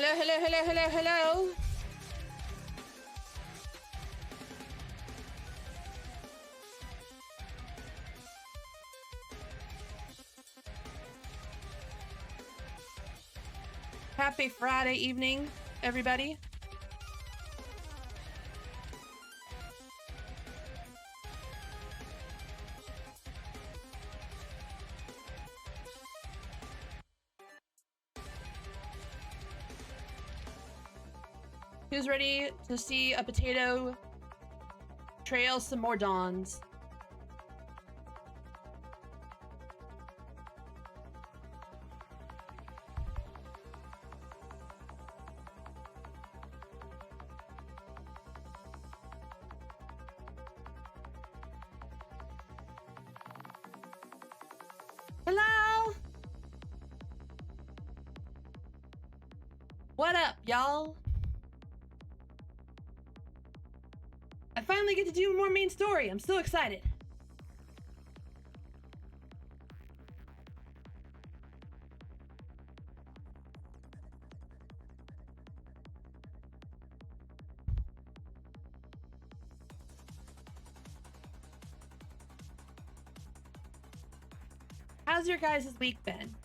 Hello, hello, hello, hello, hello. Happy Friday evening, everybody. Who's ready to see a potato trail some more dawns? Hello! What up, y'all? I finally get to do more main story. I'm so excited. How's your guys' week been?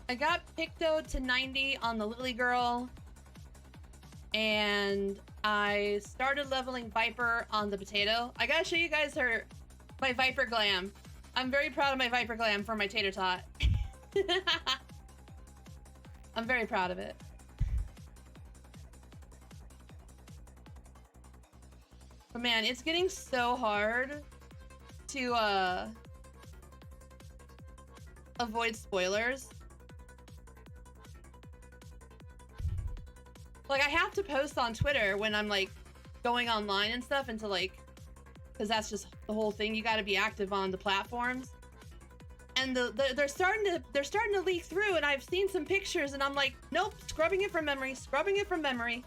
I got Picto to 90 on the Lily Girl, and I started leveling Viper on the Potato. I gotta show you guys my Viper glam. I'm very proud of my Viper glam for my tater tot. I'm very proud of it. But man, it's getting so hard to avoid spoilers. Like, I have to post on Twitter when I'm like going online and stuff, and to like, because that's just the whole thing. You got to be active on the platforms, and they're starting to leak through. And I've seen some pictures, and I'm like, nope, scrubbing it from memory, scrubbing it from memory.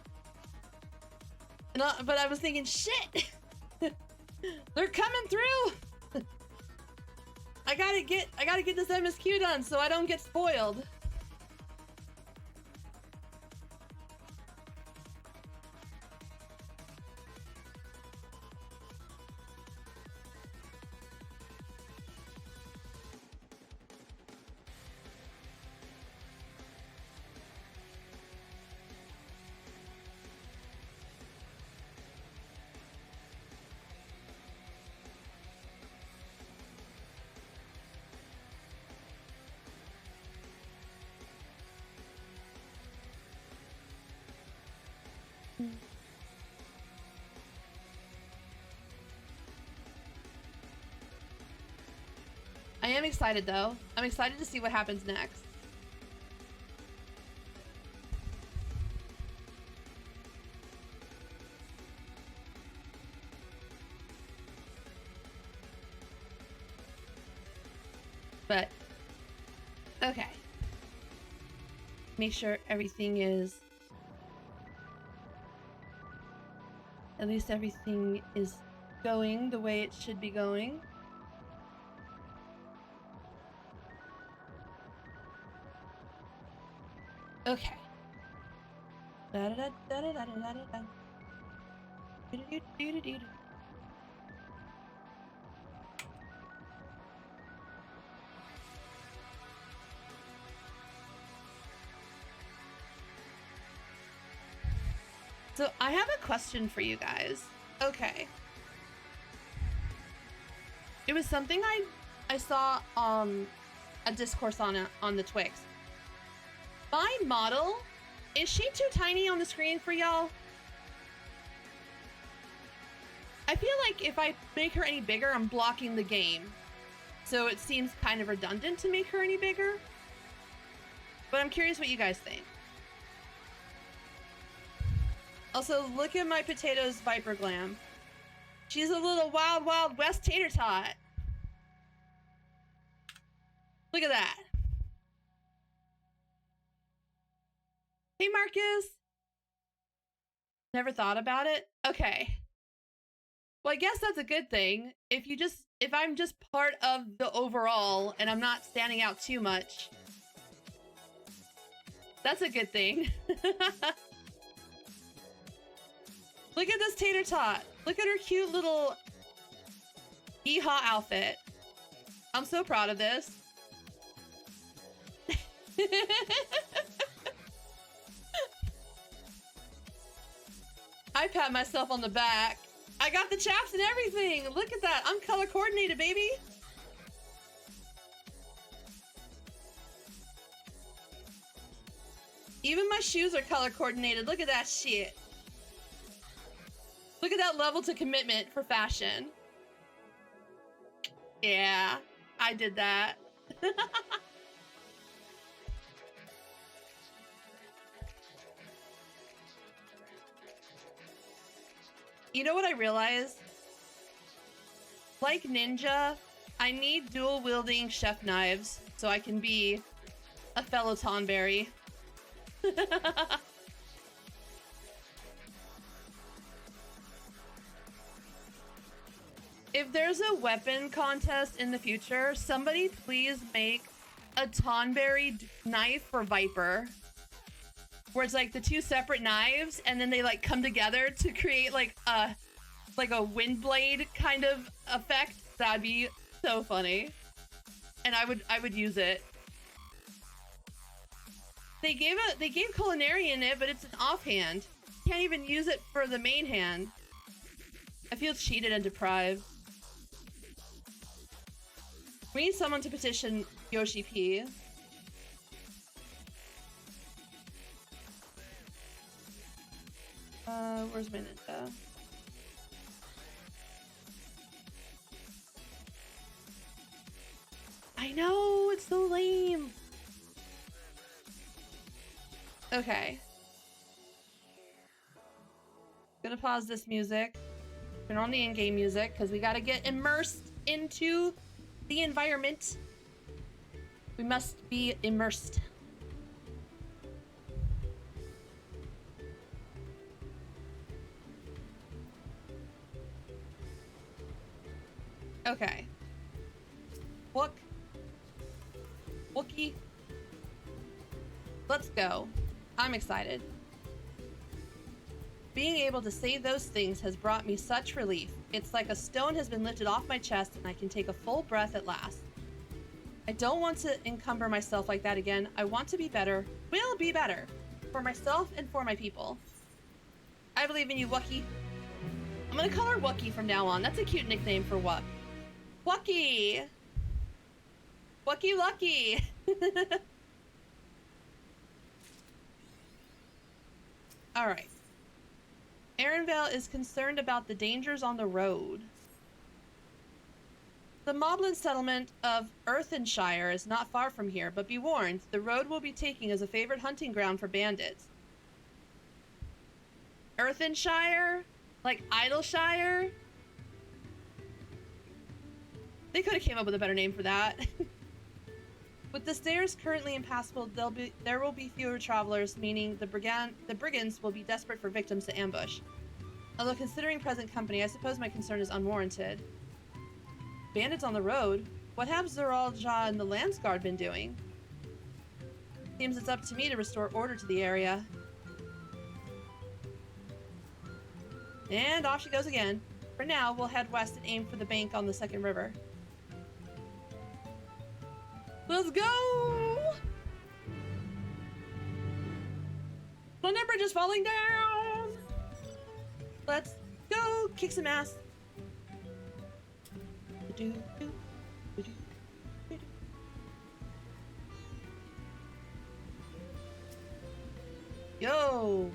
And but I was thinking, shit, they're coming through. I gotta get this MSQ done so I don't get spoiled. I am excited though. I'm excited to see what happens next. But okay. Make sure everything is, at least everything is going the way it should be going. Okay. Da da da da da da da da. Do do do do do. So I have a question for you guys. Okay. It was something I saw a discourse on the Twix. My model, is she too tiny on the screen for y'all? I feel like if I make her any bigger, I'm blocking the game. So it seems kind of redundant to make her any bigger. But I'm curious what you guys think. Also, look at my Potato's Viper Glam. She's a little wild, wild west tater tot. Look at that. Hey, Marcus. Never thought about it? Okay. Well, I guess that's a good thing. If I'm just part of the overall and I'm not standing out too much, that's a good thing. Look at this tater tot. Look at her cute little yeehaw outfit. I'm so proud of this. I pat myself on the back. I got the chaps and everything. Look at that. I'm color coordinated, baby. Even my shoes are color coordinated. Look at that shit. Look at that level to commitment for fashion. Yeah, I did that. You know what I realized? Like Ninja, I need dual wielding chef knives so I can be a fellow Tonberry. If there's a weapon contest in the future, somebody please make a Tonberry knife for Viper. Where it's like the two separate knives and then they like come together to create like a wind blade kind of effect. That'd be so funny. And I would use it. They gave culinary in it, but it's an offhand. Can't even use it for the main hand. I feel cheated and deprived. We need someone to petition Yoshi P. Where's my ninja? I know, it's so lame. Okay. Gonna pause this music. Turn on the in-game music, because we gotta get immersed into the environment. We must be immersed. Okay. Wookie. Let's go. I'm excited. Being able to say those things has brought me such relief. It's like a stone has been lifted off my chest and I can take a full breath at last. I don't want to encumber myself like that again. I want to be better. Will be better. For myself and for my people. I believe in you, Wookie. I'm gonna call her Wookie from now on. That's a cute nickname for Wook. Wookie! Wookie Lucky! Alright. Aaronvale is concerned about the dangers on the road. The Moblin settlement of Earthenshire is not far from here, but be warned, the road we'll be taking is a favorite hunting ground for bandits. Earthenshire? Like Idleshire? They could have came up with a better name for that. With the stairs currently impassable, there will be fewer travelers, meaning the brigands will be desperate for victims to ambush. Although considering present company, I suppose my concern is unwarranted. Bandits on the road? What have Zoralja and the Landsguard been doing? Seems it's up to me to restore order to the area. And off she goes again. For now, we'll head west and aim for the bank on the second river. Let's go! Thunder Bridge is falling down! Let's go! Kick some ass! Yo!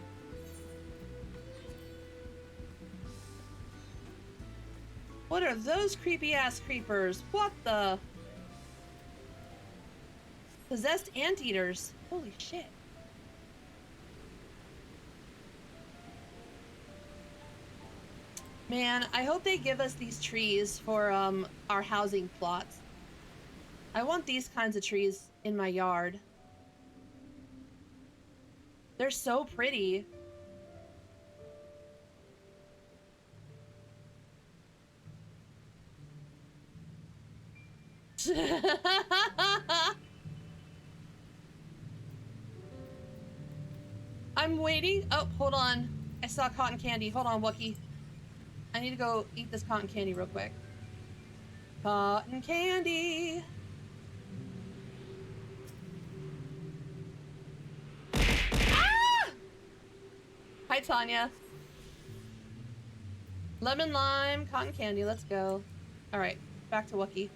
What are those creepy ass creepers? What the? Possessed anteaters. Holy shit. Man, I hope they give us these trees for our housing plots. I want these kinds of trees in my yard. They're so pretty. I'm waiting. Oh, hold on. I saw cotton candy. Hold on, Wookie. I need to go eat this cotton candy real quick. Cotton candy. Ah! Hi, Tanya. Lemon lime, cotton candy. Let's go. All right, back to Wookie.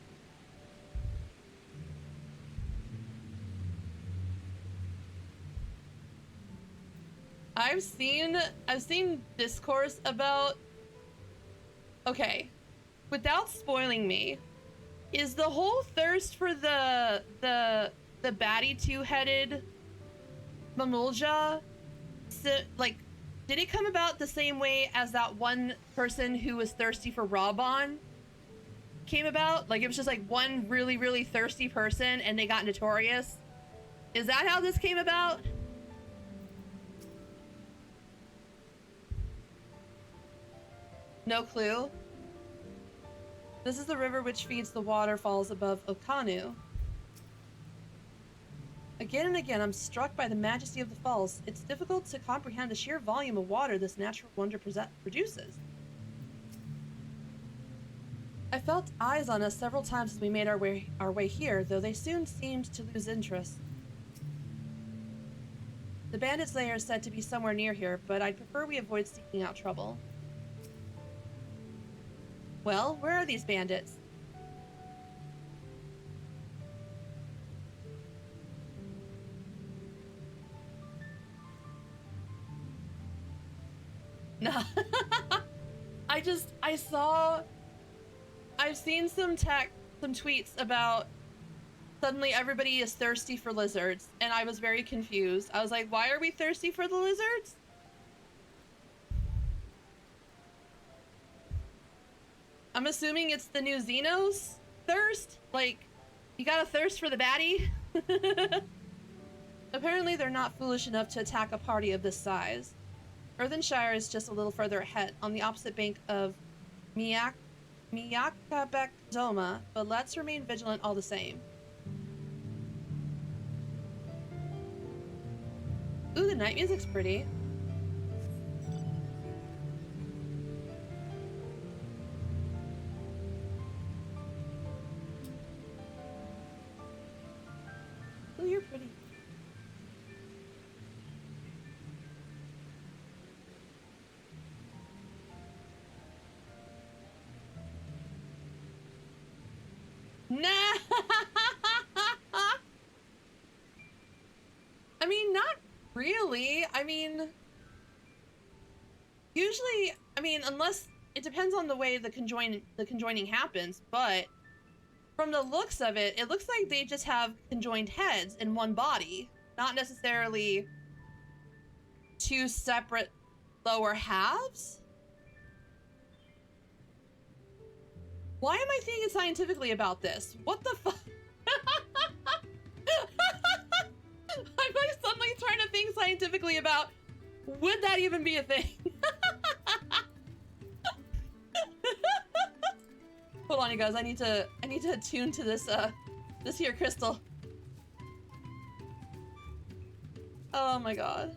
I've seen discourse about. Okay, without spoiling me, is the whole thirst for the baddie two-headed Mamulja, like, did it come about the same way as that one person who was thirsty for Raban came about? Like, it was just like one really, really thirsty person and they got notorious? Is that how this came about? No clue. This is the river which feeds the waterfalls above Okanu. Again and again, I'm struck by the majesty of the falls. It's difficult to comprehend the sheer volume of water this natural wonder produces. I felt eyes on us several times as we made our way here, though they soon seemed to lose interest. The bandits' lair is said to be somewhere near here, but I'd prefer we avoid seeking out trouble. Well, where are these bandits? No. I've seen some tweets about suddenly everybody is thirsty for lizards, and I was very confused. I was like, why are we thirsty for the lizards? I'm assuming it's the new Xenos thirst? Like, you gotta thirst for the baddie? Apparently they're not foolish enough to attack a party of this size. Earthenshire is just a little further ahead, on the opposite bank of Miyakabek Zoma, but let's remain vigilant all the same. Ooh, the night music's pretty. Ooh, you're pretty. Nah. I mean, not really. I mean, usually, unless it depends on the way the conjoining happens, but from the looks of it, it looks like they just have conjoined heads in one body, not necessarily two separate lower halves. Why am I thinking scientifically about this? What the fuck? I'm like suddenly trying to think scientifically about, would that even be a thing? Hold on, you guys. I need to attune to this this here crystal. Oh my god.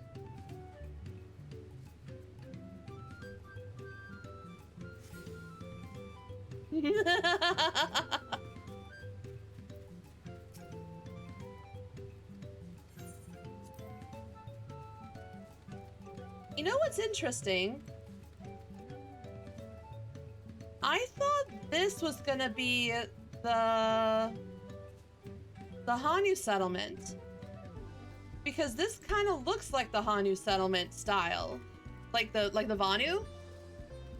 You know what's interesting? I thought this was gonna be the Hanu settlement, because this kind of looks like the Hanu settlement style, like the Vanu.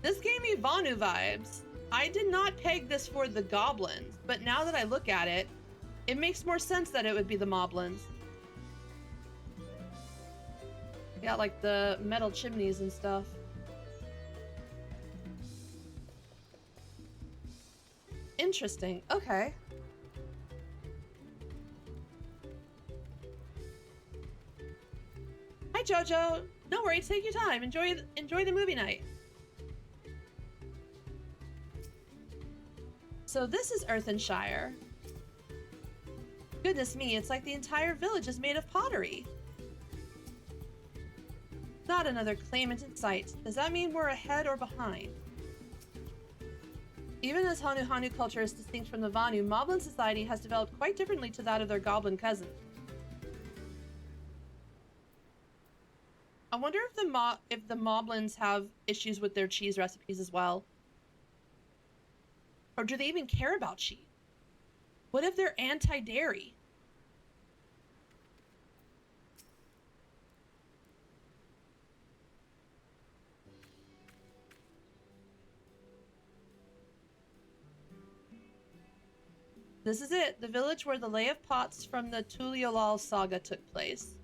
This gave me Vanu vibes. I did not peg this for the goblins, but now that I look at it, it makes more sense that it would be the moblins. Got like the metal chimneys and stuff. Interesting. Okay. Hi, Jojo. No worries, take your time. Enjoy the movie night. So this is Earthenshire. Goodness me, it's like the entire village is made of pottery. Not another claimant in sight. Does that mean we're ahead or behind? Even as Hanu culture is distinct from the Vanu, Moblin society has developed quite differently to that of their goblin cousins. I wonder if the Moblins have issues with their cheese recipes as well. Or do they even care about cheese? What if they're anti-dairy? This is it, the village where the lay of pots from the Tuliolal saga took place.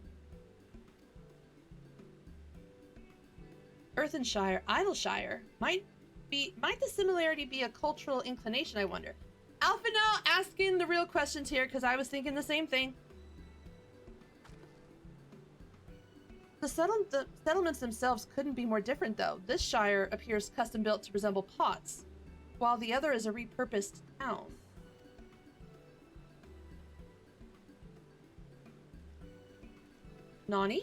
Earthenshire, Idleshire. Might the similarity be a cultural inclination, I wonder? Alphino asking the real questions here, because I was thinking the same thing. The settlements themselves couldn't be more different, though. This shire appears custom-built to resemble pots, while the other is a repurposed town. Nani?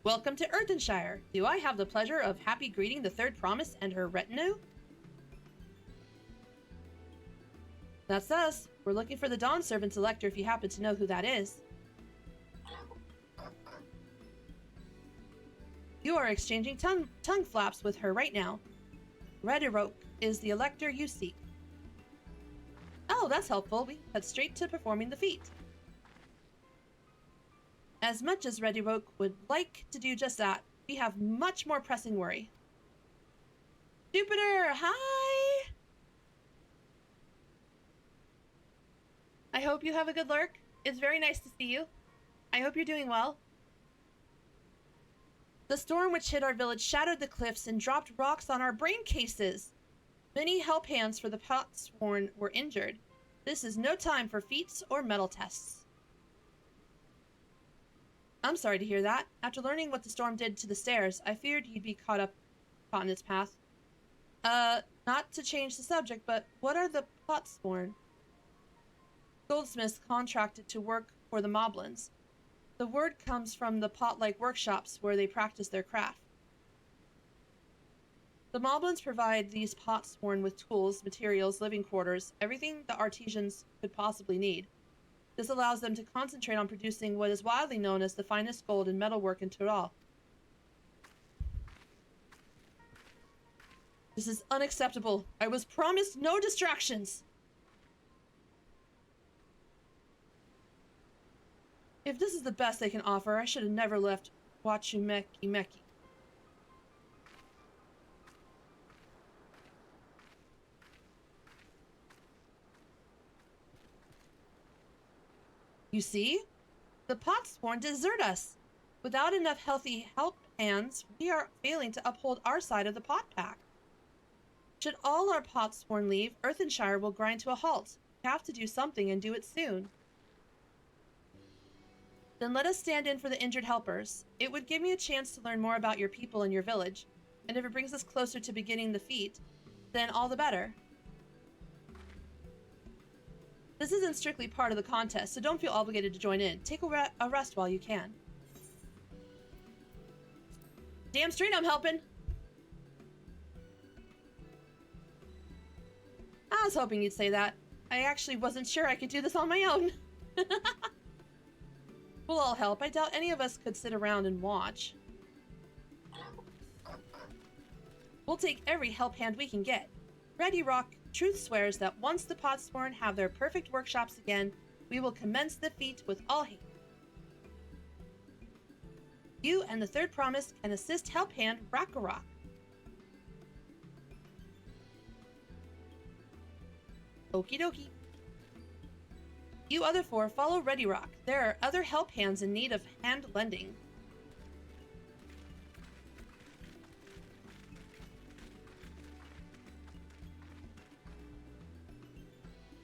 Welcome to Earthenshire. Do I have the pleasure of happy greeting the third promise and her retinue? That's us. We're looking for the Dawn Servant's elector if you happen to know who that is. You are exchanging tongue flaps with her right now. Rediroke is the elector you seek. Oh, that's helpful. We cut straight to performing the feat. As much as Rediroke would like to do just that, we have much more pressing worry. Jupiter, hi! I hope you have a good lurk. It's very nice to see you. I hope you're doing well. The storm which hit our village shattered the cliffs and dropped rocks on our brain cases. Many help hands for the Potsworn were injured. This is no time for feats or metal tests. I'm sorry to hear that. After learning what the storm did to the stairs, I feared you'd be caught in its path. Not to change the subject, but what are the Potsworn? Goldsmiths contracted to work for the Moblins. The word comes from the pot-like workshops where they practice their craft. The Moblins provide these Potsworn with tools, materials, living quarters, everything the artisans could possibly need. This allows them to concentrate on producing what is widely known as the finest gold and metalwork in Tural. This is unacceptable. I was promised no distractions. If this is the best they can offer, I should have never left Wachumeki. You see? The Potsworn desert us. Without enough healthy help hands, we are failing to uphold our side of the pot pack. Should all our Potsworn leave, Earthenshire will grind to a halt. We have to do something and do it soon. Then let us stand in for the injured helpers. It would give me a chance to learn more about your people and your village, and if it brings us closer to beginning the feat, then all the better. This isn't strictly part of the contest, so don't feel obligated to join in. Take a rest while you can. Damn straight I'm helping! I was hoping you'd say that. I actually wasn't sure I could do this on my own. We'll all help. I doubt any of us could sit around and watch. We'll take every help hand we can get. Ready Rock, truth swears that once the Potsworn have their perfect workshops again, we will commence the feat with all haste. You and the third promise can assist help hand Rakarok. Okie dokie. You other four follow Ready Rock. There are other help hands in need of hand lending.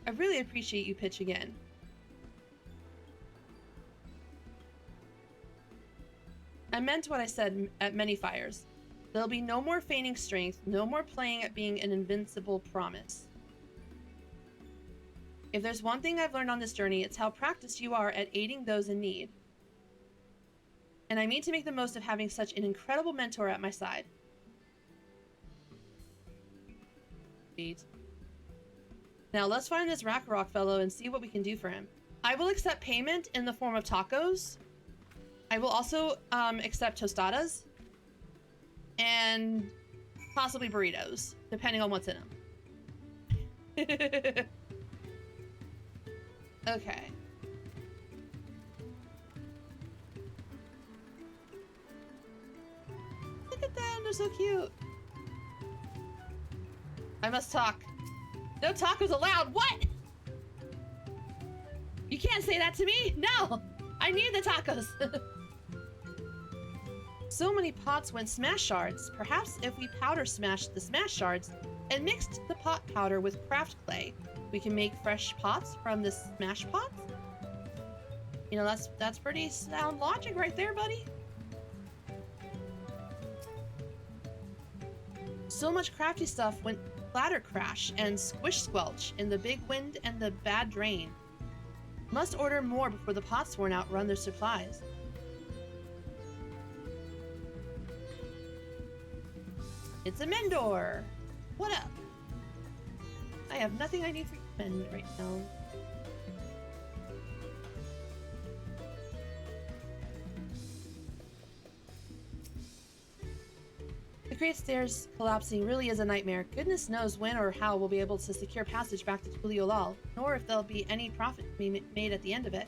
I really appreciate you pitching in. I meant what I said at many fires. There'll be no more feigning strength, no more playing at being an invincible promise. If there's one thing I've learned on this journey, it's how practiced you are at aiding those in need. And I mean to make the most of having such an incredible mentor at my side. Sweet. Now let's find this Rakarok fellow and see what we can do for him. I will accept payment in the form of tacos. I will also accept tostadas. And possibly burritos, depending on what's in them. Okay. Look at them, they're so cute. I must talk. No tacos allowed. What? You can't say that to me. No, I need the tacos. So many pots went smash shards. Perhaps if we powder smashed the smash shards and mixed the pot powder with craft clay, we can make fresh pots from the smash pots? You know, that's pretty sound logic right there, buddy. So much crafty stuff went clatter crash and squish squelch in the big wind and the bad drain. Must order more before the pots worn out run their supplies. It's a Mendor! What up? I have nothing I need for Mend right now. The Great Stairs collapsing really is a nightmare. Goodness knows when or how we'll be able to secure passage back to Tuliolal, nor if there'll be any profit to be made at the end of it.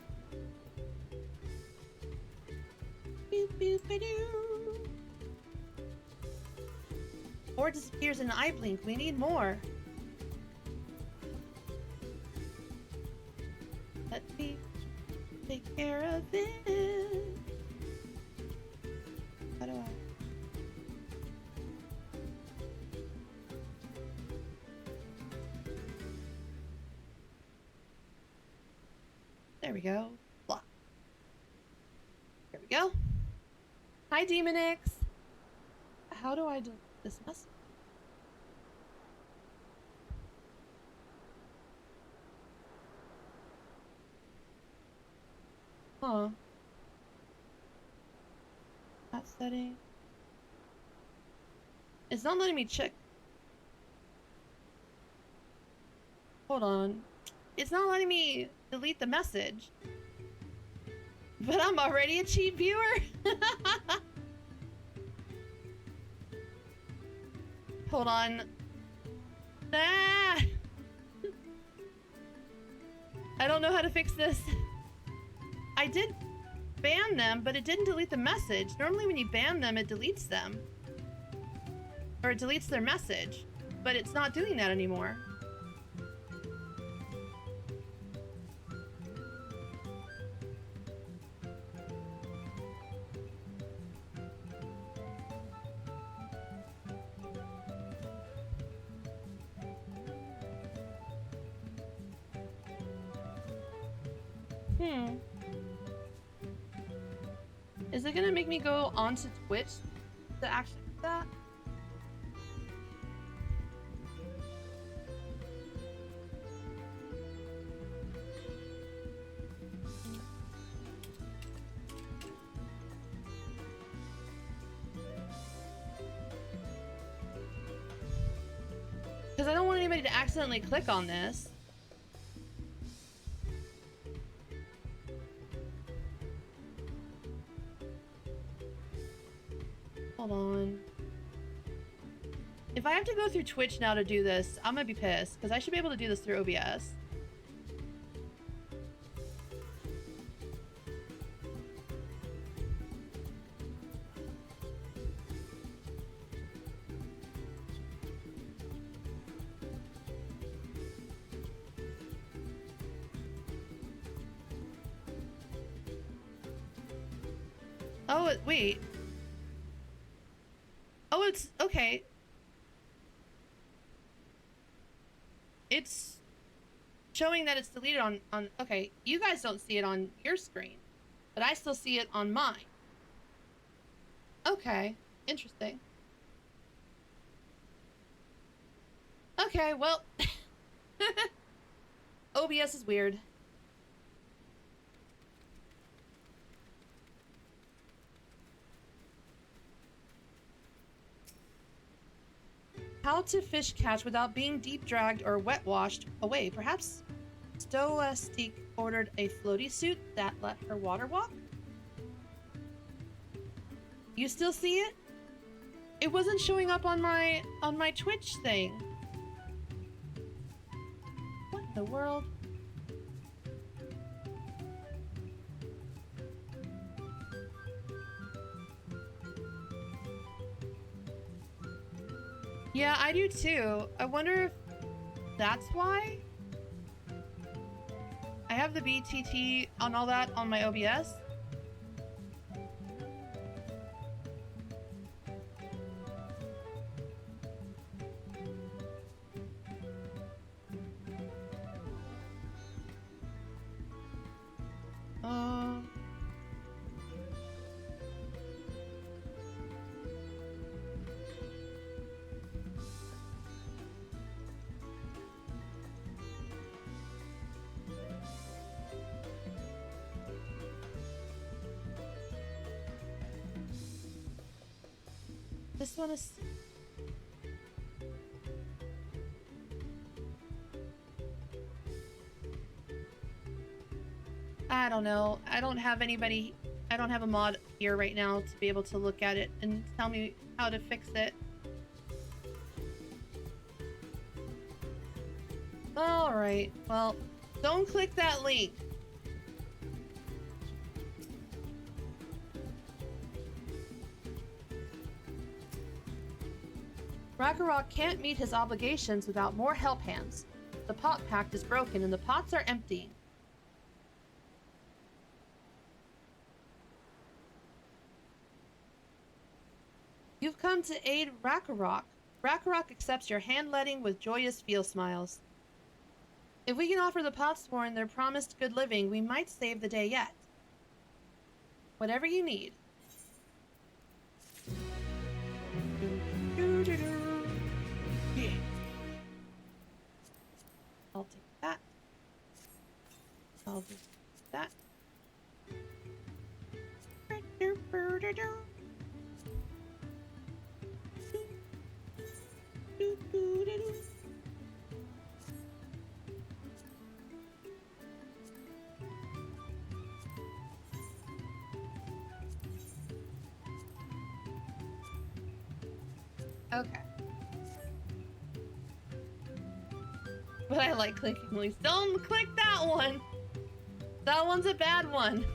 Boop, boop, ba-doo. Or disappears in an eye blink. We need more. Let me take care of it. How do I? There we go. Blah. There we go. Hi, Demonix. How do I do this message? Huh. That setting. It's not letting me check. Hold on. It's not letting me delete the message. But I'm already a cheap viewer? Hold on. Ah! I don't know how to fix this. I did ban them, but it didn't delete the message. Normally when you ban them, it deletes them. Or it deletes their message. But it's not doing that anymore. Is it gonna make me go onto Twitch to actually do that? Because I don't want anybody to accidentally click on this. Hold on. If I have to go through Twitch now to do this, I'm gonna be pissed, because I should be able to do this through OBS. Oh, wait. Oh, it's okay. It's showing that it's deleted on okay, you guys don't see it on your screen, but I still see it on mine. Okay. Interesting. Okay, well. OBS is weird. How to fish catch without being deep dragged or wet washed away. Perhaps Stoastique ordered a floaty suit that let her water walk? You still see it? It wasn't showing up on my Twitch thing. What in the world? Yeah, I do too. I wonder if that's why? I have the BTT on all that on my OBS. This one is... I don't know. I don't have anybody... I don't have a mod here right now to be able to look at it and tell me how to fix it. Alright, well, don't click that link. Ragnarok can't meet his obligations without more help hands. The pot pact is broken and the pots are empty. You've come to aid Ragnarok. Ragnarok accepts your hand-letting with joyous feel smiles. If we can offer the Potsworn their promised good living, we might save the day yet. Whatever you need. Yeah. I'll take that. I'll do that. Okay. But I like clicking links. Don't click that one! That one's a bad one.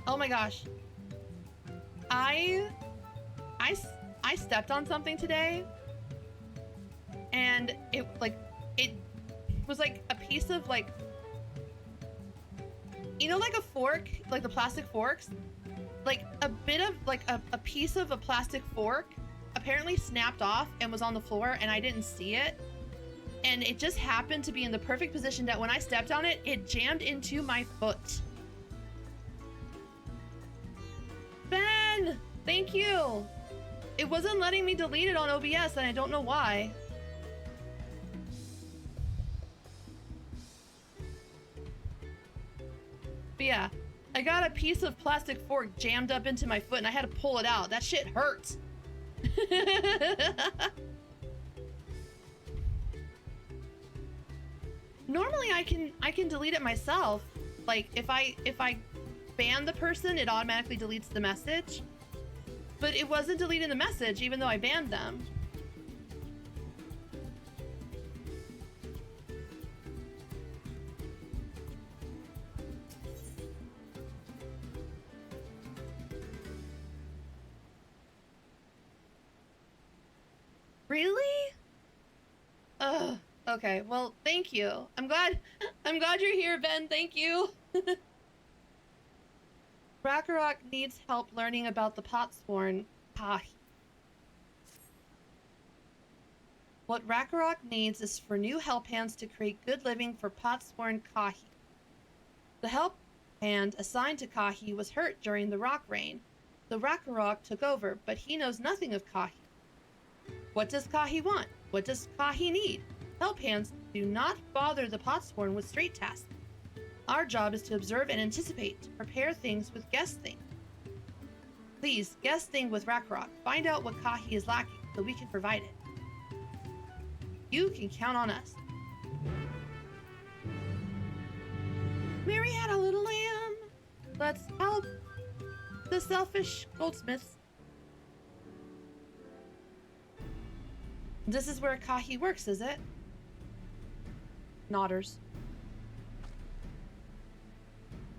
Oh my gosh. I stepped on something today and it was like a piece of like, you know, like a fork, like the plastic forks, like a bit of like a piece of a plastic fork apparently snapped off and was on the floor and I didn't see it. And it just happened to be in the perfect position that when I stepped on it, it jammed into my foot. Ben, thank you. It wasn't letting me delete it on OBS and I don't know why. But yeah, I got a piece of plastic fork jammed up into my foot and I had to pull it out. That shit hurt. Normally I can delete it myself. Like if I ban the person, it automatically deletes the message. But it wasn't deleting the message even though I banned them. Really? Ugh. Okay, well, thank you. I'm glad you're here, Ben. Thank you. Ragnarok needs help learning about the Potsworn Kahi. What Ragnarok needs is for new help hands to create good living for Potsworn Kahi. The help hand assigned to Kahi was hurt during the rock rain. The Rakarok took over, but he knows nothing of Kahi. What does Kahi want? What does Kahi need? Help hands do not bother the Potsworn with straight tasks. Our job is to observe and anticipate, to prepare things with guest thing. Please, guest thing with Rakarok. Find out what Kahi is lacking so we can provide it. You can count on us. Mary had a little lamb. Let's help the selfish goldsmiths. This is where Kahi works, is it? Nodders.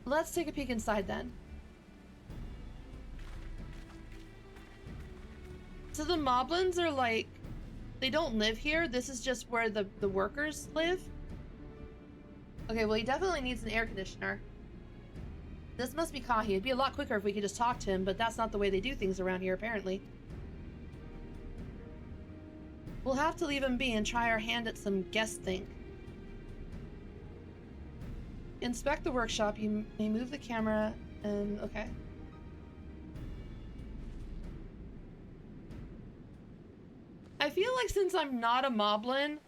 Let's take a peek inside then. So the moblins are like, they don't live here. This is just where the workers live. Okay, well, he definitely needs an air conditioner. This must be Kahi. It'd be a lot quicker if we could just talk to him, but that's not the way they do things around here, apparently. We'll have to leave him be and try our hand at some guest thing. Inspect the workshop. You may move the camera and... okay. I feel like since I'm not a moblin,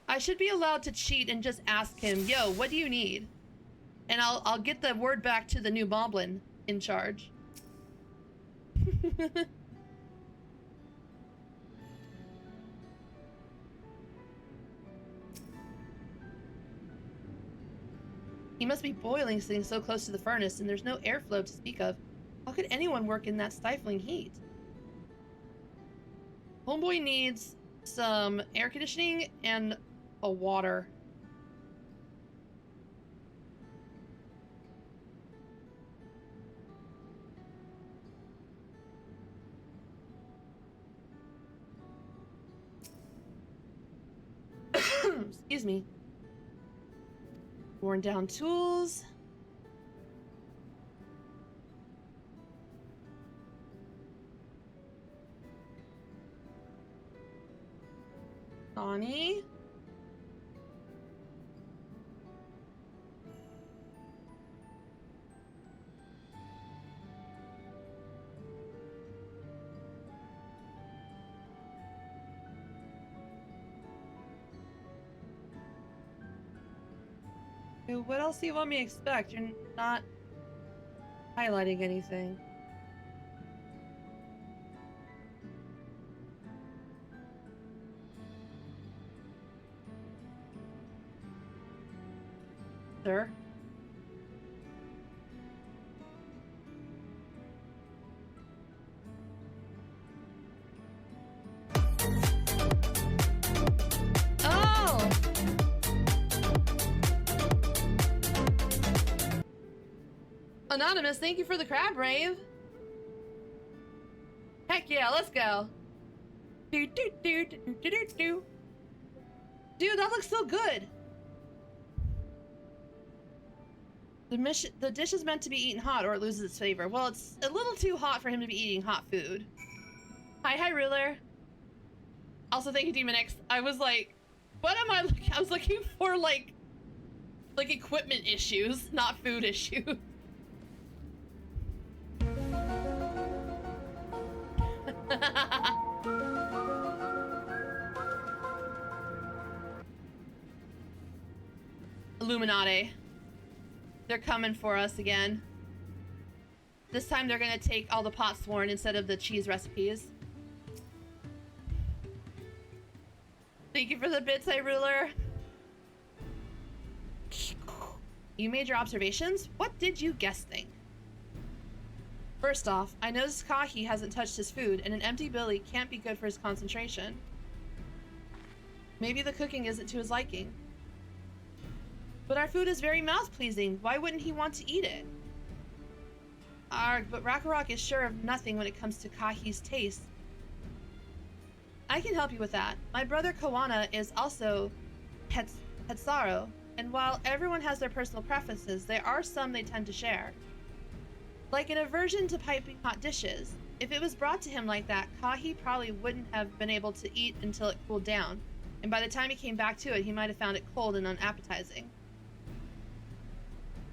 I should be allowed to cheat and just ask him, yo, what do you need? And I'll get the word back to the new moblin in charge. He must be boiling sitting so close to the furnace, and there's no airflow to speak of. How could anyone work in that stifling heat? Homeboy needs some air conditioning and a water. Excuse me. Worn down tools. Bonnie. What else do you want me to expect? You're not highlighting anything. Sir? Oh! Anonymous, thank you for the crab rave. Heck yeah, let's go. Do, do, do, do, do, do, do. Dude, that looks so good. The dish is meant to be eaten hot or it loses its flavor. Well, it's a little too hot for him to be eating hot food. Hi, Ruler. Also, thank you, Demon X. I was like, what am I looking? I was looking for like equipment issues, not food issues. Illuminati. They're coming for us again. This time they're gonna take all the Potsworn instead of the cheese recipes. Thank you for the bits, Ruler. You made your observations? What did you guess think? First off, I noticed Kahi hasn't touched his food, and an empty belly can't be good for his concentration. Maybe the cooking isn't to his liking. But our food is very mouth-pleasing. Why wouldn't he want to eat it? Arg, but Rakarok is sure of nothing when it comes to Kahi's taste. I can help you with that. My brother Kawana is also Hetsaro, and while everyone has their personal preferences, there are some they tend to share. Like an aversion to piping hot dishes. If it was brought to him like that, Kahi probably wouldn't have been able to eat until it cooled down, and by the time he came back to it, he might have found it cold and unappetizing.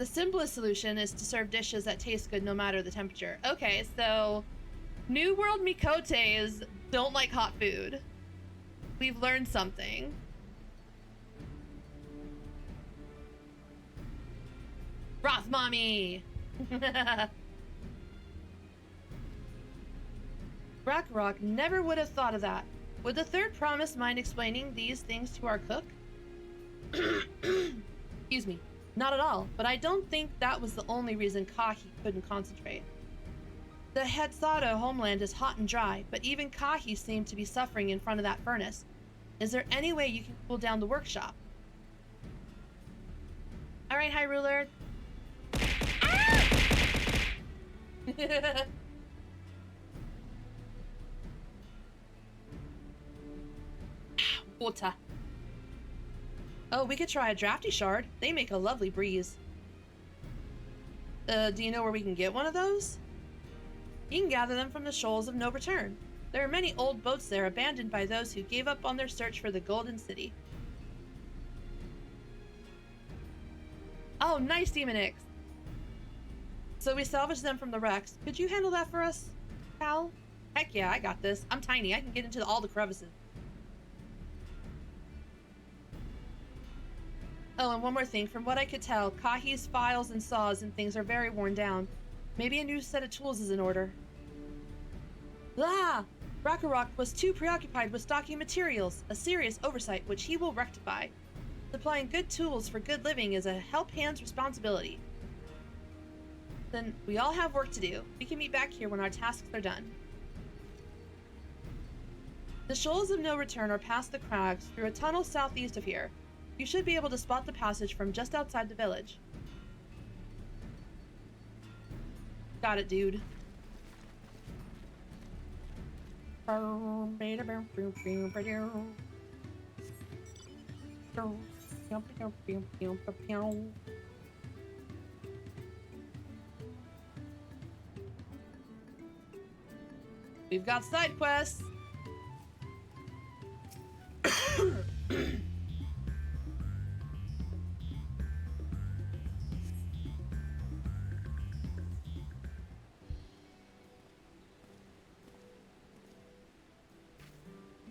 The simplest solution is to serve dishes that taste good no matter the temperature. Okay, so New World Mikotes don't like hot food. We've learned something. Broth mommy! Ragnarok never would have thought of that. Would the third promise mind explaining these things to our cook? Excuse me. Not at all, but I don't think that was the only reason Kahi couldn't concentrate. The Hetsada homeland is hot and dry, but even Kahi seemed to be suffering in front of that furnace. Is there any way you can cool down the workshop? Alright, High Ruler. Ah! Water. Oh, we could try a drafty shard. They make a lovely breeze. Do you know where we can get one of those? You can gather them from the shoals of no return. There are many old boats there abandoned by those who gave up on their search for the Golden City. Oh, nice, Demonix. So we salvaged them from the wrecks. Could you handle that for us, Cal? Heck yeah, I got this. I'm tiny. I can get into all the crevices. Oh, and one more thing. From what I could tell, Kahi's files and saws and things are very worn down. Maybe a new set of tools is in order. Ah! Ragnarok was too preoccupied with stocking materials, a serious oversight which he will rectify. Supplying good tools for good living is a help hand's responsibility. Then we all have work to do. We can meet back here when our tasks are done. The shoals of no return are past the crags through a tunnel southeast of here. You should be able to spot the passage from just outside the village. Got it, dude. We've got side quests.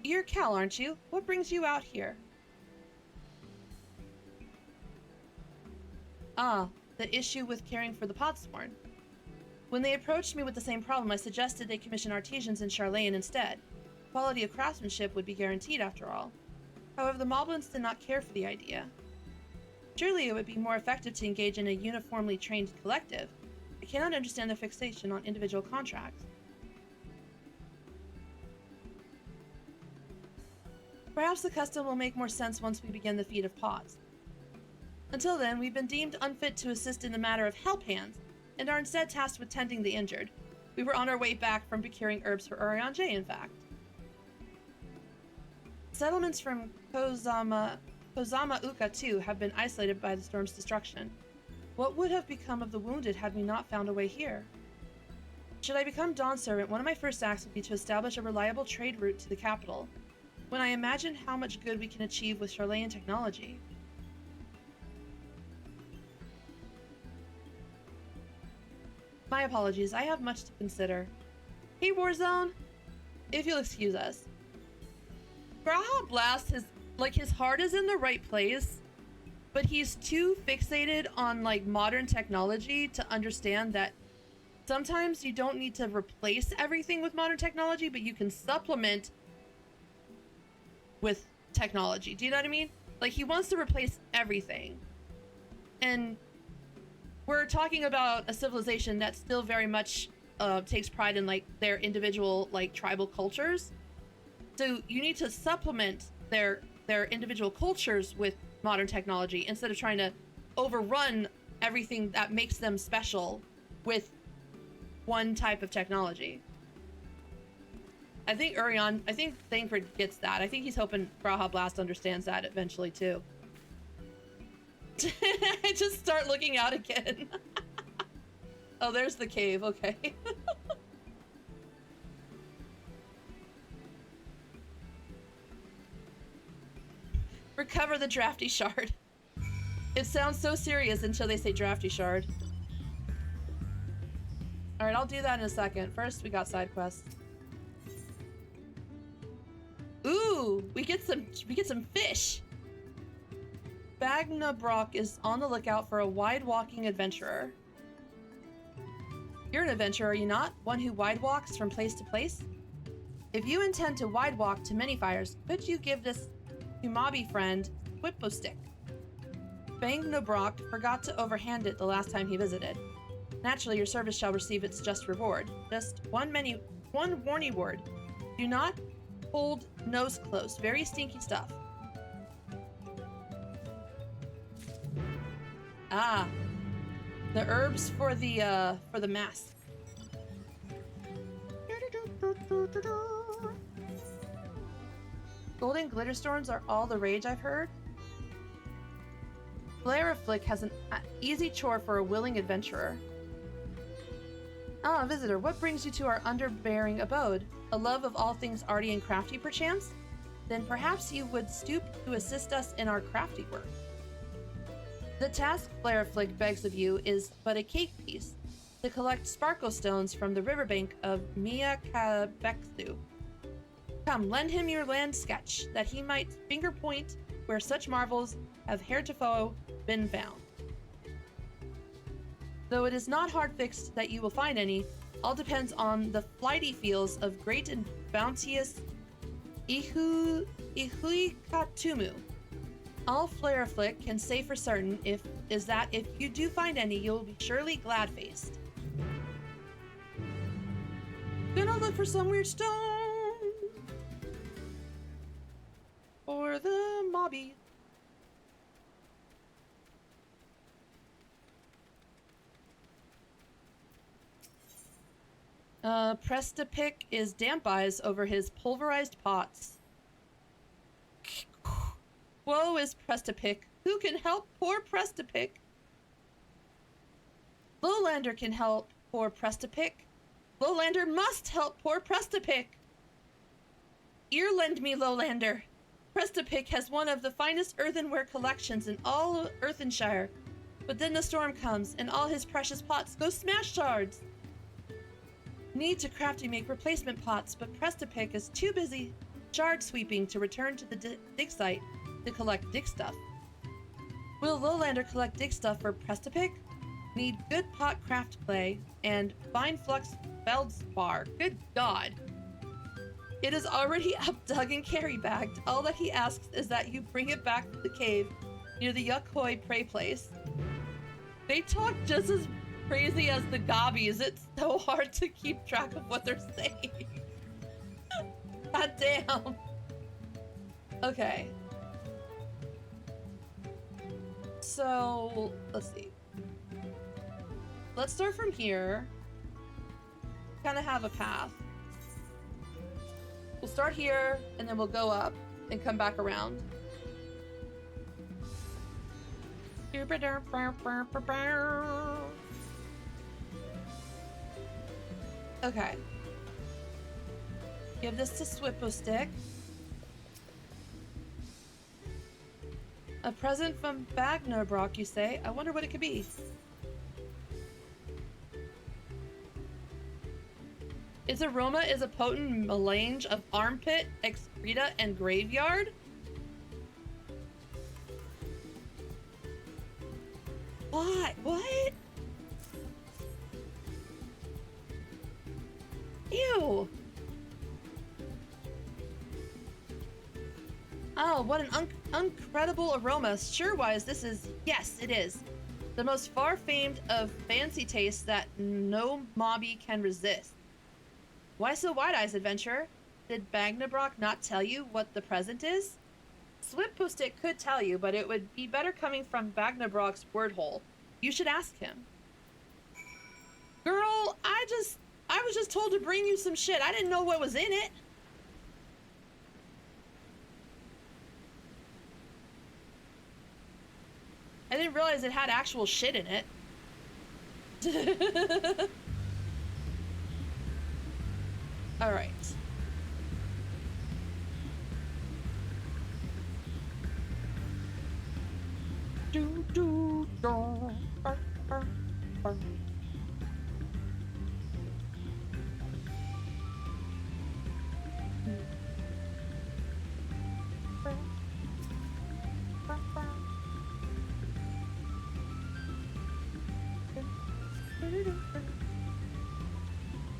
You're Cal, aren't you? What brings you out here? Ah, the issue with caring for the Podsworn. When they approached me with the same problem, I suggested they commission artisans in Charlayan instead. Quality of craftsmanship would be guaranteed after all. However, the Moblins did not care for the idea. Surely it would be more effective to engage in a uniformly trained collective. I cannot understand the fixation on individual contracts. Perhaps the custom will make more sense once we begin the feat of pods. Until then, we've been deemed unfit to assist in the matter of help hands, and are instead tasked with tending the injured. We were on our way back from procuring herbs for Urian J, in fact. Settlements from Kozama Uka, too, have been isolated by the storm's destruction. What would have become of the wounded had we not found a way here? Should I become Dawn's servant, one of my first acts would be to establish a reliable trade route to the capital. When I imagine how much good we can achieve with Charlayan technology. My apologies, I have much to consider. Hey, Warzone! If you'll excuse us. Graha Blast, his heart is in the right place, but he's too fixated on, modern technology to understand that sometimes you don't need to replace everything with modern technology, but you can supplement with technology. Do you know what I mean? He wants to replace everything. And we're talking about a civilization that still very much takes pride in their individual tribal cultures. So you need to supplement their individual cultures with modern technology instead of trying to overrun everything that makes them special with one type of technology. I think Thancred gets that. I think he's hoping Graha Blast understands that eventually too. I just start looking out again. Oh, there's the cave. Okay. Recover the drafty shard. It sounds so serious until they say drafty shard. Alright, I'll do that in a second. First, we got side quests. Ooh, we get some fish. Bagnabrock is on the lookout for a wide-walking adventurer. You're an adventurer, are you not? One who wide-walks from place to place? If you intend to wide-walk to many fires, could you give this Umabi friend Whippo Stick? Bagnabrock forgot to overhand it the last time he visited. Naturally, your service shall receive its just reward. Just one warning word. Do not hold nose close. Very stinky stuff. Ah, the herbs for the mask. Golden glitter storms are all the rage, I've heard. Blaraflick has an easy chore for a willing adventurer. Ah, visitor, what brings you to our underbearing abode? A love of all things arty and crafty, perchance? Then perhaps you would stoop to assist us in our crafty work. The task Blaraflick begs of you is but a cake piece, to collect sparkle stones from the riverbank of Miakabeksu. Come, lend him your land sketch, that he might finger point where such marvels have heretofore been found. Though it is not hard fixed that you will find any, all depends on the flighty feels of great and bounteous Ihuikatumu. All Flaraflick can say for certain is that if you do find any, you'll be surely glad-faced. Gonna look for some weird stone for the mobby. Prestapic is damp eyes over his pulverized pots. Woe is Prestapic. Who can help poor Prestapic? Lowlander can help poor Prestapic. Lowlander must help poor Prestapic. Ear lend me, Lowlander. Prestapic has one of the finest earthenware collections in all Earthenshire. But then the storm comes, and all his precious pots go smash shards. Need to crafty make replacement pots, but Prestapic is too busy shard sweeping to return to the dig site to collect dig stuff. Will Lowlander collect dig stuff for Prestapic? Need good pot craft clay and fine flux feldspar. Good God. It is already up dug and carry bagged. All that he asks is that you bring it back to the cave near the Yukhoi prey place. They talk just as crazy as the gobbies. It's so hard to keep track of what they're saying. God damn. Okay. So, let's see. Let's start from here. Kind of have a path. We'll start here, and then we'll go up and come back around. Okay. Give this to Swippo Stick. A present from Bagnabrock, you say? I wonder what it could be. Its aroma is a potent melange of armpit, excreta, and graveyard. What? What? Ew. Oh, what an incredible aroma. Sure-wise, this is... Yes, it is. The most far-famed of fancy tastes that no mobby can resist. Why so wide-eyes, adventurer? Did Bagnabrock not tell you what the present is? Swippostick could tell you, but it would be better coming from Bagnabrock's word hole. You should ask him. Girl, I was just told to bring you some shit. I didn't know what was in it. I didn't realize it had actual shit in it. All right. Do, do, do, burr, burr, burr.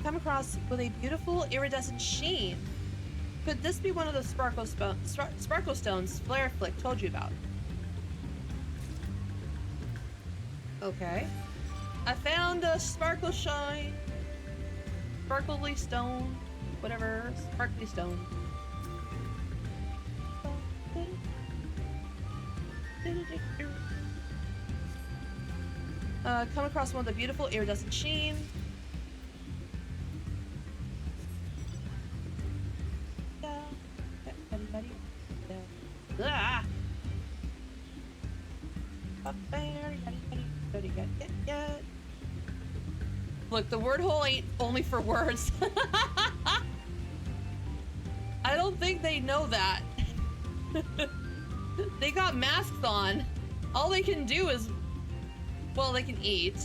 Come across with a beautiful iridescent sheen. Could this be one of the sparkle stones Flare Flick told you about? Okay. I found a sparkly stone, whatever, sparkly stone. Come across one of the beautiful iridescent sheen. Ah! Look, the word hole ain't only for words. I don't think they know that. They got masks on. All they can do is, well, they can eat.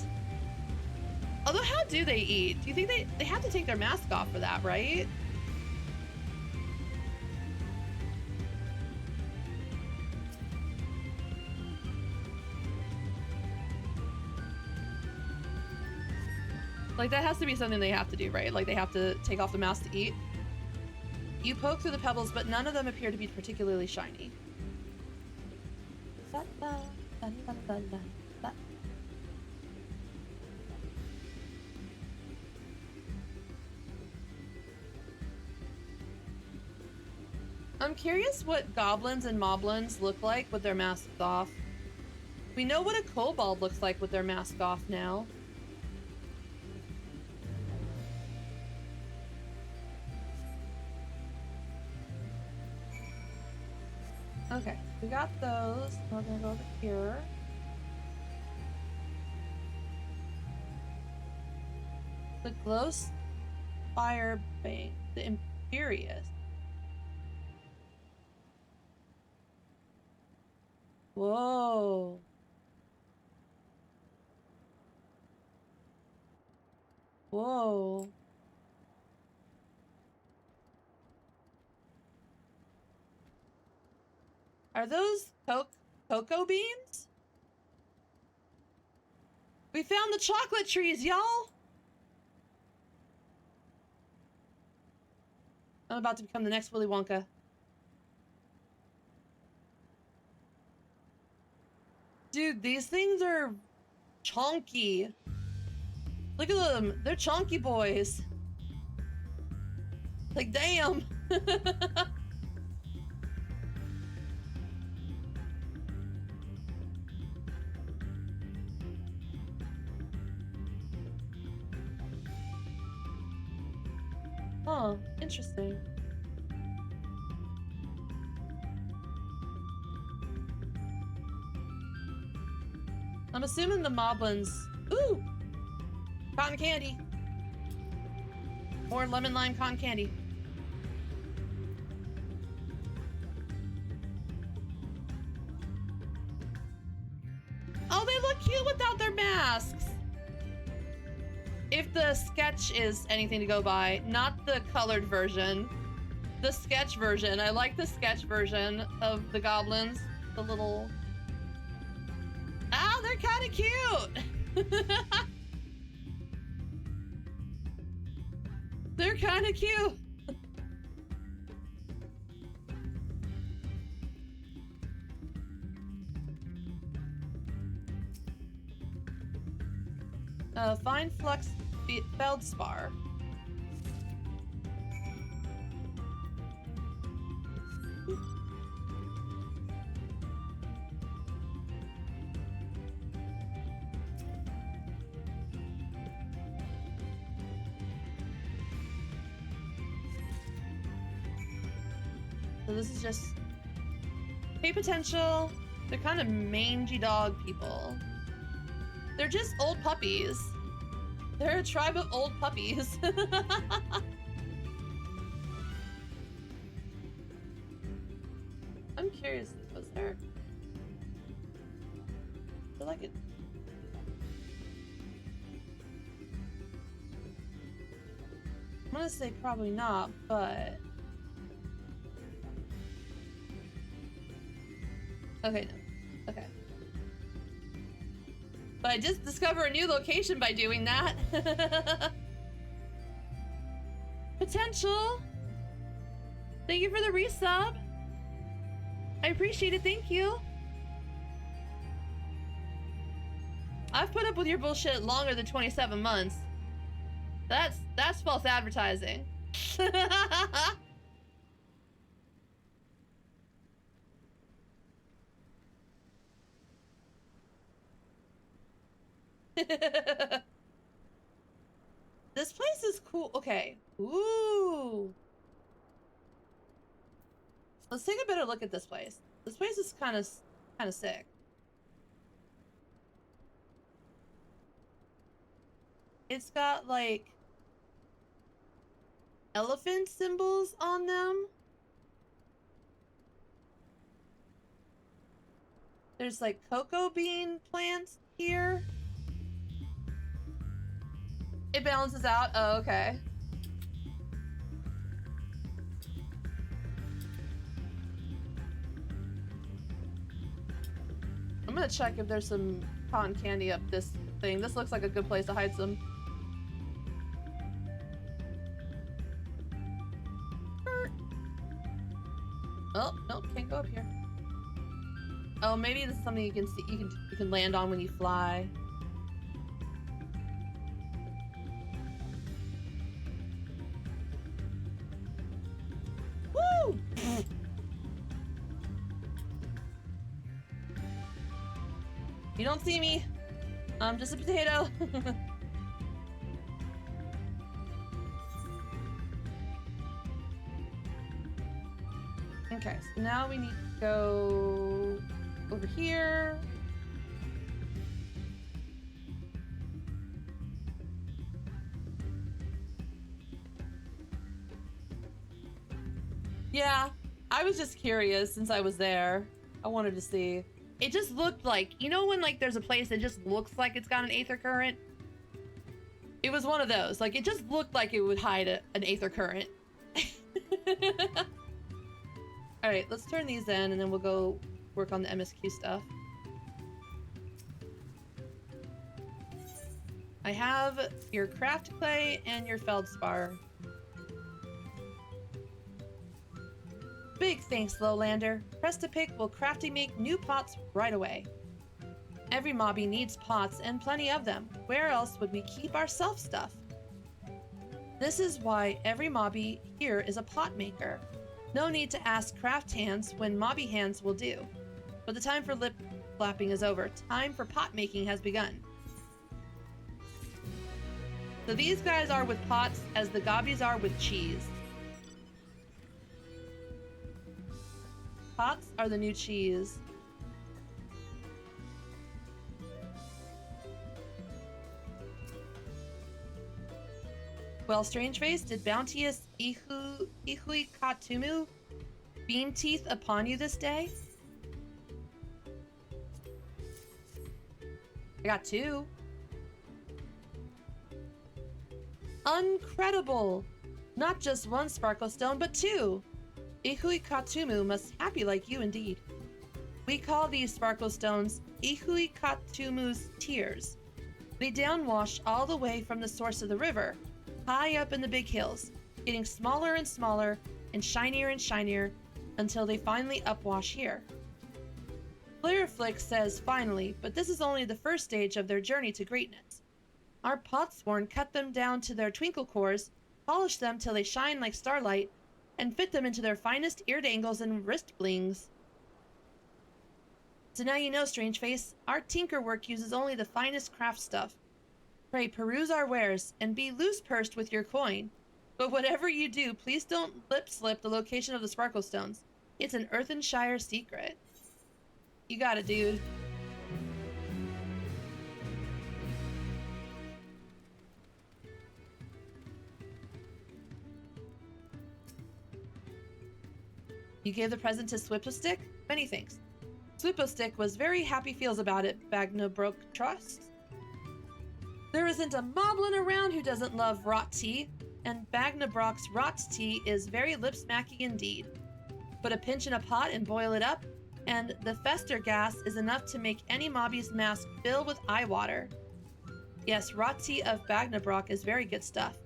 Although, how do they eat? Do you think they have to take their mask off for that, right? Like, that has to be something they have to do, right? Like, they have to take off the mask to eat. You poke through the pebbles, but none of them appear to be particularly shiny. I'm curious what goblins and moblins look like with their masks off. We know what a kobold looks like with their mask off now. Okay, we got those. We're gonna go over here. The glow fire bank, the Imperious. Whoa. Whoa. Are those cocoa beans? We found the chocolate trees, y'all! I'm about to become the next Willy Wonka. Dude, these things are chonky. Look at them. They're chonky boys. Like, damn. Oh, interesting. I'm assuming the moblins... Ooh! Cotton candy. Or lemon lime cotton candy. Oh, they look cute without their masks! If the sketch is anything to go by, not the colored version. The sketch version. I like the sketch version of the goblins. The little... Ah, they're kind of cute! They're kind of cute! Fine flux feldspar. So this is just pay potential. They're kind of mangy dog people. They're just old puppies. They're a tribe of old puppies. I'm curious, was there? feel like it. I'm gonna say probably not, but okay, no. Okay. But I just discovered a new location by doing that. Potential. Thank you for the resub. I appreciate it, thank you. I've put up with your bullshit longer than 27 months. That's false advertising. This place is cool. Okay. Ooh. Let's take a better look at this place. This place is kind of sick. It's got like elephant symbols on them. There's like cocoa bean plants here. It balances out. Oh, okay. I'm gonna check if there's some cotton candy up this thing. This looks like a good place to hide some. Oh, no, can't go up here. Oh, maybe this is something you can see. You can land on when you fly. Woo! You don't see me. I'm just a potato. Okay, so now we need to go over here. Yeah, I was just curious since I was there. I wanted to see. It just looked like, you know when like there's a place that just looks like it's got an aether current? It was one of those. Like it just looked like it would hide an aether current. All right, let's turn these in and then we'll go work on the MSQ stuff. I have your craft clay and your feldspar. Big thanks, Lowlander. Press to pick will crafty make new pots right away. Every mobby needs pots and plenty of them. Where else would we keep our self stuff? This is why every mobby here is a pot maker. No need to ask craft hands when mobby hands will do. But the time for lip flapping is over. Time for pot making has begun. So these guys are with pots as the gobbies are with cheese. Pots are the new cheese. Well, Strangeface, did bounteous Ihui Katumu beam teeth upon you this day? I got 2. Uncredible! Not just 1 sparkle stone, but 2! Ihui Katumu must happy like you indeed. We call these sparkle stones Ihui Katumu's tears. They downwash all the way from the source of the river, high up in the big hills, getting smaller and smaller and shinier until they finally upwash here. Flick says finally, but this is only the first stage of their journey to greatness. Our Potsworn cut them down to their twinkle cores, polish them till they shine like starlight, and fit them into their finest ear dangles and wrist blings. So now you know, Strangeface, our tinker work uses only the finest craft stuff. Pray peruse our wares, and be loose-pursed with your coin. But whatever you do, please don't lip-slip the location of the sparkle stones. It's an Earthenshire secret. You got it, dude. You gave the present to Swift-a-Stick? Many thanks. Swipostick was very happy feels about it, Bagnabrook trusts. There isn't a moblin around who doesn't love rot tea, and Bagnabrock's rot tea is very lip-smacking indeed. Put a pinch in a pot and boil it up, and the fester gas is enough to make any mobby's mask fill with eye water. Yes, rot tea of Bagnabrock is very good stuff.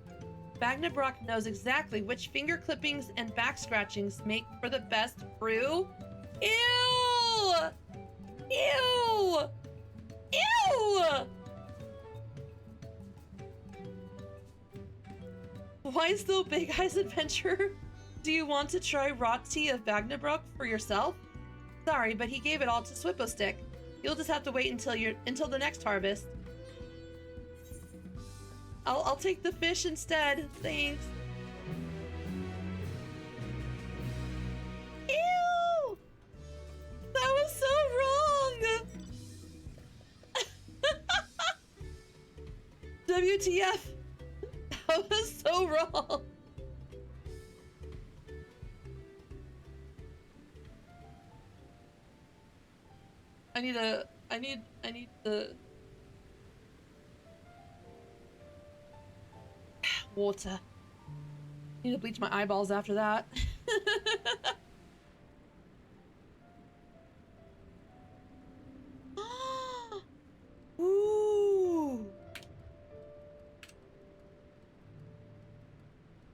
Bagnabrock knows exactly which finger clippings and back scratchings make for the best brew. Ew! Ew! Ew! Why so Big Eyes Adventure? Do you want to try rot tea of Bagnabrook for yourself? Sorry, but he gave it all to Swipostick. You'll just have to wait until the next harvest. I'll take the fish instead. Thanks. Ew! That was so wrong! WTF! That was so wrong! I need the water. I need to bleach my eyeballs after that. Ooh.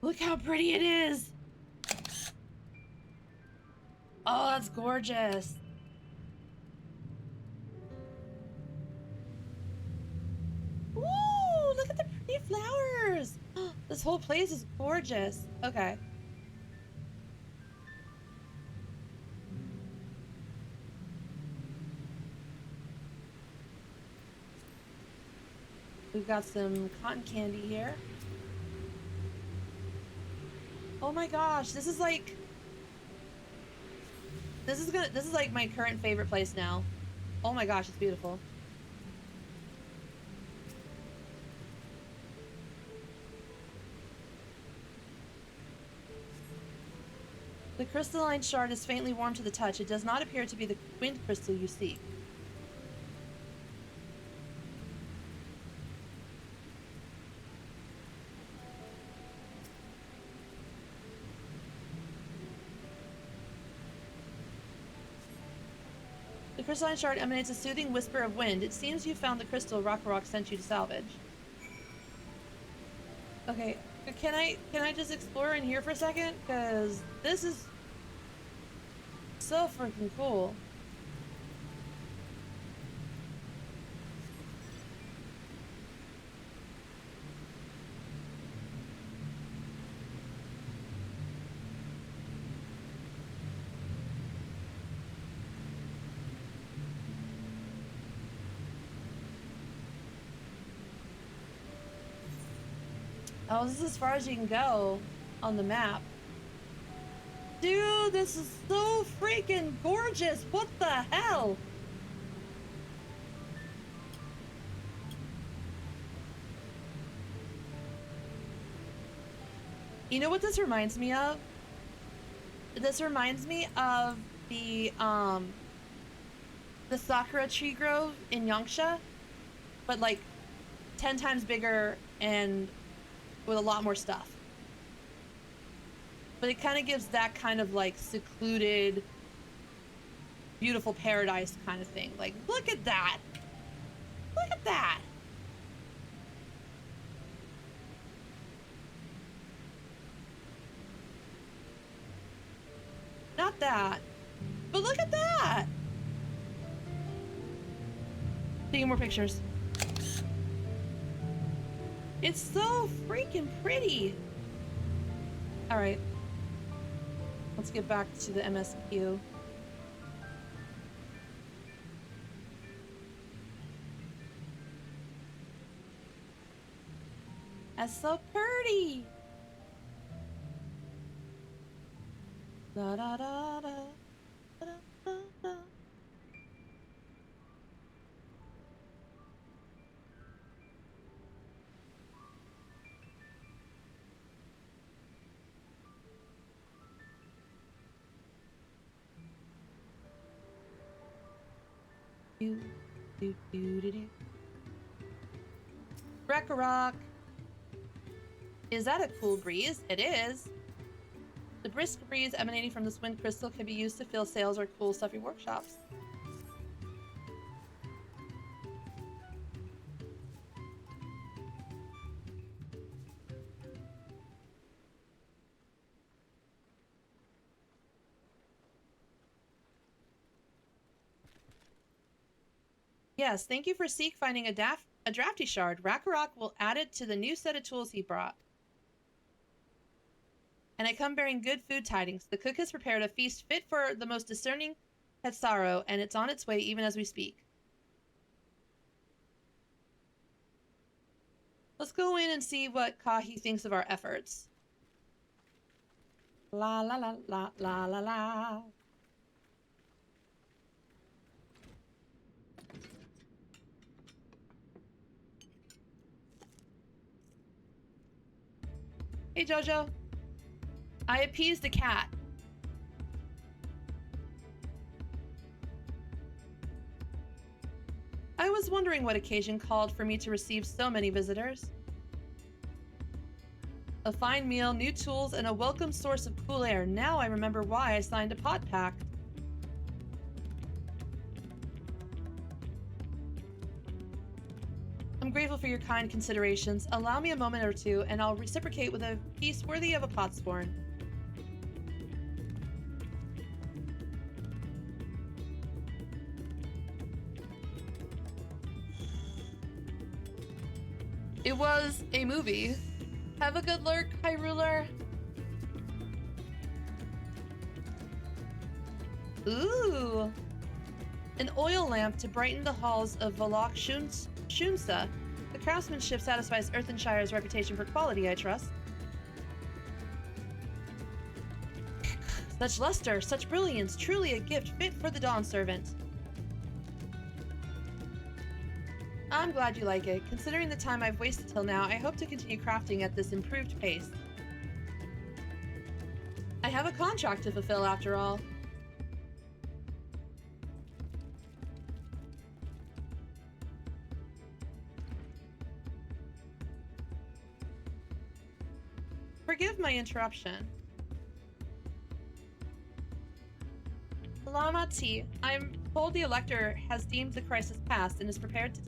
Look how pretty it is. Oh, that's gorgeous. Ooh, look at the pretty flowers. This whole place is gorgeous. Okay. We've got some cotton candy here. Oh my gosh, this is like my current favorite place now. Oh my gosh, it's beautiful. The crystalline shard is faintly warm to the touch. It does not appear to be the wind crystal you seek. The crystalline shard emanates a soothing whisper of wind. It seems you found the crystal Rock sent you to salvage. Okay, can I just explore in here for a second? Because this is so freaking cool. Oh, this is as far as you can go on the map. Dude, this is so freaking gorgeous. What the hell? You know what this reminds me of? This reminds me of the Sakura tree grove in Yangsha, but like 10 times bigger and with a lot more stuff. But it kind of gives that kind of like secluded, beautiful paradise kind of thing. Like, look at that. Look at that. Not that, but look at that. Taking more pictures. It's so freaking pretty. All right. Let's get back to the MSQ. That's so pretty. Da da da da. Da, da, da. Do, do, do, do, do. Wreck-a-rock. Is that a cool breeze? It is. The brisk breeze emanating from this wind crystal can be used to fill sales or cool stuffy workshops. Yes, thank you for Seek finding a drafty shard. Rakarok will add it to the new set of tools he brought. And I come bearing good food tidings. The cook has prepared a feast fit for the most discerning Hetsaro, and it's on its way even as we speak. Let's go in and see what Kahi thinks of our efforts. La la la la la la la. Hey Jojo. I appeased the cat. I was wondering what occasion called for me to receive so many visitors. A fine meal, new tools, and a welcome source of cool air. Now I remember why I signed a pod pact. I'm grateful for your kind considerations. Allow me a moment or two, and I'll reciprocate with a piece worthy of a potsworn. It was a movie. Have a good lurk, High Ruler. Ooh. An oil lamp to brighten the halls of Valak Shunsa. The craftsmanship satisfies Earthenshire's reputation for quality, I trust. Such luster, such brilliance, truly a gift fit for the Dawn Servant. I'm glad you like it. Considering the time I've wasted till now, I hope to continue crafting at this improved pace. I have a contract to fulfill after all. Forgive my interruption. Lama T, I'm told the Elector has deemed the crisis past and is prepared to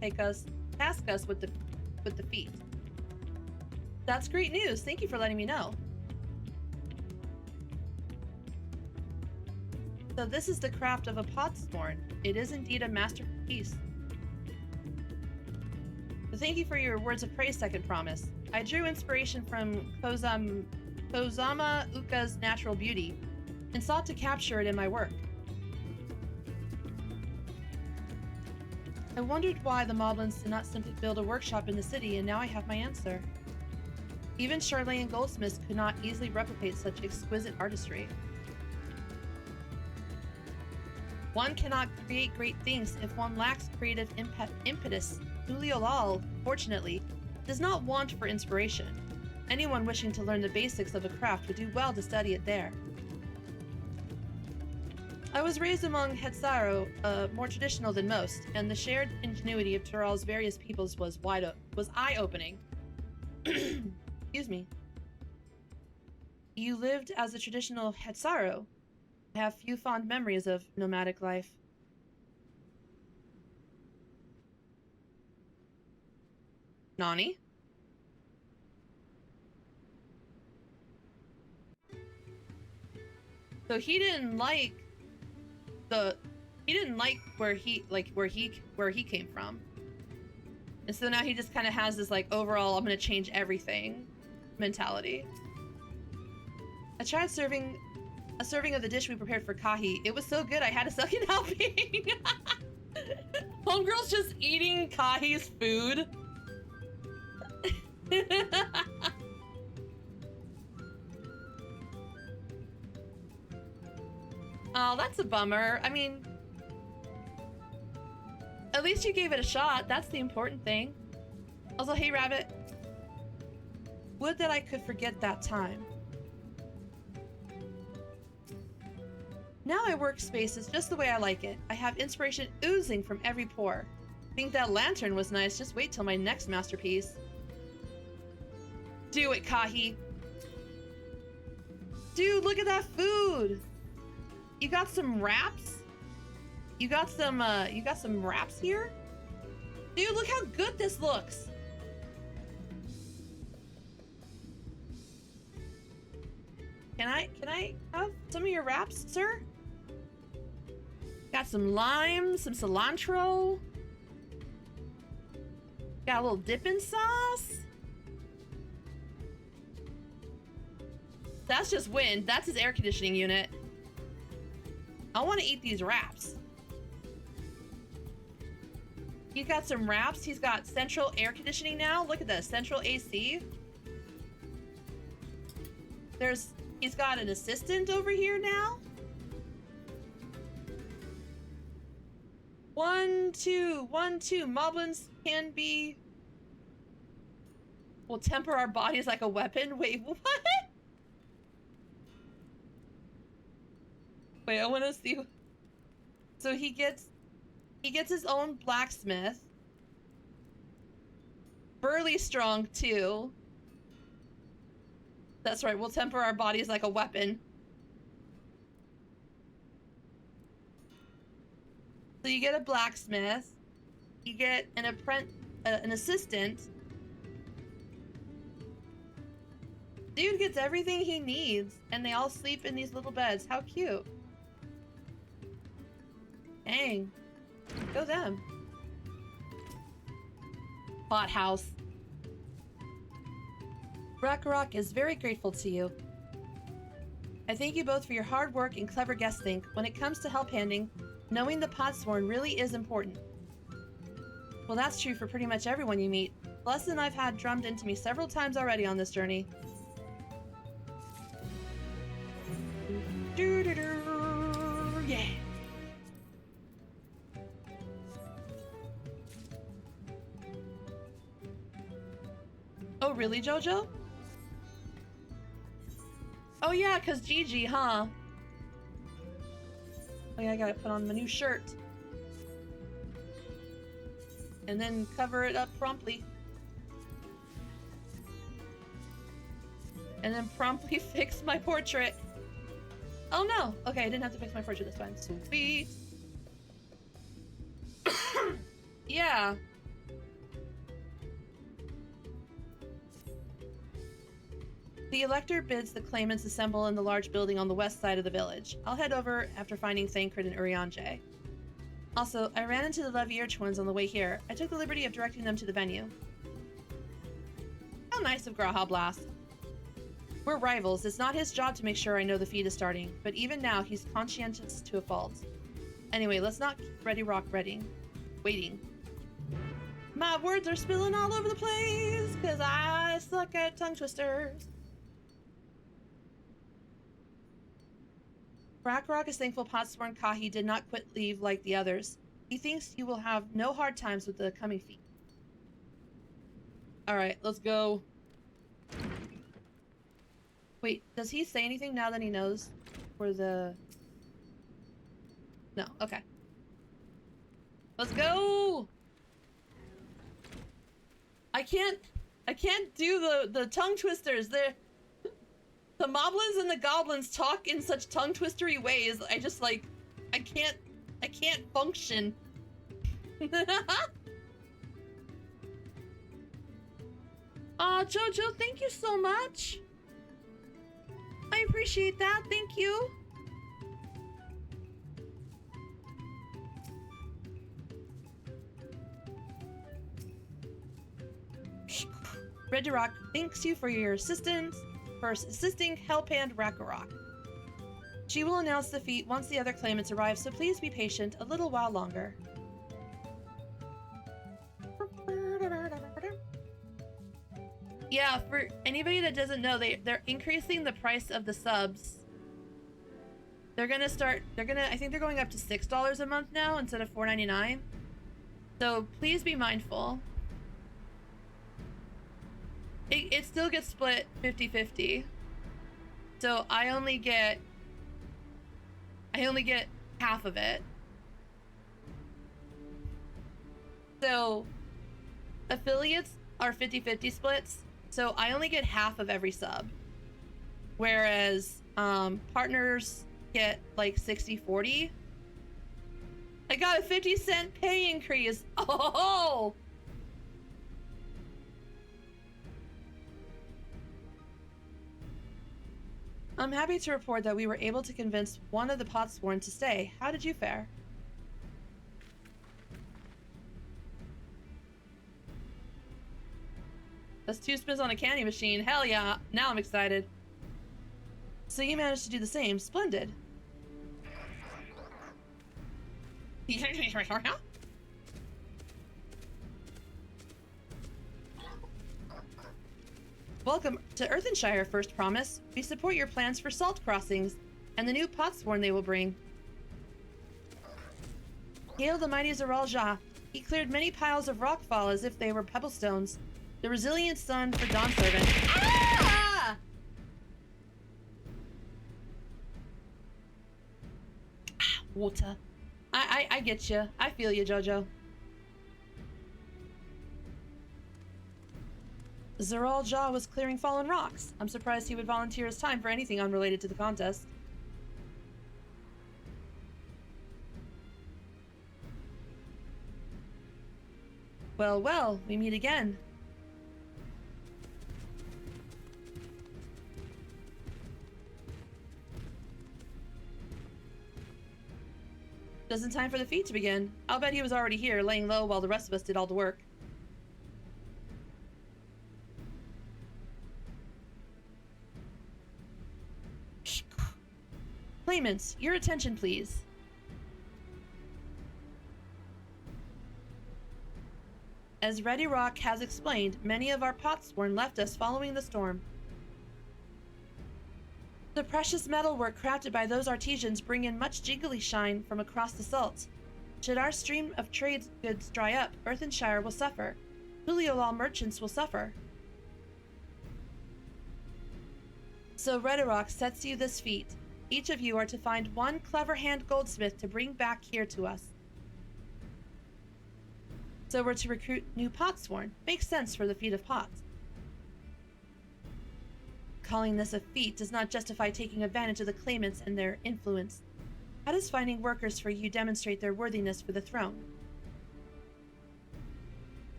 task us with the feat. That's great news. Thank you for letting me know. So this is the craft of a potsworn. It is indeed a masterpiece. Thank you for your words of praise, Second Promise. I drew inspiration from Kozama Uka's natural beauty and sought to capture it in my work. I wondered why the Moblins did not simply build a workshop in the city, and now I have my answer. Even Charlene goldsmiths could not easily replicate such exquisite artistry. One cannot create great things if one lacks creative impetus. Uliolal, fortunately, does not want for inspiration. Anyone wishing to learn the basics of a craft would do well to study it there. I was raised among Hetsaro, more traditional than most, and the shared ingenuity of Tural's various peoples was eye-opening. Excuse me. You lived as a traditional Hetsaro. I have few fond memories of nomadic life. Nani? So he didn't like where he came from. And so now he just kind of has this like overall I'm gonna change everything mentality. I tried a serving of the dish we prepared for Kahi. It was so good I had a second helping. Homegirl's just eating Kahi's food. Oh, that's a bummer. I mean, at least you gave it a shot. That's the important thing. Also, hey, Rabbit. Would that I could forget that time. Now my workspace is just the way I like it. I have inspiration oozing from every pore. Think that lantern was nice. Just wait till my next masterpiece. Do it, Kahi. Dude, look at that food. You got some wraps? You got some wraps here? Dude, look how good this looks. Can I have some of your wraps, sir? Got some lime, some cilantro. Got a little dipping sauce. That's just wind. That's his air conditioning unit. I want to eat these wraps. He's got some wraps. He's got central air conditioning now. Look at this, central AC. He's got an assistant over here now. 1, 2, 1, 2. Moblins can be... will temper our bodies like a weapon. Wait, what? Wait, I want to see. So he gets his own blacksmith. Burly strong too. That's right, we'll temper our bodies like a weapon. So you get a blacksmith, you get an assistant. Dude gets everything he needs, and they all sleep in these little beds. How cute. Dang. Go them. Bot house. Rakarok is very grateful to you. I thank you both for your hard work and clever guessing. When it comes to help handing, knowing the Podsworn really is important. Well, that's true for pretty much everyone you meet. Lesson I've had drummed into me several times already on this journey. Yeah. Oh, really, Jojo? Oh yeah, cause Gigi, huh? Oh yeah, I gotta put on my new shirt. And then cover it up promptly. And then promptly fix my portrait. Oh no! Okay, I didn't have to fix my portrait this time. Sweet! Yeah. The elector bids the claimants assemble in the large building on the west side of the village. I'll head over after finding Thancred and Urianger. Also, I ran into the Levier twins on the way here. I took the liberty of directing them to the venue. How nice of Graha Blast. We're rivals. It's not his job to make sure I know the feed is starting, but even now he's conscientious to a fault. Anyway, let's not keep Ready Rock waiting. My words are spilling all over the place, cause I suck at tongue twisters. Rakarok is thankful Podsworn Kahi did not quit leave like the others. He thinks you will have no hard times with the coming feat. Alright, let's go. Wait, does he say anything now that he knows where the... No, okay. Let's go! I can't do the tongue twisters. The moblins and the goblins talk in such tongue twistery ways. I just like, I can't function. Jojo, thank you so much. I appreciate that, thank you. Red Rock thanks you for your assistance. For assisting Hellpand Rakarok. She will announce the feat once the other claimants arrive, so please be patient a little while longer. Yeah, for anybody that doesn't know, they're increasing the price of the subs. I think they're going up to $6 a month now instead of $4.99. So please be mindful. It still gets split 50-50. So I only get I only get half of it. So affiliates are 50-50 splits, so I only get half of every sub. Whereas partners get like 60-40. I got a 50-cent pay increase. Oh! I'm happy to report that we were able to convince one of the Potsworn to stay. How did you fare? That's 2 spins on a candy machine. Hell yeah. Now I'm excited. So you managed to do the same. Splendid. Welcome to Earthenshire, First Promise. We support your plans for salt crossings and the new Potsworn they will bring. Hail the mighty Zeral Jah. He cleared many piles of rockfall as if they were pebblestones. The resilient son for Dawn Servant. Ah! Water. I get you. I feel you, Jojo. Zeral Jah was clearing fallen rocks. I'm surprised he would volunteer his time for anything unrelated to the contest. Well, well, we meet again. Just in time for the feat to begin. I'll bet he was already here, laying low while the rest of us did all the work. Claimants, your attention please. As Ready Rock has explained, many of our Potsworn left us following the storm. The precious metalwork crafted by those artisans bring in much jiggly shine from across the salt. Should our stream of trade goods dry up, Earthenshire will suffer. Tuliolal merchants will suffer. So Redirock sets you this feat. Each of you are to find one clever hand goldsmith to bring back here to us. So we're to recruit new Potsworn. Makes sense for the feat of pots. Calling this a feat does not justify taking advantage of the claimants and their influence. How does finding workers for you demonstrate their worthiness for the throne?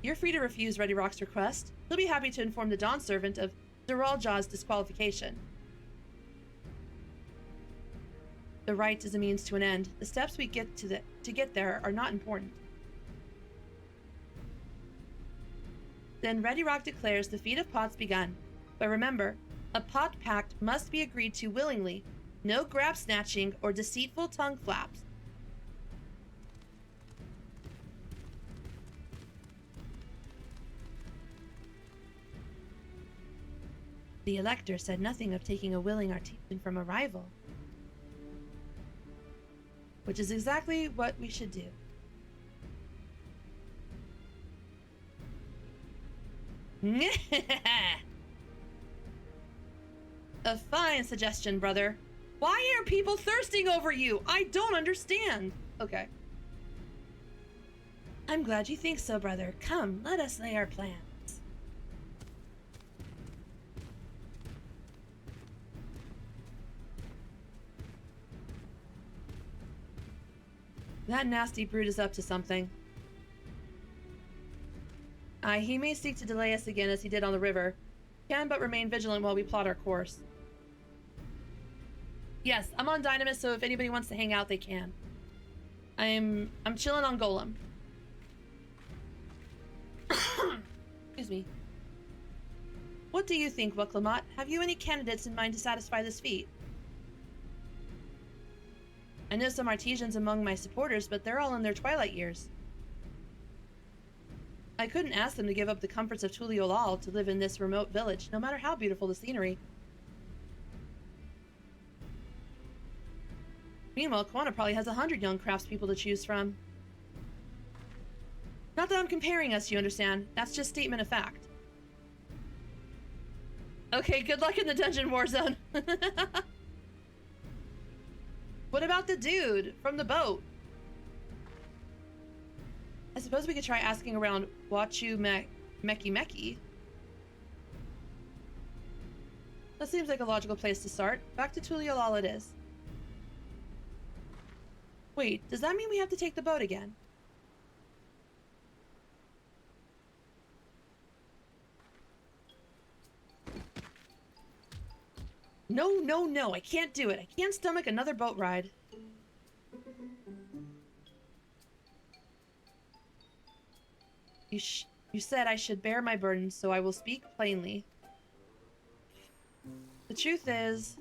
You're free to refuse Ready Rock's request. He'll be happy to inform the Dawn Servant of Zeral Jah's disqualification. The right is a means to an end. The steps we get to get there are not important. Then Ready Rock declares the feat of pots begun. But remember, a pot pact must be agreed to willingly. No grab snatching or deceitful tongue flaps. The Elector said nothing of taking a willing artisan from a rival. Which is exactly what we should do. A fine suggestion, brother. Why are people thirsting over you? I don't understand. Okay. I'm glad you think so, brother. Come, let us lay our plans. That nasty brute is up to something. Aye, he may seek to delay us again as he did on the river. Can but remain vigilant while we plot our course. Yes, I'm on Dynamis, so if anybody wants to hang out, they can. I'm chilling on Golem. Excuse me. What do you think, Wuklamot? Have you any candidates in mind to satisfy this feat? I know some artisans among my supporters, but they're all in their twilight years. I couldn't ask them to give up the comforts of Tuliolal to live in this remote village, no matter how beautiful the scenery. Meanwhile, Quana probably has 100 young craftspeople to choose from. Not that I'm comparing us, you understand. That's just statement of fact. Okay, good luck in the dungeon war zone. What about the dude from the boat? I suppose we could try asking around Wachu Meki Meki. That seems like a logical place to start. Back to Tuliolal it is. Wait, does that mean we have to take the boat again? No, no, no, I can't do it. I can't stomach another boat ride. You said I should bear my burden, so I will speak plainly. The truth is,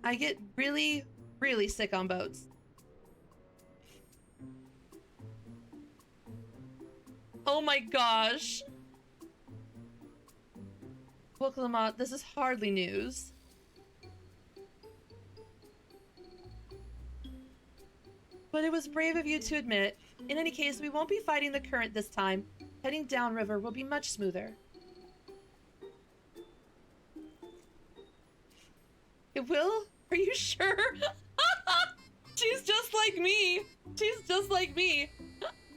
I get really, really sick on boats. Oh my gosh. Well, Clement, this is hardly news. But it was brave of you to admit. In any case, we won't be fighting the current this time. Heading downriver will be much smoother. It will? Are you sure? She's just like me. She's just like me.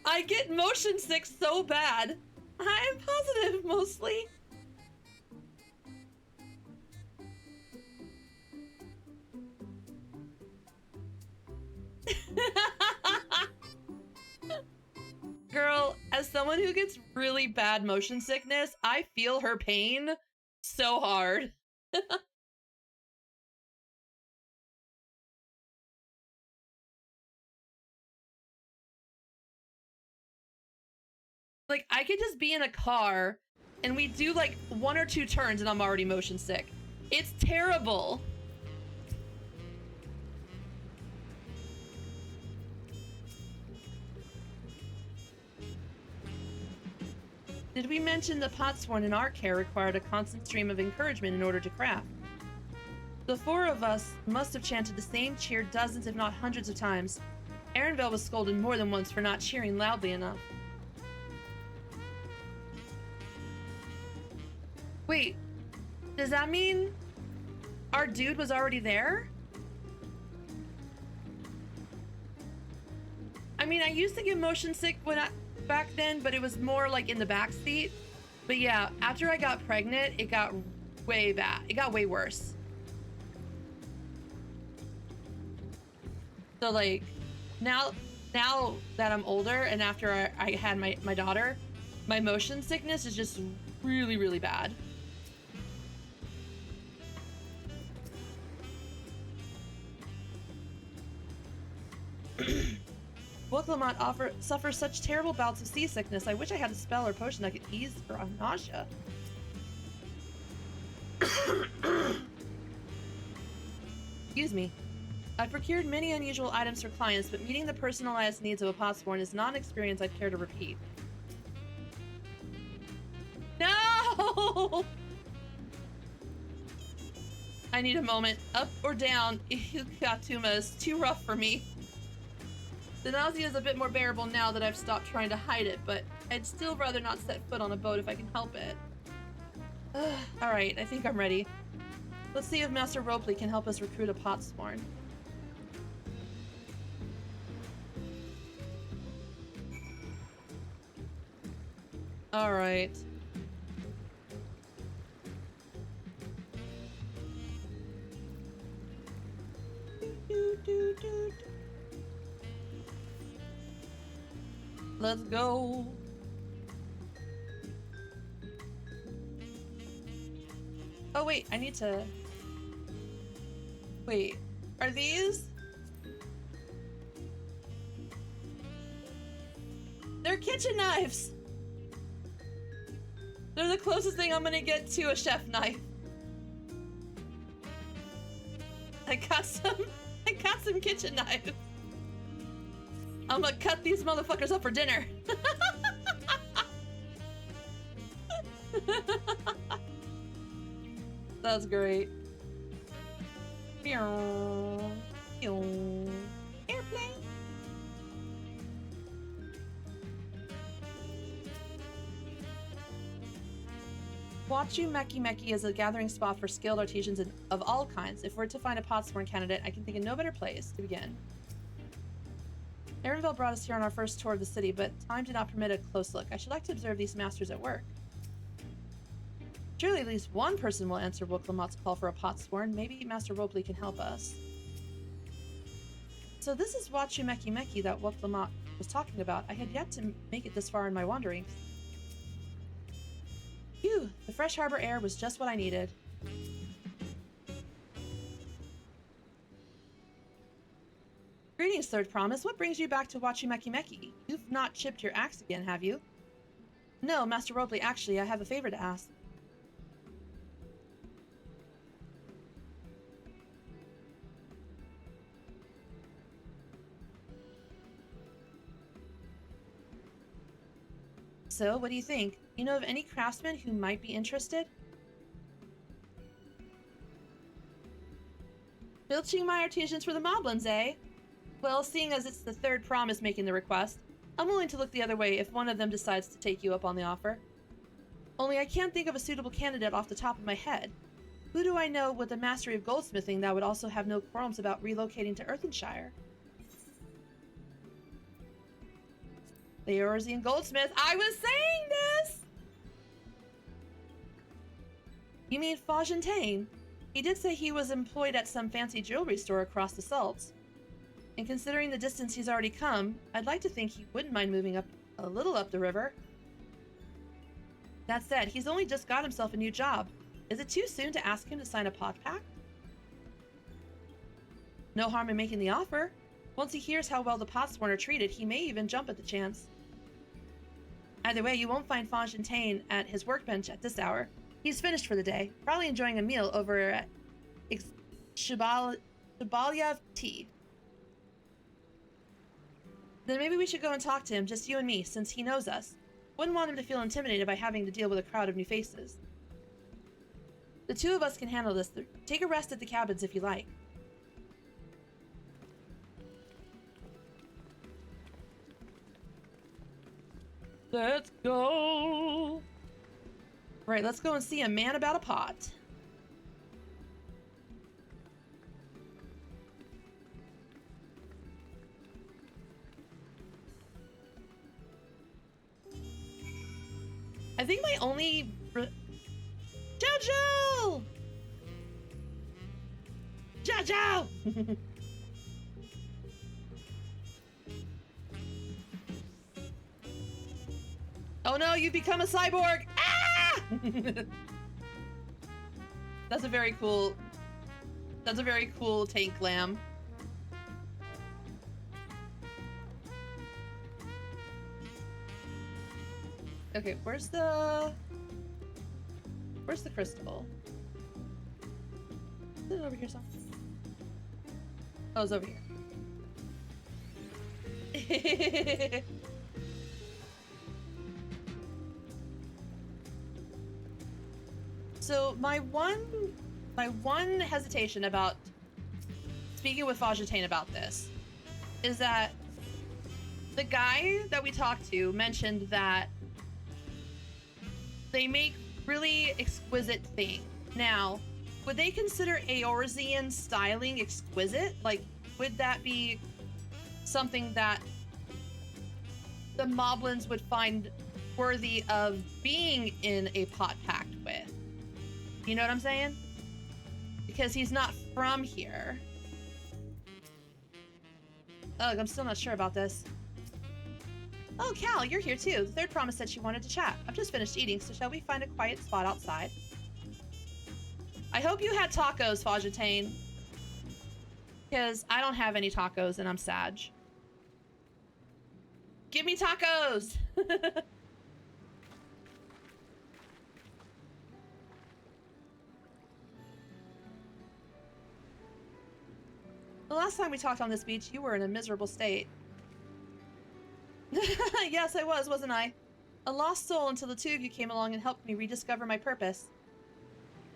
I get motion sick so bad. I'm positive, mostly. Girl, as someone who gets really bad motion sickness, I feel her pain so hard. Like, I could just be in a car and we do like 1 or 2 turns and I'm already motion sick. It's terrible. Did we mention the potsworn in our care required a constant stream of encouragement in order to craft? The 4 of us must have chanted the same cheer dozens if not hundreds of times. Aaronville was scolded more than once for not cheering loudly enough. Wait, does that mean our dude was already there? I mean, I used to get motion sick back then, but it was more like in the back seat. But yeah, after I got pregnant, it got way bad. It got way worse. So like now that I'm older and after I had my daughter, my motion sickness is just really, really bad. Will Clement suffers such terrible bouts of seasickness. I wish I had a spell or potion that could ease her nausea. Excuse me. I've procured many unusual items for clients, but meeting the personalized needs of a potsworn is not an experience I'd care to repeat. No! I need a moment. Up or down, Katuma is too rough for me. The nausea is a bit more bearable now that I've stopped trying to hide it, but I'd still rather not set foot on a boat if I can help it. Alright, I think I'm ready. Let's see if Master Ropley can help us recruit a potsworn. Alright. Let's go. Oh wait, I need to... Wait, are these? They're kitchen knives! They're the closest thing I'm gonna get to a chef knife. I got some kitchen knives. I'm gonna cut these motherfuckers up for dinner. That's great. Airplane. Wachu Meki Meki is a gathering spot for skilled artisans of all kinds. If we're to find a Potsworn candidate, I can think of no better place to begin. Erenville brought us here on our first tour of the city, but time did not permit a close look. I should like to observe these masters at work. Surely at least one person will answer Woklamat's call for a Potsworn. Maybe Master Robley can help us. So this is Wachu Meki Meki that Woklamat was talking about. I had yet to make it this far in my wanderings. Phew, the fresh harbor air was just what I needed. Greetings, Third Promise. What brings you back to Wachu Meki Meki? You've not chipped your axe again, have you? No, Master Robley, actually, I have a favor to ask. So, what do you think? You know of any craftsmen who might be interested? Filching my artisans for the Moblins, eh? Well, seeing as it's the Third Promise making the request, I'm willing to look the other way if one of them decides to take you up on the offer. Only I can't think of a suitable candidate off the top of my head. Who do I know with a mastery of goldsmithing that would also have no qualms about relocating to Earthenshire? The Eorzean goldsmith. I was saying this! You mean Fontaine? He did say he was employed at some fancy jewelry store across the Salts. And considering the distance he's already come, I'd like to think he wouldn't mind moving up a little up the river. That said, he's only just got himself a new job. Is it too soon to ask him to sign a pot pact? No harm in making the offer. Once he hears how well the Potsworn are treated, he may even jump at the chance. Either way, you won't find Fontaine at his workbench at this hour. He's finished for the day, probably enjoying a meal over at Shibalya Tea. Then maybe we should go and talk to him, just you and me, since he knows us. Wouldn't want him to feel intimidated by having to deal with a crowd of new faces. The two of us can handle this. Take a rest at the cabins if you like. Let's go! Right, let's go and see a man about a pot. I think my only... Jojo! Jojo! Oh no, you've become a cyborg! Ah! That's a very cool tank lamb. Okay, where's the crystal? Is it over here somewhere? Oh, it's over here. So my one hesitation about speaking with Fontaine about this is that the guy that we talked to mentioned that they make really exquisite things. Now, would they consider Eorzean styling exquisite? Like, would that be something that the Moblins would find worthy of being in a pot pact with? You know what I'm saying? Because he's not from here. Ugh, I'm still not sure about this. Oh, Cal, you're here too. The Third Promise said she wanted to chat. I've just finished eating, so shall we find a quiet spot outside? I hope you had tacos, Fontaine. Because I don't have any tacos and I'm sad. Give me tacos! The last time we talked on this beach, you were in a miserable state. Yes, I was, wasn't I? A lost soul until the two of you came along and helped me rediscover my purpose.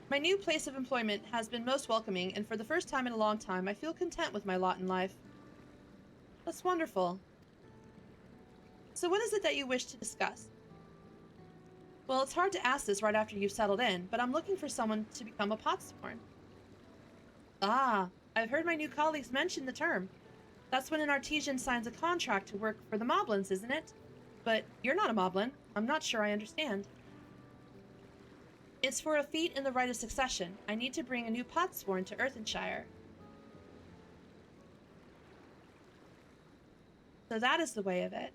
My new place of employment has been most welcoming, and for the first time in a long time, I feel content with my lot in life. That's wonderful. So what is it that you wish to discuss? Well, it's hard to ask this right after you've settled in, but I'm looking for someone to become a potsworn. Ah, I've heard my new colleagues mention the term. That's when an artesian signs a contract to work for the Moblins, isn't it? But you're not a Moblin. I'm not sure I understand. It's for a feat in the rite of succession. I need to bring a new potsworn to Earthenshire. So that is the way of it.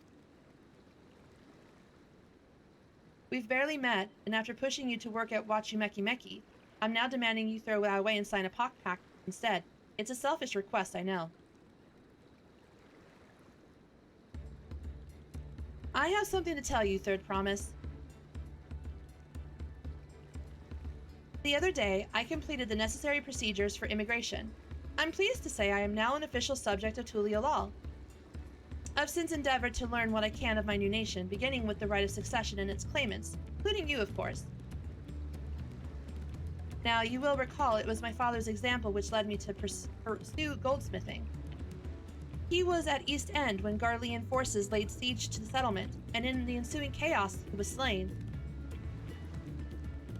We've barely met, and after pushing you to work at Wachumeki Meki, I'm now demanding you throw that away and sign a pact instead. It's a selfish request, I know. I have something to tell you, Third Promise. The other day, I completed the necessary procedures for immigration. I'm pleased to say I am now an official subject of Tulia Law. I've since endeavored to learn what I can of my new nation, beginning with the right of succession and its claimants, including you, of course. Now, you will recall it was my father's example which led me to pursue goldsmithing. He was at East End when Garlean forces laid siege to the settlement, and in the ensuing chaos, he was slain.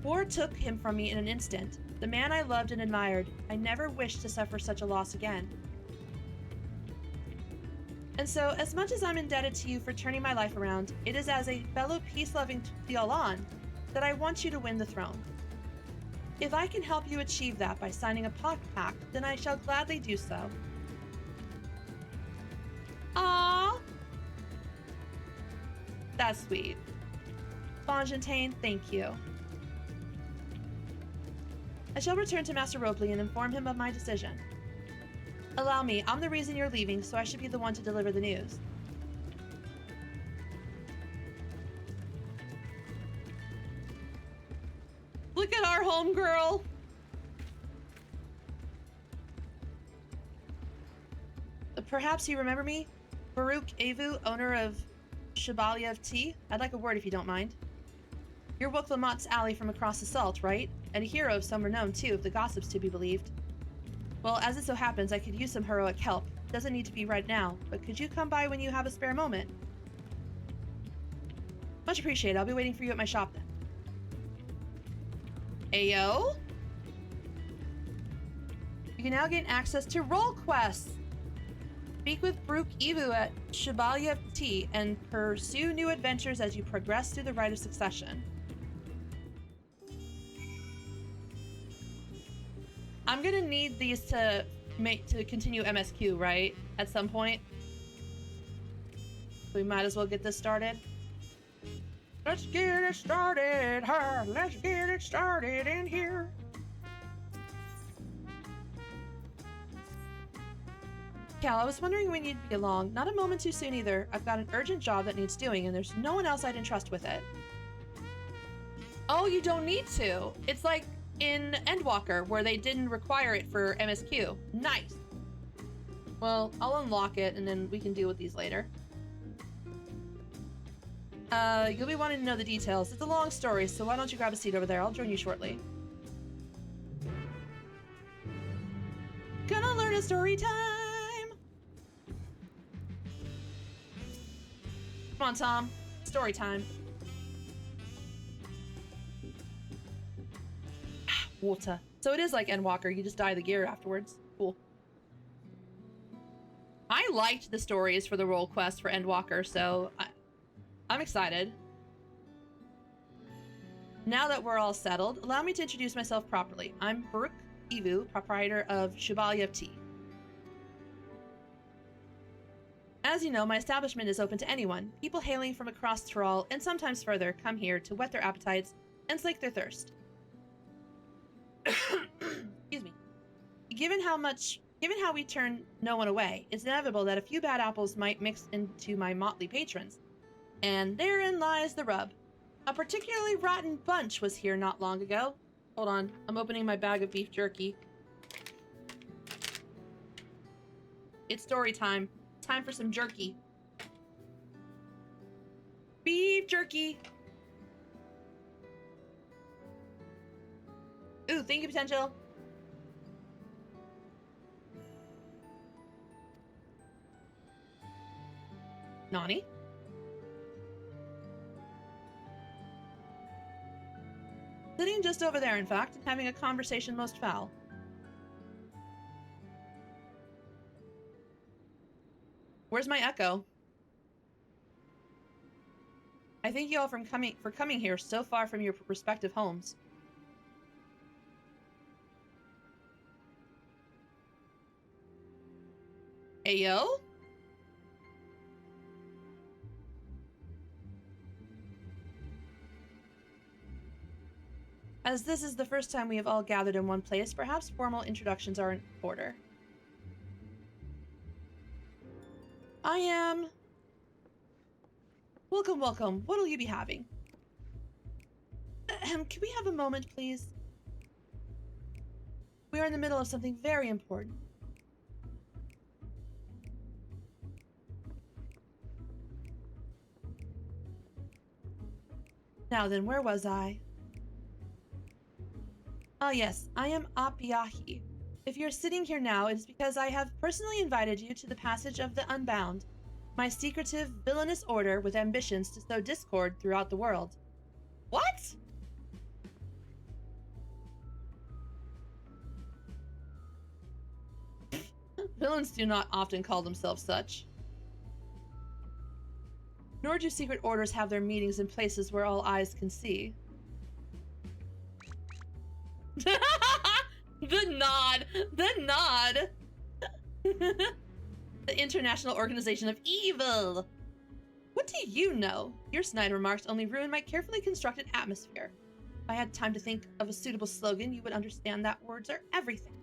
War took him from me in an instant. The man I loved and admired, I never wished to suffer such a loss again. And so, as much as I'm indebted to you for turning my life around, it is as a fellow peace-loving Tulialan that I want you to win the throne. If I can help you achieve that by signing a pact, then I shall gladly do so. Aww! That's sweet. Fontaine, thank you. I shall return to Master Robley and inform him of my decision. Allow me, I'm the reason you're leaving, so I should be the one to deliver the news. Look at our homegirl! Perhaps you remember me? Baruch Avu, owner of Shabalia of Tea? I'd like a word if you don't mind. You're Wook Lamott's ally from across the salt, right? And a hero of some renown, too, if the gossip's to be believed. Well, as it so happens, I could use some heroic help. Doesn't need to be right now, but could you come by when you have a spare moment? Much appreciated. I'll be waiting for you at my shop then. Ayo? You can now gain access to role quests. Speak with Baruch Evu at Shabalia Tea and pursue new adventures as you progress through the rite of succession. I'm gonna need these to continue MSQ, right? At some point. We might as well get this started. Let's get it started, huh? Let's get it started in here. Cal, I was wondering when you'd be along. Not a moment too soon either. I've got an urgent job that needs doing, and there's no one else I'd entrust with it. Oh, you don't need to. It's like in Endwalker, where they didn't require it for MSQ. Nice. Well, I'll unlock it, and then we can deal with these later. You'll be wanting to know the details. It's a long story, so why don't you grab a seat over there? I'll join you shortly. Gonna learn a story time! Come on, Tom. Story time. Water. So it is like Endwalker, you just dye the gear afterwards. Cool. I liked the stories for the role quest for Endwalker, so I'm excited. Now that we're all settled, allow me to introduce myself properly. I'm Baruch Evu, proprietor of Shabalia of Tea. As you know, my establishment is open to anyone. People hailing from across Thrall, and sometimes further, come here to whet their appetites and slake their thirst. Excuse me. Given how we turn no one away, it's inevitable that a few bad apples might mix into my motley patrons. And therein lies the rub. A particularly rotten bunch was here not long ago. Hold on, I'm opening my bag of beef jerky. It's story time. Time for some jerky. Beef jerky! Ooh, thank you, Potential. Nani? Sitting just over there, in fact, and having a conversation most foul. Where's my echo? I thank you all for coming here so far from your respective homes. Ayo? As this is the first time we have all gathered in one place, perhaps formal introductions are in order. I am... Welcome, welcome. What'll you be having? Can we have a moment, please? We are in the middle of something very important. Now then, where was I? Ah yes, I am Apiahi. If you're sitting here now, it is because I have personally invited you to the Passage of the Unbound, my secretive, villainous order with ambitions to sow discord throughout the world. What? Villains do not often call themselves such. Nor do secret orders have their meetings in places where all eyes can see. The nod! The nod! The International Organization of Evil! What do you know? Your snide remarks only ruin my carefully constructed atmosphere. If I had time to think of a suitable slogan, you would understand that words are everything.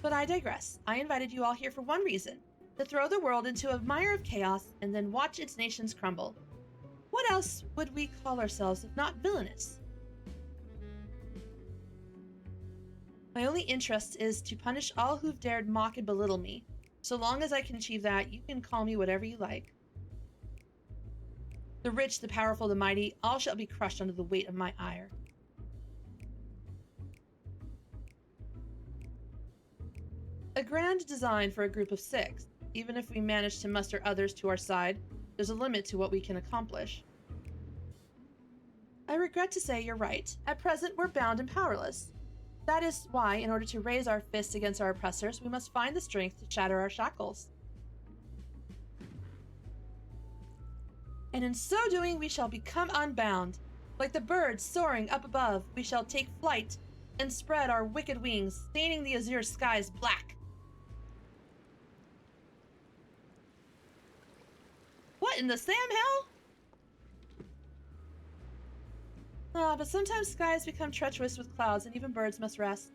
But I digress. I invited you all here for one reason. To throw the world into a mire of chaos and then watch its nations crumble. What else would we call ourselves if not villainous? My only interest is to punish all who've dared mock and belittle me. So long as I can achieve that, you can call me whatever you like. The rich, the powerful, the mighty, all shall be crushed under the weight of my ire. A grand design for a group of 6. Even if we manage to muster others to our side, there's a limit to what we can accomplish. I regret to say you're right. At present, we're bound and powerless. That is why, in order to raise our fists against our oppressors, we must find the strength to shatter our shackles. And in so doing, we shall become unbound. Like the birds soaring up above, we shall take flight and spread our wicked wings, staining the azure skies black. What in the Sam hell? Ah, but sometimes skies become treacherous with clouds, and even birds must rest.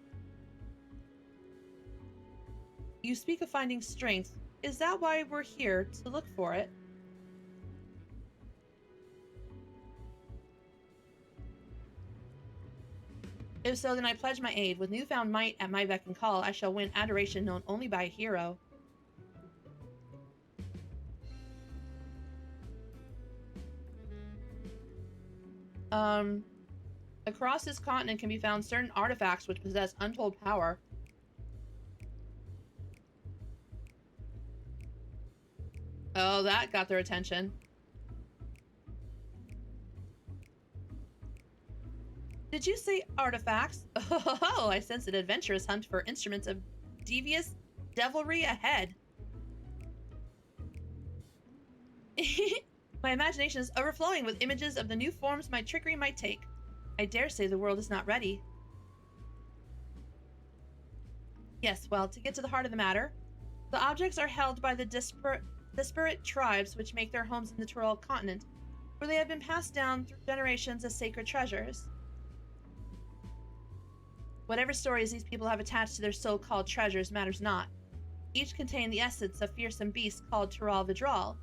You speak of finding strength. Is that why we're here, to look for it? If so, then I pledge my aid. With newfound might at my beck and call, I shall win adoration known only by a hero. Across this continent can be found certain artifacts which possess untold power. Oh, that got their attention. Did you say artifacts? Oh, I sense an adventurous hunt for instruments of devious devilry ahead. My imagination is overflowing with images of the new forms my trickery might take. I dare say the world is not ready. Yes, well, to get to the heart of the matter, the objects are held by the disparate tribes which make their homes in the Tyrol continent, where they have been passed down through generations as sacred treasures. Whatever stories these people have attached to their so-called treasures matters not. Each contain the essence of fearsome beasts called Tyrol Vidral,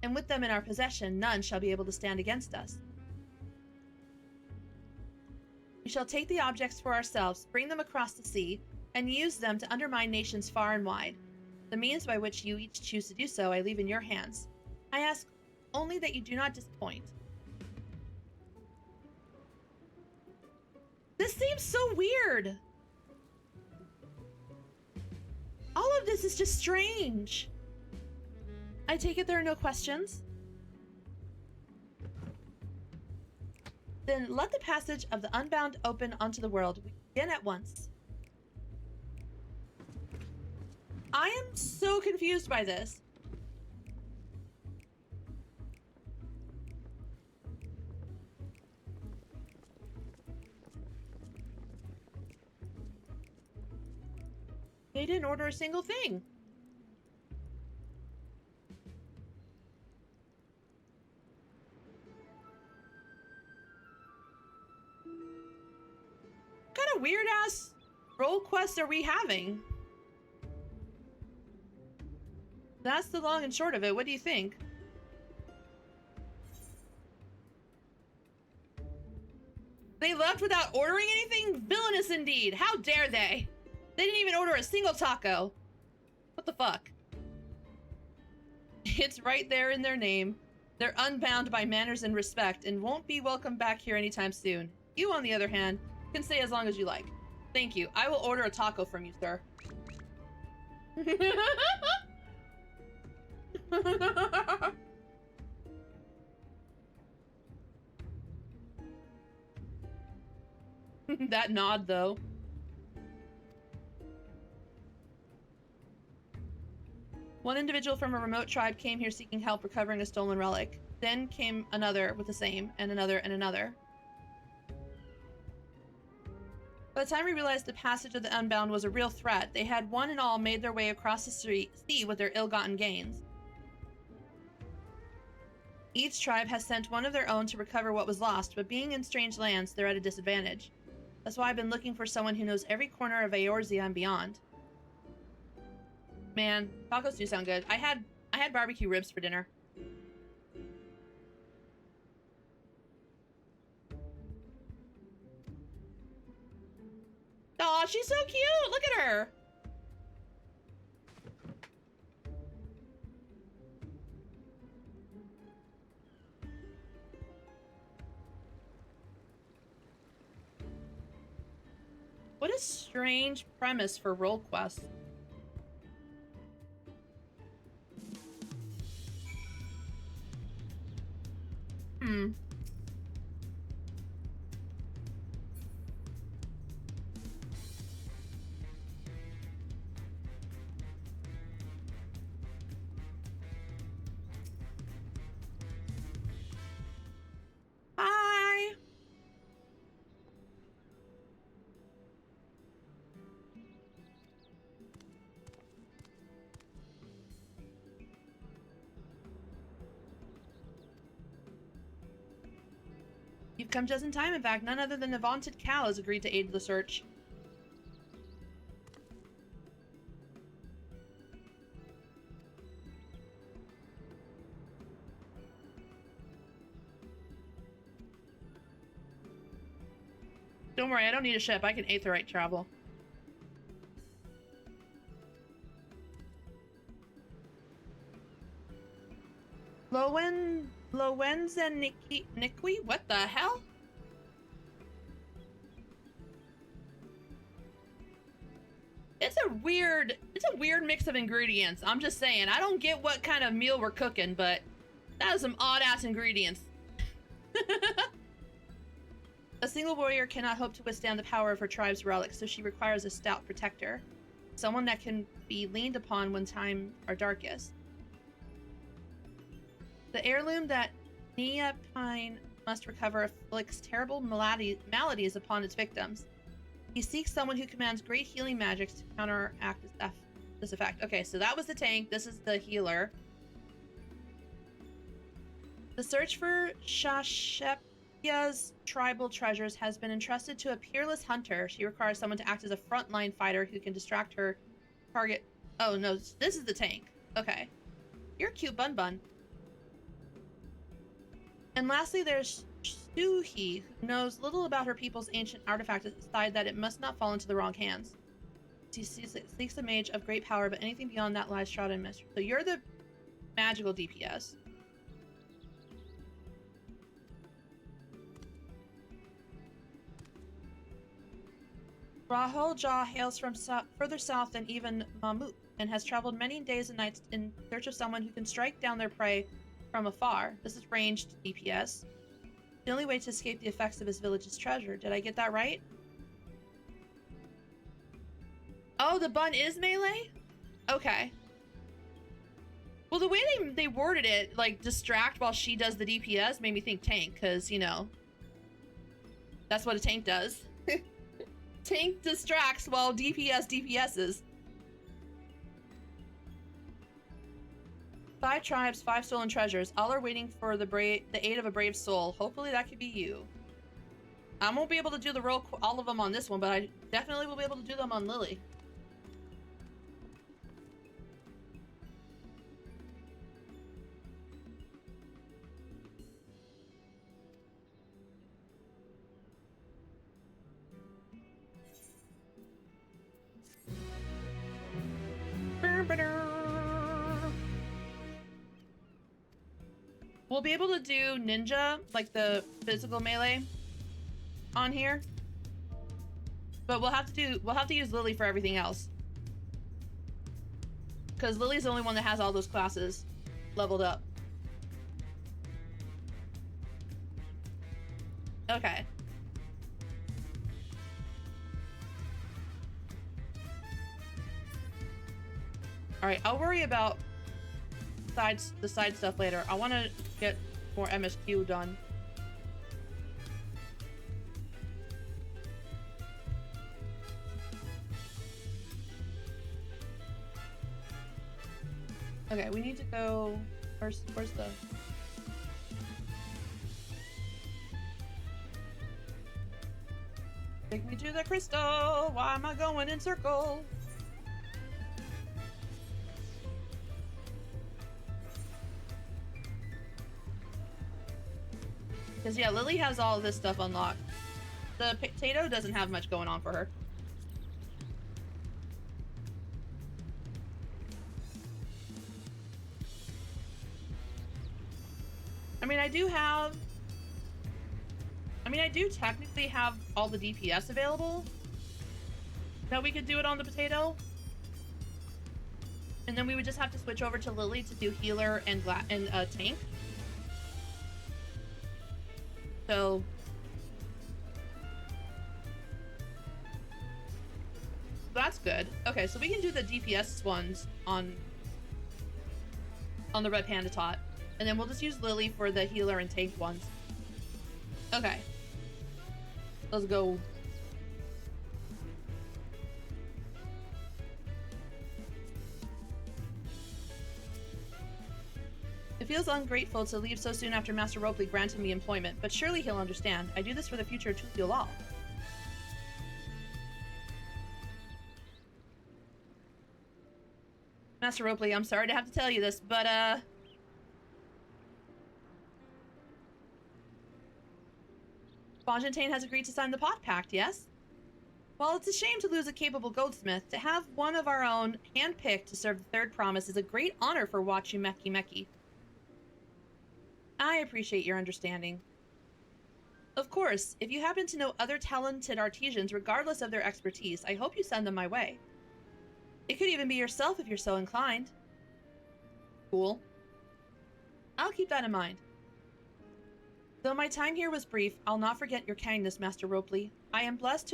and with them in our possession, none shall be able to stand against us. We shall take the objects for ourselves, bring them across the sea, and use them to undermine nations far and wide. The means by which you each choose to do so, I leave in your hands. I ask only that you do not disappoint. This seems so weird. All of this is just strange. I take it there are no questions? Then let the passage of the unbound open onto the world. We begin at once. I am so confused by this. They didn't order a single thing. What kind of weird ass role quests are we having? That's the long and short of it. What do you think? They left without ordering anything? Villainous indeed. How dare they? They didn't even order a single taco. What the fuck? It's right there in their name. They're unbound by manners and respect and won't be welcome back here anytime soon. You, on the other hand, can stay as long as you like. Thank you. I will order a taco from you, sir. That nod, though. One individual from a remote tribe came here seeking help recovering a stolen relic. Then came another with the same, and another, and another. By the time we realized the passage of the Unbound was a real threat, they had one and all made their way across the sea with their ill-gotten gains. Each tribe has sent one of their own to recover what was lost, but being in strange lands, they're at a disadvantage. That's why I've been looking for someone who knows every corner of Eorzea and beyond. Man, tacos do sound good. I had barbecue ribs for dinner. Aw, she's so cute! Look at her! What a strange premise for role quests. Hi! You've come just in time, in fact. None other than the vaunted Cal has agreed to aid the search. Don't worry, I don't need a ship. I can aetheryte travel. Lowenza Nikwi? What the hell? It's a weird mix of ingredients. I'm just saying. I don't get what kind of meal we're cooking, but that is some odd-ass ingredients. A single warrior cannot hope to withstand the power of her tribe's relics, so she requires a stout protector. Someone that can be leaned upon when times are darkest. The heirloom that Nia Pine must recover afflicts terrible maladies upon its victims. He seeks someone who commands great healing magics to counteract this effect. Okay, so that was the tank. This is the healer. The search for Shashepia's tribal treasures has been entrusted to a peerless hunter. She requires someone to act as a frontline fighter who can distract her target. Oh, no, this is the tank. Okay. You're a cute bun bun. And lastly, there's Suhi, who knows little about her people's ancient artifact, aside that it must not fall into the wrong hands. She seeks a mage of great power, but anything beyond that lies shrouded in mystery. So you're the magical DPS. Rahul Jah hails from further south than even Mamut, and has traveled many days and nights in search of someone who can strike down their prey from afar. This is ranged DPS. The only way to escape the effects of his village's treasure. Did I get that right? Oh, the bun is melee? Okay. Well, the way they worded it, like, distract while she does the DPS, made me think tank, because, you know, that's what a tank does. Tank distracts while DPS DPSs. 5 tribes, 5 stolen treasures. All are waiting for the aid of a brave soul. Hopefully that could be you. I won't be able to do all of them on this one, but I definitely will be able to do them on Lily. We'll be able to do ninja, like the physical melee, on here. But we'll have to use Lily for everything else. Because Lily's the only one that has all those classes leveled up. Okay. Alright, I'll worry about the side stuff later. I want to get more MSQ done. Okay, we need to go... Where's the... Take me to the crystal! Why am I going in circles? Because, yeah, Lily has all of this stuff unlocked. The potato doesn't have much going on for her. I mean, I do technically have all the DPS available that we could do it on the potato. And then we would just have to switch over to Lily to do healer and tank. So that's good. Okay, so we can do the DPS ones on the Red Panda Tot. And then we'll just use Lily for the healer and tank ones. Okay. Let's go. It feels ungrateful to leave so soon after Master Ropley granted me employment, but surely he'll understand. I do this for the future of Tuliolal. Master Ropley, I'm sorry to have to tell you this, but, Fontaine has agreed to sign the Pot Pact, yes? While it's a shame to lose a capable goldsmith, to have one of our own handpicked to serve the third promise is a great honor for Wachimeki Meki. I appreciate your understanding. Of course, if you happen to know other talented artisans, regardless of their expertise, I hope you send them my way. It could even be yourself if you're so inclined. Cool. I'll keep that in mind. Though my time here was brief, I'll not forget your kindness, Master Ropley. I am blessed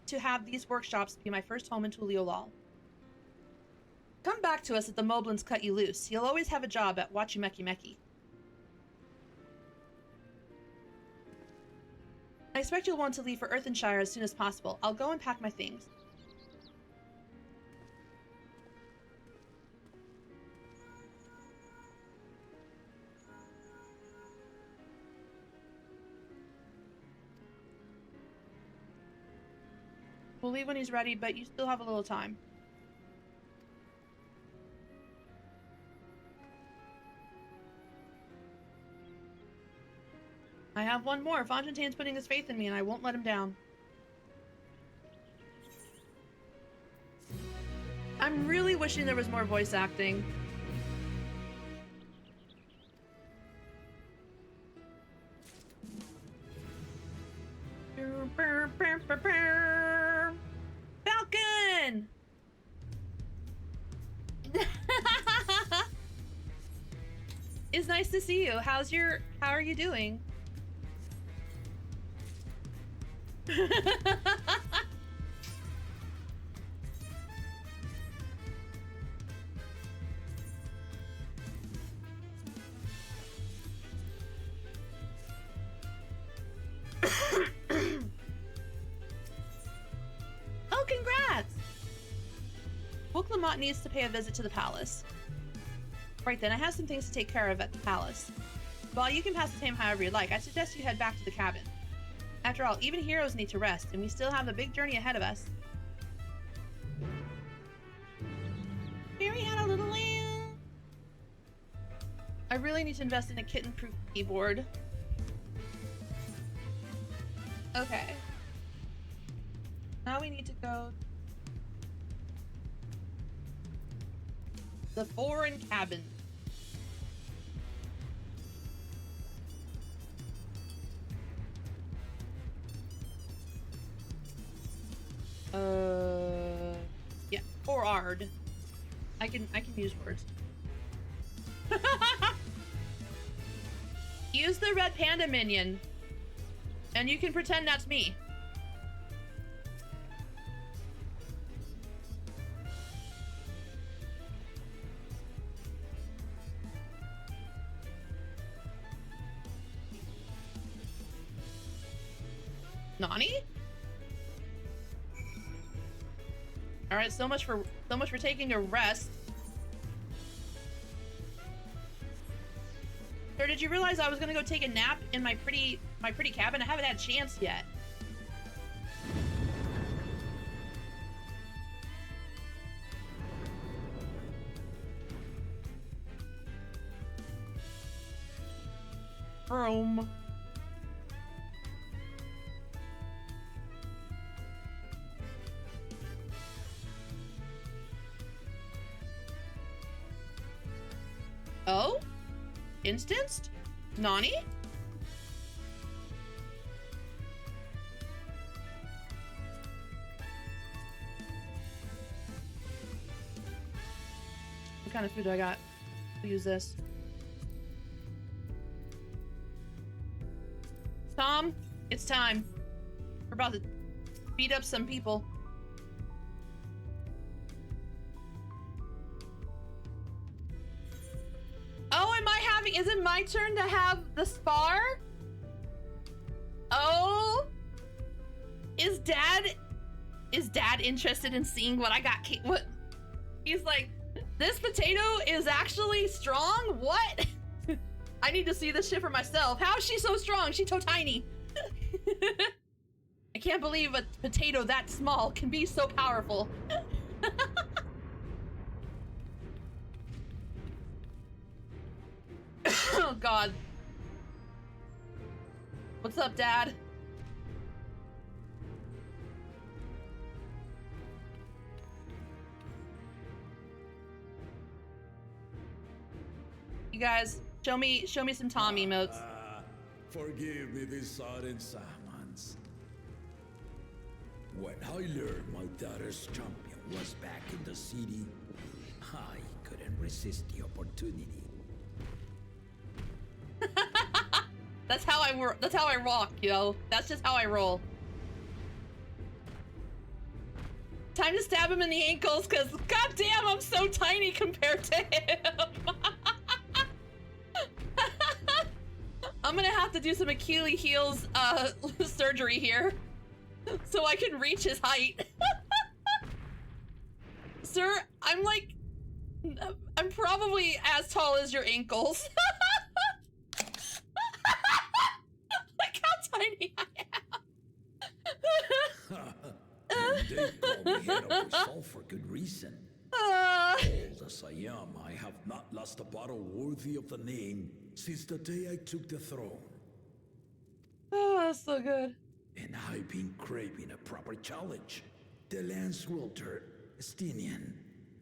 to have these workshops be my first home in Tuliolal. Come back to us if the Moblins cut you loose. You'll always have a job at Wachimeki Meki. I expect you'll want to leave for Earthenshire as soon as possible. I'll go and pack my things. We'll leave when he's ready, but you still have a little time. I have one more. Fontaine's putting his faith in me, and I won't let him down. I'm really wishing there was more voice acting. Falcon! It's nice to see you. How are you doing? Oh, congrats! Book Lamont needs to pay a visit to the palace. Right then, I have some things to take care of at the palace. While you can pass the time however you like, I suggest you head back to the cabin. After all, even heroes need to rest, and we still have a big journey ahead of us. Mary had a little lamb. I really need to invest in a kitten-proof keyboard. Okay. Now we need to go... the foreign cabin. Yeah, or Ard. I can use words. Use the red panda minion, and you can pretend that's me. Nani? All right, so much for taking a rest. Sir, did you realize I was gonna go take a nap in my pretty cabin? I haven't had a chance yet. Vroom. Oh? Instanced? Nani? What kind of food do I got? We'll use this. Tom, it's time. We're about to beat up some people. Oh, is it my turn to have the spar? Oh, is dad interested in seeing what I got? What? He's like, this potato is actually strong? What? I need to see this shit for myself. How is she so strong? She's so tiny. I can't believe a potato that small can be so powerful. Oh God. What's up, Dad? You guys, show me some Tom emotes. Forgive me these sudden summons. When I learned my daughter's champion was back in the city, I couldn't resist the opportunity. That's how I work. That's how I rock, you know. That's just how I roll. Time to stab him in the ankles, cause goddamn, I'm so tiny compared to him. I'm gonna have to do some Achilles heels surgery here, so I can reach his height. Sir, I'm probably as tall as your ankles. Look how tiny I am. They call me head of yourself for good reason. Old as I am, I have not lost a battle worthy of the name since the day I took the throne. Oh, that's so good. And I've been craving a proper challenge. The lance wielder, Estinian,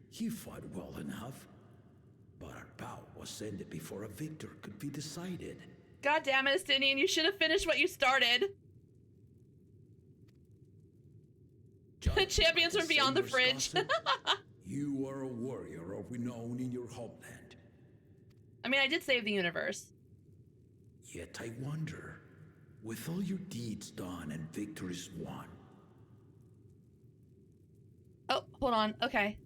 he fought well enough, but our bout was ended before a victor could be decided. God damn it, Estinian, you should have finished what you started. The champions from beyond the fridge. You are a warrior of renown in your homeland. I mean, I did save the universe. Yet I wonder, With all your deeds done and victories won, Oh, hold on. Okay.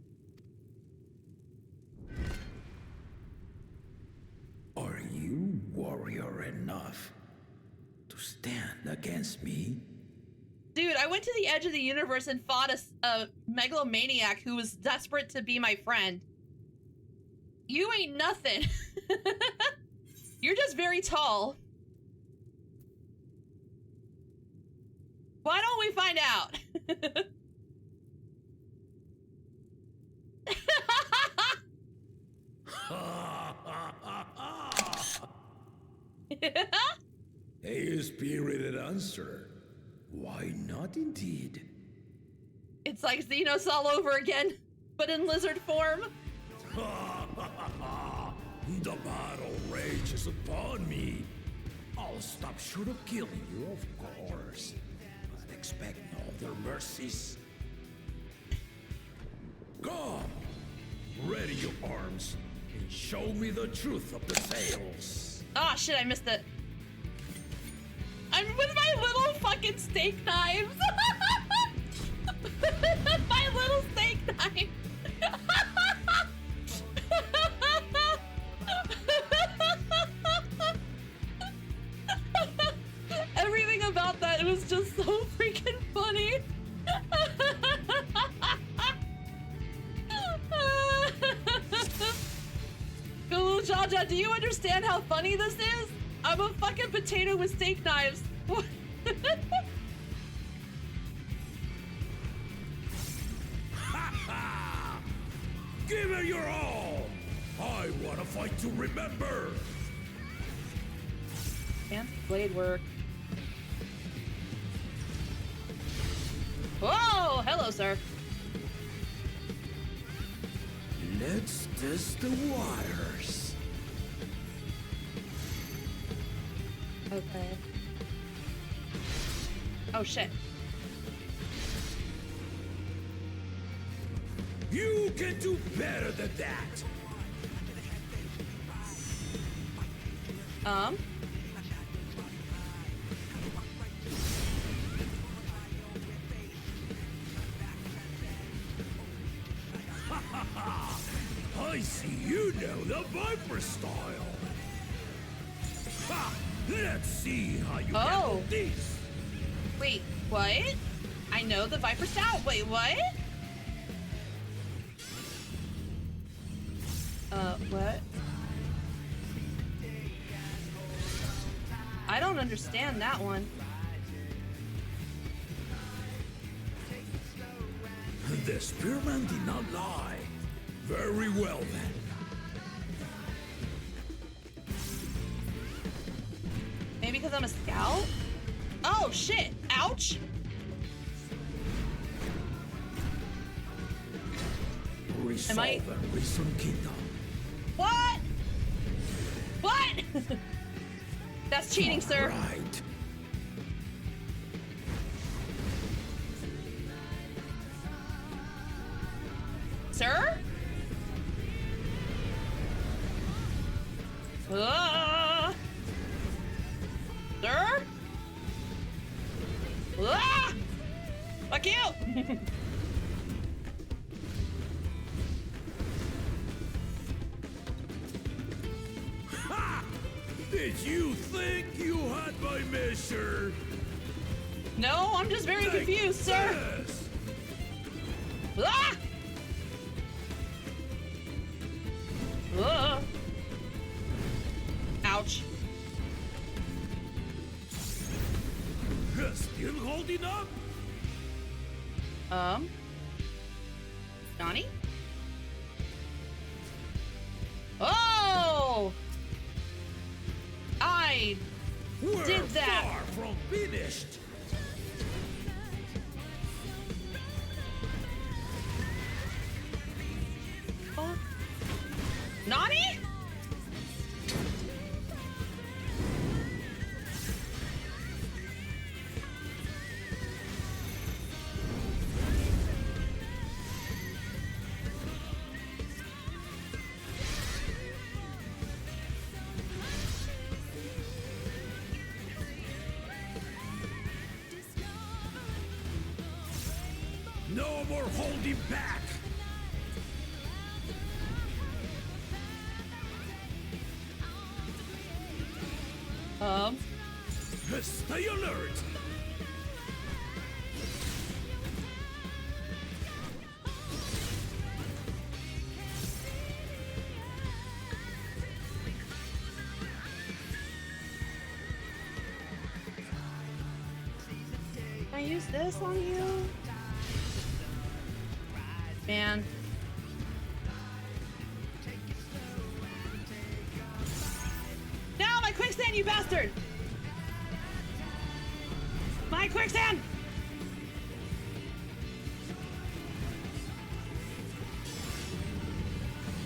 are you warrior enough to stand against me? Dude, I went to the edge of the universe and fought a megalomaniac who was desperate to be my friend. You ain't nothing. You're just very tall. Why don't we find out? A spirited answer. Why not indeed? It's like Xenos all over again, but in lizard form. The battle rages upon me. I'll stop short of killing you, of course. But expect no other mercies. Come, ready your arms, and show me the truth of the sails. Ah, shit, I missed it. I'm with my little fucking steak knives. My little steak knife. Everything about that, it was just so freaking funny. Gulu Jaja, do you understand how funny this is? I'm a fucking potato with steak knives. Give it your all! I want to fight to remember! And blade work. Whoa! Hello, sir. Let's test the waters. Okay. Oh, shit. You can do better than that! I see you know the Viper style! Ha! Let's see how you handle this! Wait, what? I know the Viper style. Wait, what? What? I don't understand that one. The spearman did not lie. Very well then. Maybe because I'm a scout? Oh, shit. Ouch. Resolve Am I- and reason kingdom. What? What? That's cheating, sir. Right. Sir? Sir? Fuck you! Ha! Did you think you had my measure? No, I'm just very Take confused, sir. this. Ah! Ouch. Still holding up? Johnny? Oh! I We're did that. far from finished. Fuck. Nani? No more holding back! Stay alert! Can I use this on you? Man. No, my quicksand, you bastard! My quicksand!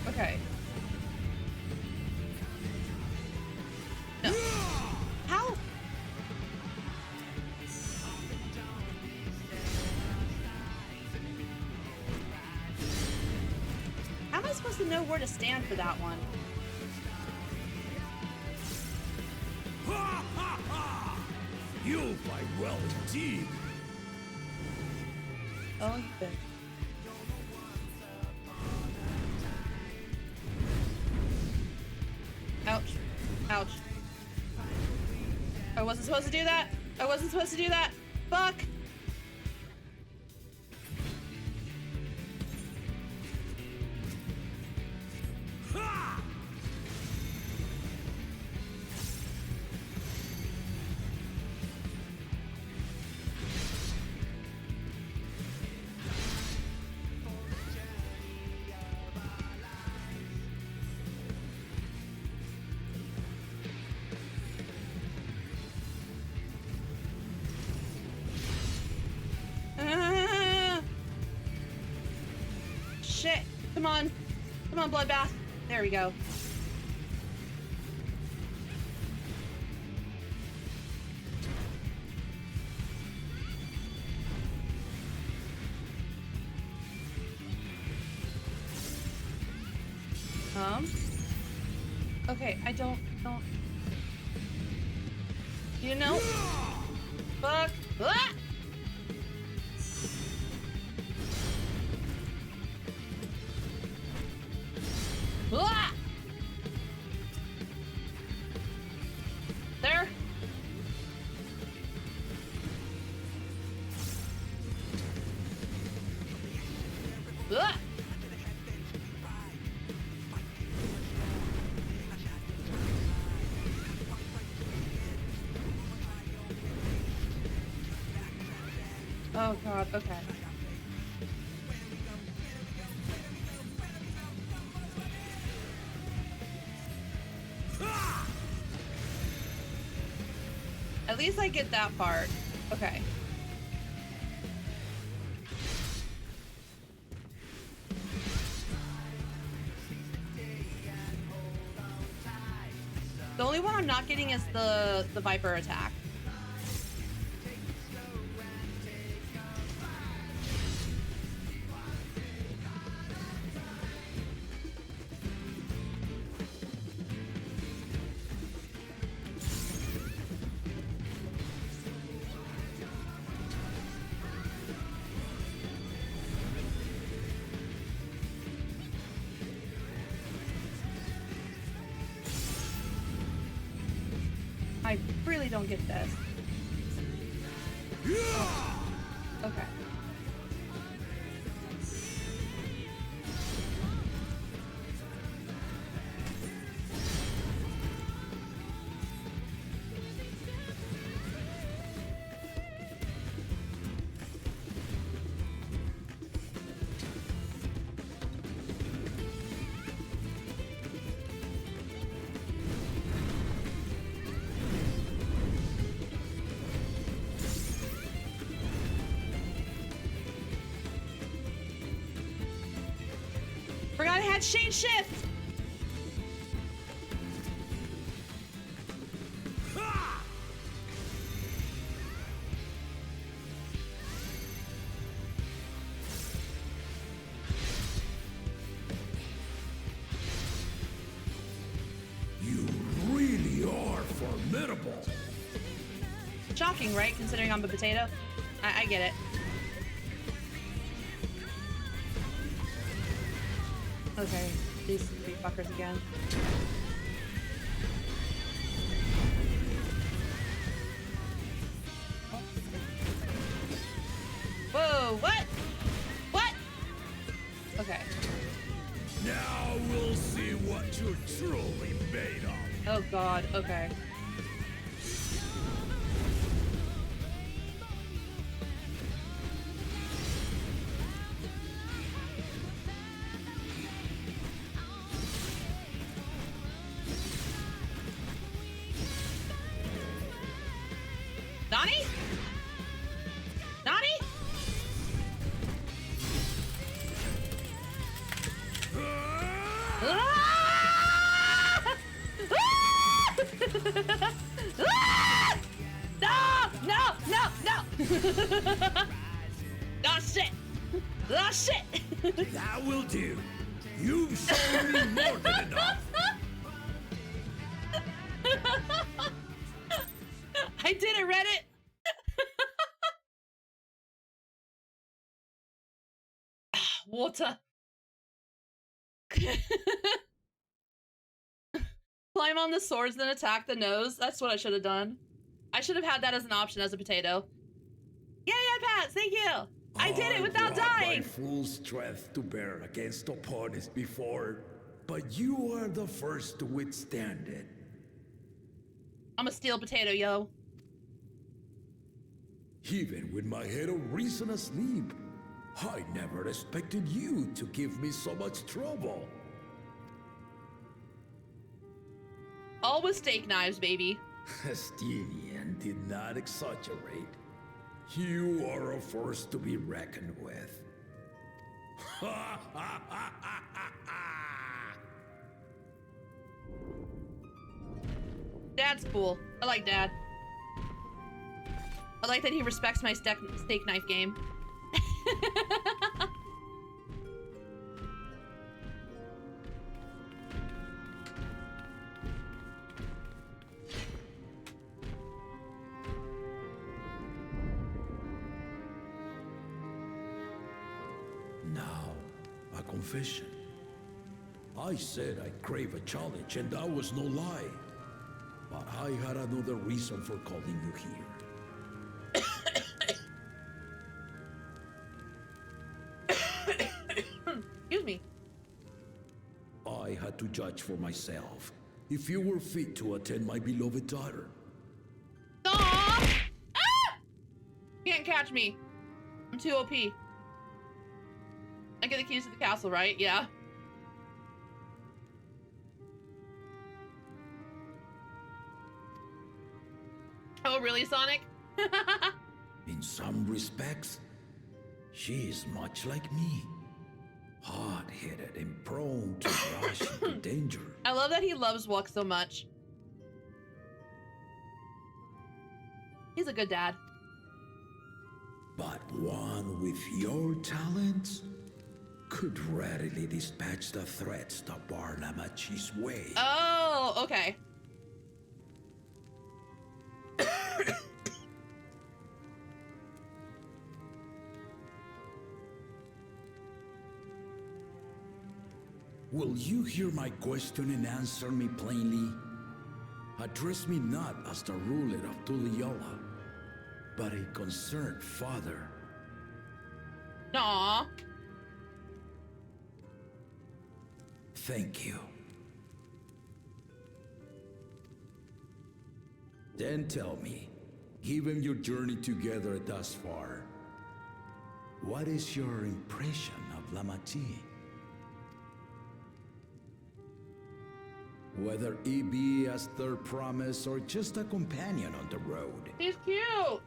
Okay. No. How? How am I supposed to know where to stand for that one? Ha ha ha! You fight well indeed. Oh, you bet. Ouch. Ouch. I wasn't supposed to do that. I wasn't supposed to do that. Fuck. Ha! Ah. Shit. Come on. Come on, bloodbath. There we go. Okay, I don't. You know? Fuck. Ah! Ah! There. Ah! Oh god, okay. At least I get that part. Okay. The only one I'm not getting is the Viper attack. I really don't get this. Okay. Forgot I had Shane Shift! You really are formidable. Shocking, right? Considering I'm a potato. I get it. Okay, these three fuckers again. Whoa, what? What? Okay. Now we'll see what you're truly made of. Oh god, okay. Nani? Nani? Ah! Ah! No! No! No! No! Oh shit! Oh shit! That will do. You've shown me more than enough. I did it, Reddit! Water. Climb on the swords, then attack the nose. That's what I should have done. I should have had that as an option as a potato. Yeah, Pat, thank you. I did it without dying. My full strength to bear against opponents before, but you are the first to withstand it. I'm a steel potato, yo. Even with my head of reason asleep, I never expected you to give me so much trouble. All with steak knives, baby. Estinian did not exaggerate. You are a force to be reckoned with. Dad's cool. I like Dad. I like that he respects my steak knife game. Now, a confession. I said I crave a challenge, and that was no lie. But I had another reason for calling you here. Excuse me. I had to judge for myself if you were fit to attend my beloved daughter. Aww! Ah! Can't catch me. I'm too OP. I get the keys to the castle, right? Yeah. Oh, really, Sonic? In some respects, she is much like me. Hard-headed and prone to rush into danger. I love that he loves Wuck so much. He's a good dad. But one with your talents could readily dispatch the threats that bar Lamachi's way. Oh, okay. Will you hear my question and answer me plainly? Address me not as the ruler of Tuliola, but a concerned father. Aww. Thank you. Then tell me, given your journey together thus far, what is your impression of Lamachi? Whether it be as third promise or just a companion on the road. He's cute.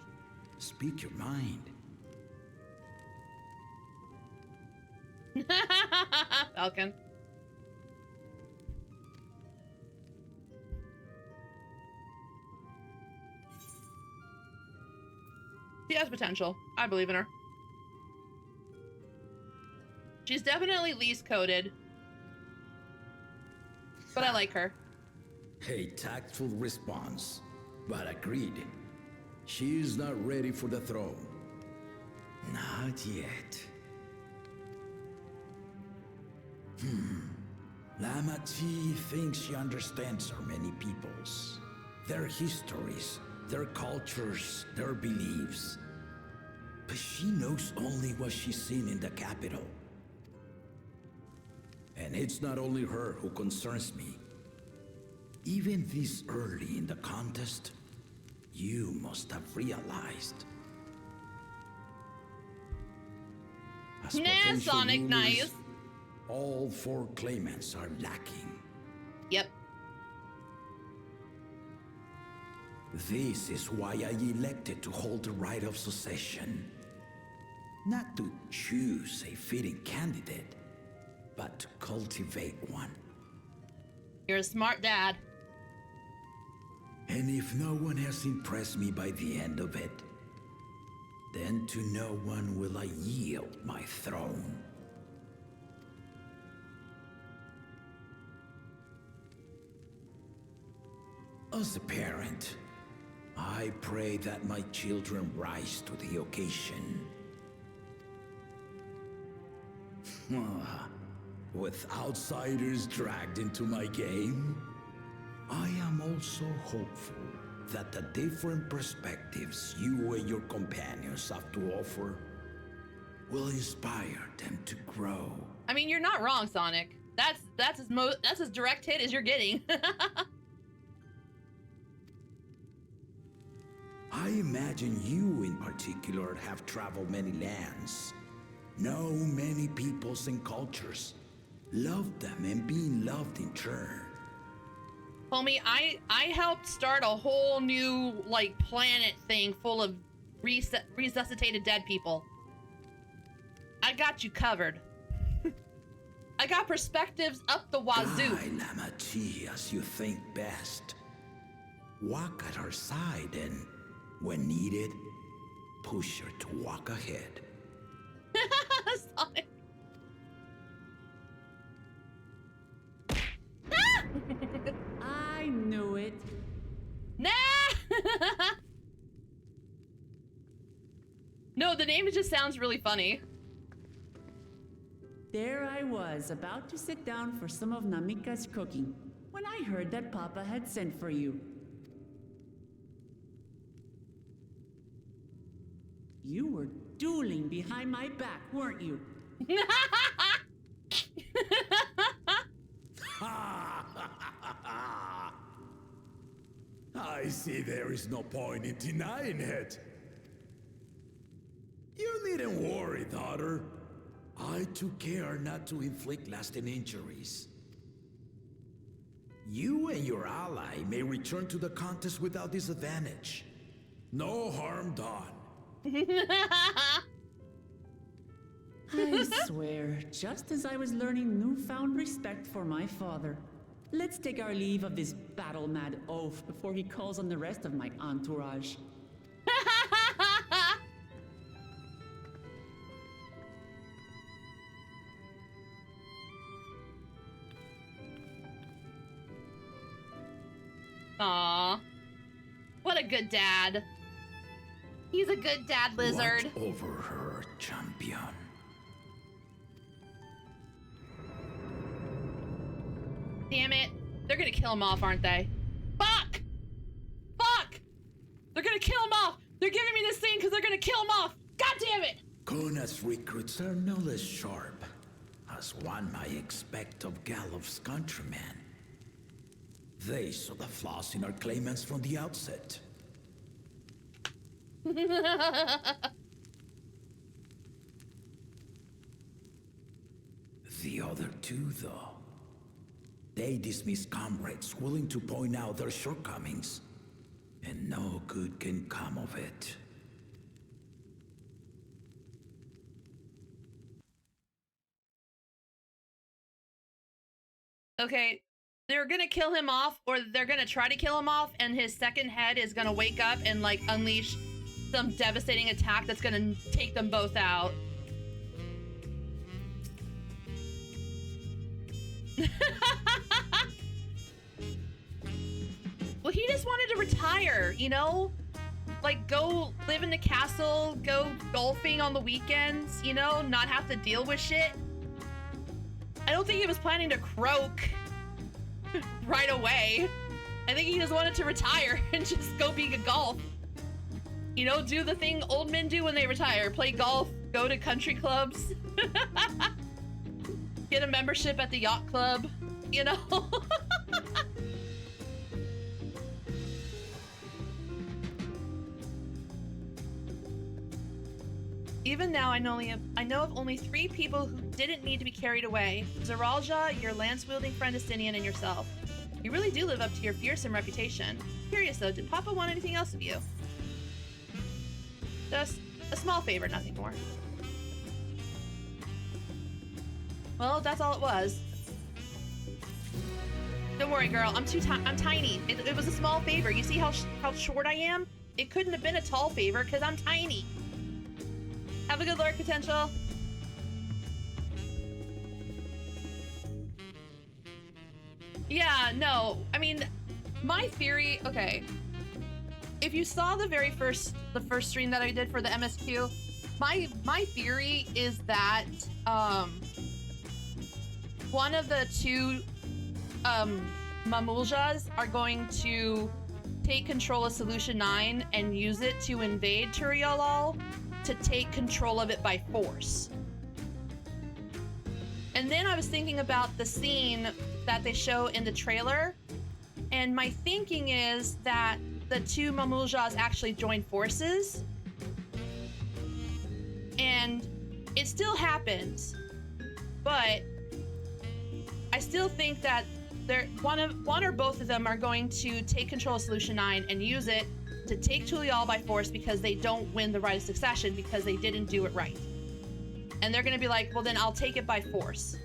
Speak your mind. Falcon. She has potential. I believe in her. She's definitely least coded. But I like her. A tactful response, but agreed. She is not ready for the throne. Not yet. Lama T thinks she understands our many peoples, their histories, their cultures, their beliefs. But she knows only what she's seen in the capital. And it's not only her who concerns me. Even this early in the contest, you must have realized. As Nah, potential Sonic, rulers, nice. all 4 claimants are lacking. Yep. This is why I elected to hold the right of succession. Not to choose a fitting candidate, but to cultivate one. You're a smart dad. And if no one has impressed me by the end of it, then to no one will I yield my throne. As a parent, I pray that my children rise to the occasion. With outsiders dragged into my game, I am also hopeful that the different perspectives you and your companions have to offer will inspire them to grow. I mean, you're not wrong, Sonic. That's as direct hit as you're getting. I imagine you in particular have traveled many lands, know many peoples and cultures, loved them and being loved in turn. Homie, I helped start a whole new, like, planet thing full of resuscitated dead people. I got you covered. I got perspectives up the wazoo. Guide Lama T as you think best. Walk at her side and, when needed, push her to walk ahead. Sonic. I knew it. Nah! No, the name just sounds really funny. There I was, about to sit down for some of Namika's cooking, when I heard that Papa had sent for you. You were dueling behind my back, weren't you? I see there is no point in denying it. You needn't worry, daughter. I took care not to inflict lasting injuries. You and your ally may return to the contest without disadvantage. No harm done. I swear, just as I was learning newfound respect for my father. Let's take our leave of this battle-mad oaf before he calls on the rest of my entourage. Aw. What a good dad. He's a good dad, Lizard. Watch over her, champion. Damn it. They're gonna kill him off, aren't they? Fuck! Fuck! They're gonna kill him off! They're giving me this thing because they're gonna kill him off! God damn it! Kona's recruits are no less sharp, as one might expect of Galloff's countrymen. They saw the flaws in our claimants from the outset. The other two, though, they dismiss comrades willing to point out their shortcomings, and no good can come of it. Okay, they're gonna kill him off, or they're gonna try to kill him off, and his second head is gonna wake up and, like, unleash some devastating attack that's gonna take them both out. Well, he just wanted to retire, you know? Like, go live in the castle, go golfing on the weekends, you know? Not have to deal with shit. I don't think he was planning to croak right away. I think he just wanted to retire and just go be a golf. You know, do the thing old men do when they retire. Play golf, go to country clubs. Get a membership at the yacht club, you know? Even now, I know of only 3 people who didn't need to be carried away. Zaralja, your lance-wielding friend Estinian, and yourself. You really do live up to your fearsome reputation. Curious though, did Papa want anything else of you? Just a small favor, nothing more. Well, that's all it was. Don't worry, girl. I'm tiny. It was a small favor. You see how short I am? It couldn't have been a tall favor because I'm tiny. Have a good lurk, Potential. Yeah, no. I mean, my theory. Okay. If you saw the first stream that I did for the MSQ, my theory is that one of the 2 Mamuljas are going to take control of Solution 9 and use it to invade Turialal to take control of it by force. And then I was thinking about the scene that they show in the trailer, and my thinking is that the 2 Mamuljas actually joined forces, and it still happens, but I still think that one or both of them are going to take control of Solution 9 and use it to take Tulial by force because they don't win the right of succession because they didn't do it right. And they're going to be like, well, then I'll take it by force.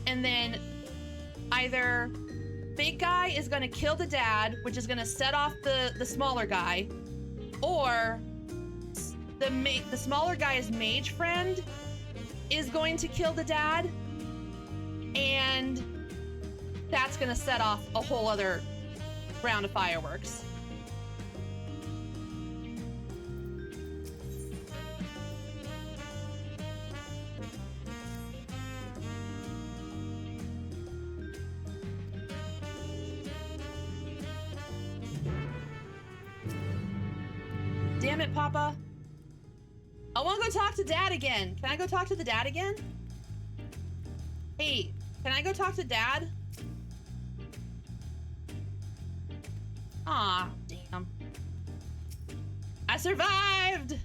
And then either big guy is going to kill the dad, which is going to set off the smaller guy, or the smaller guy's mage friend is going to kill the dad, and that's going to set off a whole other round of fireworks. Damn it, Papa. I want to go talk to Dad again. Can I go talk to the dad again? Hey, can I go talk to Dad? Aw, damn. I survived!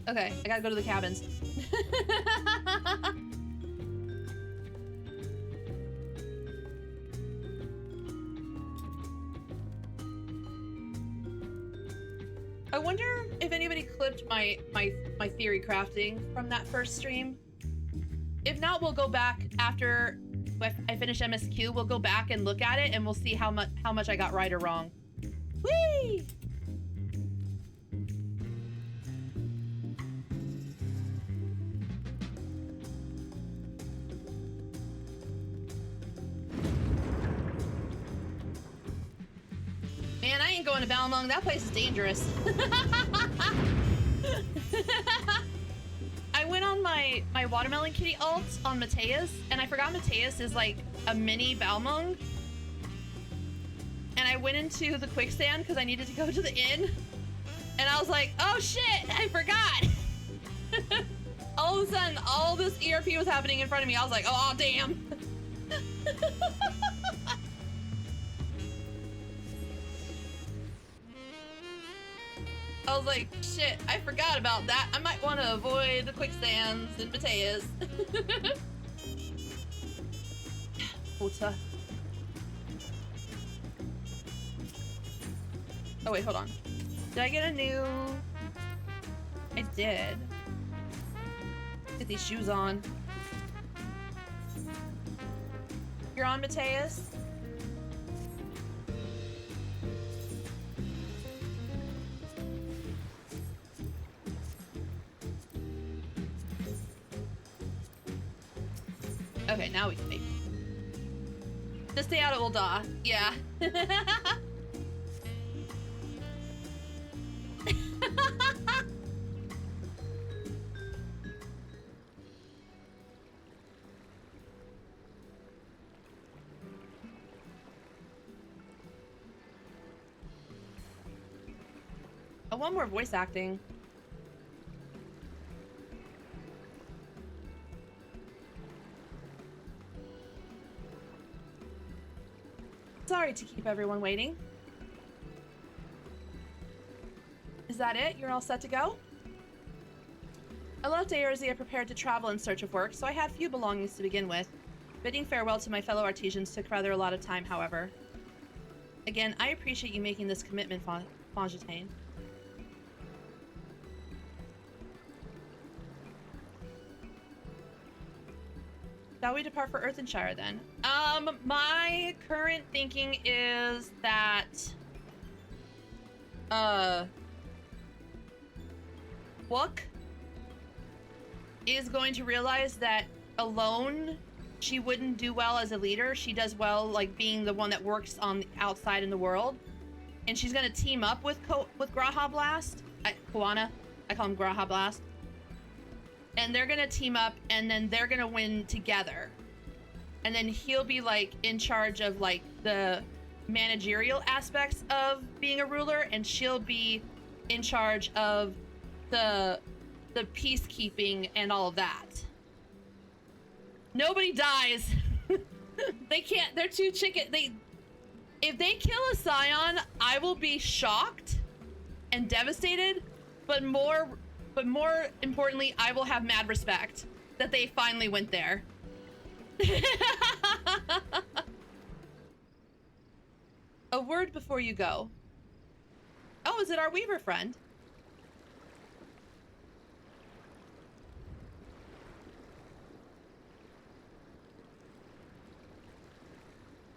Okay, I gotta go to the cabins. I wonder if anybody clipped my theory crafting from that first stream. If not, we'll go back after I finish MSQ. We'll go back and look at it, and we'll see how much I got right or wrong. Whee! Man, I ain't going to Balmung. That place is dangerous. I went on my Watermelon Kitty ult on Mateus, and I forgot Mateus is like a mini Balmung. And I went into the quicksand because I needed to go to the inn. And I was like, oh shit, I forgot. All of a sudden, all this ERP was happening in front of me. I was like, oh damn. I was like, shit, I forgot about that. I might want to avoid the quicksands in Mateus. Water. Oh wait, hold on. Did I get a new... I did. Get these shoes on. You're on, Mateus? Okay, now we can make. Just stay out of Ul'dah. Yeah. I want more voice acting. Sorry to keep everyone waiting. Is that it? You're all set to go? I left Eorzea prepared to travel in search of work, so I had few belongings to begin with. Bidding farewell to my fellow artisans took rather a lot of time, however. Again, I appreciate you making this commitment, Fontaine. Shall we depart for Earthenshire then? My current thinking is that Wook is going to realize that alone she wouldn't do well as a leader. She does well like being the one that works on the outside in the world, and she's gonna team up with Graha Blast. Koana, I call him Graha Blast. And they're gonna team up, and then they're gonna win together. And then he'll be like in charge of like the managerial aspects of being a ruler, and she'll be in charge of the peacekeeping and all of that. Nobody dies. They can't. They're too chicken. If they kill a scion, I will be shocked and devastated. But more importantly, I will have mad respect that they finally went there. A word before you go. Oh, is it our Weaver friend?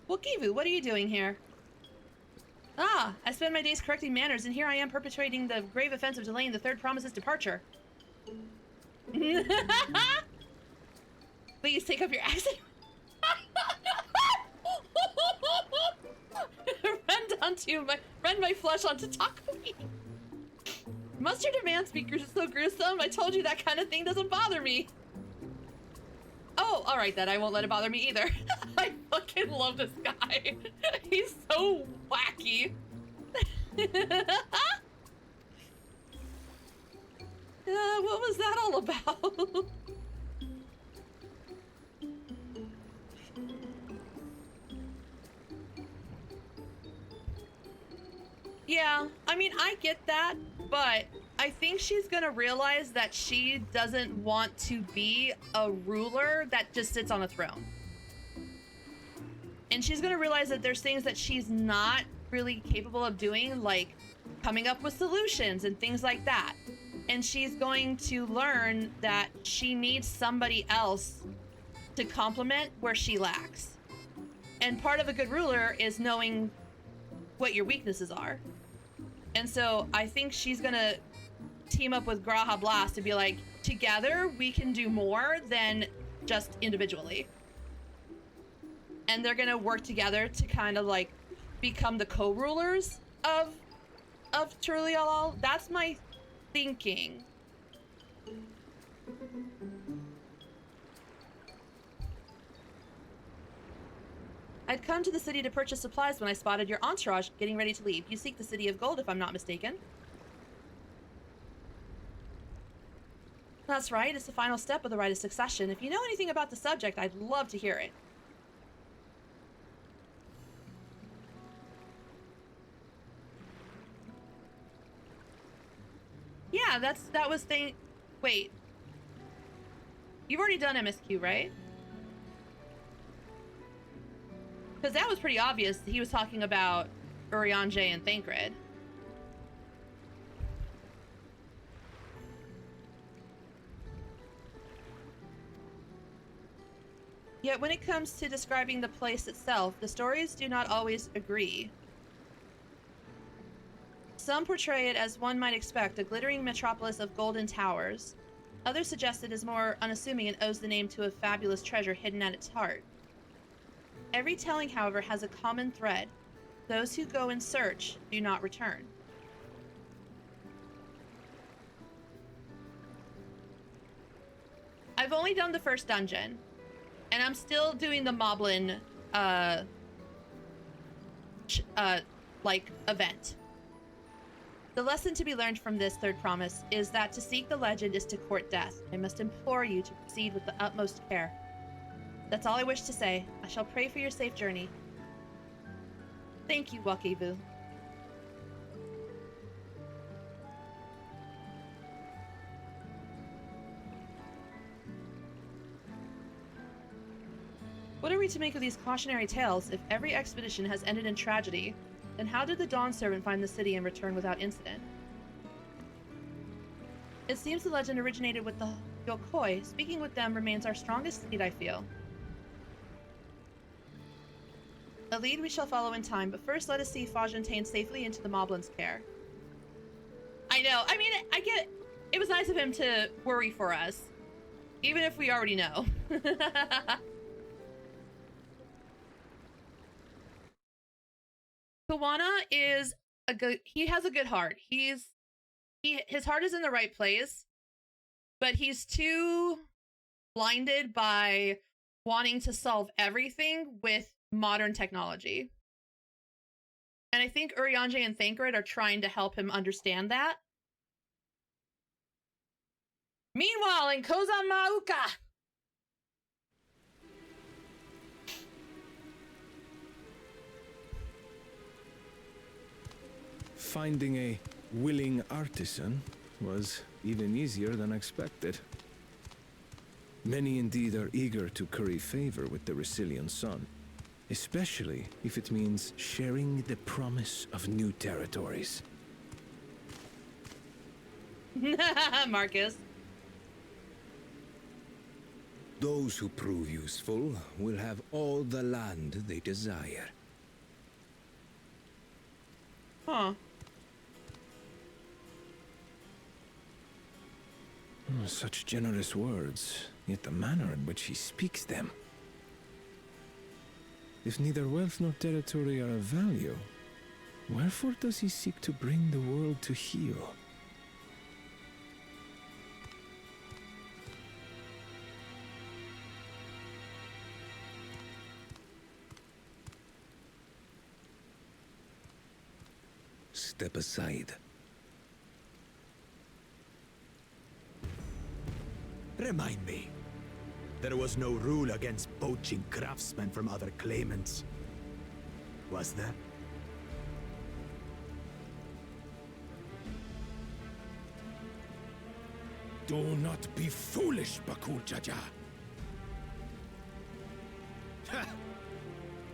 Wokivu, what are you doing here? Ah, I spend my days correcting manners, and here I am perpetrating the grave offense of delaying the third promise's departure. Please take up your accent. Rend my flesh onto taco meat. Must your demand speakers are so gruesome? I told you that kind of thing doesn't bother me. Oh, all right then. I won't let it bother me either. I fucking love this guy. He's so wacky. What was that all about? Yeah, I mean, I get that, but I think she's gonna realize that she doesn't want to be a ruler that just sits on a throne. And she's gonna realize that there's things that she's not really capable of doing, like coming up with solutions and things like that. And she's going to learn that she needs somebody else to complement where she lacks. And part of a good ruler is knowing what your weaknesses are. And so I think she's gonna team up with Graha Blast to be like, together we can do more than just individually. And they're gonna work together to kind of like become the co-rulers of Turlial. That's my thinking. I'd come to the city to purchase supplies when I spotted your entourage getting ready to leave. You seek the City of Gold, if I'm not mistaken. That's right, it's the final step of the rite of succession. If you know anything about the subject, I'd love to hear it. Yeah, that was thing. Wait. You've already done MSQ, right? Because that was pretty obvious. He was talking about Urianger and Thancred. Yet when it comes to describing the place itself, the stories do not always agree. Some portray it as one might expect, a glittering metropolis of golden towers. Others suggest it is more unassuming and owes the name to a fabulous treasure hidden at its heart. Every telling, however, has a common thread. Those who go in search do not return. I've only done the first dungeon, and I'm still doing the Moblin, like, event. The lesson to be learned from this third promise is that to seek the legend is to court death. I must implore you to proceed with the utmost care. That's all I wish to say. I shall pray for your safe journey. Thank you, Wakibu. What are we to make of these cautionary tales? If every expedition has ended in tragedy, then how did the Dawn Servant find the city and return without incident? It seems the legend originated with the Yokoi. Speaking with them remains our strongest lead, I feel. A lead we shall follow in time, but first let us see Fontaine safely into the Moblin's care. I know. I mean, I get it was nice of him to worry for us, even if we already know. Kawana is he has a good heart. His heart is in the right place, but he's too blinded by wanting to solve everything with modern technology. And I think Urianger and Thancred are trying to help him understand that. Meanwhile, in Kozan Mauka, Finding a willing artisan was even easier than expected. Many indeed are eager to curry favor with the Resilian sun, especially if it means sharing the promise of new territories. Marcus. Those who prove useful will have all the land they desire. Huh. Such generous words, yet the manner in which he speaks them. If neither wealth nor territory are of value, wherefore does he seek to bring the world to heel? Step aside. Remind me. There was no rule against poaching craftsmen from other claimants. Was there? Do not be foolish, Bakul Jaja.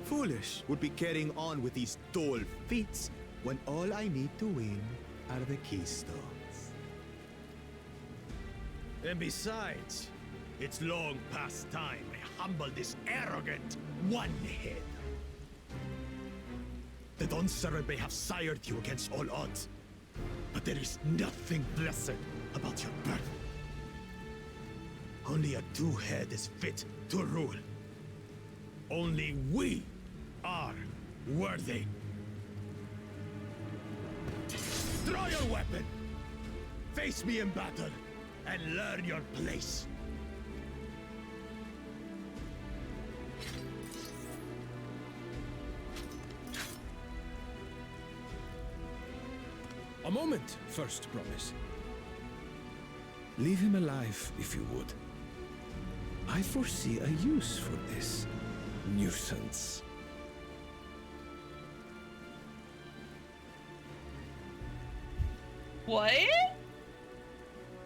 Foolish would be carrying on with these dull feats when all I need to win are the keystones. And besides, it's long past time I humble this arrogant one-head. The Dawn Servant may have sired you against all odds, but there is nothing blessed about your birth. Only a two-head is fit to rule. Only we are worthy. Draw your weapon! Face me in battle, and learn your place. A moment, first promise. Leave him alive, if you would. I foresee a use for this nuisance. What?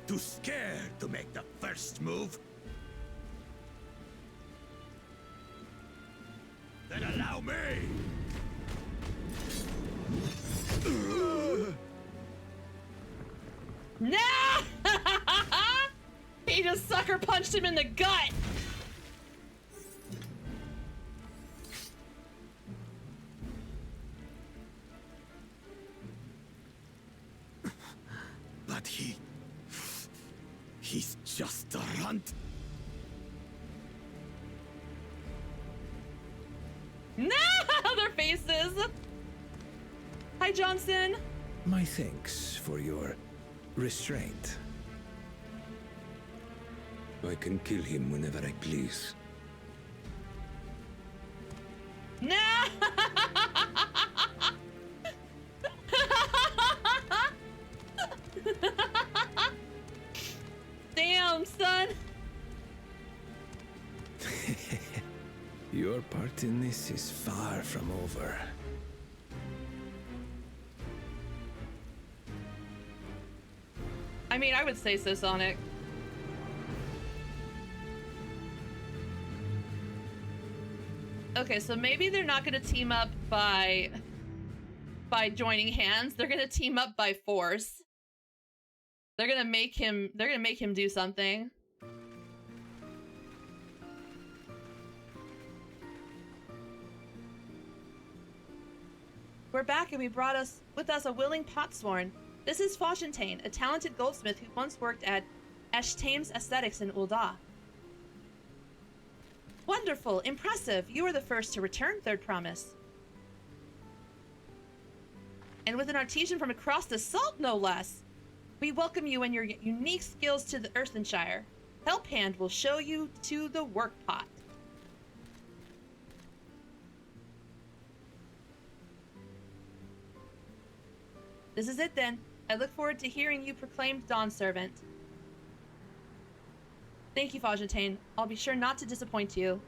Too scared to make the first move? Then allow me! No! He just sucker punched him in the gut. But he's Just a runt. No, their faces. Hi, Johnson. My thanks for your restraint. I can kill him whenever I please. No. Damn, son. Your part in this is far from over. I mean, I would say so, Sonic. Okay, so maybe they're not gonna team up by joining hands. They're gonna team up by force. They're gonna make him do something. We're back and we brought with us a willing potsworn. This is Foshentane, a talented goldsmith who once worked at Eshtame's Aesthetics in Ul'dah. Wonderful, impressive. You are the first to return, Third Promise. And with an artisan from across the salt, no less. We welcome you and your unique skills to the Earthenshire. Helphand will show you to the work pot. This is it then. I look forward to hearing you proclaimed Dawn Servant. Thank you, Foshentane. I'll be sure not to disappoint you.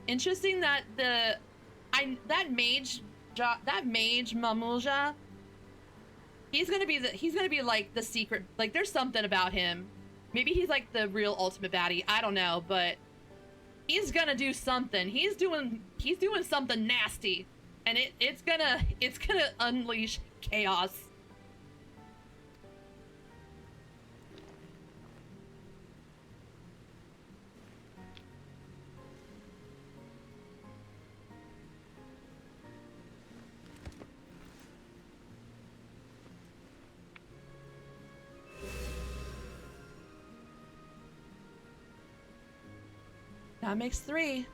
Interesting that that mage Mamulja, he's gonna be like the secret, like there's something about him. Maybe he's like the real ultimate baddie. I don't know, but he's gonna do something. He's doing something nasty, and it's gonna unleash chaos. That makes 3.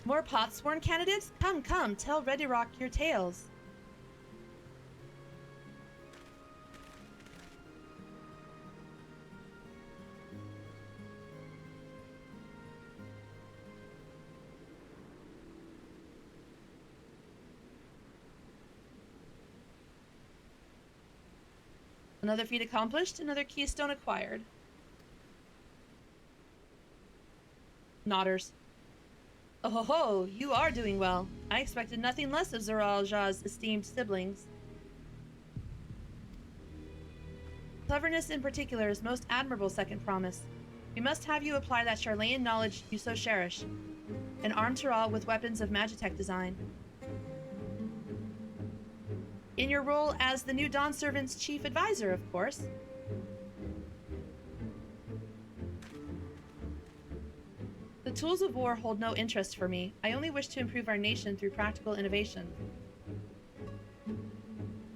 More potsworn candidates? Come, tell Ready Rock your tales. Another feat accomplished, another keystone acquired. Nodders. Oh ho ho, you are doing well. I expected nothing less of Zoral Jah's esteemed siblings. Cleverness in particular is most admirable, Second Promise. We must have you apply that Charlayan knowledge you so cherish, and arm Tural with weapons of Magitech design. In your role as the new Dawn Servant's chief advisor, of course. The tools of war hold no interest for me. I only wish to improve our nation through practical innovation.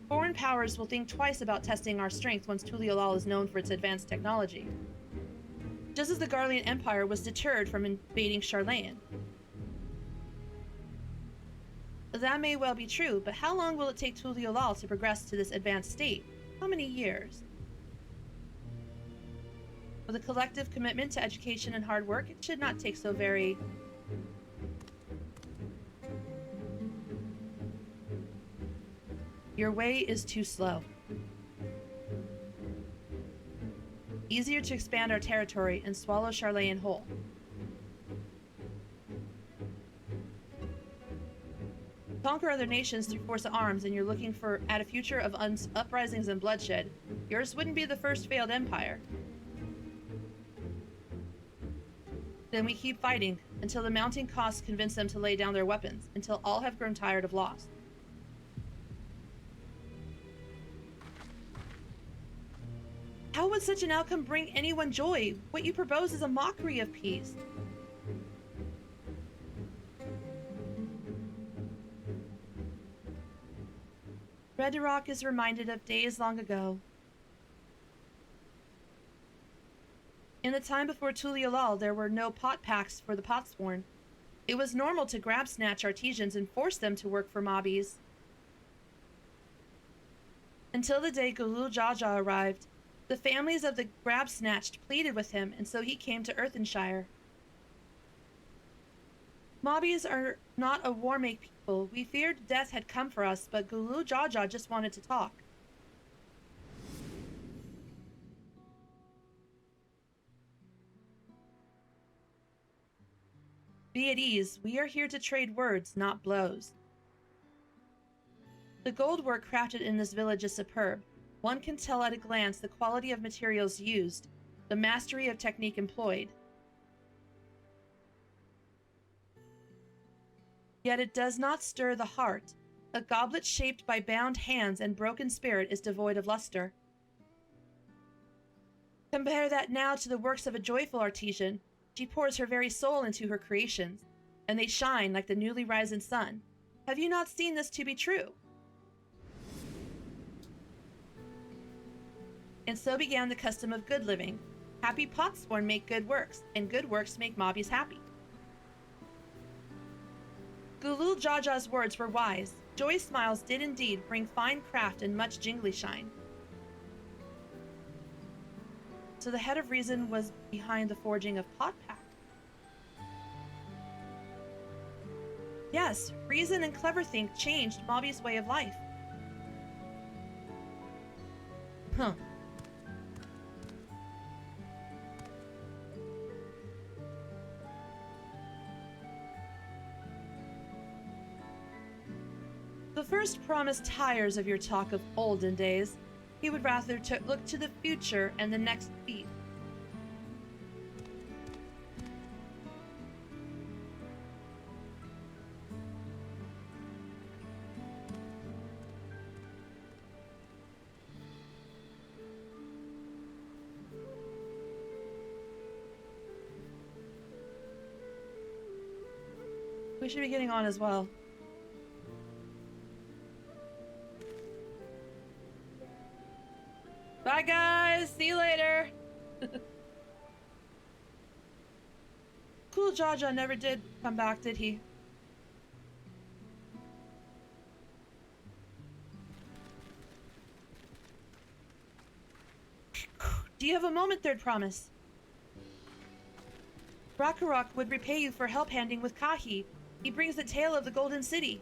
Foreign powers will think twice about testing our strength once Tuliolal is known for its advanced technology. Just as the Garlean Empire was deterred from invading Charlayan. That may well be true, but how long will it take Tuliolal to progress to this advanced state? How many years? With a collective commitment to education and hard work, it should not take so very... Your way is too slow. Easier to expand our territory and swallow Charlayan whole. Conquer other nations through force of arms, and you're looking at a future of uprisings and bloodshed. Yours wouldn't be the first failed empire. Then we keep fighting, until the mounting costs convince them to lay down their weapons, until all have grown tired of loss. How would such an outcome bring anyone joy? What you propose is a mockery of peace. Red Rock is reminded of days long ago. In the time before Tulialal, there were no pot packs for the potsworn. It was normal to grab snatch artisans and force them to work for mobbies. Until the day Gulul Jaja arrived, the families of the grab snatched pleaded with him, and so he came to Earthenshire. Mobbies are not a war-make people. We feared death had come for us, but Gulul Jaja just wanted to talk. Be at ease. We are here to trade words, not blows. The gold work crafted in this village is superb. One can tell at a glance the quality of materials used, the mastery of technique employed. Yet it does not stir the heart. A goblet shaped by bound hands and broken spirit is devoid of luster. Compare that now to the works of a joyful artisan. She pours her very soul into her creations, and they shine like the newly risen sun. Have you not seen this to be true? And so began the custom of good living. Happy potsworn make good works, and good works make mobbies happy. Gulul Jaja's words were wise. Joy smiles did indeed bring fine craft and much jingly shine. So the head of reason was behind the forging of pot pack. Yes, reason and clever think changed Mobby's way of life. Huh. The first promise tires of your talk of olden days. He would rather look to the future and the next beat. We should be getting on as well. Bye guys, see you later. Cool Jaja never did come back, did he? Do you have a moment, Third Promise? Rakarok would repay you for help handing with Kahi. He brings the tale of the Golden City.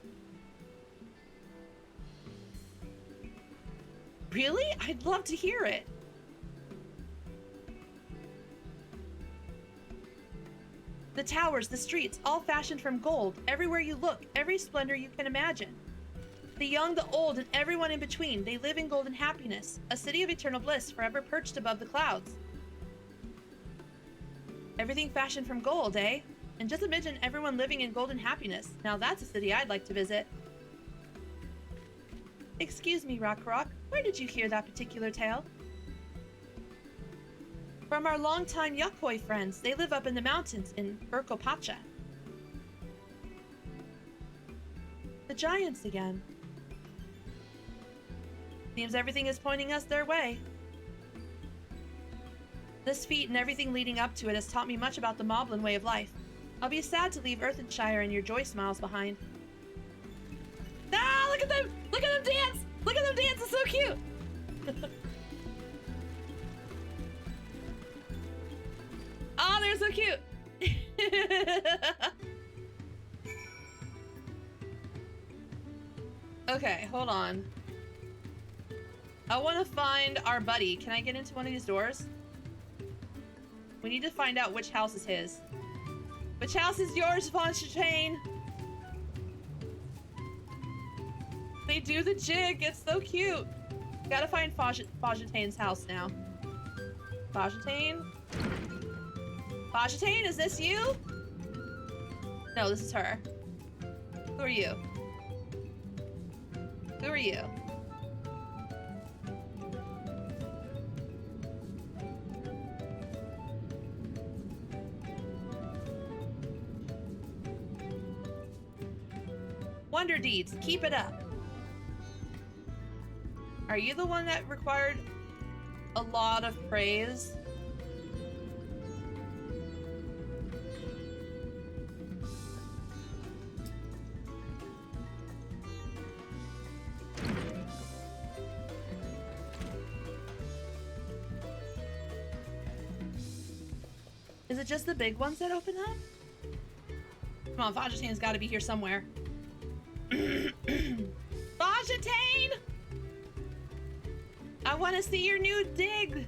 Really? I'd love to hear it. The towers, the streets, all fashioned from gold. Everywhere you look, every splendor you can imagine. The young, the old, and everyone in between, they live in golden happiness. A city of eternal bliss, forever perched above the clouds. Everything fashioned from gold, eh? And just imagine everyone living in golden happiness. Now that's a city I'd like to visit. Excuse me, Rakarok. Where did you hear that particular tale? From our longtime Yakoi friends. They live up in the mountains in Urkopacha. The giants again. Seems everything is pointing us their way. This feat and everything leading up to it has taught me much about the Moblin way of life. I'll be sad to leave Earthenshire and your joy smiles behind. Ah, look at them! Look at them dance! Look at them dance, it's so cute! Oh, they're so cute! Okay, hold on. I want to find our buddy. Can I get into one of these doors? We need to find out which house is his. Which house is yours, Fontaine? They do the jig. It's so cute. Gotta find Fontaine's house now. Fontaine? Fontaine, is this you? No, this is her. Who are you? Who are you? Wonder deeds. Keep it up. Are you the one that required a lot of praise? Is it just the big ones that open up? Come on, Vajatane's got to be here somewhere. Vajatane! I want to see your new dig.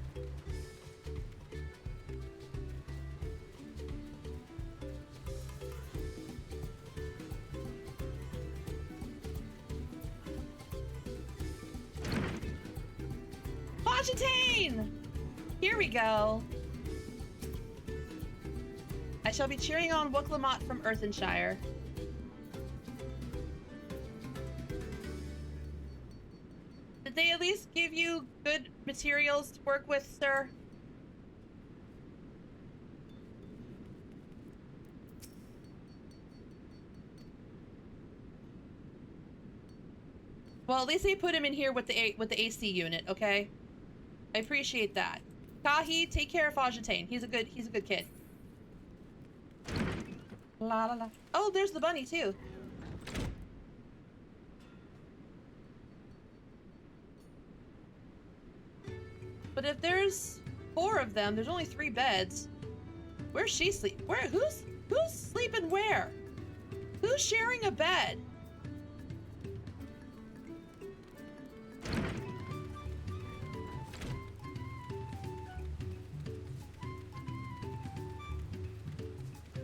Vajatane! Here we go. I shall be cheering on Wooklamot from Earthenshire. Did they at least give you good materials to work with, sir? Well, at least they put him in here with the AC unit, okay? I appreciate that. Kahi, take care of Vajatane. He's a good kid. La la la. Oh, there's the bunny too. But if there's 4 of them, there's only 3 beds. Where's she sleep? Who's sleeping where? Who's sharing a bed?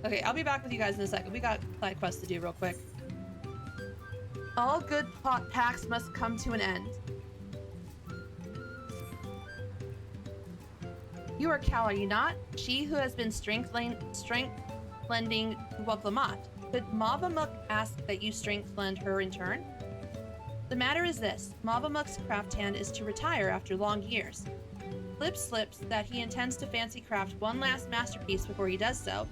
Okay, I'll be back with you guys in a second. We got side quests to do real quick. All good packs must come to an end. You are Cal, are you not? She who has been strength lending to Wooklamot. Could Mavamuk ask that you strength lend her in turn? The matter is this. Mavamuk's craft hand is to retire after long years. Flip slips that he intends to fancy craft one last masterpiece before he does so.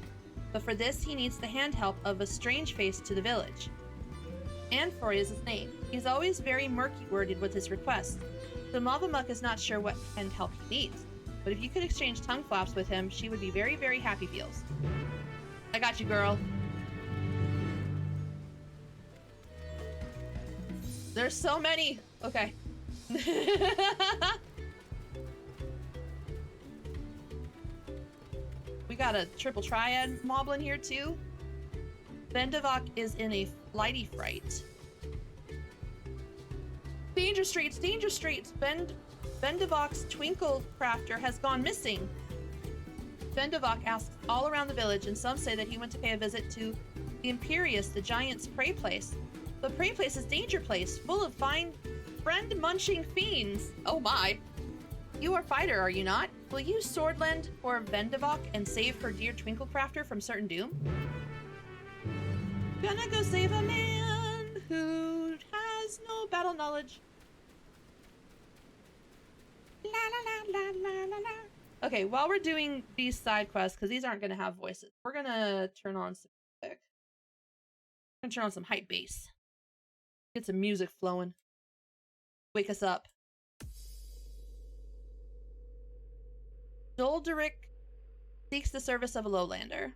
But for this, he needs the hand help of a strange face to the village. Anfoy is his name. He's always very murky-worded with his requests, so Mavamuk is not sure what hand help he needs. But if you could exchange tongue flaps with him, she would be very, very happy feels. I got you, girl. There's so many. Okay. We got a triple triad moblin here too. Vendivok is in a flighty fright. Danger streets, danger streets! Vendivok's twinkle crafter has gone missing. Vendivok asks all around the village, and some say that he went to pay a visit to the Imperious, the giant's prey place. The prey place is danger place, full of fine friend-munching fiends. Oh my. You are fighter, are you not? Will you sword lend for Vendivok and save her dear Twinkle Crafter from certain doom? Gonna go save a man who has no battle knowledge. La la la la la la la. Okay, while we're doing these side quests, because these aren't gonna have voices, we're gonna turn on some music. I'm gonna turn on some hype bass. Get some music flowing. Wake us up. Dolderic seeks the service of a lowlander.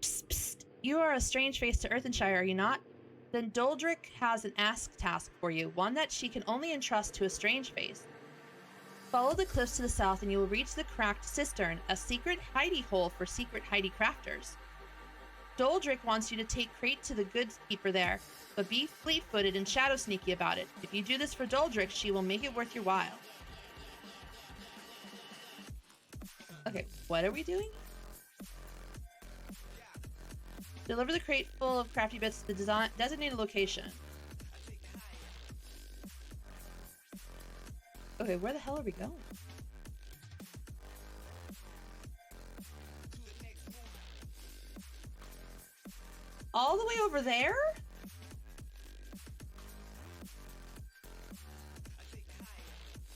Psst, psst. You are a strange face to Earthenshire, are you not? Then Dolderic has an ask task for you, one that she can only entrust to a strange face. Follow the cliffs to the south and you will reach the cracked cistern, a secret hidey hole for secret hidey crafters. Dolderic wants you to take Crate to the goods keeper there, but be fleet-footed and shadow sneaky about it. If you do this for Dolderic, she will make it worth your while. Okay, what are we doing? Deliver the crate full of crafty bits to the designated location. Okay, where the hell are we going? All the way over there?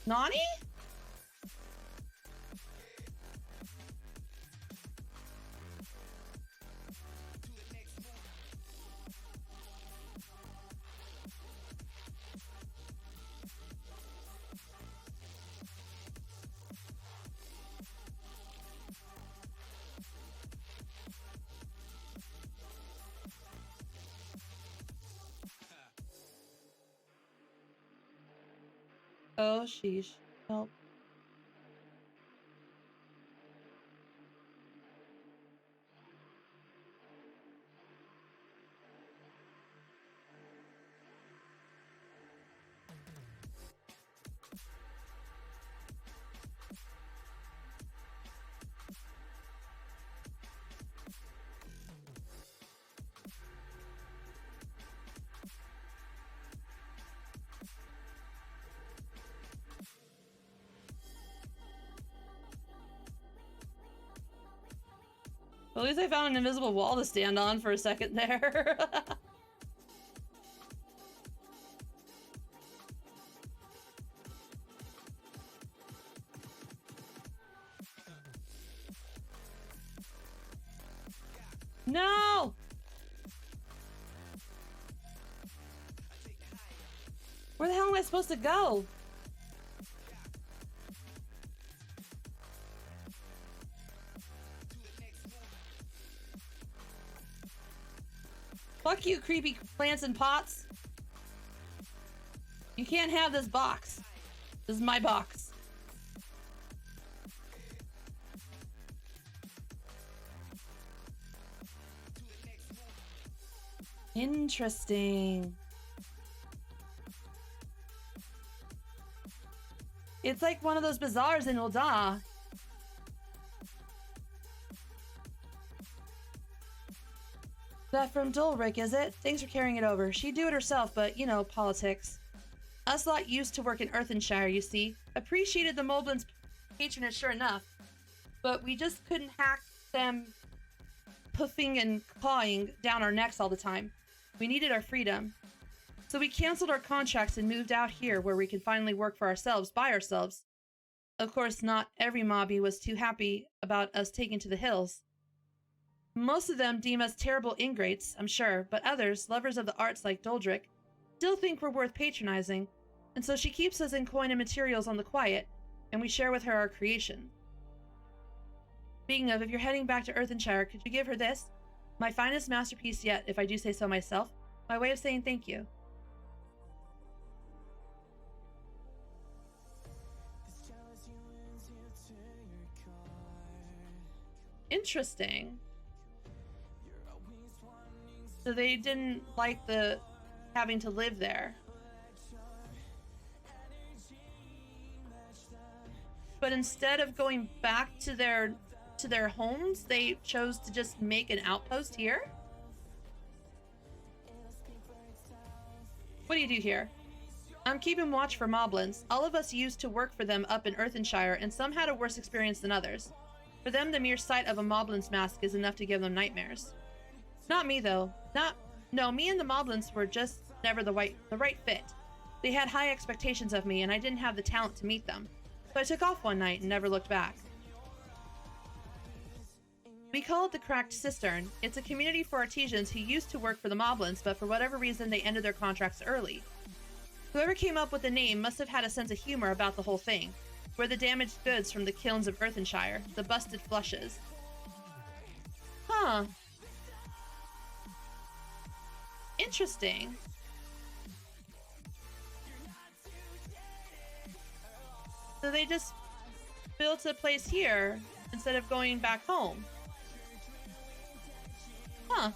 Nani? Oh, sheesh. Help. At least I found an invisible wall to stand on for a second there. No! Where the hell am I supposed to go? Fuck you, creepy plants and pots. You can't have this box. This is my box. Interesting. It's like one of those bazaars in Ul'dah. That from Dulric, is it? Thanks for carrying it over. She'd do it herself, but, you know, politics. Us lot used to work in Earthenshire, you see. Appreciated the Moblins' patronage, sure enough. But we just couldn't hack them puffing and clawing down our necks all the time. We needed our freedom. So we canceled our contracts and moved out here where we could finally work for ourselves, by ourselves. Of course, not every mobby was too happy about us taking to the hills. Most of them deem us terrible ingrates, I'm sure, but others, lovers of the arts like Doldric, still think we're worth patronizing, and so she keeps us in coin and materials on the quiet, and we share with her our creation. Speaking of, if you're heading back to Earthenshire, could you give her this? My finest masterpiece yet, if I do say so myself. My way of saying thank you. Interesting. So they didn't like the having to live there. But instead of going back to their homes, they chose to just make an outpost here? What do you do here? I'm keeping watch for moblins. All of us used to work for them up in Earthenshire, and some had a worse experience than others. For them, the mere sight of a moblin's mask is enough to give them nightmares. Not me, though. No, me and the moblins were just never the right fit. They had high expectations of me, and I didn't have the talent to meet them. So I took off one night and never looked back. We call it the Cracked Cistern. It's a community for artisans who used to work for the moblins, but for whatever reason they ended their contracts early. Whoever came up with the name must have had a sense of humor about the whole thing. We're the damaged goods from the kilns of Earthenshire, the busted flushes. Huh. Interesting. So they just built a place here instead of going back home. Huh.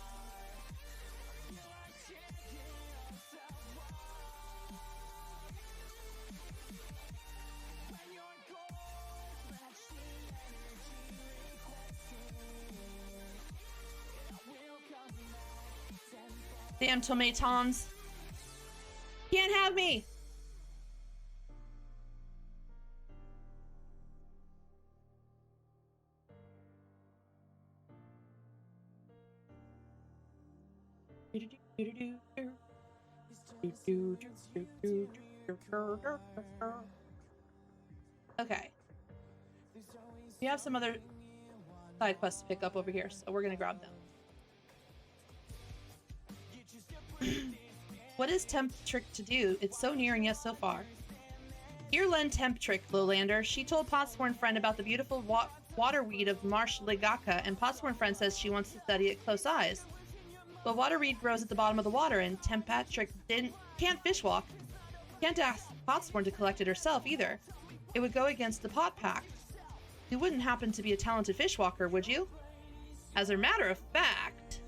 Damn tomatoes. Can't have me. Okay. We have some other side quests to pick up over here, so we're gonna grab them. What is Temp Trick to do? It's so near and yet so far. Here lend Temp Trick, Lowlander. She told Potsworn Friend about the beautiful waterweed of Marsh Ligaka, and Potsworn Friend says she wants to study it close eyes. But waterweed grows at the bottom of the water, and Temp Trick can't fishwalk. Can't ask Potsworn to collect it herself either. It would go against the Pot Pact. You wouldn't happen to be a talented fishwalker, would you? As a matter of fact...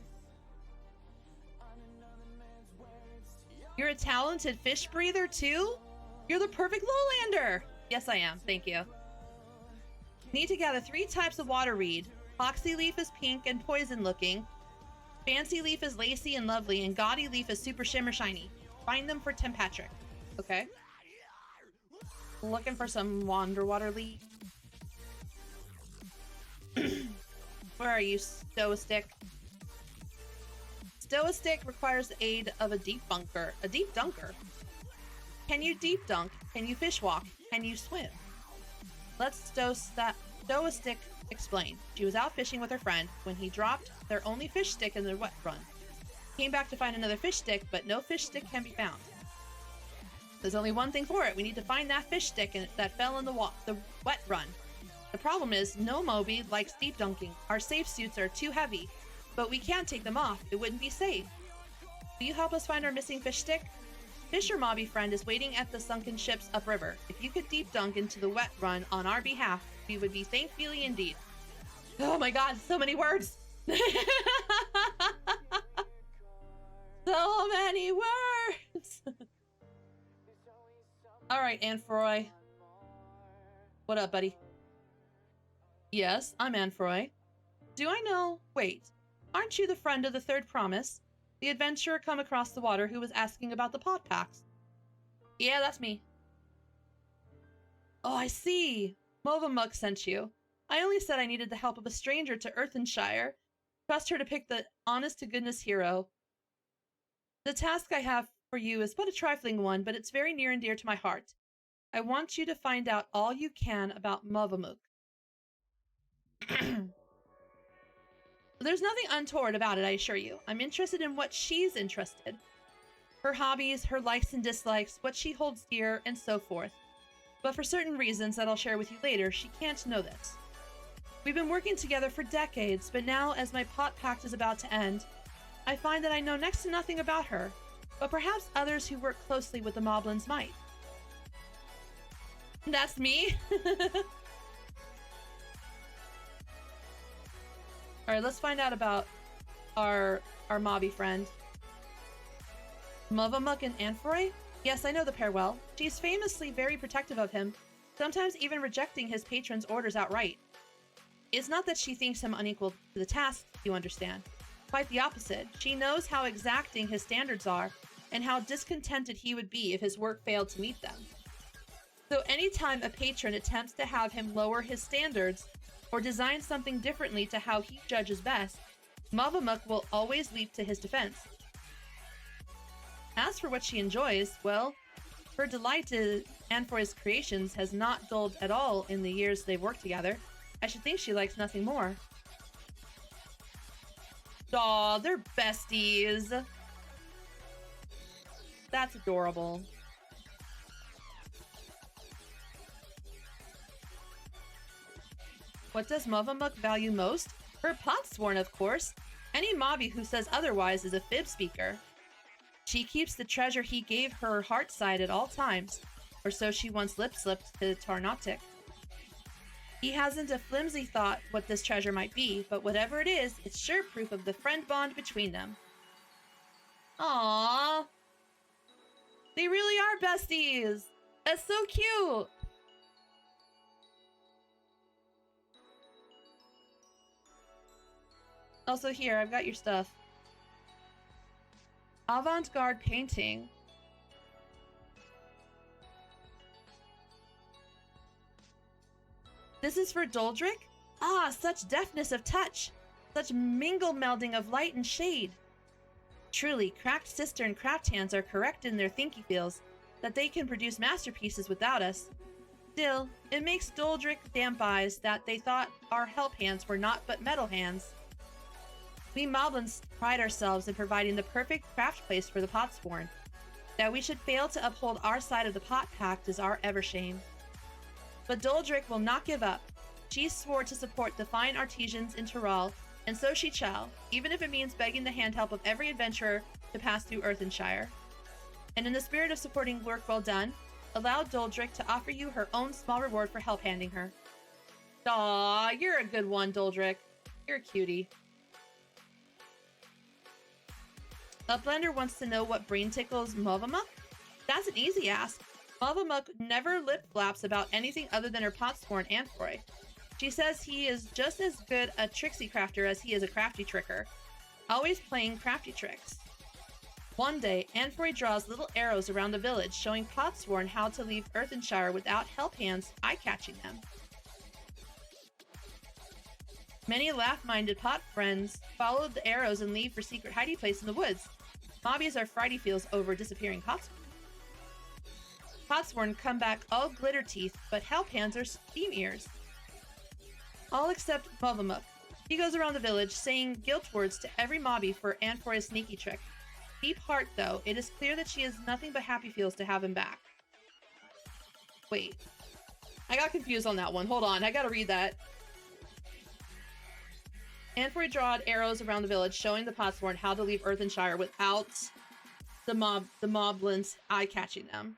You're a talented fish breather too? You're the perfect lowlander! Yes, I am. Thank you. Need to gather 3 types of water reed. Foxy leaf is pink and poison looking. Fancy leaf is lacy and lovely, and gaudy leaf is super shimmer shiny. Find them for Tim Patrick. Okay. Looking for some Wanderwater leaf. Where are you, Stowastick? Stowastick requires the aid of a deep bunker. A deep dunker? Can you deep dunk? Can you fish walk? Can you swim? Let's Stowastick explain. She was out fishing with her friend when he dropped their only fish stick in the wet run. Came back to find another fish stick, but no fish stick can be found. There's only one thing for it. We need to find that fish stick that fell in the wet run. The problem is, no Moby likes deep dunking. Our safe suits are too heavy, but we can't take them off. It wouldn't be safe. Will you help us find our missing fish stick? Fisher Mobby friend is waiting at the sunken ships upriver. If you could deep dunk into the wet run on our behalf, we would be thankful indeed. Oh my god, so many words! So many words! Alright, Anfroy. What up, buddy? Yes, I'm Anfroy. Do I know? Wait, aren't you the friend of the third promise? The adventurer come across the water who was asking about the pot packs. Yeah, that's me. Oh, I see. Movamuk sent you. I only said I needed the help of a stranger to Earthenshire. Trust her to pick the honest-to-goodness hero. The task I have for you is but a trifling one, but it's very near and dear to my heart. I want you to find out all you can about Movamuk. There's nothing untoward about it, I assure you. I'm interested in what she's interested. Her hobbies, her likes and dislikes, what she holds dear, and so forth. But for certain reasons that I'll share with you later, she can't know this. We've been working together for decades, but now, as my pot pact is about to end, I find that I know next to nothing about her, but perhaps others who work closely with the Moblins might. That's me? Alright, let's find out about our Mobby friend. Movamuk and Anfroy? Yes, I know the pair well. She's famously very protective of him, sometimes even rejecting his patron's orders outright. It's not that she thinks him unequal to the task, you understand. Quite the opposite. She knows how exacting his standards are, and how discontented he would be if his work failed to meet them. So anytime a patron attempts to have him lower his standards, or design something differently to how he judges best, Movamuk will always leap to his defense. As for what she enjoys, well, her delight in Anfroy's creations has not dulled at all in the years they've worked together. I should think she likes nothing more. Aw, they're besties! That's adorable. What does Movamuk value most? Her Potsworn, of course. Any Mobby who says otherwise is a fib speaker. She keeps the treasure he gave her heart side at all times, or so she once lip-slipped to Tarnautic. He hasn't a flimsy thought what this treasure might be, but whatever it is, it's sure proof of the friend bond between them. Aww. They really are besties! That's so cute! Also here, I've got your stuff. Avant-garde painting. This is for Doldrick? Ah, such deftness of touch! Such mingle melding of light and shade! Truly, cracked sister and craft hands are correct in their thinky feels, that they can produce masterpieces without us. Still, it makes Doldrick damp eyes that they thought our help hands were not but metal hands. We Moblins pride ourselves in providing the perfect craft place for the Potsworn. That we should fail to uphold our side of the Pot Pact is our ever shame. But Doldrick will not give up. She swore to support the fine artisans in Tyrol, and so she shall, even if it means begging the hand-help of every adventurer to pass through Earthenshire. And in the spirit of supporting work well done, allow Doldrick to offer you her own small reward for help handing her. Aw, you're a good one, Doldrick. You're a cutie. Uplander wants to know what brain tickles Mavamuk? That's an easy ask. Mavamuk never lip flaps about anything other than her potsworn Anthroy. She says he is just as good a tricksy crafter as he is a crafty tricker, always playing crafty tricks. One day, Anthroy draws little arrows around the village, showing Potsworn how to leave Earthenshire without help hands eye-catching them. Many laugh-minded pot friends follow the arrows and leave for secret hiding place in the woods. Mobbies are frighty feels over disappearing Potsworn. Potsworn come back all glitter teeth, but help hands are steam ears. All except Mavamuk. He goes around the village saying guilt words to every mobby for Anthroy's sneaky trick. Deep heart, though, it is clear that she has nothing but happy feels to have him back. Wait. I got confused on that one. Hold on, I gotta read that. Anthroy drawed arrows around the village, showing the Potsworn how to leave Earthenshire without the moblins eye-catching them.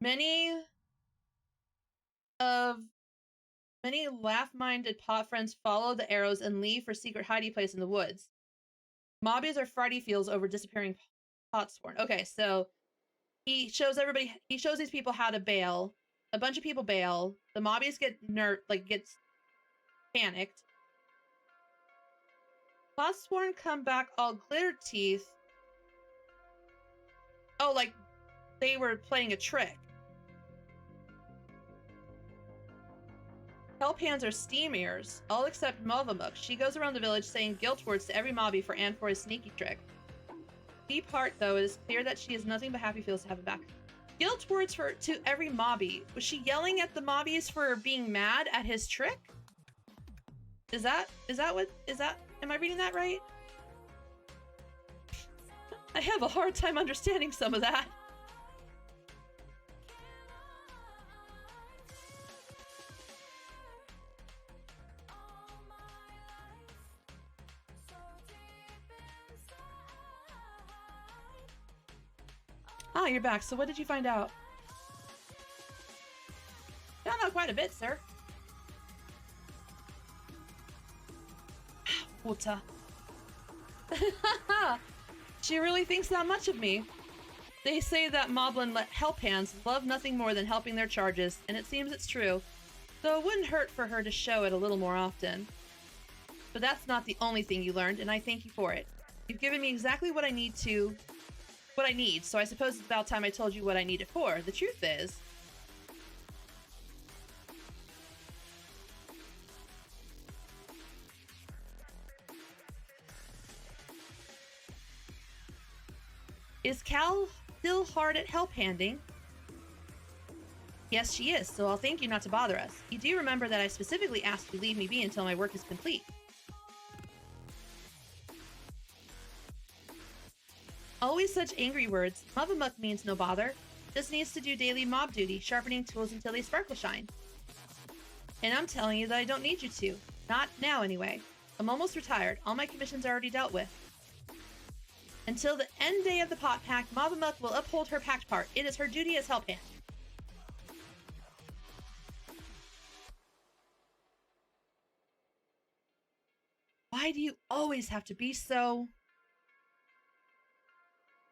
Many laugh-minded pot friends follow the arrows and leave for secret hiding place in the woods. Mobbies are frighty feels over disappearing Potsworn. Okay, so he shows these people how to bail. A bunch of people bail. The mobbies get gets panicked. Potsworn come back all glitter teeth. Oh, like they were playing a trick. Help hands are steam ears, all except Mavamuk. She goes around the village saying guilt words to every mobby for Anthroy's sneaky trick. Deep heart, though, it is clear that she has nothing but happy feels to have him back. Guilt words to every mobby. Was she yelling at the mobbies for being mad at his trick? Is that am I reading that right? I have a hard time understanding some of that. Ah, you're back. So what did you find out? Found out quite a bit, sir. Water. She really thinks that much of me. They say that moblin help hands love nothing more than helping their charges, and it seems it's true. Though it wouldn't hurt for her to show it a little more often. But that's not the only thing you learned, and I thank you for it. You've given me exactly what I need, so I suppose it's about time I told you what I need it for. The truth is... Is Cal still hard at help handing? Yes, she is, so I'll thank you not to bother us. You do remember that I specifically asked you to leave me be until my work is complete. Always such angry words. Mavamuk means no bother. Just needs to do daily mob duty, sharpening tools until they sparkle shine. And I'm telling you that I don't need you to. Not now, anyway. I'm almost retired. All my commissions are already dealt with. Until the end day of the pot pact, Mavamuk will uphold her pact part. It is her duty as help hand. Why do you always have to be so...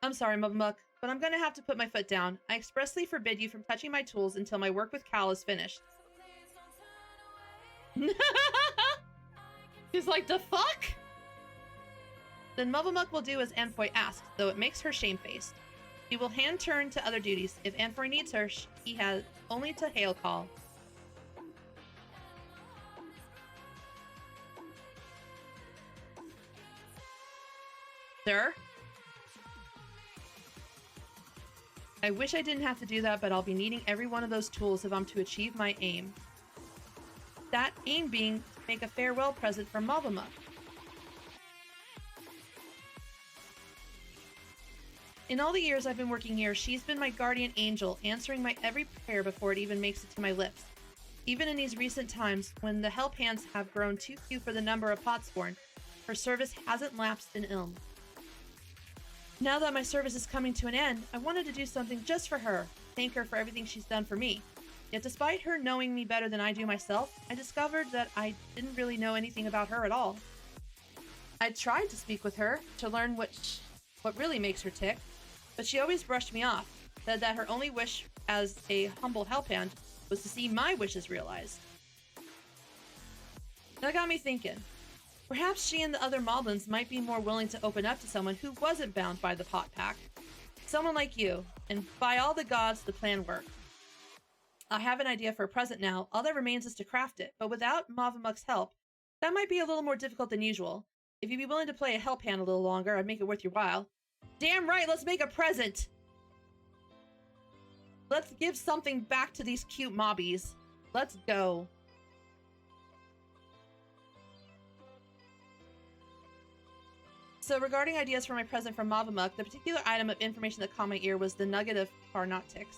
I'm sorry, Mavamuk, but I'm gonna have to put my foot down. I expressly forbid you from touching my tools until my work with Cal is finished. He's like, the fuck? Then Mavamuk will do as Anfoy asks, though it makes her shamefaced. She will hand turn to other duties. If Anfoy needs her, he has only to hail call. Sir? I wish I didn't have to do that, but I'll be needing every one of those tools if I'm to achieve my aim. That aim being to make a farewell present for Mavamuk. In all the years I've been working here, she's been my guardian angel, answering my every prayer before it even makes it to my lips. Even in these recent times, when the help hands have grown too few for the number of Potsworn, her service hasn't lapsed in ilm. Now that my service is coming to an end, I wanted to do something just for her, thank her for everything she's done for me. Yet despite her knowing me better than I do myself, I discovered that I didn't really know anything about her at all. I tried to speak with her to learn what really makes her tick, but she always brushed me off, said that her only wish as a humble helphand was to see my wishes realized. That got me thinking. Perhaps she and the other Moblins might be more willing to open up to someone who wasn't bound by the pot pack. Someone like you, and by all the gods, the plan worked. I have an idea for a present now. All that remains is to craft it, but without Mavamuk's help, that might be a little more difficult than usual. If you'd be willing to play a help hand a little longer, I'd make it worth your while. Damn right, let's make a present! Let's give something back to these cute mobbies. Let's go. So regarding ideas for my present from Mavamuk, the particular item of information that caught my ear was the nugget of Carnautics.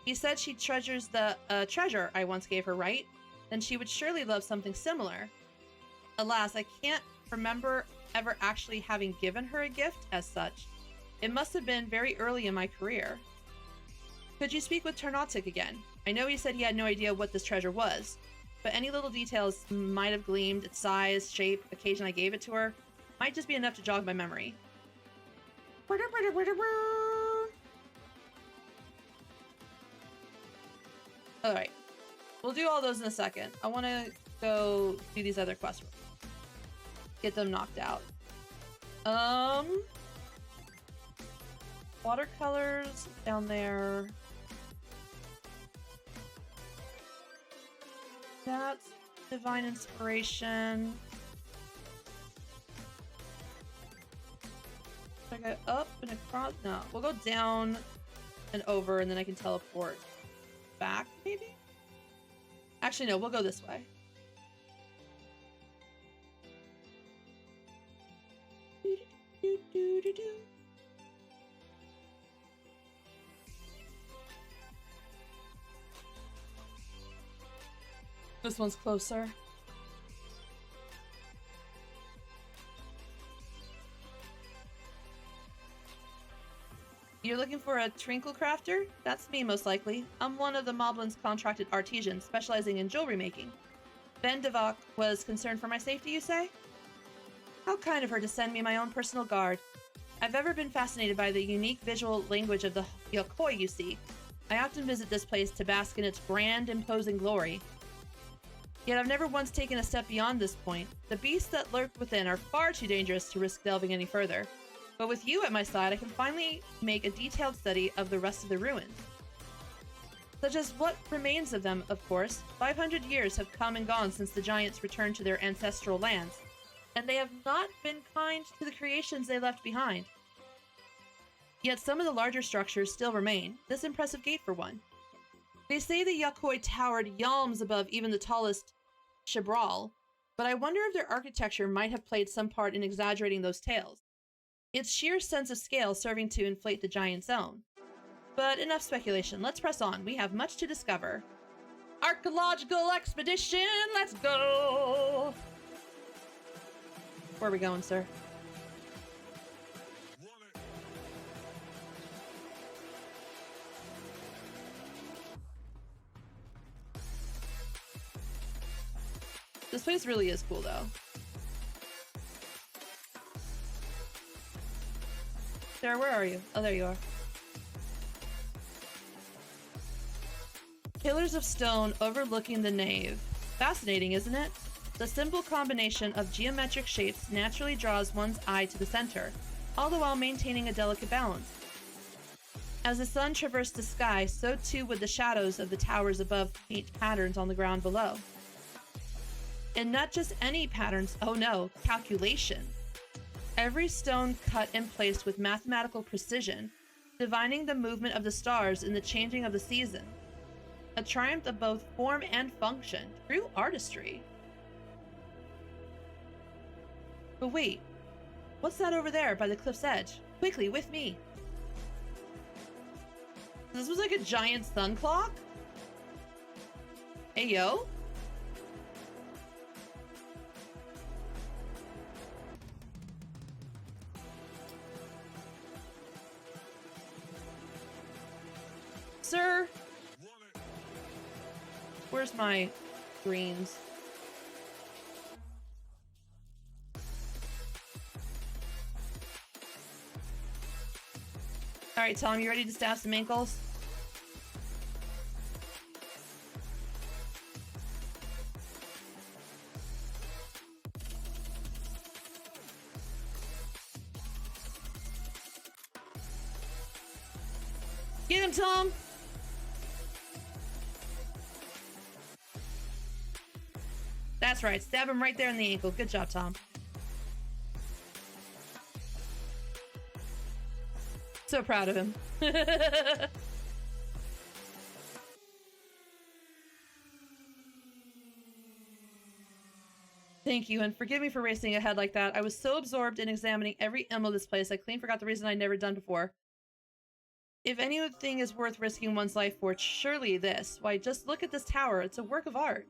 He said she treasures the treasure I once gave her, right? Then she would surely love something similar. Alas, I can't remember ever actually having given her a gift as such. It must have been very early in my career. Could you speak with Tarnautic again? I know he said he had no idea what this treasure was, but any little details might have gleamed, its size, shape, occasion I gave it to her, might just be enough to jog my memory. Alright. We'll do all those in a second. I want to go do these other quests. Get them knocked out. Watercolors down there. That's Divine Inspiration. Should I go up and across? No, we'll go down and over, and then I can teleport back, maybe? Actually, no, we'll go this way. This one's closer. You're looking for a Trinkle Crafter? That's me, most likely. I'm one of the Moblin's contracted artisans, specializing in jewelry making. Ben Devok was concerned for my safety, you say? How kind of her to send me my own personal guard. I've ever been fascinated by the unique visual language of the Yokoi you see. I often visit this place to bask in its grand, imposing glory. Yet I've never once taken a step beyond this point. The beasts that lurk within are far too dangerous to risk delving any further. But with you at my side, I can finally make a detailed study of the rest of the ruins. Such as what remains of them, of course. 500 years have come and gone since the giants returned to their ancestral lands, and they have not been kind to the creations they left behind. Yet some of the larger structures still remain, this impressive gate for one. They say the Yokoi towered yalms above even the tallest Chibral, but I wonder if their architecture might have played some part in exaggerating those tales. Its sheer sense of scale serving to inflate the giant's own. But enough speculation, let's press on. We have much to discover. Archaeological expedition, let's go! Where are we going, sir? This place really is cool, though. Sarah, where are you? Oh, there you are. Pillars of stone overlooking the nave. Fascinating, isn't it? The simple combination of geometric shapes naturally draws one's eye to the center, all the while maintaining a delicate balance. As the sun traversed the sky, so too would the shadows of the towers above paint patterns on the ground below. And not just any patterns, oh no, calculation. Every stone cut and placed with mathematical precision, divining the movement of the stars in the changing of the season. A triumph of both form and function, true artistry. But wait, what's that over there by the cliff's edge? Quickly, with me. This was like a giant sun clock? Hey, yo? Where's my greens? All right, Tom, you ready to stab some ankles? Get him, Tom! That's right, stab him right there in the ankle. Good job, Tom. So proud of him. Thank you, and forgive me for racing ahead like that. I was so absorbed in examining every emerald of this place, I clean forgot the reason I'd never done before. If anything is worth risking one's life for, it's surely this. Why, just look at this tower. It's a work of art.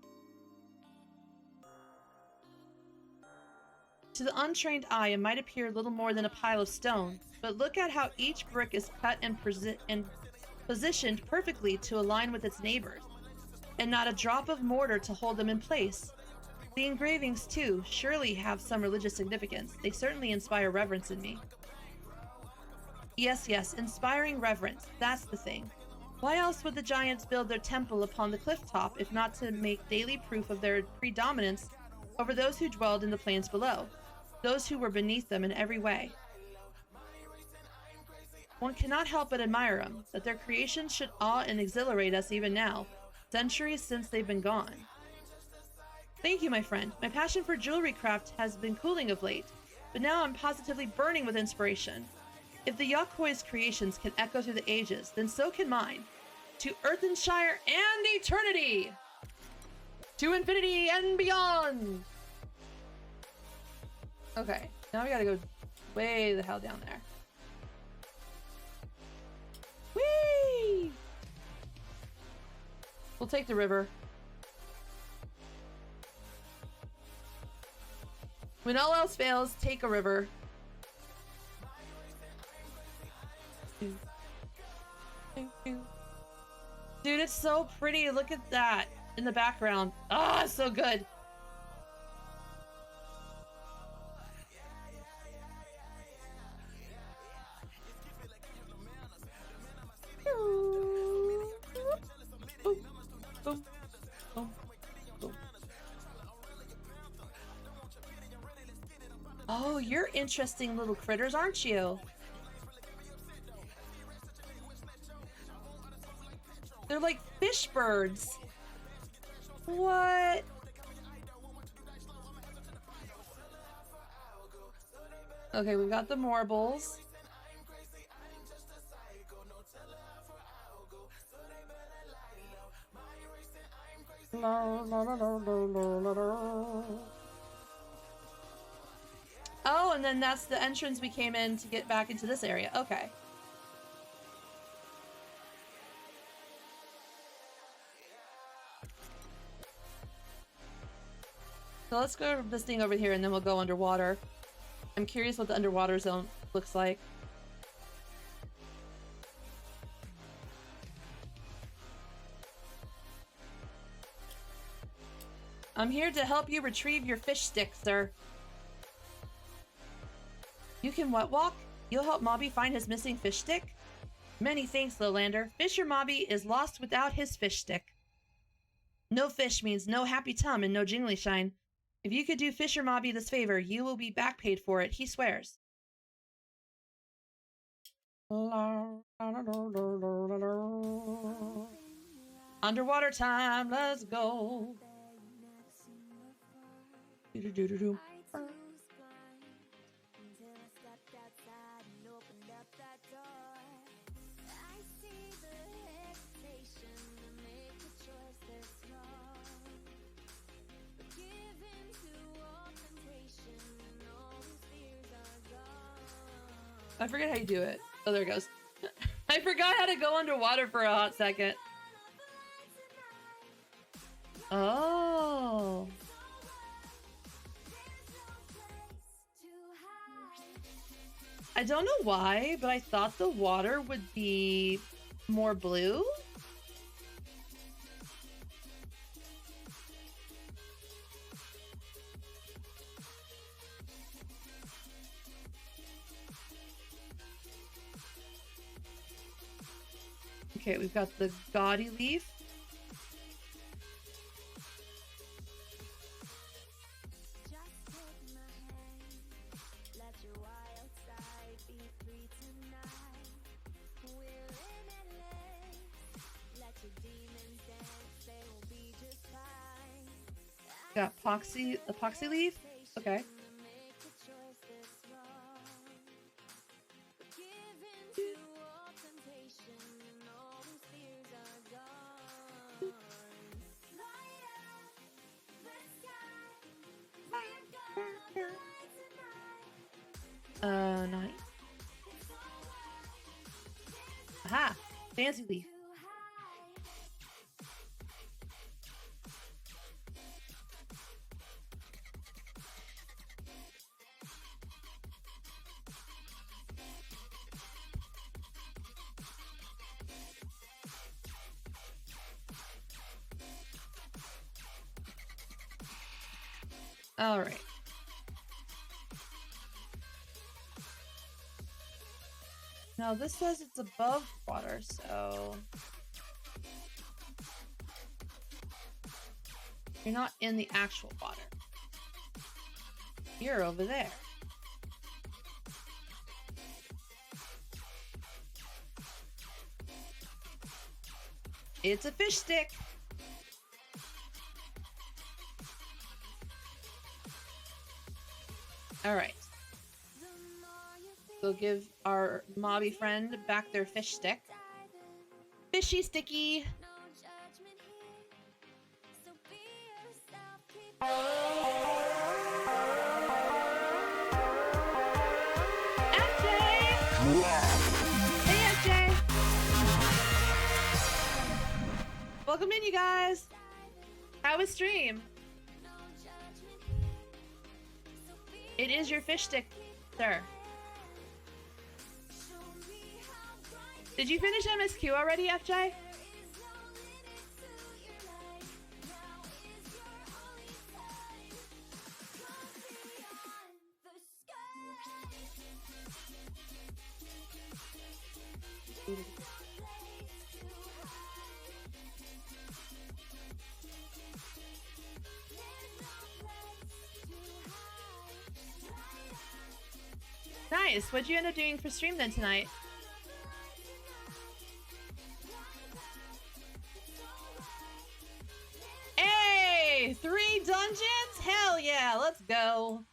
To the untrained eye, it might appear little more than a pile of stone, but look at how each brick is cut and positioned perfectly to align with its neighbors, and not a drop of mortar to hold them in place. The engravings, too, surely have some religious significance. They certainly inspire reverence in me. Yes, inspiring reverence. That's the thing. Why else would the giants build their temple upon the cliff top, if not to make daily proof of their predominance over those who dwelled in the plains below, those who were beneath them in every way? One cannot help but admire them, that their creations should awe and exhilarate us even now, centuries since they've been gone. Thank you, my friend. My passion for jewelry craft has been cooling of late, but now I'm positively burning with inspiration. If the Yakoi's creations can echo through the ages, then so can mine. To Earthenshire and eternity! To infinity and beyond! Okay, now we gotta go way the hell down there. Whee! We'll take the river. When all else fails, take a river. Dude, it's so pretty. Look at that in the background. Ah, it's so good. Oh, you're interesting little critters, aren't you? They're like fish birds. What? Okay, we've got the marbles. Oh, and then that's the entrance we came in to get back into this area. Okay. So let's go this thing over here and then we'll go underwater. I'm curious what the underwater zone looks like. I'm here to help you retrieve your fish stick, sir. You can what walk? You'll help Mobby find his missing fish stick? Many thanks, Lowlander. Fisher Mobby is lost without his fish stick. No fish means no happy tum and no jingly shine. If you could do Fisher Mobby this favor, you will be back paid for it, he swears. Underwater time, let's go. Do-do-do-do-do. I forget how you do it. Oh, there it goes. I forgot how to go underwater for a hot second. Oh. I don't know why, but I thought the water would be more blue. Okay, we've got the gaudy leaf. Got epoxy leaf. Okay. Nice. Aha! Fancy leaf. All right. Now this says it's above water, so you're not in the actual water. You're over there. It's a fish stick. All right. We'll give our mobby friend back their fish stick. Fishy sticky. FJ! Hey, FJ! Welcome in, you guys. How was stream? It is your fish stick, sir. Did you finish MSQ already, FJ? Nice. What'd you end up doing for stream then tonight? Hey! 3 dungeons? Hell yeah, let's go.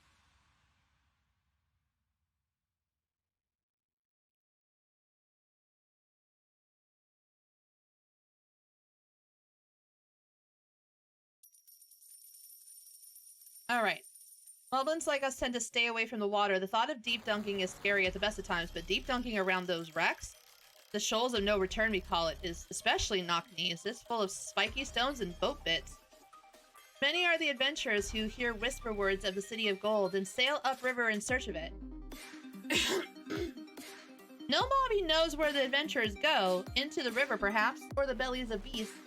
All right. Moblins like us tend to stay away from the water. The thought of deep dunking is scary at the best of times, but deep dunking around those wrecks, the shoals of no return we call it, is especially knock-knees. It's full of spiky stones and boat bits. Many are the adventurers who hear whisper words of the City of Gold and sail upriver in search of it. No mobby knows where the adventurers go, into the river perhaps, or the bellies of beasts,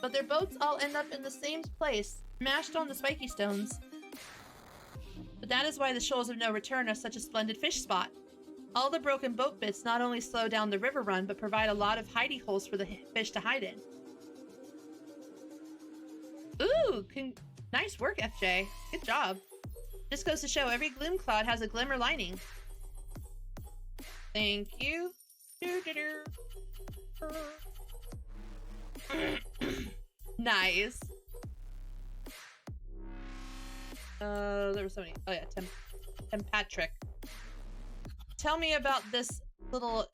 but their boats all end up in the same place, smashed on the spiky stones. But that is why the shoals of no return are such a splendid fish spot. All the broken boat bits not only slow down the river run, but provide a lot of hidey holes for the fish to hide in. Ooh, nice work, FJ. Good job. This goes to show every gloom cloud has a glimmer lining. Thank you. Nice. There was so many. Oh yeah, Tim Patrick. Tell me about this little.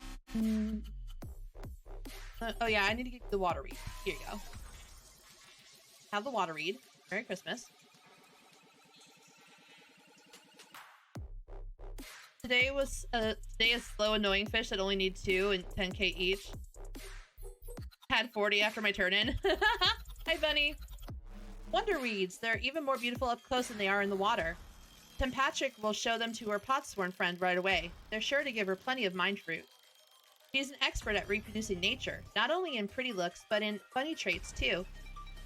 Oh yeah, I need to get the water reed. Here you go. Have the water reed. Merry Christmas. Today is slow, annoying fish that only need 2 and 10k each. Had 40 after my turn in. Hi, Bunny. Wonder weeds. They're even more beautiful up close than they are in the water. Tim Patrick will show them to her potsworn friend right away. They're sure to give her plenty of mind fruit. She's an expert at reproducing nature, not only in pretty looks, but in funny traits too.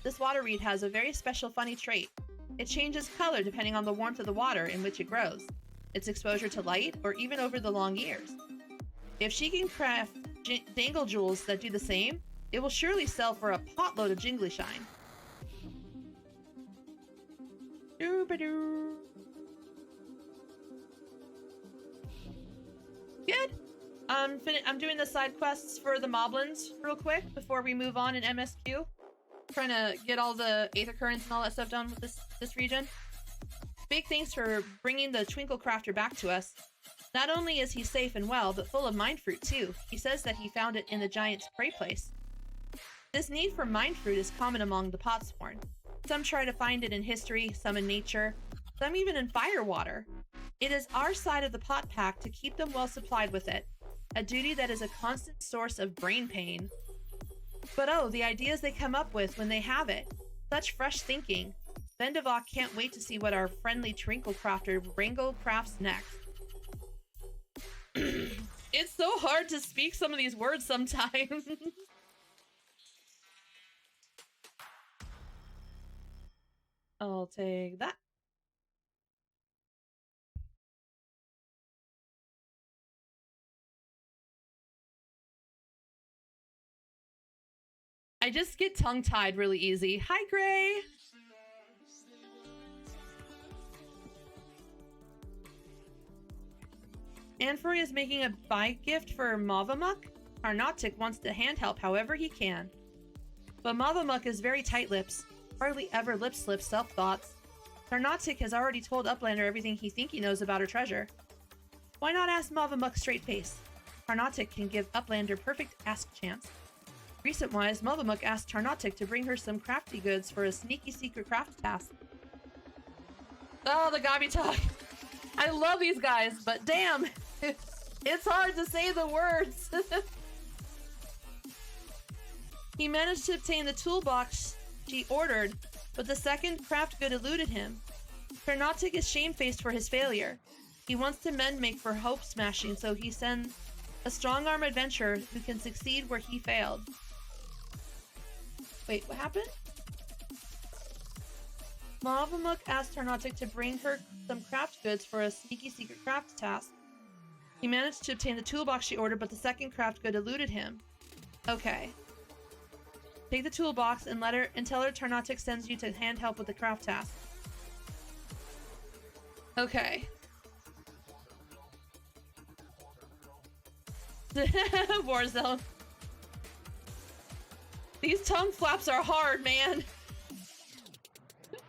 This water reed has a very special funny trait. It changes color depending on the warmth of the water in which it grows, its exposure to light, or even over the long years. If she can craft dangle jewels that do the same, It will surely sell for a potload of jingly shine. Doo-ba-doo. Good. I'm doing the side quests for the moblins real quick before we move on in MSQ. Trying to get all the Aether Currents and all that stuff done with this region. Big thanks for bringing the Twinkle Crafter back to us. Not only is he safe and well, but full of mind fruit too. He says that he found it in the giant's prey place. This need for mind fruit is common among the Potsworn. Some try to find it in history, some in nature, some even in firewater. It is our side of the pot pack to keep them well supplied with it, a duty that is a constant source of brain pain. But oh, the ideas they come up with when they have it. Such fresh thinking. Vendivok can't wait to see what our friendly Twinkle Crafter Rango crafts next. It's so hard to speak some of these words sometimes. I'll take that. I just get tongue-tied really easy. Hi, Gray! Anfroy is making a buy gift for Mavamuk. Tarnautic wants to hand help however he can. But Mavamuk is very tight-lips. Hardly ever lip-slips self-thoughts. Tarnautic has already told Uplander everything he thinks he knows about her treasure. Why not ask Mavamuk straight face? Tarnautic can give Uplander perfect ask chance. Recent-wise, Mavamuk asked Tarnautic to bring her some crafty goods for a sneaky secret craft task. Oh, the Gabi talk. I love these guys, but damn, it's hard to say the words. He managed to obtain the toolbox she ordered, but the second craft good eluded him. Tarnautic is shamefaced for his failure. He wants to make for hope smashing, so he sends a strong-arm adventurer who can succeed where he failed. Wait, what happened? Mavamuk asked Tarnautic to bring her some craft goods for a sneaky secret craft task. He managed to obtain the toolbox she ordered, but the second craft good eluded him. Okay. Take the toolbox and tell her Tarnautic sends you to hand help with the craft task. Okay. Warzone. These tongue flaps are hard, man.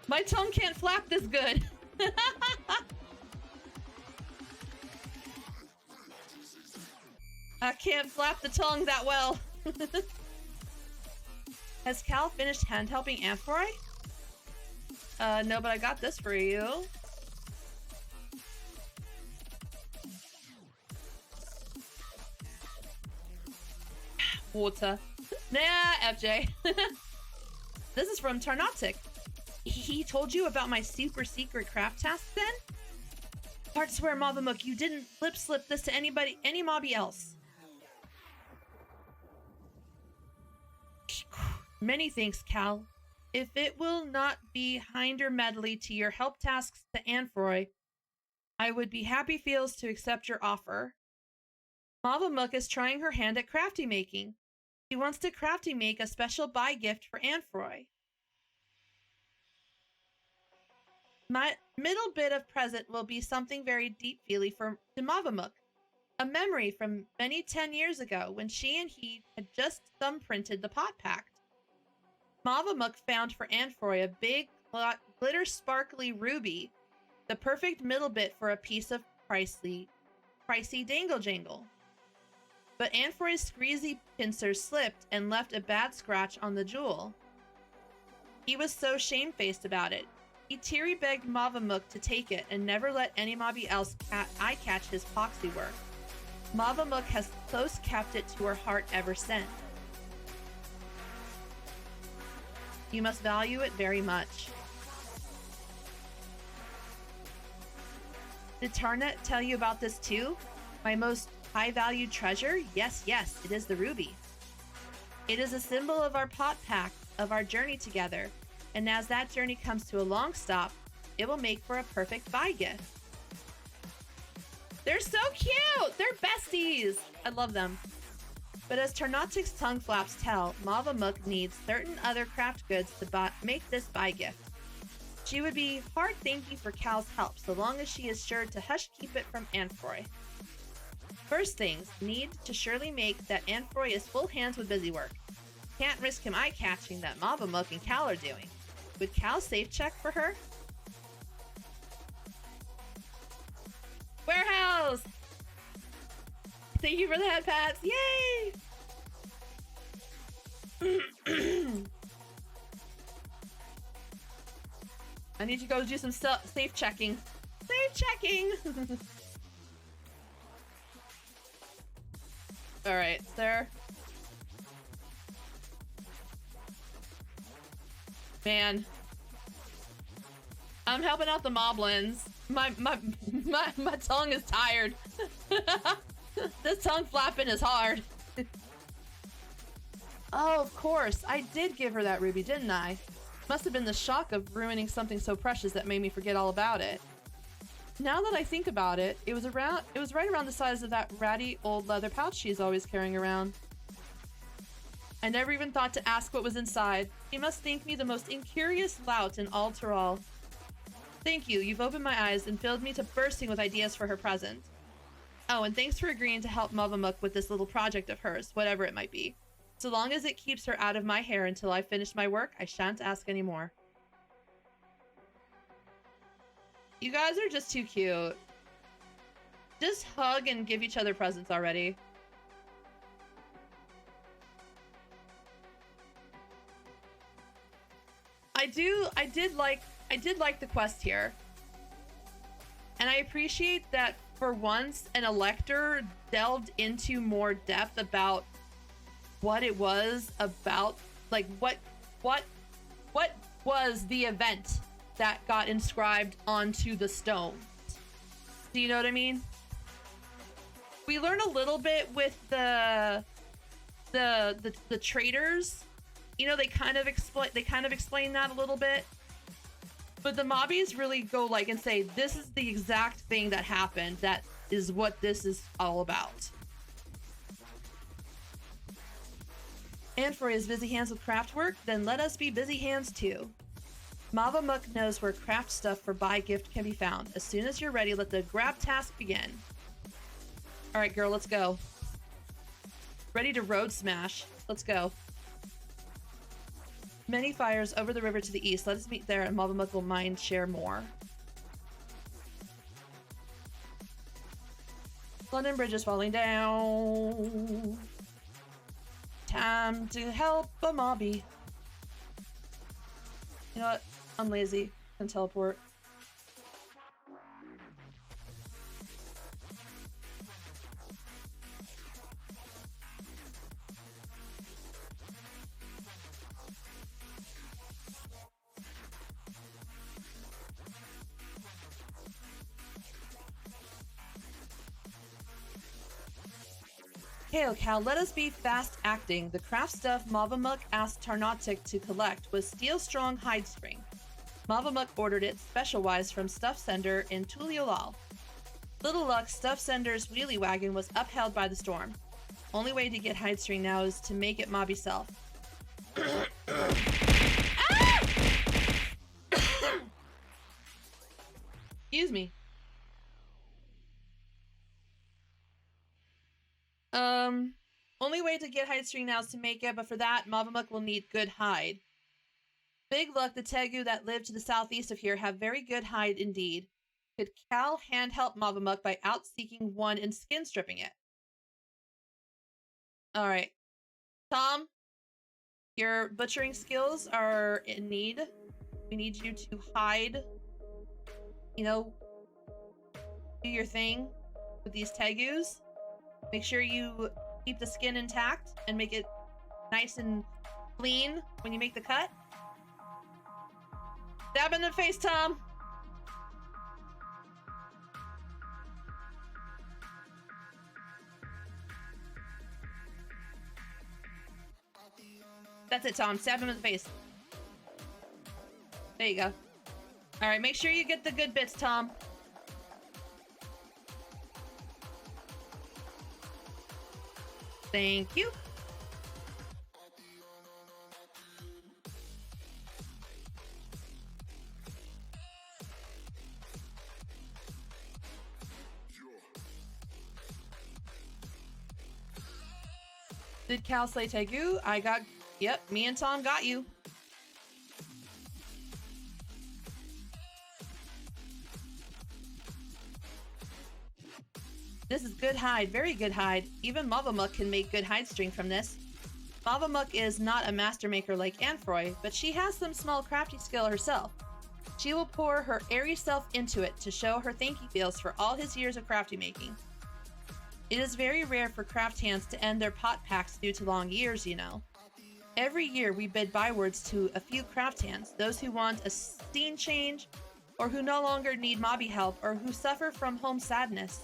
My tongue can't flap this good. I can't flap the tongue that well. Has Cal finished hand helping Amphory? No, but I got this for you. Water. Nah, FJ. This is from Tarnautic. He told you about my super secret craft task then? Hard swear, Mavamuk, you didn't lip-slip this to any mobby else. Many thanks, Cal. If it will not be hinder medley to your help tasks to Anfroy, I would be happy feels to accept your offer. Mavamuk is trying her hand at crafty making. She wants to crafty make a special buy gift for Anfroy. My middle bit of present will be something very deep-feely to Mavamuk. A memory from many 10 years ago when she and he had just thumbprinted the pot pact. Mavamuk found for Anfroy a big, glitter-sparkly ruby, the perfect middle bit for a piece of pricey dangle-jangle. But Anfroy's squeezy pincer slipped and left a bad scratch on the jewel. He was so shamefaced about it. He teary-begged Mavamuk to take it and never let any mobby else eye-catch his poxy work. Mavamuk has close kept it to her heart ever since. You must value it very much. Did Tarnet tell you about this too? My most high-valued treasure? Yes, it is the ruby. It is a symbol of our pot pact, of our journey together, and as that journey comes to a long stop, it will make for a perfect buy gift. They're so cute! They're besties! I love them. But as Tarnautic's tongue flaps tell, Mavamuk needs certain other craft goods to make this buy gift. She would be hard thanking for Cal's help, so long as she is sure to hush keep it from Anfroy. First things, need to surely make that Anfroy is full hands with busy work. Can't risk him eye-catching that Mavamuk and Cal are doing. Would Cal safe check for her? Warehouse! Thank you for the head pats. Yay! I need to go do some safe checking. Safe checking! Alright, sir. Man. I'm helping out the moblins. My tongue is tired. This tongue flapping is hard. Oh, of course. I did give her that ruby, didn't I? Must have been the shock of ruining something so precious that made me forget all about it. Now that I think about it, it was right around the size of that ratty old leather pouch she's always carrying around. I never even thought to ask what was inside. He must think me the most incurious lout in all Tyrol. Thank you, you've opened my eyes and filled me to bursting with ideas for her present. Oh, and thanks for agreeing to help Mavamuk with this little project of hers, whatever it might be. So long as it keeps her out of my hair until I finish my work, I shan't ask anymore. You guys are just too cute. Just hug and give each other presents already. I did like the quest here. And I appreciate that for once an elector delved into more depth about what it was about, like what was the event that got inscribed onto the stone. Do you know what I mean? We learn a little bit with the traders. You know, they kind of explain that a little bit. But the mobbies really go like and say, this is the exact thing that happened. That is what this is all about. And for his busy hands with craft work, then let us be busy hands too. Mavamuk knows where craft stuff for buy gift can be found. As soon as you're ready, let the grab task begin. Alright, girl, let's go. Ready to road smash. Let's go. Many fires over the river to the east. Let us meet there and Mavamuk will mind share more. London Bridge is falling down. Time to help a mobby. You know what? I'm lazy. I can teleport. Hail Cal, let us be fast acting. The craft stuff Mavamuk asked Tarnautic to collect was Steel Strong Hide String. Mavamuk ordered it special-wise from Stuff Sender in Tuliolal. Little luck, Stuff Sender's wheelie wagon was upheld by the storm. Only way to get hide string now is to make it mobby self. Excuse me. Only way to get hide string now is to make it, but for that, Mavamuk will need good hide. Big luck the Tegu that live to the southeast of here have very good hide indeed. Could Cal hand help Mavamuk by out-seeking one and skin stripping it? Alright. Tom, your butchering skills are in need. We need you to hide, you know, do your thing with these Tegus. Make sure you keep the skin intact and make it nice and clean when you make the cut. Stab in the face, Tom. That's it, Tom. Stab him in the face. There you go. All right, make sure you get the good bits, Tom. Thank you. Did Cal slay Tegu? I got... Yep, me and Tom got you. This is good hide, very good hide. Even Mavamuk can make good hide string from this. Mavamuk is not a master maker like Anfroy, but she has some small crafty skill herself. She will pour her airy self into it to show her thank you feels for all his years of crafty making. It is very rare for craft hands to end their pot packs due to long years, you know. Every year we bid bywords to a few craft hands, those who want a scene change, or who no longer need mobby help, or who suffer from home sadness.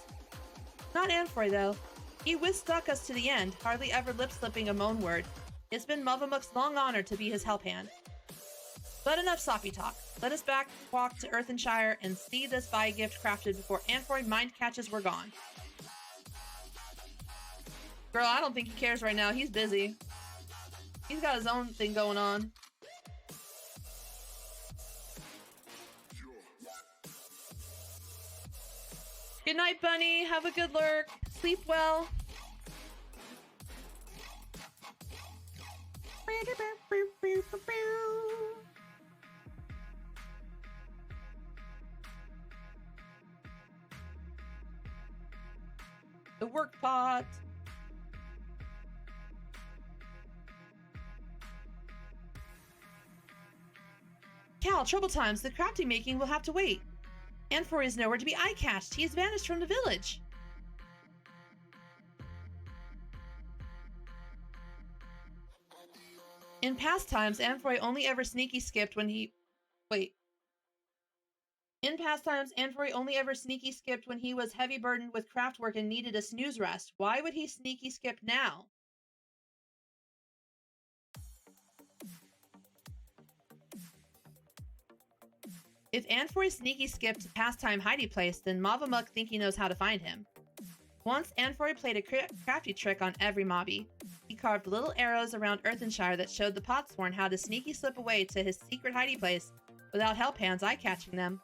Not Anfroy though. He withstuck us to the end, hardly ever lip-slipping a moan word. It's been Mavamuk's long honor to be his help hand. But enough soppy talk. Let us back walk to Earthenshire and see this buy gift crafted before Anfroy mind catches we're gone. Girl, I don't think he cares right now. He's busy. He's got his own thing going on. Good night, Bunny. Have a good lurk. Sleep well. The work pot. Cal, trouble times. The crafty making will have to wait. Anfroy is nowhere to be eye-catched. He has vanished from the village. In past times, Anfroy only ever sneaky skipped when he... Wait. In past times, Anfroy only ever sneaky skipped when he was heavy burdened with craft work and needed a snooze rest. Why would he sneaky skip now? If Anfroy sneaky skipped pastime hidey place, then Mavamuk think he knows how to find him. Once Anfroy played a crafty trick on every mobby. He carved little arrows around Earthenshire that showed the Potsworn how to sneaky slip away to his secret hidey place without help hands eye-catching them.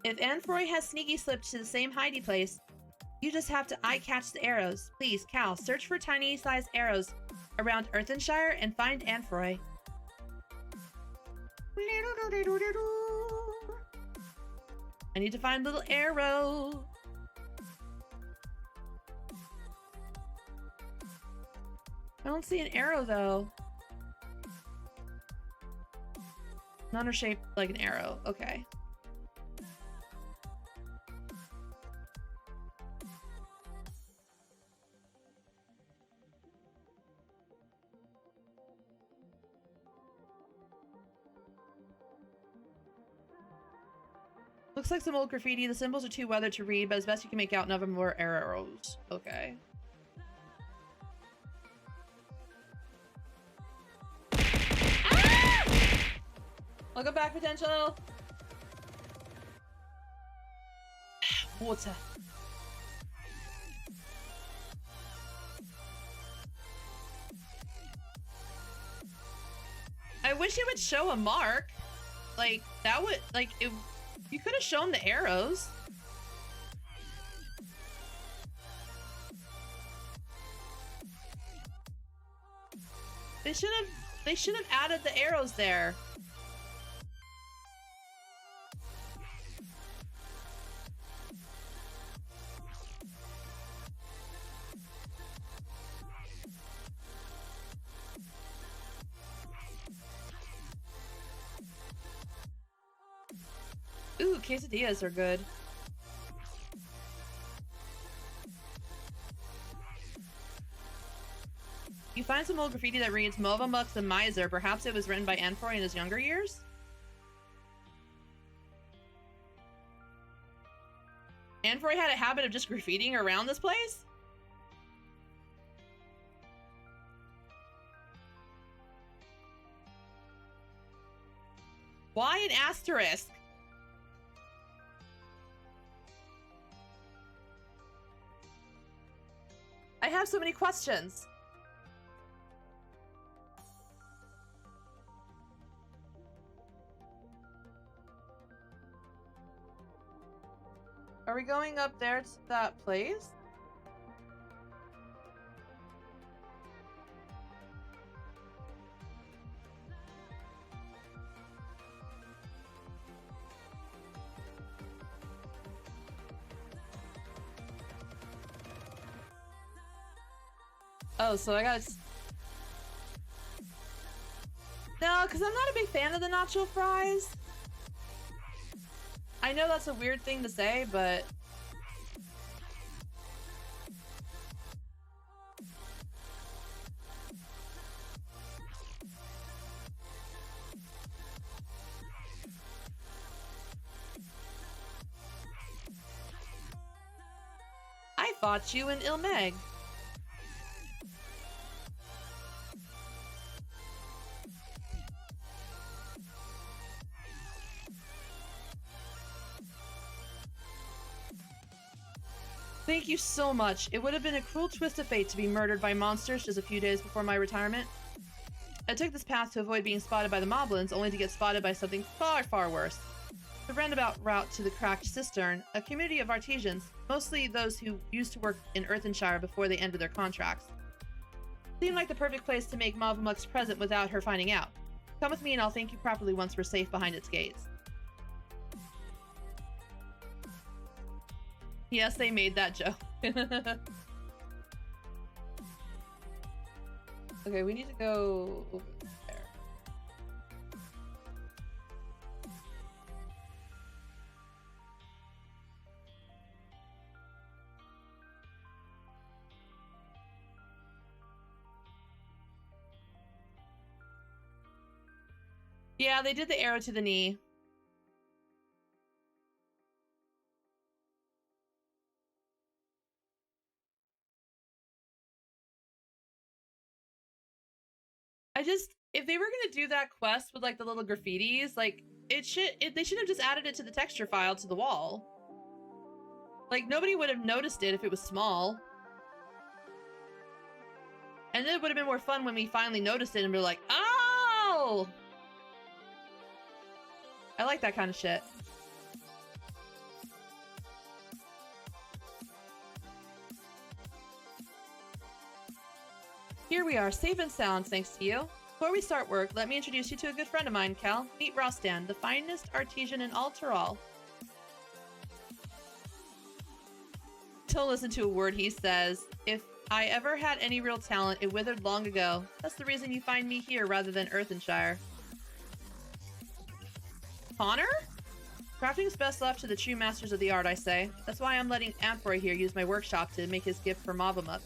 If Anfroy has sneaky slipped to the same hidey place, you just have to eye-catch the arrows. Please, Cal, search for tiny-sized arrows around Earthenshire and find Anfroy. I need to find little arrow. I don't see an arrow though. None are shaped like an arrow. Okay. Looks like some old graffiti. The symbols are too weathered to read, but as best you can make out, none of them were arrows. Okay. Ah! Welcome back, Potential. Water. I wish it would show a mark. Like, that would, like, it... You could have shown the arrows. They should have added the arrows there. Ooh, quesadillas are good. You find some old graffiti that reads, Mavamuk's a miser. Perhaps it was written by Anfroy in his younger years? Anfroy had a habit of just graffitiing around this place? Why an asterisk? I have so many questions. Are we going up there to that place? Oh, so I got... No, because I'm not a big fan of the nacho fries. I know that's a weird thing to say, but... I fought you in Ilmeg. Thank you so much. It would have been a cruel twist of fate to be murdered by monsters just a few days before my retirement. I took this path to avoid being spotted by the moblins, only to get spotted by something far, far worse. The roundabout route to the Cracked Cistern, a community of artisans, mostly those who used to work in Earthenshire before they ended their contracts. Seemed like the perfect place to make Mavamuk's present without her finding out. Come with me and I'll thank you properly once we're safe behind its gates. Yes, they made that joke. Okay, we need to go over there. Yeah, they did the arrow to the knee. If they were gonna do that quest with like the little graffitis, like they should have just added it to the texture file to the wall. Like nobody would have noticed it if it was small. And then it would have been more fun when we finally noticed it and we're like, oh! I like that kind of shit. Here we are, safe and sound, thanks to you. Before we start work, let me introduce you to a good friend of mine, Cal. Meet Rostan, the finest artisan in all Tyrol. Don't listen to a word he says. If I ever had any real talent, it withered long ago. That's the reason you find me here rather than Earthenshire. Connor? Crafting's best left to the true masters of the art, I say. That's why I'm letting Amphroy here use my workshop to make his gift for Mavamuk.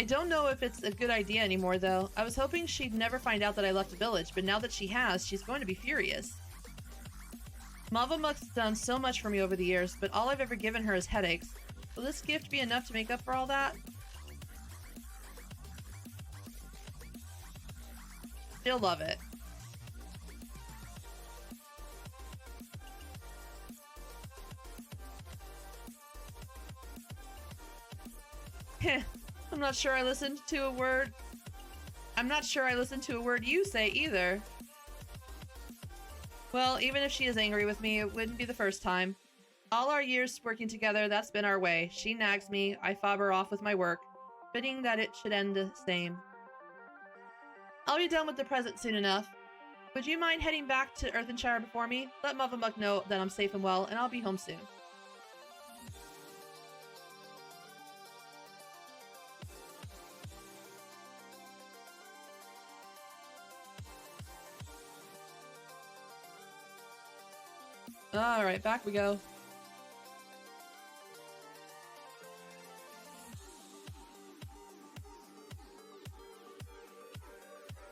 I don't know if it's a good idea anymore, though. I was hoping she'd never find out that I left the village, but now that she has, she's going to be furious. Mavamuk's done so much for me over the years, but all I've ever given her is headaches. Will this gift be enough to make up for all that? Still love it. Heh. I'm not sure I listened to a word you say either. Well, even if she is angry with me, it wouldn't be the first time. All our years working together, that's been our way. She nags me, I fob her off with my work. Fitting that it should end the same. I'll be done with the present soon enough. Would you mind heading back to Earthenshire before me? Let Mavamuk know that I'm safe and well, and I'll be home soon. Alright, back we go.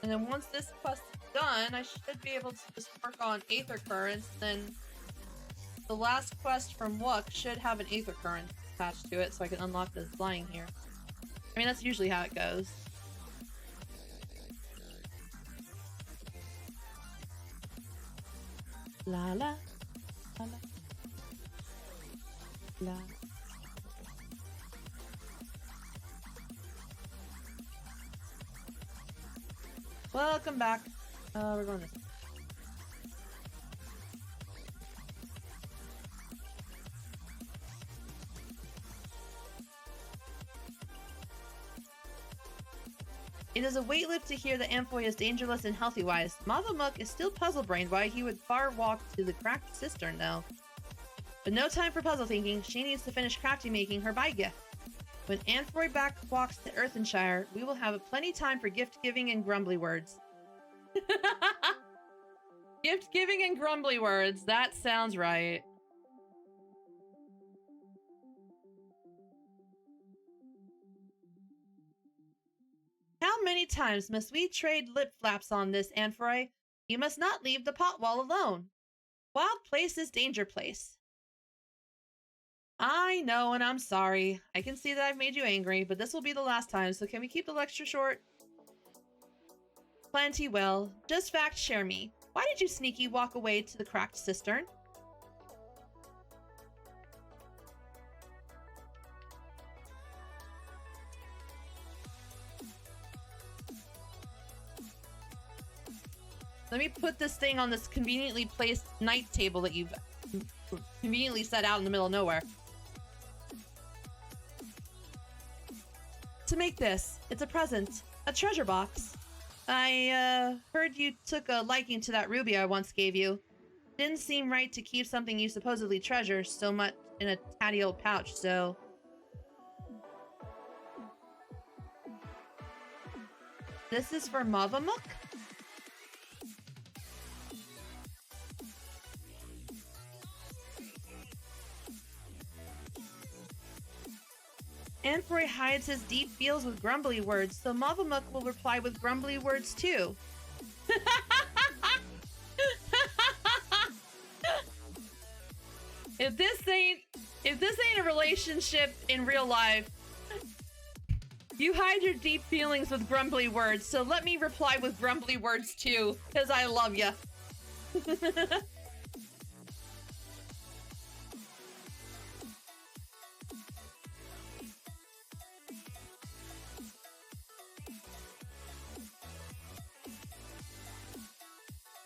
And then once this quest is done, I should be able to just work on Aether Currents, then the last quest from Wook should have an Aether Current attached to it, so I can unlock this flying here. I mean, that's usually how it goes. La la. La. Welcome back. We're going this way. It is a weight lift to hear that Amphoy is dangerous and healthy-wise. Mavamuk is still puzzle-brained why he would far walk to the cracked cistern, though. But no time for puzzle thinking. She needs to finish crafty making her buy gift. When Amphoy back walks to Earthenshire, we will have plenty time for gift-giving and grumbly words. Gift-giving and grumbly words. That sounds right. How many times must we trade lip flaps on this, Amphoy? You must not leave the pot wall alone. Wild place is danger place. I know, and I'm sorry. I can see that I've made you angry, but this will be the last time, so can we keep the lecture short? Plenty well. Just fact share me. Why did you sneaky walk away to the cracked cistern? Let me put this thing on this conveniently placed night table that you've conveniently set out in the middle of nowhere. To make this, it's a present, a treasure box. I heard you took a liking to that ruby I once gave you. Didn't seem right to keep something you supposedly treasure so much in a tatty old pouch, so... This is for Mavamuk? Amphoy hides his deep feels with grumbly words, so Mavamuk will reply with grumbly words too. If this ain't a relationship in real life, you hide your deep feelings with grumbly words, so let me reply with grumbly words too, because I love ya.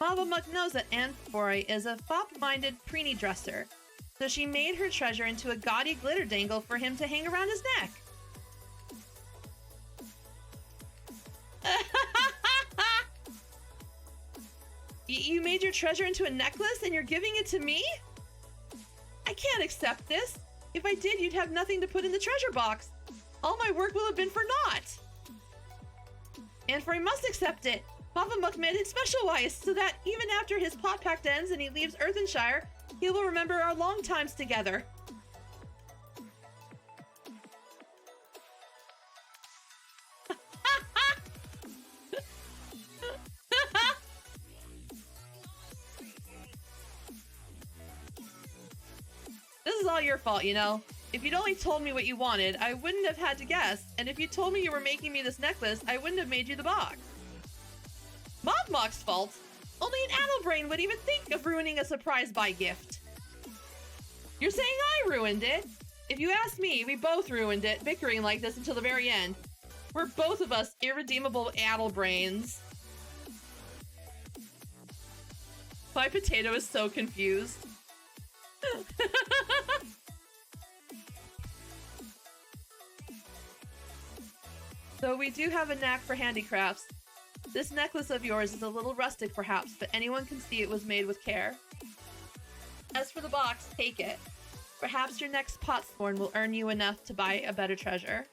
Mavamuk knows that Amphoy is a fop-minded preenie dresser, so she made her treasure into a gaudy glitter dangle for him to hang around his neck. You made your treasure into a necklace and you're giving it to me? I can't accept this. If I did, you'd have nothing to put in the treasure box. All my work will have been for naught. Amphoy must accept it. Mavamuk made it special-wise, so that even after his pot pact ends and he leaves Earthenshire, he will remember our long times together. This is all your fault, you know? If you'd only told me what you wanted, I wouldn't have had to guess. And if you told me you were making me this necklace, I wouldn't have made you the box. Mavamuk's fault? Only an addlebrain would even think of ruining a surprise buy gift. You're saying I ruined it? If you ask me, we both ruined it, bickering like this until the very end. We're both of us irredeemable addlebrains. My potato is so confused. So we do have a knack for handicrafts. This necklace of yours is a little rustic perhaps, but anyone can see it was made with care. As for the box, take it. Perhaps your next potsworn will earn you enough to buy a better treasure.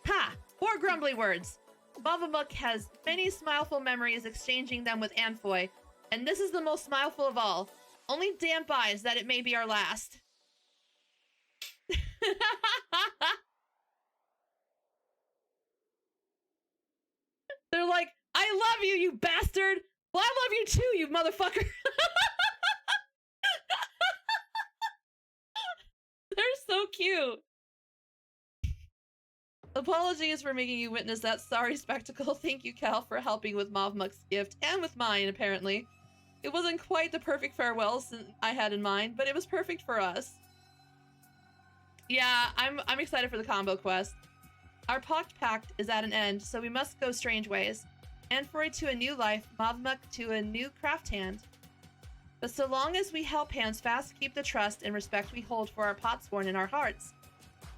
Ha! More grumbly words! Mavamuk has many smileful memories exchanging them with Amphoy, and this is the most smileful of all. Only damp eyes that it may be our last. They're like, I love you, you bastard! Well, I love you too, you motherfucker! They're so cute! Apologies for making you witness that sorry spectacle. Thank you, Cal, for helping with Mavamuk's gift, and with mine, apparently. It wasn't quite the perfect farewell I had in mind, but it was perfect for us. Yeah, I'm excited for the combo quest. Our pact is at an end, so we must go strange ways. Amphoy to a new life, Mavamuk to a new craft hand. But so long as we help hands fast keep the trust and respect we hold for our potsworn in our hearts,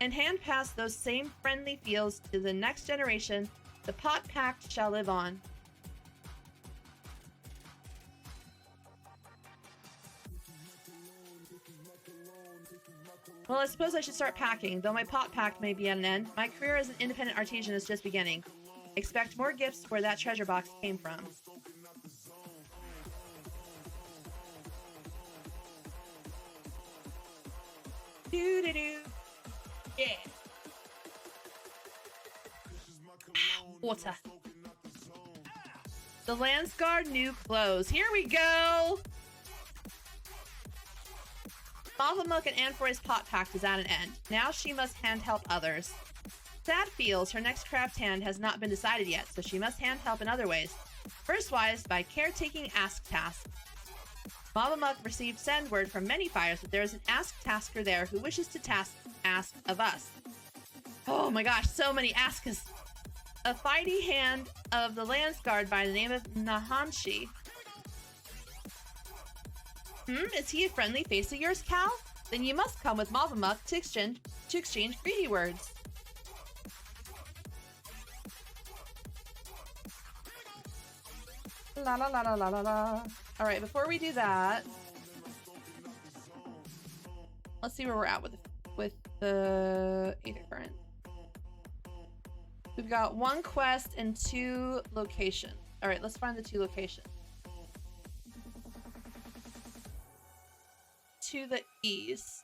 and hand pass those same friendly feels to the next generation, the Pot Pact shall live on. Well, I suppose I should start packing, though my pot pact may be at an end. My career as an independent artisan is just beginning. Expect more gifts where that treasure box came from. Doo-doo-doo. Yeah. Water. The Landsguard new clothes. Here we go! Mavamook and Anfroy's pot pact is at an end. Now she must hand help others. Sad feels her next craft hand has not been decided yet, so she must hand help in other ways. First-wise, by caretaking ask tasks. Mavamook received send word from many fires that there is an ask tasker there who wishes to ask of us. Oh my gosh, so many asks. A fighty hand of the Landsguard by the name of Nahanshi. Is he a friendly face of yours, Cal? Then you must come with Mavamook to exchange greedy words. La la la la la la la. All right, before we do that, let's see where we're at with the Aether Current. We've got 1 quest and 2 locations. All right, let's find the 2 locations. To the east.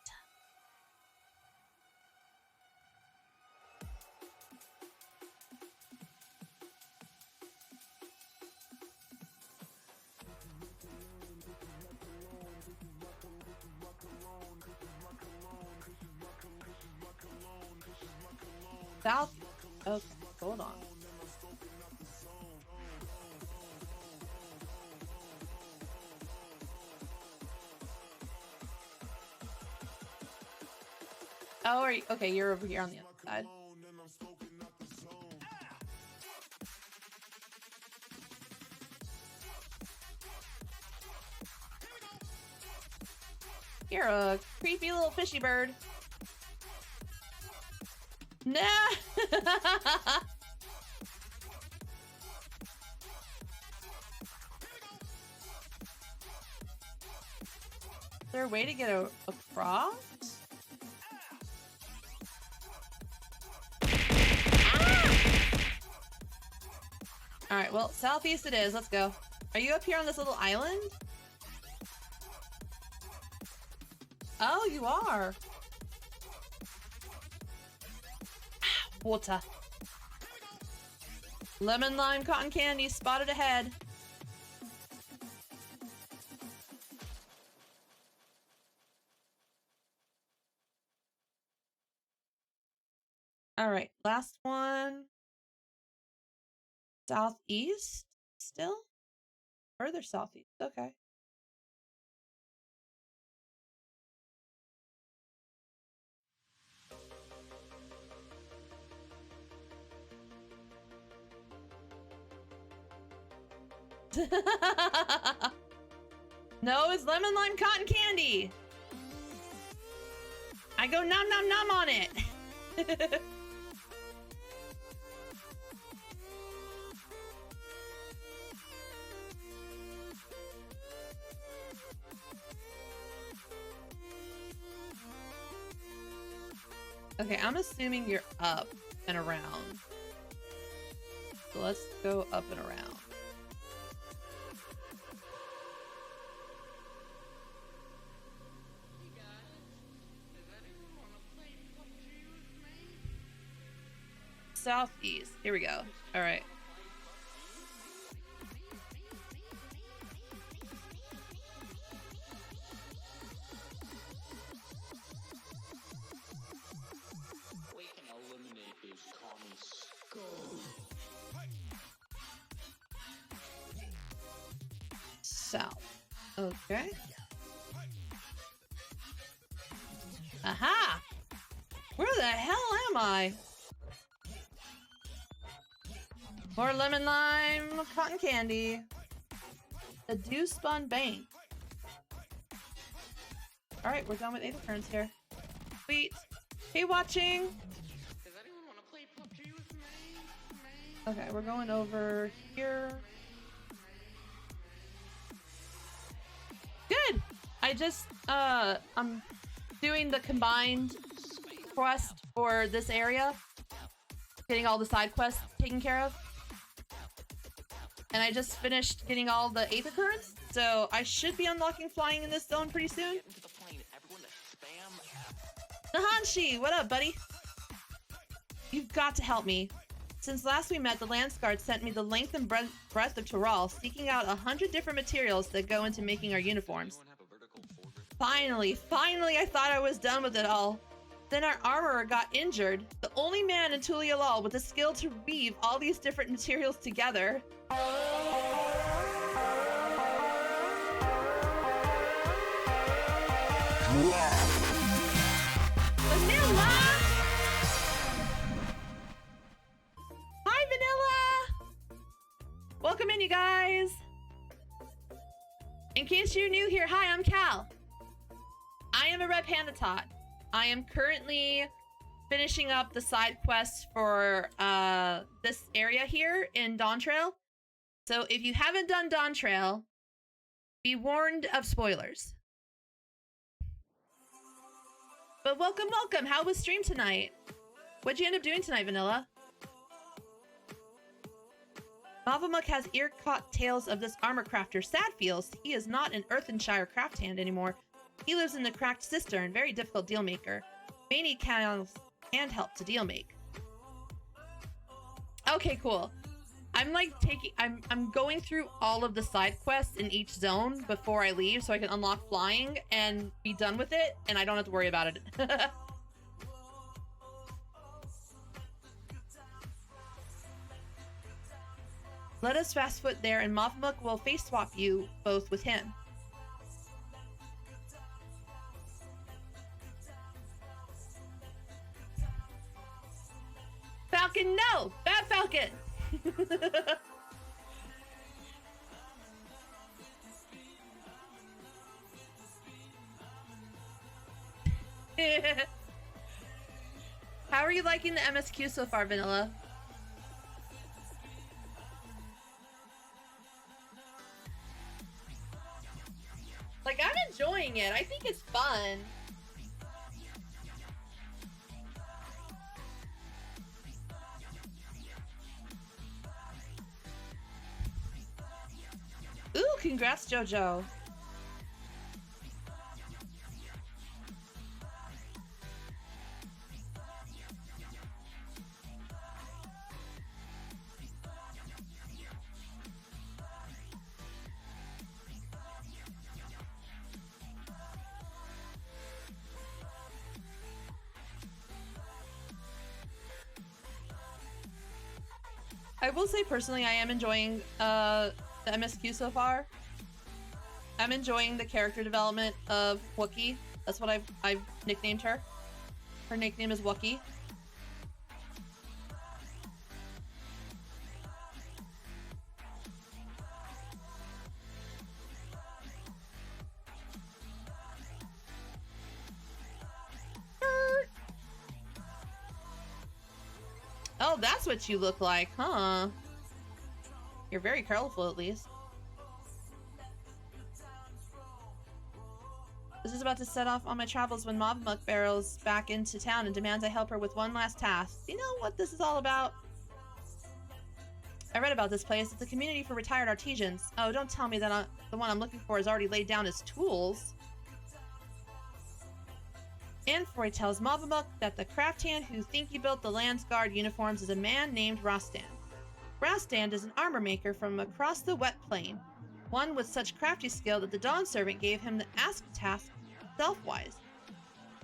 South. Okay, hold on. Oh, are you, okay, you're over here on the other side. You're a creepy little fishy bird. Nah! Is there a way to get across? Alright, well, southeast it is. Let's go. Are you up here on this little island? Oh, you are. Water. Lemon, lime, cotton candy spotted ahead. Alright, last one. Southeast still? Further southeast, okay. No, it's lemon lime cotton candy. I go nom nom nom on it. Okay, I'm assuming you're up and around. So let's go up and around. Southeast. Here we go. All right. We can eliminate these common skulls. South. Okay. Aha! Where the hell am I? More lemon lime cotton candy. The Dew Spun Bank. Alright, we're done with Aether Currents here. Sweet. Hey, watching. Does anyone want to play PUBG with me? Okay, we're going over here. Good. I just I'm doing the combined quest for this area, getting all the side quests taken care of, and I just finished getting all the Aether Currents, so I should be unlocking flying in this zone pretty soon. Nahanshi, what up, buddy? You've got to help me. Since last we met, the Lance Guard sent me the length and breadth of Tural, seeking out 100 different materials that go into making our uniforms. Finally, I thought I was done with it all. Then our armorer got injured, the only man in Tulialal with the skill to weave all these different materials together. Vanilla! Hi, Vanilla! Welcome in, you guys. In case you're new here, hi, I'm Cal. I am a Red Panda Tot. I am currently finishing up the side quest for this area here in Dawn Trail. So if you haven't done Dawn Trail, be warned of spoilers. But welcome, welcome. How was stream tonight? What'd you end up doing tonight, Vanilla? Mavamuk has ear-caught tales of this armor crafter. Sad feels he is not an Earthenshire craft hand anymore. He lives in the cracked cistern, very difficult deal maker. May need Cal's hand help to deal make. Okay, cool. I'm like I'm going through all of the side quests in each zone before I leave so I can unlock flying and be done with it, and I don't have to worry about it. Let us fast foot there, and Mavamuk will face swap you both with him. Falcon, no! Bad Falcon! How are you liking the MSQ so far, Vanilla? Like, I'm enjoying it. I think it's fun. Ooh, congrats, JoJo. I will say personally, I am enjoying the MSQ so far. I'm enjoying the character development of Wookie. That's what I've nicknamed her. Her nickname is Wookie. Oh, that's what you look like, huh? You're very colorful, at least. This is about to set off on my travels when Mavamuk barrels back into town and demands I help her with one last task. Do you know what this is all about? I read about this place. It's a community for retired artisans. Oh, don't tell me that the one I'm looking for has already laid down his tools. Anfroy tells Mavamuk that the craft hand who think he built the Lance Guard uniforms is a man named Rostan. Rostan is an armor maker from across the wet plain, one with such crafty skill that the Dawn Servant gave him the ask task self-wise.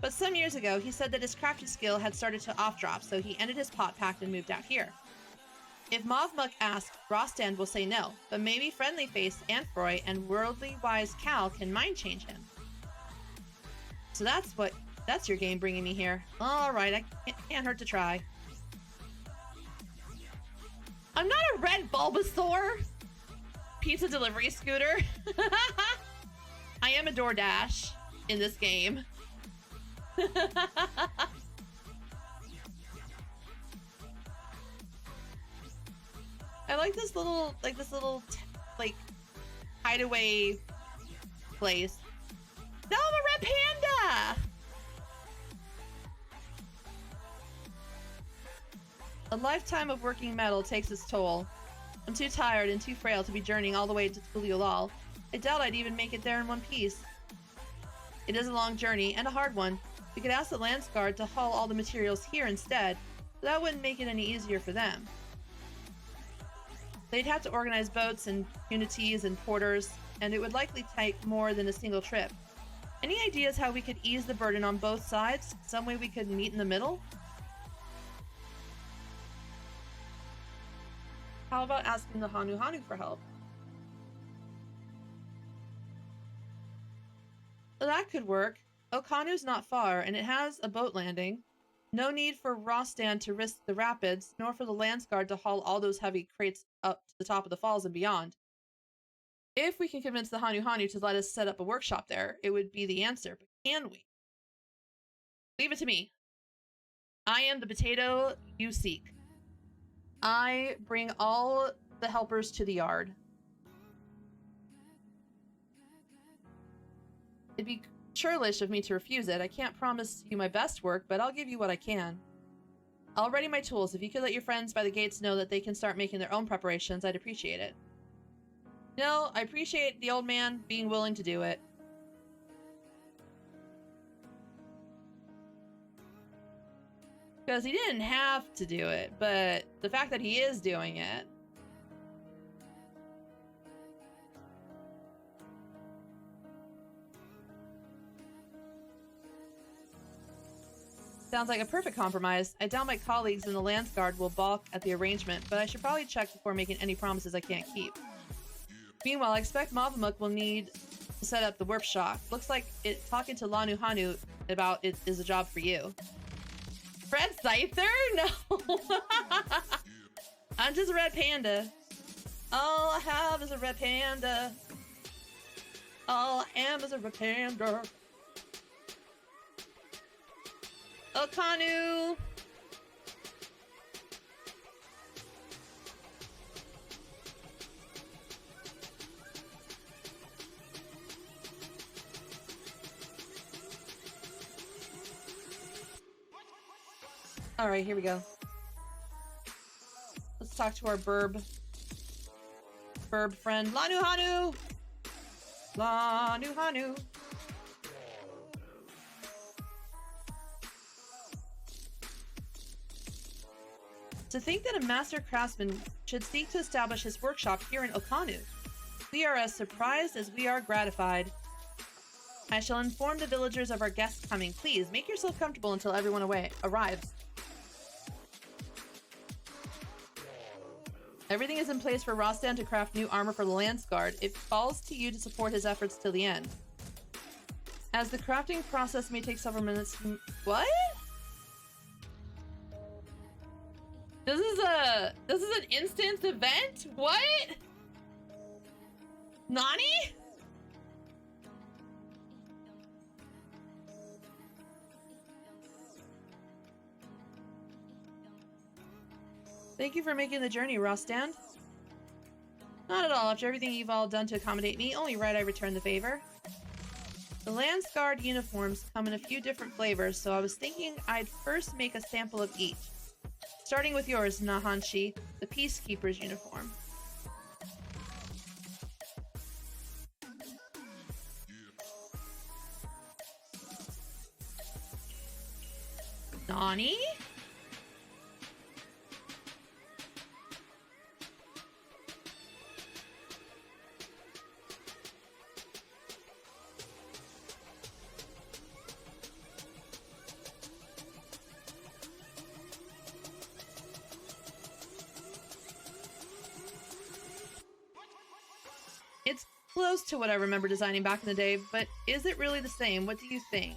But some years ago, he said that his crafty skill had started to off-drop, so he ended his pot pact and moved out here. If Mavamuk asks, Rostan will say no, but maybe friendly-faced Anfroy and worldly-wise Cal can mind-change him. So that's your game bringing me here. Alright, I can't hurt to try. I'm not a red Bulbasaur! Pizza delivery scooter. I am a DoorDash in this game. I like this little, like, hideaway place. No, I'm a red panda! A lifetime of working metal takes its toll. I'm too tired and too frail to be journeying all the way to Tuliolal. I doubt I'd even make it there in one piece. It is a long journey, and a hard one. We could ask the Landsguard to haul all the materials here instead, but that wouldn't make it any easier for them. They'd have to organize boats and unities and porters, and it would likely take more than a single trip. Any ideas how we could ease the burden on both sides? Some way we could meet in the middle? How about asking the Hanu Hanu for help? Well, that could work. Okanu's not far, and it has a boat landing. No need for Rostan to risk the rapids, nor for the Landsguard to haul all those heavy crates up to the top of the falls and beyond. If we can convince the Hanu Hanu to let us set up a workshop there, it would be the answer, but can we? Leave it to me. I am the potato you seek. I bring all the helpers to the yard. It'd be churlish of me to refuse it. I can't promise you my best work, but I'll give you what I can. I'll ready my tools. If you could let your friends by the gates know that they can start making their own preparations, I'd appreciate it. No, I appreciate the old man being willing to do it. Because he didn't have to do it, but the fact that he is doing it. Sounds like a perfect compromise. I doubt my colleagues in the Landsguard will balk at the arrangement, but I should probably check before making any promises I can't keep. Meanwhile, I expect Mavamuk will need to set up the workshop. Looks like talking to Lanu Hanu about it is a job for you. Red Scyther? No! I'm just a red panda. All I have is a red panda. All I am is a red panda. Okanu! Alright, here we go. Let's talk to our burb friend. Lanu Hanu! Lanu Hanu! To think that a master craftsman should seek to establish his workshop here in Okanu. We are as surprised as we are gratified. I shall inform the villagers of our guests coming. Please, make yourself comfortable until everyone arrives. Everything is in place for Rostan to craft new armor for the Landsguard. It falls to you to support his efforts till the end. As the crafting process may take several minutes. What? This is an instance event? What? Nani? Thank you for making the journey, Rostan. Not at all. After everything you've all done to accommodate me, only right I return the favor. The Landsguard uniforms come in a few different flavors, so I was thinking I'd first make a sample of each. Starting with yours, Nahanshi, the Peacekeeper's uniform. Nani? It's close to what I remember designing back in the day, but is it really the same? What do you think?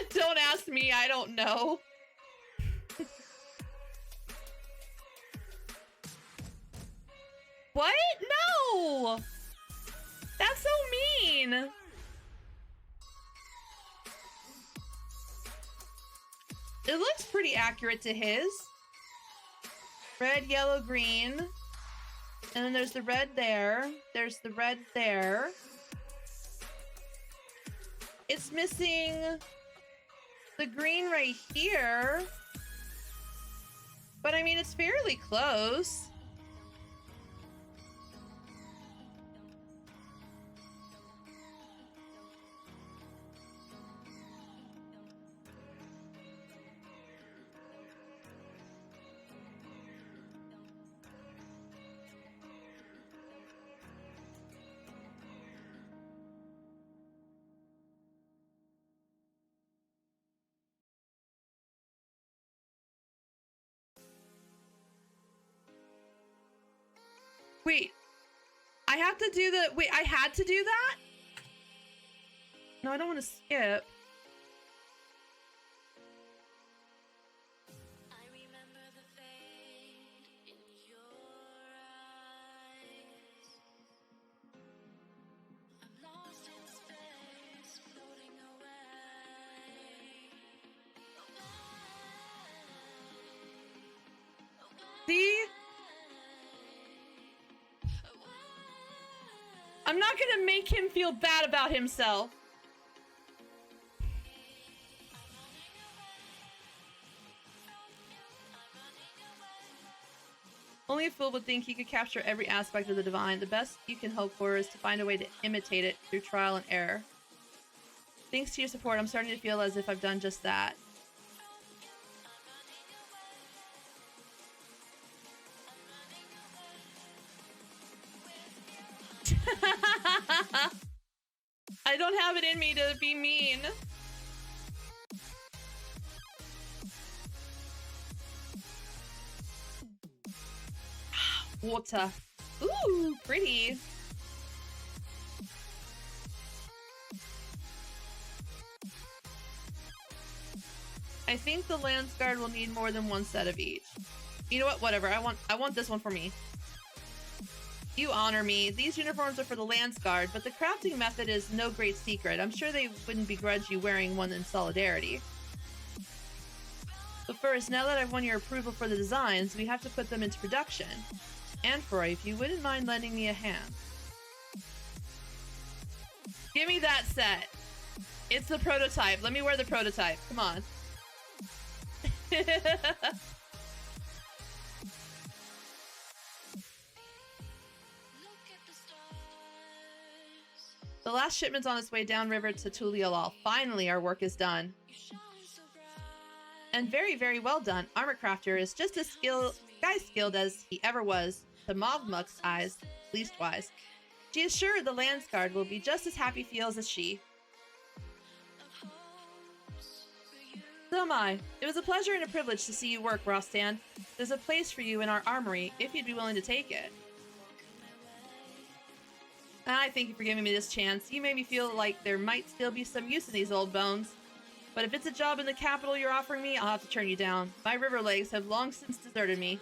Don't ask me, I don't know. What? No! That's so mean! It looks pretty accurate to his. Red, yellow, green. And then there's the red there. There's the red there. It's missing the green right here. But I mean, it's fairly close. Wait, I have to do the, wait, I had to do that? No, I don't want to skip. See? I'm not gonna make him feel bad about himself. Only a fool would think he could capture every aspect of the divine. The best you can hope for is to find a way to imitate it through trial and error. Thanks to your support, I'm starting to feel as if I've done just that. I don't have it in me to be mean. Water. Ooh, pretty. I think the Lance Guard will need more than one set of each. You know what? Whatever. I want this one for me. You honor me. These uniforms are for the Lance Guard, but the crafting method is no great secret. I'm sure they wouldn't begrudge you wearing one in solidarity. But first, now that I've won your approval for the designs, we have to put them into production. And Froy, if you wouldn't mind lending me a hand. Give me that set. It's the prototype. Let me wear the prototype. Come on. The last shipment's on its way downriver to Tuliolal. Finally, our work is done. And very, very well done. Armor Crafter is just as skilled as he ever was, to Mogmuk's eyes, leastwise. She is sure the Lance Guard will be just as happy feels as she. So am I. It was a pleasure and a privilege to see you work, Rostan. There's a place for you in our armory, if you'd be willing to take it. I thank you for giving me this chance. You made me feel like there might still be some use in these old bones. But if it's a job in the capital you're offering me, I'll have to turn you down. My river legs have long since deserted me.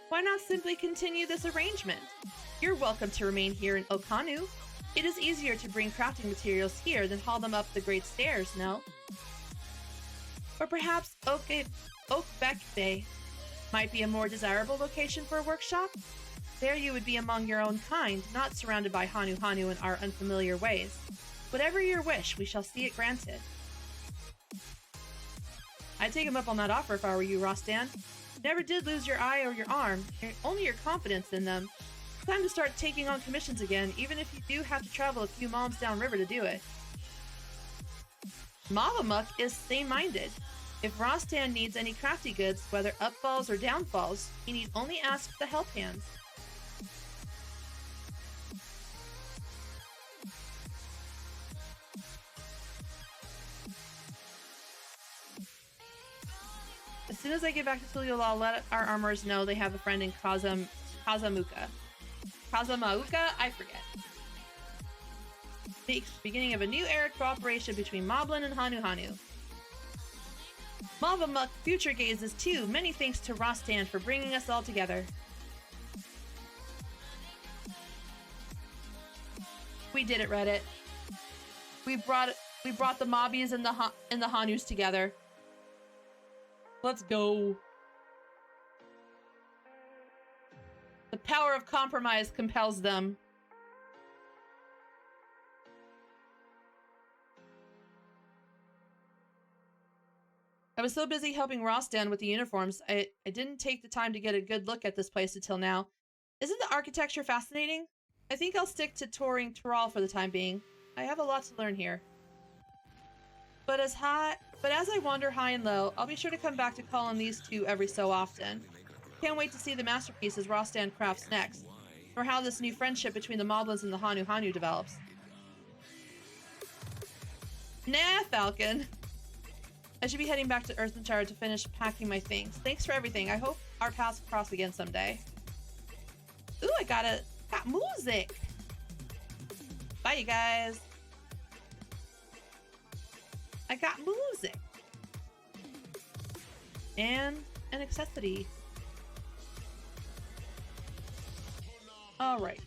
Why not simply continue this arrangement? You're welcome to remain here in Okanu. It is easier to bring crafting materials here than haul them up the great stairs, no? Or perhaps Oakbeck Bay might be a more desirable location for a workshop? There you would be among your own kind, not surrounded by Hanu in our unfamiliar ways. Whatever your wish, we shall see it granted. I'd take him up on that offer if I were you, Rostan. Never did lose your eye or your arm, only your confidence in them. Time to start taking on commissions again, even if you do have to travel a few moms downriver to do it. Mavamuk is same-minded. If Rostan needs any crafty goods, whether upfalls or downfalls, he need only ask the help hands. As soon as I get back to Tuliolal, I'll let our armorers know they have a friend in Kazamauka. I forget. The beginning of a new era of cooperation between Moblin and Hanu. Mavamuk future gazes too. Many thanks to Rostan for bringing us all together. We did it, Reddit. We brought the mobbies and the Hanus together. Let's go. The power of compromise compels them. I was so busy helping Rostan with the uniforms, I didn't take the time to get a good look at this place until now. Isn't the architecture fascinating? I think I'll stick to touring Tural for the time being. I have a lot to learn here. But as I wander high and low, I'll be sure to come back to call on these two every so often. Can't wait to see the masterpieces Rostan crafts next, or how this new friendship between the Moblins and the Hanu develops. Nah, Falcon. I should be heading back to Earthenshire to finish packing my things. Thanks for everything. I hope our paths cross again someday. Ooh, I got music. Bye, you guys. I got music. And an accessory. All right.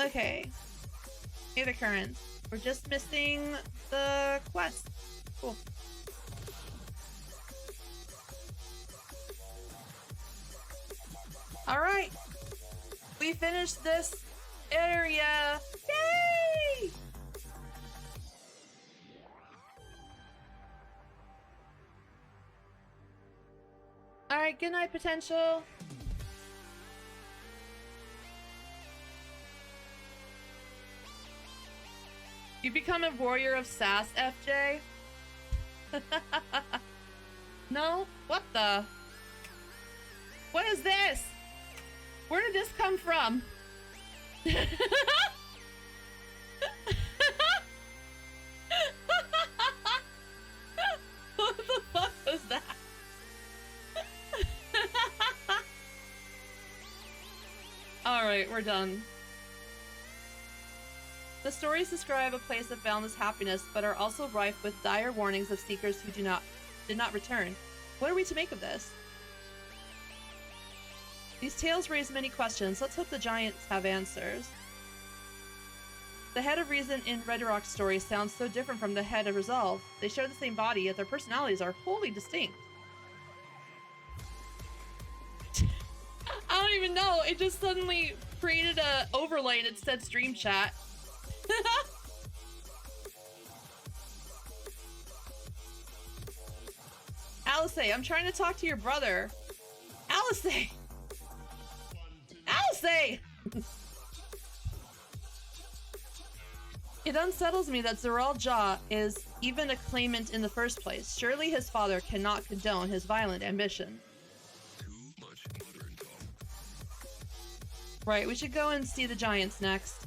Okay. Hey, the currents. We're just missing the quest. Cool. All right. We finished this area. Yay! All right. Good night, potential. You become a warrior of sass, FJ? No? What the? What is this? Where did this come from? What the fuck was that? Alright, we're done. The stories describe a place of boundless happiness, but are also rife with dire warnings of seekers who did not return. What are we to make of this? These tales raise many questions. Let's hope the giants have answers. The head of reason in Red Rock's story sounds so different from the head of resolve. They share the same body, yet their personalities are wholly distinct. I don't even know. It just suddenly created a overlay and it said stream chat. Alice, I'm trying to talk to your brother. Alice! Alice! It unsettles me that Zeral Jah is even a claimant in the first place. Surely his father cannot condone his violent ambition. Right, we should go and see the giants next.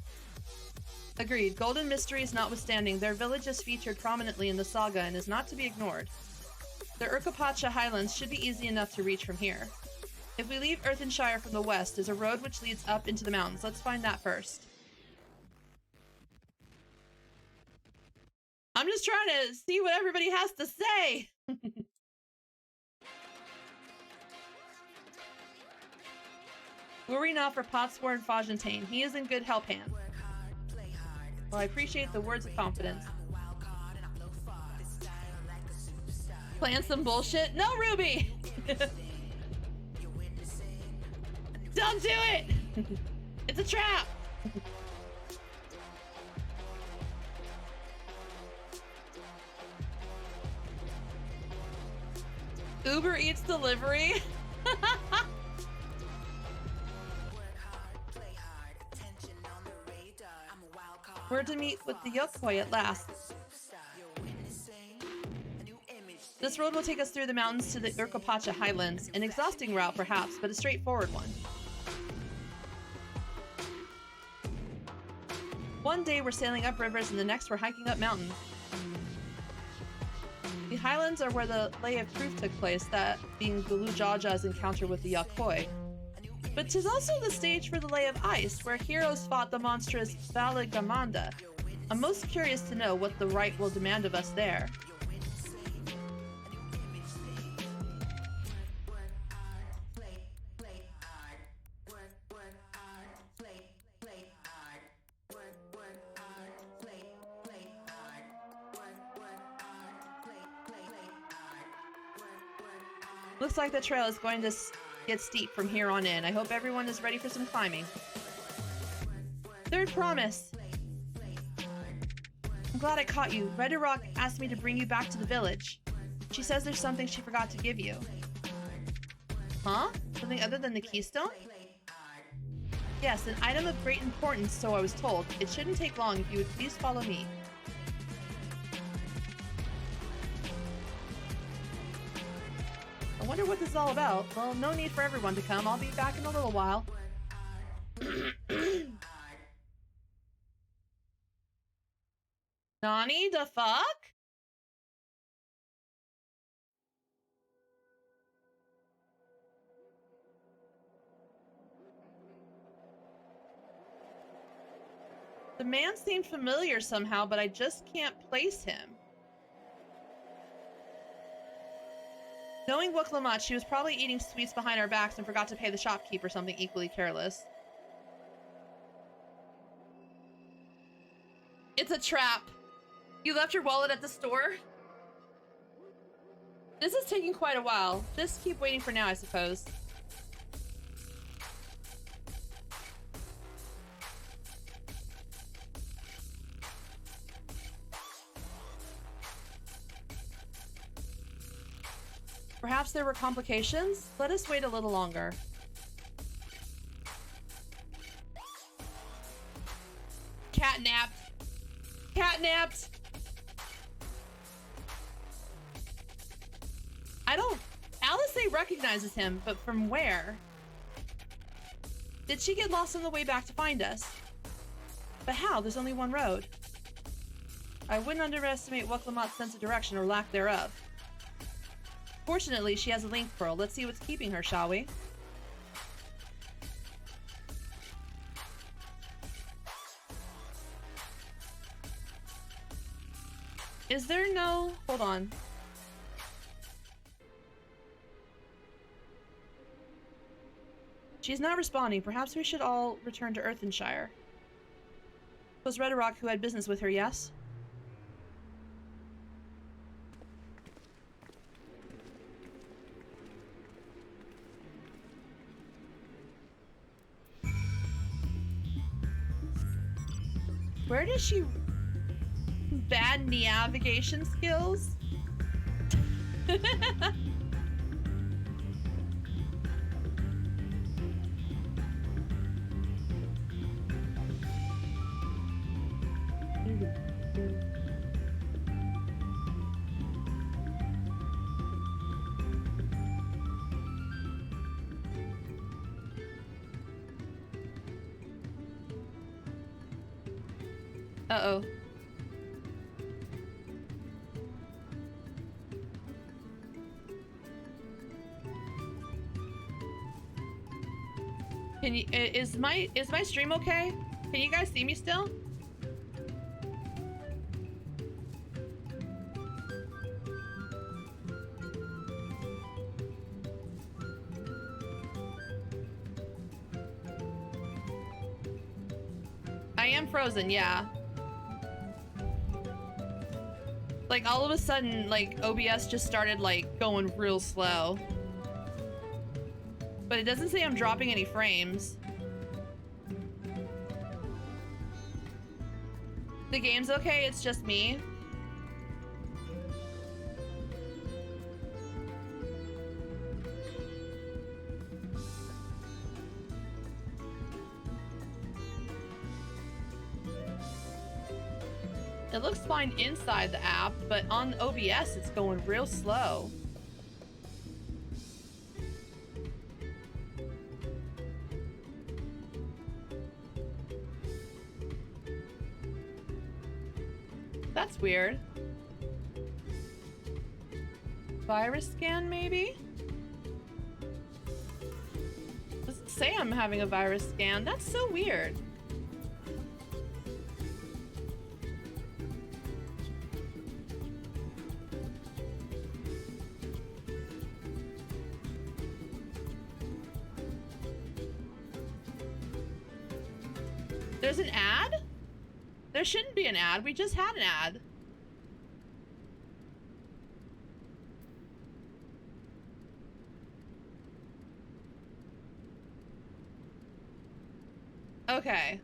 Agreed. Golden Mysteries notwithstanding, their village is featured prominently in the saga and is not to be ignored. The Urkapacha Highlands should be easy enough to reach from here. If we leave Earthenshire from the west, there's a road which leads up into the mountains. Let's find that first. I'm just trying to see what everybody has to say. Worry not for Potspur and Fogentain. He is in good help hands. Well, I appreciate the words of confidence. Plan some bullshit? No, Ruby! Don't do it! It's a trap! Uber Eats delivery? We're to meet with the Yokoi at last. This road will take us through the mountains to the Urkapacha Highlands. An exhausting route, perhaps, but a straightforward one. One day we're sailing up rivers and the next we're hiking up mountains. The The highlands are where the Lay of Truth took place, that being Gulu Jaja's encounter with the Yakoi. But 'tis also the stage for the Lay of Ice, where heroes fought the monstrous Valagamanda. I'm most curious to know what the right will demand of us there. Looks like the trail is going to get steep from here on in. I hope everyone is ready for some climbing. Third promise. I'm glad I caught you. Red Rock asked me to bring you back to the village. She says there's something she forgot to give you. Huh? Something other than the keystone? Yes, an item of great importance, so I was told. It shouldn't take long if you would please follow me. I wonder what this is all about. Well, no need for everyone to come. I'll be back in a little while. Nani, the fuck? The man seemed familiar somehow, but I just can't place him. Knowing Wuklamat, she was probably eating sweets behind our backs and forgot to pay the shopkeep or something equally careless. It's a trap. You left your wallet at the store? This is taking quite a while. Just keep waiting for now, I suppose. Perhaps there were complications? Let us wait a little longer. Catnapped. Catnapped. Alice recognizes him, but from where? Did she get lost on the way back to find us? But how? There's only one road. I wouldn't underestimate Wuklamat's sense of direction or lack thereof. Fortunately, she has a link pearl. Let's see what's keeping her, shall we? Is there no... Hold on. She's not responding. Perhaps we should all return to Earthenshire. It was Redrock who had business with her, yes? Where does she... Bad navigation skills? Uh-oh. Can you, is my stream okay? Can you guys see me still? I am frozen, yeah. Like, all of a sudden, like, OBS just started, like, going real slow. But it doesn't say I'm dropping any frames. The game's okay, it's just me. It looks fine inside the app, but on OBS it's going real slow. That's weird. Virus scan, maybe? Doesn't say I'm having a virus scan. That's so weird. There's an ad? There shouldn't be an ad. We just had an ad. Okay.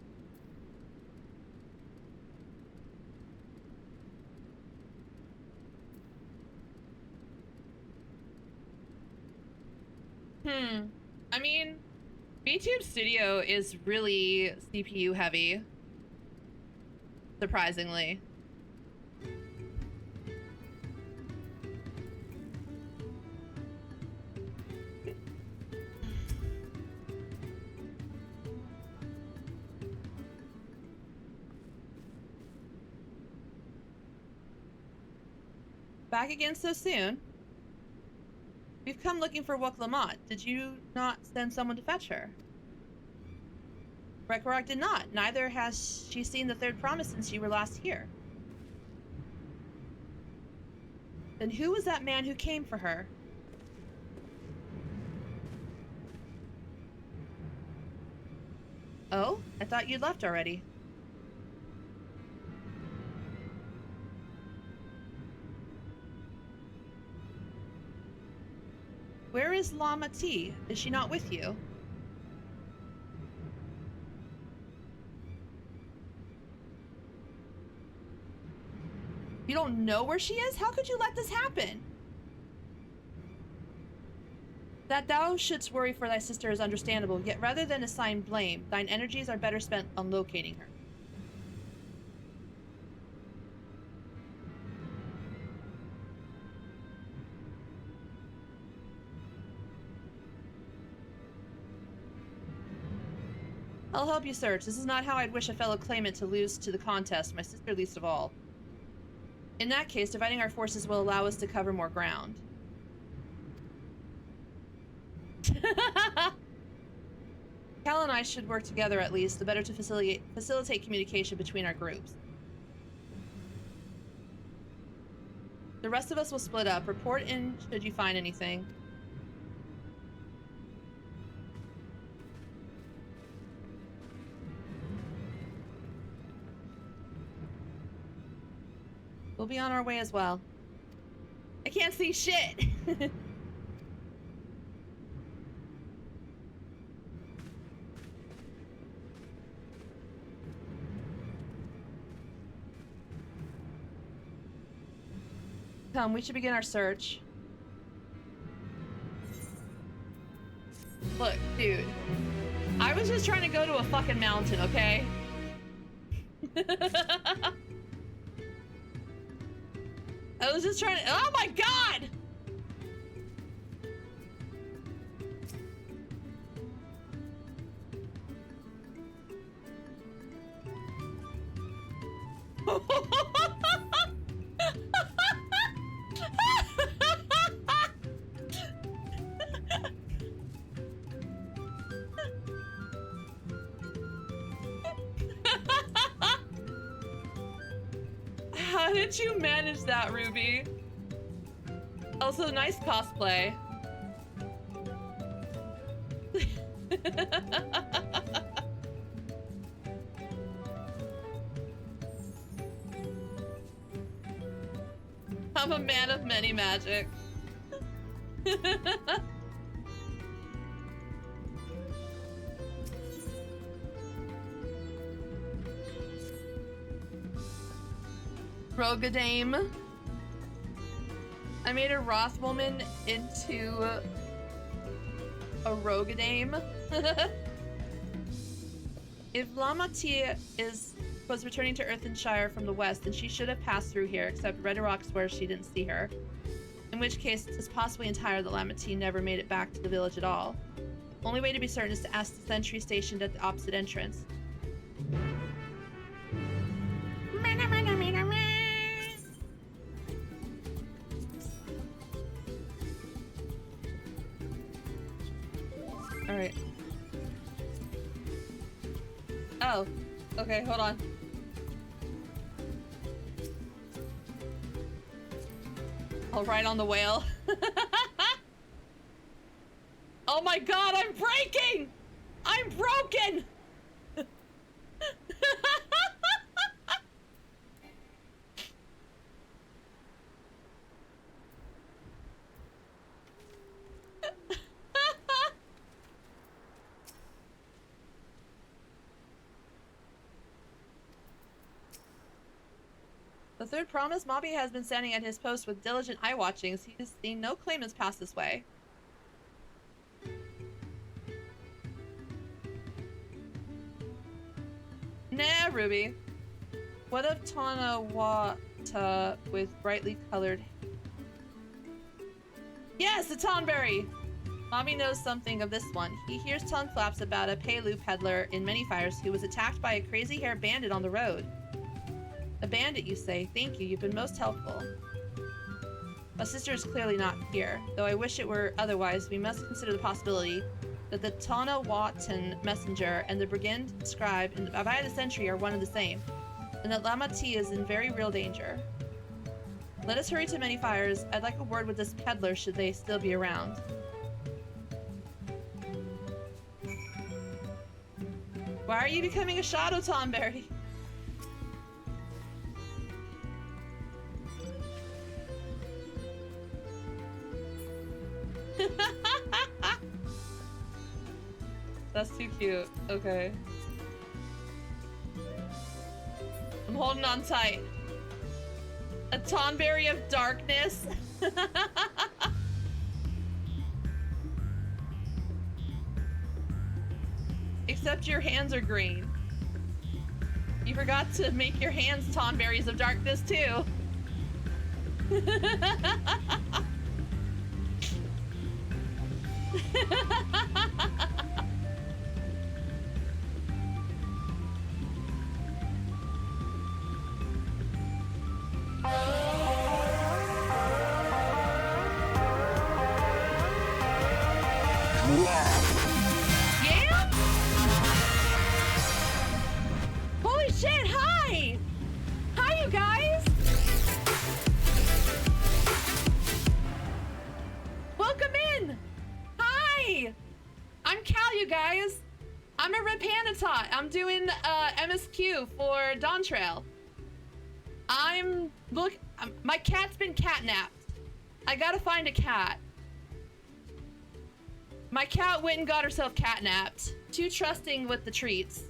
I mean, VTube Studio is really CPU heavy. Surprisingly. Back again so soon? We've come looking for Wuk Lamont. Did you not send someone to fetch her? Rekorok did not. Neither has she seen the third promise since you were last here. Then who was that man who came for her? Oh? I thought you'd left already. Where is Lama T? Is she not with you? You don't know where she is? How could you let this happen? That thou shouldst worry for thy sister is understandable, yet rather than assign blame, thine energies are better spent on locating her. I'll help you search. This is not how I'd wish a fellow claimant to lose to the contest, my sister least of all. In that case, dividing our forces will allow us to cover more ground. Cal and I should work together at least, the better to facilitate communication between our groups. The rest of us will split up. Report in should you find anything. We'll be on our way as well. I can't see shit! Come, we should begin our search. Look, dude. I was just trying to go to a fucking mountain, okay? I was just trying to— oh my god! How did you manage that, Ruby? Also, nice cosplay. I'm a man of many magic. Rogadame. I made a Roth woman into a Rogadame. If Lama Tia was returning to Earthenshire from the west, then she should have passed through here, except Rekorok swears she didn't see her. In which case, it's possibly entire that Lama Tia never made it back to the village at all. Only way to be certain is to ask the sentry stationed at the opposite entrance. Alright. Oh. Okay, hold on. I'll ride on the whale. Oh my god, I'm breaking! I'm broken! The third promise, Mobby has been standing at his post with diligent eye watchings. He has seen no claimants pass this way. Nah, Ruby. What of Tanawata with brightly colored... Yes, a Tonberry! Mommy knows something of this one. He hears tongue flaps about a Pelu peddler in Many Fires who was attacked by a crazy-haired bandit on the road. A bandit, you say? Thank you, you've been most helpful. My sister is clearly not here. Though I wish it were otherwise, we must consider the possibility that the Tanawatan messenger and the brigand scribe by the sentry are one and the same, and that Lama T is in very real danger. Let us hurry to Many Fires. I'd like a word with this peddler should they still be around. Why are you becoming a Shadow Tonberry? That's too cute. Okay. I'm holding on tight. A Tonberry of darkness. Except your hands are green. You forgot to make your hands Tonberries of darkness too. Yeah? Holy shit, hi! Hi, you guys! Welcome in! Hi! I'm Cal, you guys. I'm a Red Panda Tot. I'm doing MSQ for Dawn Trail. My cat's been catnapped. I gotta find a cat. My cat went and got herself catnapped. Too trusting with the treats.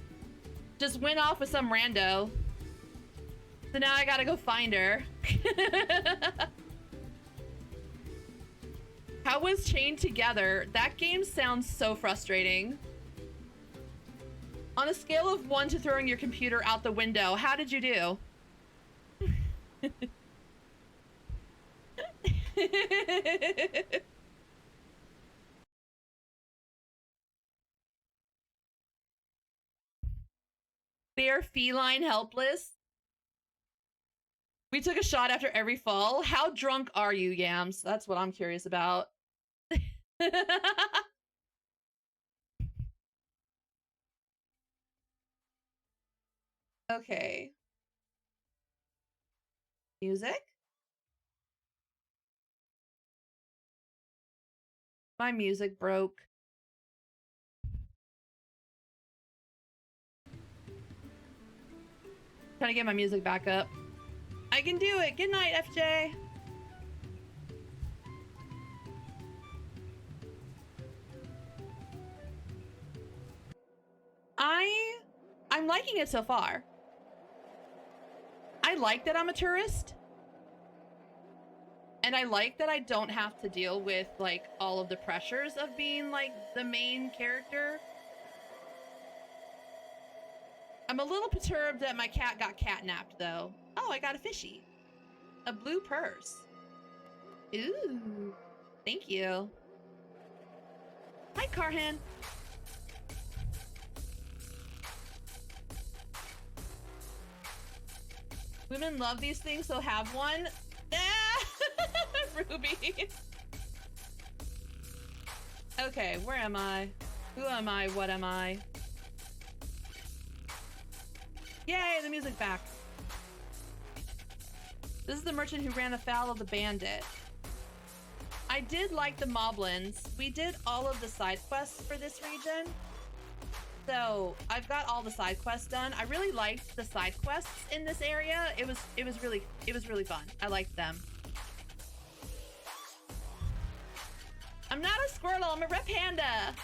Just went off with some rando. So now I gotta go find her. How was Chained Together? That game sounds so frustrating. On a scale of 1 to throwing your computer out the window, how did you do? They're feline helpless. We took a shot after every fall. How drunk are you, Yams? That's what I'm curious about. Okay. Music? My music broke. Trying to get my music back up. I can do it. Good night, FJ. I'm liking it so far. I like that I'm a tourist. And I like that I don't have to deal with, like, all of the pressures of being, like, the main character. I'm a little perturbed that my cat got catnapped, though. Oh, I got a fishy. A blue purse. Ooh. Thank you. Hi, Carhan. Women love these things, so have one. Ruby. Okay, where am I? Who am I? What am I? Yay, the music back. This is the merchant who ran afoul of the bandit. I did like the moblins. We did all of the side quests for this region. So I've got all the side quests done. I really liked the side quests in this area. It was really fun. I liked them. I'm not a squirtle, I'm a red panda.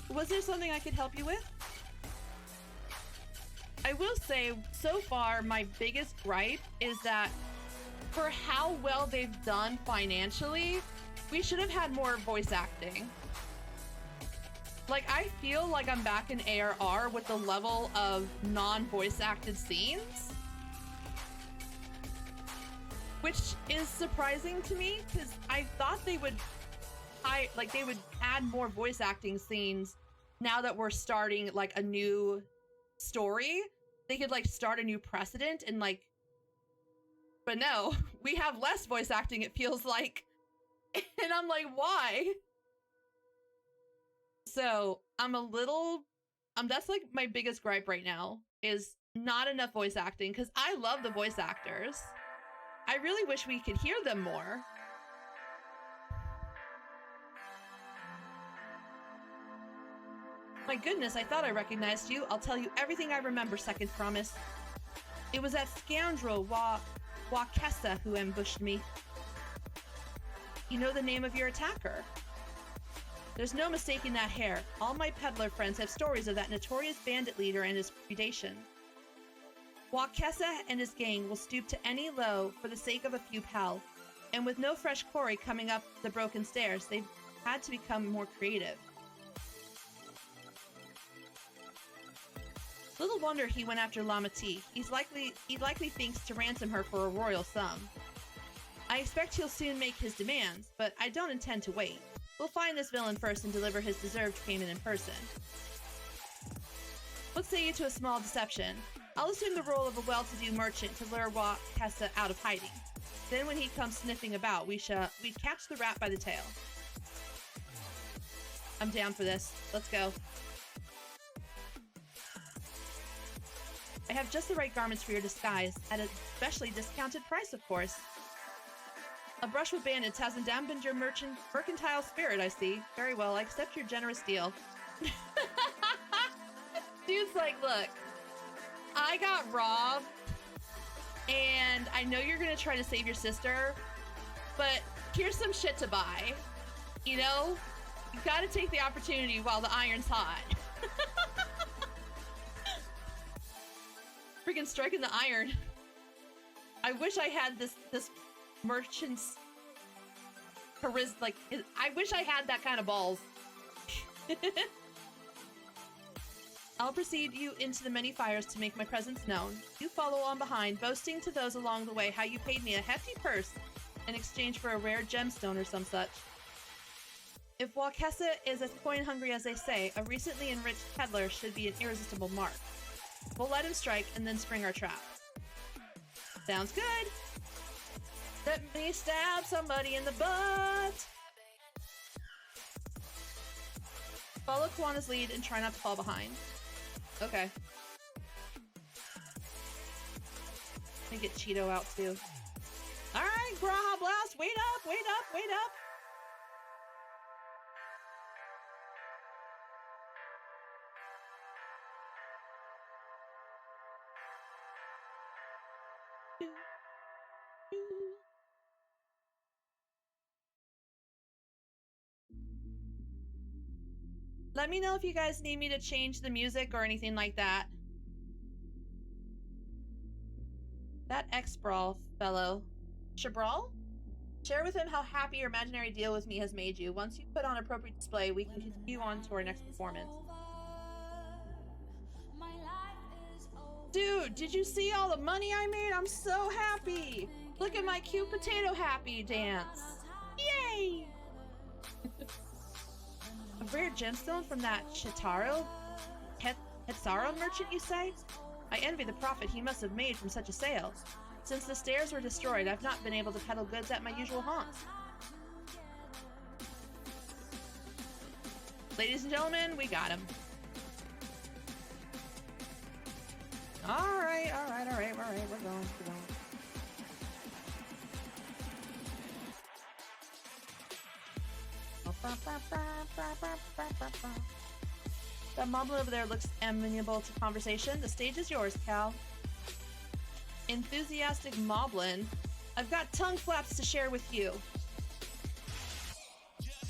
Was there something I could help you with? I will say, so far, my biggest gripe is that for how well they've done financially, we should have had more voice acting. Like, I feel like I'm back in ARR with the level of non-voice acted scenes. Which is surprising to me, because I thought they would they would add more voice acting scenes now that we're starting like a new story. They could like start a new precedent and like, but no, we have less voice acting, it feels like. And I'm like, why? So that's like my biggest gripe right now, is not enough voice acting, because I love the voice actors. I really wish we could hear them more. My goodness, I thought I recognized you. I'll tell you everything I remember, second promise. It was that scoundrel Wakessa who ambushed me. You know the name of your attacker? There's no mistaking that hair. All my peddler friends have stories of that notorious bandit leader and his predation. Wakessa and his gang will stoop to any low for the sake of a few pal, and with no fresh quarry coming up the broken stairs, they've had to become more creative. Little wonder he went after Lamati. He likely thinks to ransom her for a royal sum. I expect he'll soon make his demands, but I don't intend to wait. We'll find this villain first and deliver his deserved payment in person. What say you to a small deception? I'll assume the role of a well-to-do merchant to lure Wakessa out of hiding. Then when he comes sniffing about, we catch the rat by the tail. I'm down for this. Let's go. I have just the right garments for your disguise, at a specially discounted price, of course. A brush with bandits hasn't dampened your mercantile spirit, I see. Very well, I accept your generous deal. Dude's like, look, I got robbed, and I know you're gonna try to save your sister, but here's some shit to buy. You know? You gotta take the opportunity while the iron's hot. Freaking striking the iron. I wish I had this merchant's charisma. Like, I wish I had that kind of balls. I'll precede you into the many fires to make my presence known. You follow on behind, boasting to those along the way how you paid me a hefty purse in exchange for a rare gemstone or some such. If Wakessa is as coin-hungry as they say, a recently enriched peddler should be an irresistible mark. We'll let him strike and then spring our trap. Sounds good. Let me stab somebody in the butt. Follow Kwana's lead and try not to fall behind. Okay. Let me get Cheeto out too. Alright, Graha Blast, wait up, wait up, wait up. Let me know if you guys need me to change the music or anything like that. That X-Brawl fellow. Shabral? Share with him how happy your imaginary deal with me has made you. Once you put on appropriate display, we can continue on to our next performance. Dude, did you see all the money I made? I'm so happy! Look at my cute potato happy dance! Yay! A rare gemstone from that Hetsaro merchant, you say? I envy the profit he must have made from such a sale. Since the stairs were destroyed, I've not been able to peddle goods at my usual haunts. Ladies and gentlemen, we got him. Alright, we're going. That moblin over there looks amenable to conversation. The stage is yours, Cal. Enthusiastic moblin. I've got tongue flaps to share with you.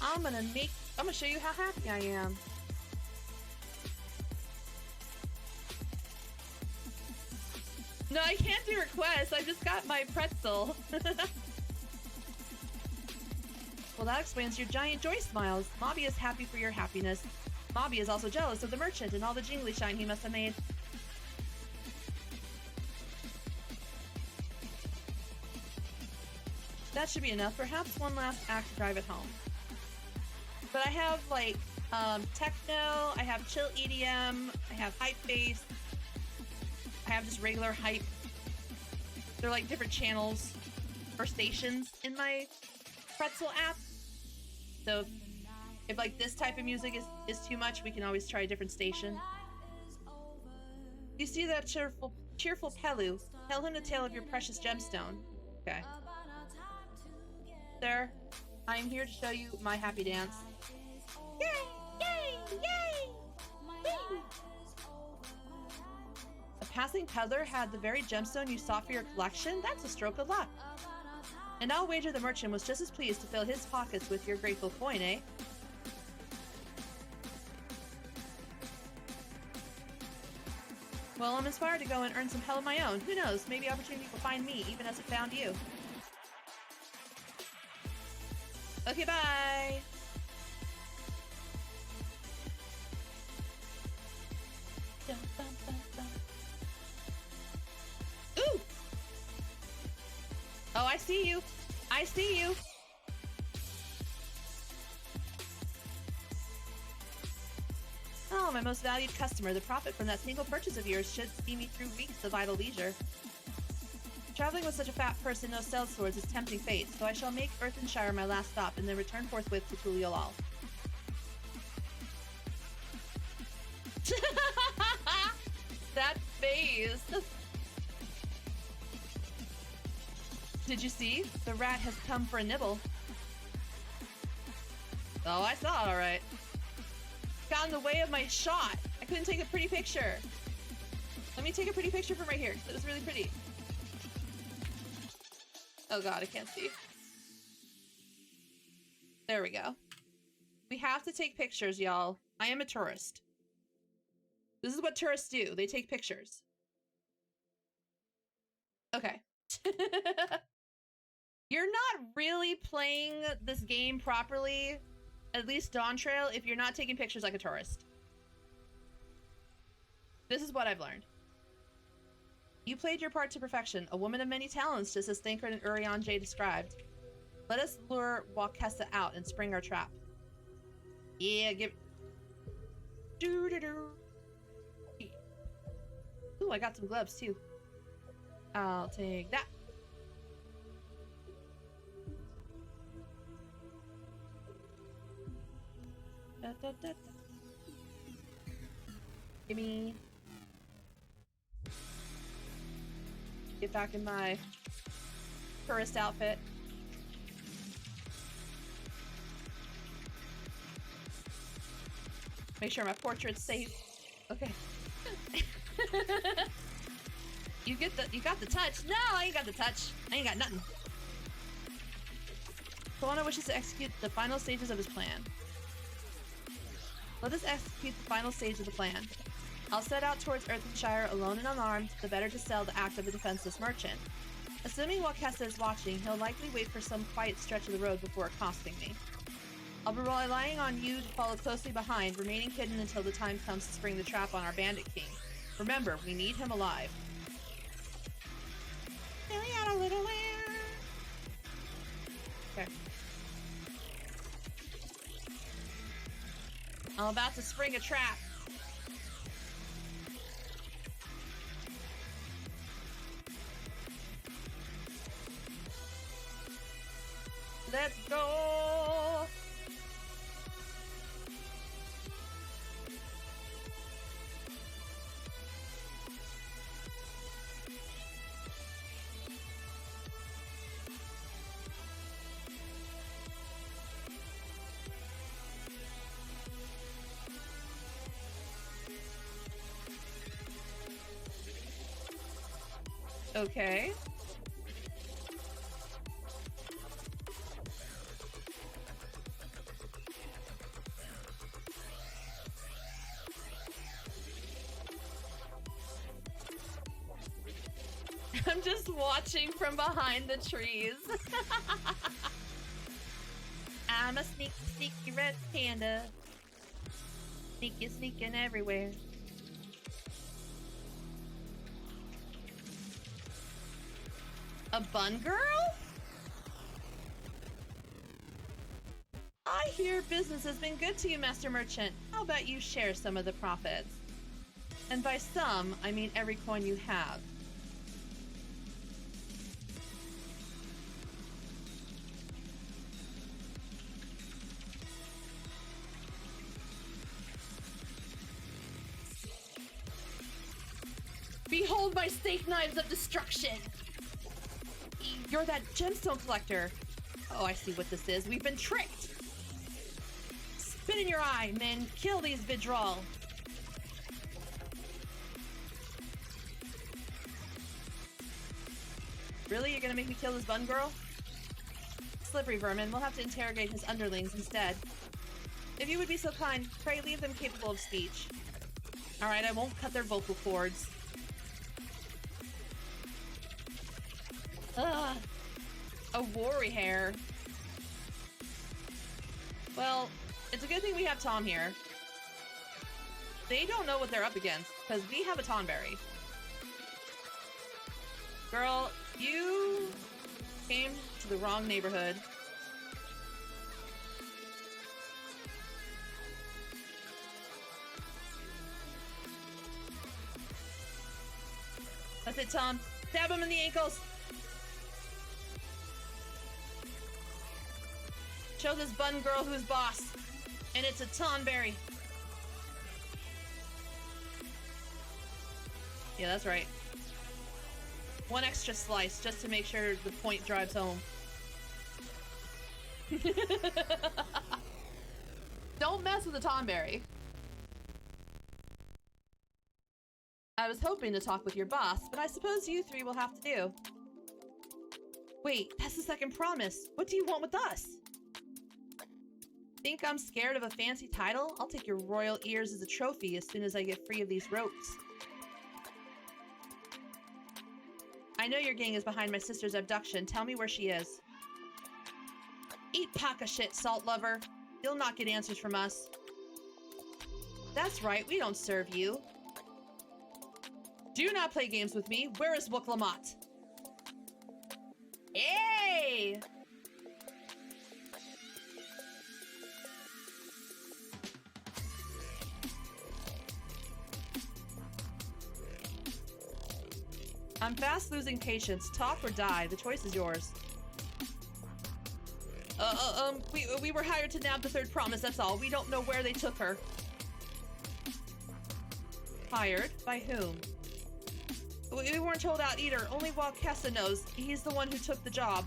I'm gonna show you how happy I am. No, I can't do requests. I just got my pretzel. Well, that explains your giant joy smiles. Mobby is happy for your happiness. Mobby is also jealous of the merchant and all the jingly shine he must have made. That should be enough. Perhaps one last act to drive it home. But I have like techno, I have chill EDM, I have hype bass, I have just regular hype. They're like different channels or stations in my pretzel app. So if like this type of music is too much, we can always try a different station. You see that cheerful Pelu? Tell him the tale of your precious gemstone. Okay. Sir, I am here to show you my happy dance. Yay! Yay! Yay! Woo! A passing peddler had the very gemstone you sought for your collection? That's a stroke of luck. And I'll wager the merchant was just as pleased to fill his pockets with your grateful coin, eh? Well, I'm inspired to go and earn some hell of my own. Who knows? Maybe opportunity will find me, even as it found you. Okay, bye! Ooh! Oh, I see you! I see you! Oh, my most valued customer. The profit from that single purchase of yours should see me through weeks of idle leisure. Traveling with such a fat person, no sellswords, is tempting fate, so I shall make Earthenshire my last stop and then return forthwith to Tuliolal. That face! Did you see? The rat has come for a nibble. Oh, I saw it alright. Got in the way of my shot. I couldn't take a pretty picture. Let me take a pretty picture from right here, because it was really pretty. Oh god, I can't see. There we go. We have to take pictures, y'all. I am a tourist. This is what tourists do. They take pictures. Okay. You're not really playing this game properly, at least Dawn Trail, if you're not taking pictures like a tourist. This is what I've learned. You played your part to perfection, a woman of many talents, just as Thancred and Urian J described. Let us lure Wakessa out and spring our trap. Yeah, give... Doo-doo-doo. Ooh, I got some gloves, too. I'll take that. Da, da, da, da. Gimme. Get back in my tourist outfit. Make sure my portrait's safe. Okay. You got the touch. No, I ain't got the touch. I ain't got nothing. Solana wishes to execute the final stages of his plan. Let us execute the final stage of the plan. I'll set out towards Earthenshire alone and unarmed, the better to sell the act of a defenseless merchant. Assuming Wakessa is watching, he'll likely wait for some quiet stretch of the road before accosting me. I'll be relying on you to follow closely behind, remaining hidden until the time comes to spring the trap on our bandit king. Remember, we need him alive. Okay. I'm about to spring a trap. Okay. I'm just watching from behind the trees. I'm a sneaky, sneaky red panda. Sneaky, sneaking everywhere. A bun girl? I hear business has been good to you, Master Merchant. How about you share some of the profits? And by some, I mean every coin you have. Behold my steak knives of destruction! You're that gemstone collector. Oh, I see what this is. We've been tricked! Spit in your eye, men. Kill these Vidral. Really? You're gonna make me kill this bun girl? Slippery vermin. We'll have to interrogate his underlings instead. If you would be so kind, pray leave them capable of speech. Alright, I won't cut their vocal cords. Ugh. A worry hair. Well, it's a good thing we have Tom here. They don't know what they're up against, because we have a Tonberry. Girl, you came to the wrong neighborhood. That's it, Tom. Stab him in the ankles. Show this bun girl who's boss. And it's a Tonberry. Yeah, that's right. One extra slice just to make sure the point drives home. Don't mess with the Tonberry. I was hoping to talk with your boss, but I suppose you three will have to do. Wait, that's the second promise. What do you want with us? Think I'm scared of a fancy title? I'll take your royal ears as a trophy as soon as I get free of these ropes. I know your gang is behind my sister's abduction. Tell me where she is. Eat Paka shit, salt lover. You'll not get answers from us. That's right, we don't serve you. Do not play games with me. Where is Wooklamat? Hey! I'm fast losing patience. Talk or die. The choice is yours. We were hired to nab the third promise, that's all. We don't know where they took her. Hired? By whom? We weren't told out either. Only Walkessa knows. He's the one who took the job.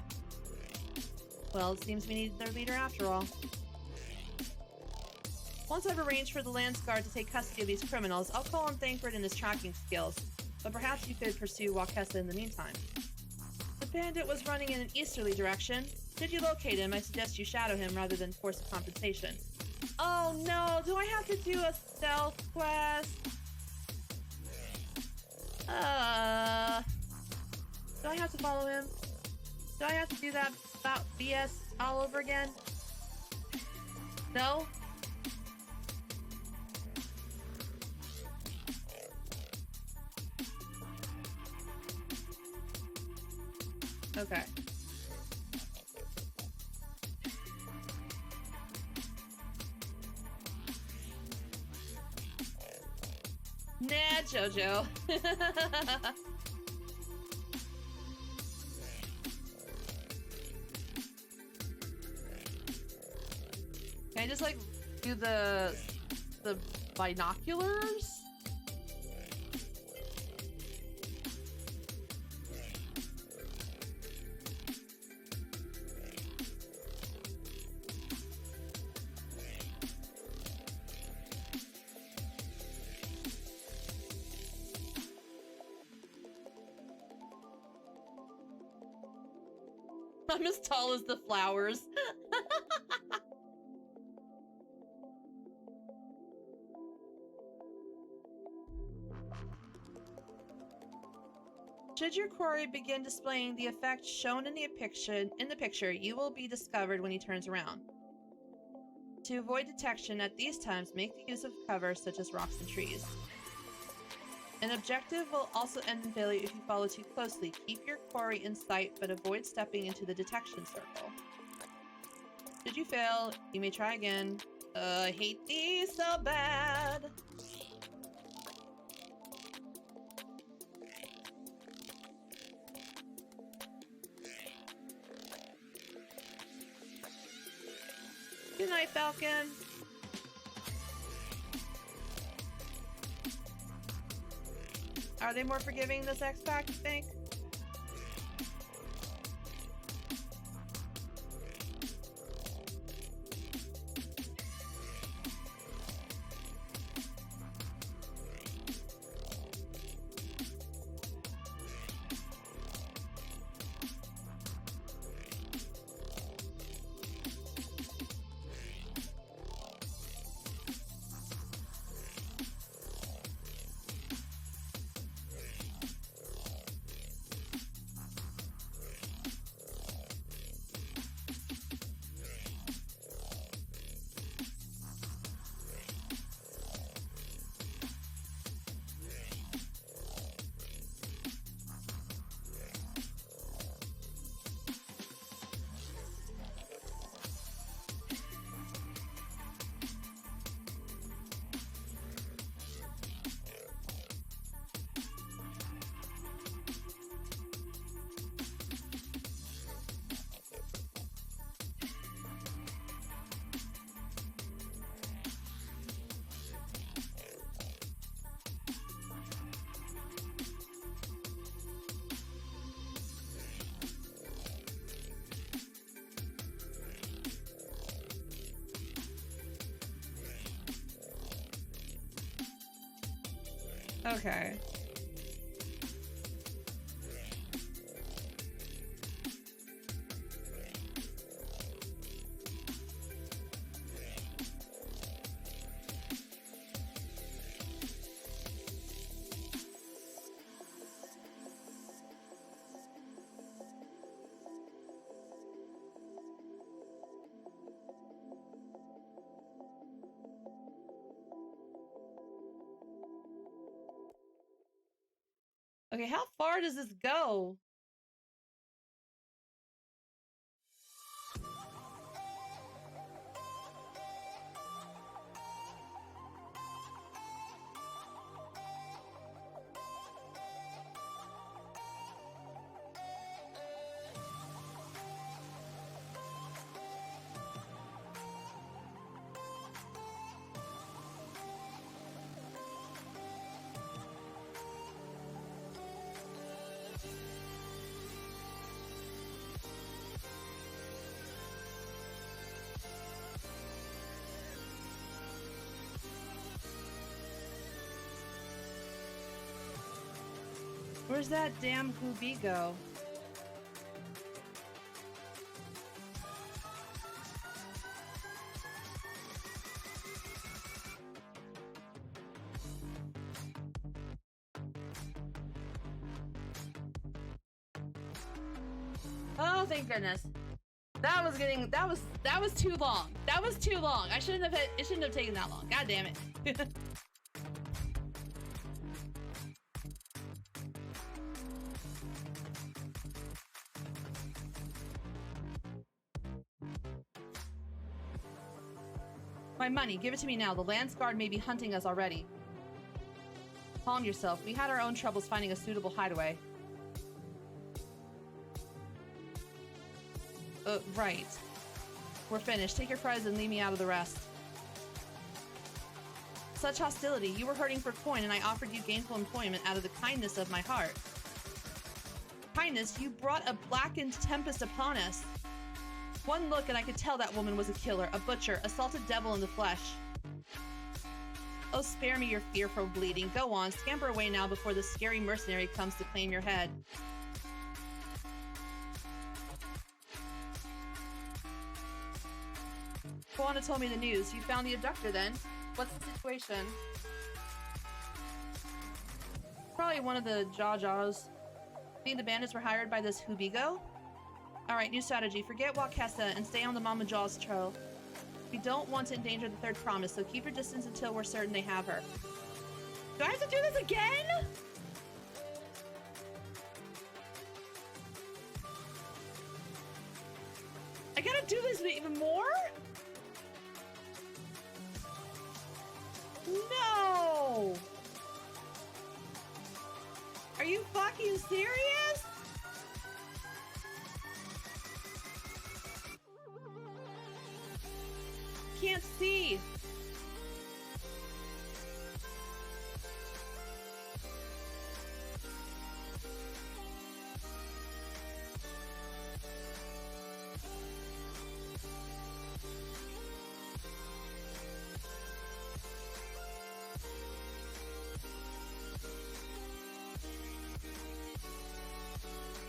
Well, it seems we need their leader after all. Once I've arranged for the Lance Guard to take custody of these criminals, I'll call on Thancred and his tracking skills. But perhaps you could pursue Walkessa in the meantime. The bandit was running in an easterly direction. Should you locate him, I suggest you shadow him rather than force a confrontation. Oh no, do I have to do a stealth quest? Do I have to follow him? Do I have to do that about BS all over again? No? Okay. Nah, Jojo. Can I just like do the binoculars? I'm as tall as the flowers. Should your quarry begin displaying the effect shown in the picture, you will be discovered when he turns around. To avoid detection at these times, make the use of cover such as rocks and trees. An objective will also end in failure if you follow too closely. Keep your quarry in sight, but avoid stepping into the detection circle. Should you fail, you may try again. I hate these so bad. Good night, Falcon. Are they more forgiving this X-Pack, you think? Okay. Okay, how far does this go? Where's that damn Hoobie go? Oh, thank goodness. That was too long. That was too long. It shouldn't have taken that long. God damn it. My money, give it to me now. The Lance Guard may be hunting us already. Calm yourself. We had our own troubles finding a suitable hideaway. Right. We're finished. Take your prize and leave me out of the rest. Such hostility. You were hurting for coin, and I offered you gainful employment out of the kindness of my heart. Kindness, you brought a blackened tempest upon us. One look and I could tell that woman was a killer, a butcher, a salted devil in the flesh. Oh, spare me your fearful bleeding. Go on, scamper away now before the scary mercenary comes to claim your head. on and told me the news. You found the abductor then. What's the situation? Probably one of the Jaws. The bandits were hired by this Hubigo. Alright, new strategy. Forget Wakessa and stay on the Mama Jaws trail. We don't want to endanger the third promise, so keep your distance until we're certain they have her. Do I have to do this again? I gotta do this even more? No! Are you fucking serious? Can't see.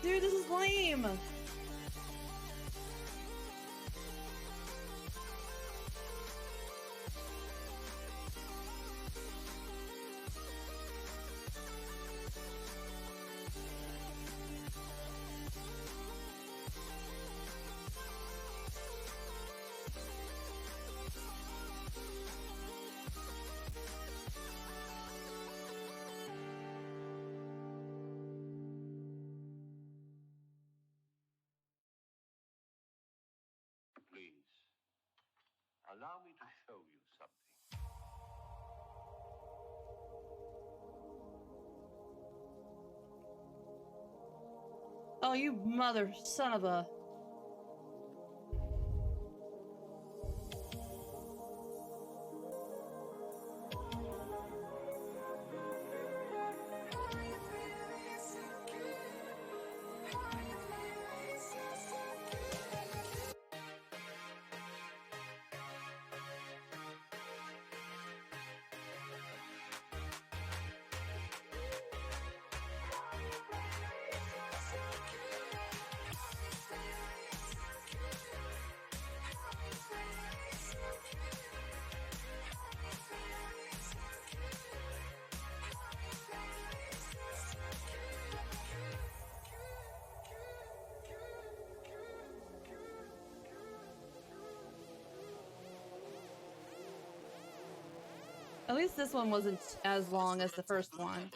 Dude, this is lame. Please, allow me to show you something. Oh, you mother son of a... At least this one wasn't as long as the first one.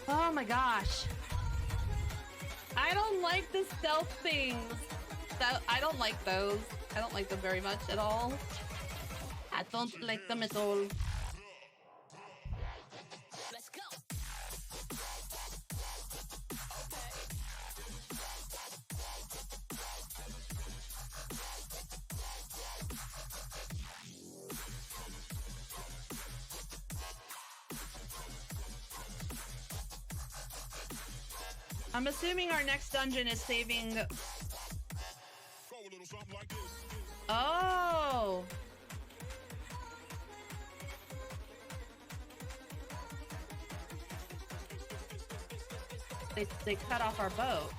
Oh my gosh. I don't like the stealth things. I don't like those. I don't like them very much at all. I don't like them at all. Let's go. I'm assuming our next dungeon is saving... Oh! They cut off our boat.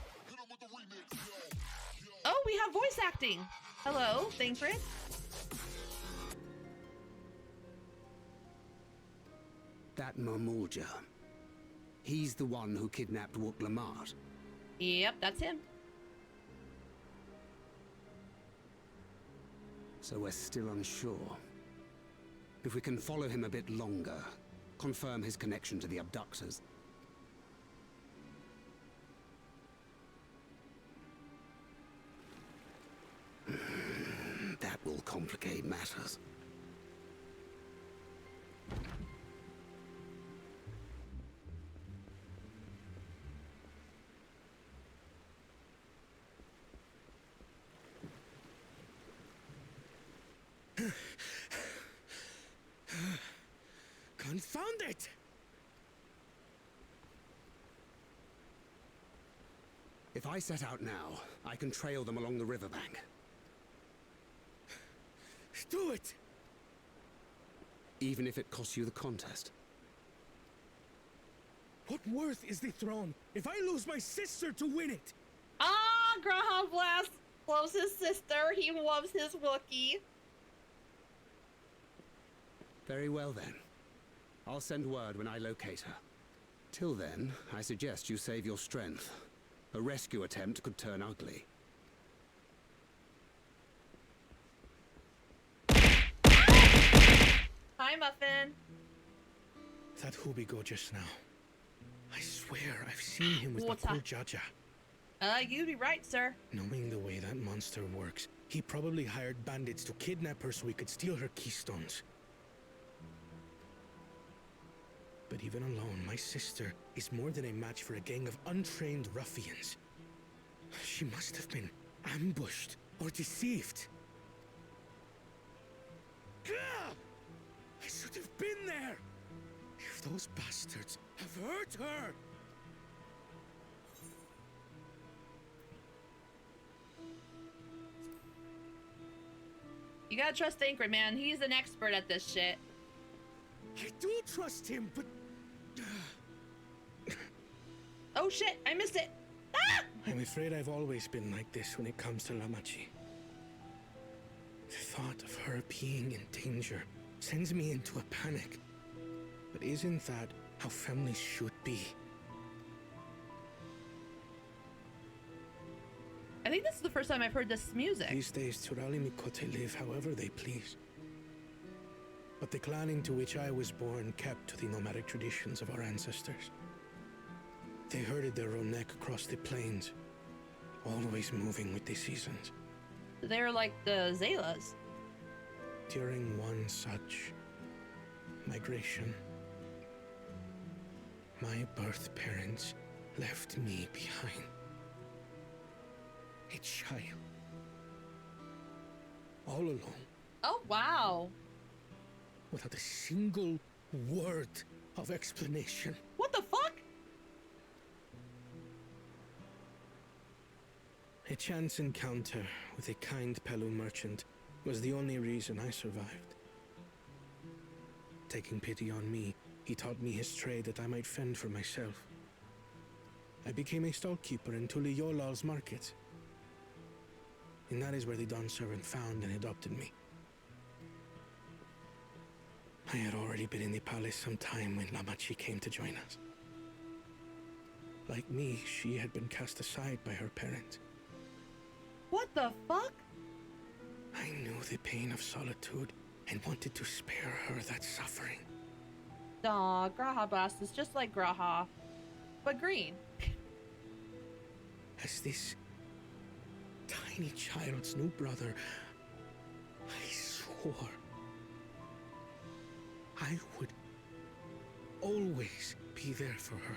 Oh, we have voice acting! Hello, Thancred. That Marmorja. He's the one who kidnapped Wook Lamart. Yep, that's him. So we're still unsure. If we can follow him a bit longer, confirm his connection to the abductors. That will complicate matters. Confound it! If I set out now, I can trail them along the riverbank. Do it! Even if it costs you the contest. What worth is the throne if I lose my sister to win it? Ah, Graham Blast! Loves his sister. He loves his Wookiee. Very well then. I'll send word when I locate her. Till then, I suggest you save your strength. A rescue attempt could turn ugly. Hi, Muffin. That Hubigo just now. I swear I've seen him with Water. Makul Jaja. You'd be right, sir. Knowing the way that monster works, he probably hired bandits to kidnap her so he could steal her keystones. But even alone, my sister is more than a match for a gang of untrained ruffians. She must have been ambushed or deceived. Gah! I should have been there! If those bastards have hurt her! You gotta trust Tancred, man. He's an expert at this shit. I do trust him, but... Oh shit, I missed it. Ah! I'm afraid I've always been like this when it comes to Lamachi. The thought of her being in danger sends me into a panic. But isn't that how families should be? I think this is the first time I've heard this music. These days, Turali Mikote live however they please. But the clan into which I was born kept to the nomadic traditions of our ancestors. They herded their own neck across the plains, always moving with the seasons. They're like the Zelas. During one such migration, my birth parents left me behind. A child. All alone. Oh, wow. Without a single word of explanation. What the fuck? A chance encounter with a kind Pelu merchant was the only reason I survived. Taking pity on me, he taught me his trade that I might fend for myself. I became a stallkeeper in Tuliyolal's market. And that is where the Dawn servant found and adopted me. I had already been in the palace some time when Lamachi came to join us. Like me, she had been cast aside by her parents. What the fuck? I knew the pain of solitude and wanted to spare her that suffering. Aw, Graha Blast is just like Graha, but green. As this tiny child's new brother, I swore I would always be there for her.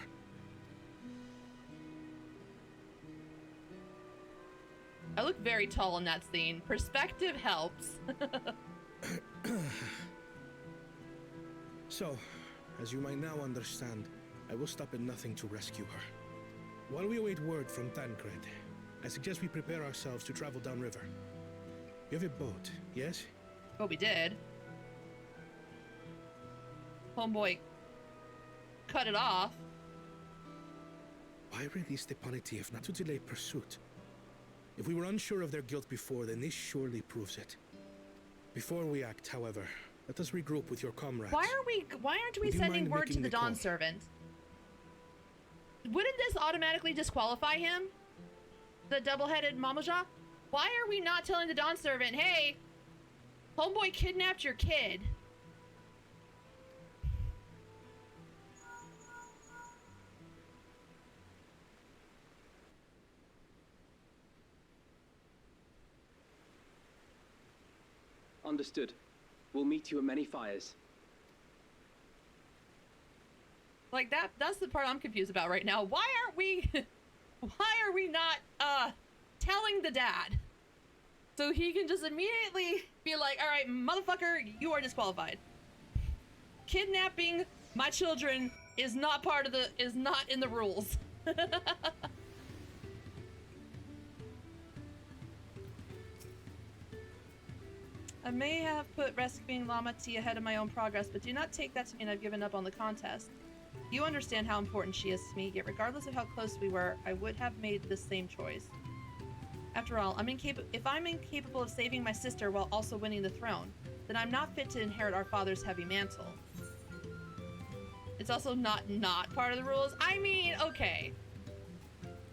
I look very tall in that scene. Perspective helps. So, as you might now understand, I will stop at nothing to rescue her. While we await word from Tancred, I suggest we prepare ourselves to travel downriver. You have a boat, yes? Well, we did. Homeboy cut it off. Why release the Panity if not to delay pursuit? If we were unsure of their guilt before, then this surely proves it. Before we act, however, let us regroup with your comrades. Why aren't we Would you sending mind word to making the the Dawn call? servant? Wouldn't this automatically disqualify him? The double-headed Mamaja? Why are we not telling the Dawn servant, hey, homeboy kidnapped your kid? Understood. We'll meet you at many fires. Like that's the part I'm confused about right now. Why are we not telling the dad? So he can just immediately be like, all right, motherfucker, you are disqualified. Kidnapping my children is not in the rules. I may have put rescuing Lama T ahead of my own progress, but do not take that to mean I've given up on the contest. You understand how important she is to me, yet regardless of how close we were, I would have made the same choice. After all, if I'm incapable of saving my sister while also winning the throne, then I'm not fit to inherit our father's heavy mantle. It's also not part of the rules. I mean, okay.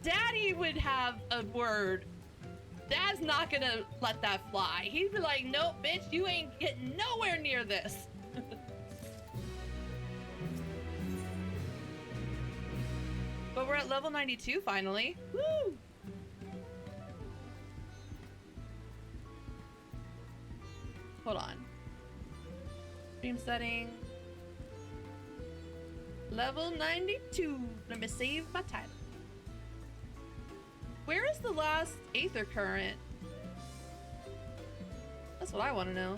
Daddy would have a word. Dad's not gonna let that fly. He'd be like, nope, bitch, you ain't getting nowhere near this. But we're at level 92 finally. Woo! Hold on. Stream setting. Level 92. Let me save my title. Where is the last Aether Current? That's what I want to know.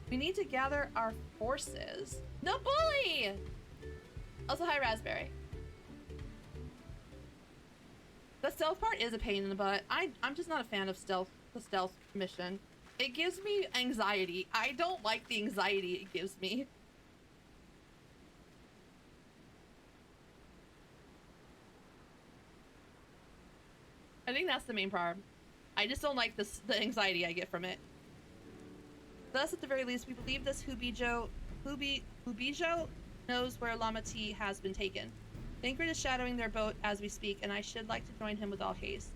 We need to gather our forces. No bully! Also, hi, Raspberry. The stealth part is a pain in the butt. I'm just not a fan of the stealth mission. It gives me anxiety. I don't like the anxiety it gives me. I think that's the main part. I just don't like the anxiety I get from it. Thus, at the very least, we believe this Hubijo knows where Lamati has been taken. Ingrid is shadowing their boat as we speak, and I should like to join him with all haste.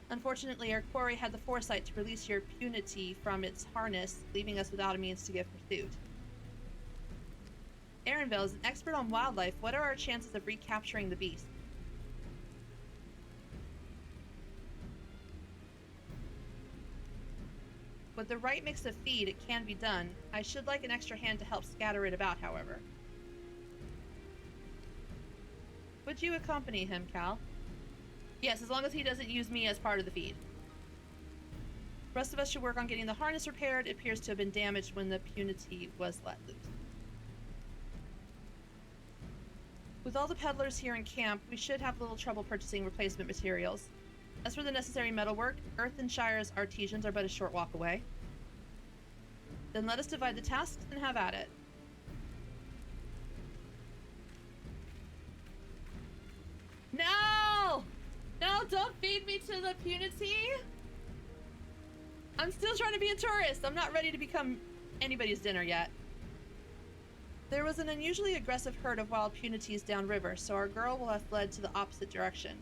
Unfortunately, our quarry had the foresight to release your punity from its harness, leaving us without a means to give pursuit. Erenvale is an expert on wildlife. What are our chances of recapturing the beast? With the right mix of feed, it can be done. I should like an extra hand to help scatter it about, however. Would you accompany him, Cal? Yes, as long as he doesn't use me as part of the feed. The rest of us should work on getting the harness repaired. It appears to have been damaged when the punity was let loose. With all the peddlers here in camp, we should have little trouble purchasing replacement materials. As for the necessary metalwork, Earthenshire's artisans are but a short walk away. Then let us divide the tasks and have at it. No! No, don't feed me to the punity! I'm still trying to be a tourist. I'm not ready to become anybody's dinner yet. There was an unusually aggressive herd of wild punities downriver, so our girl will have fled to the opposite direction.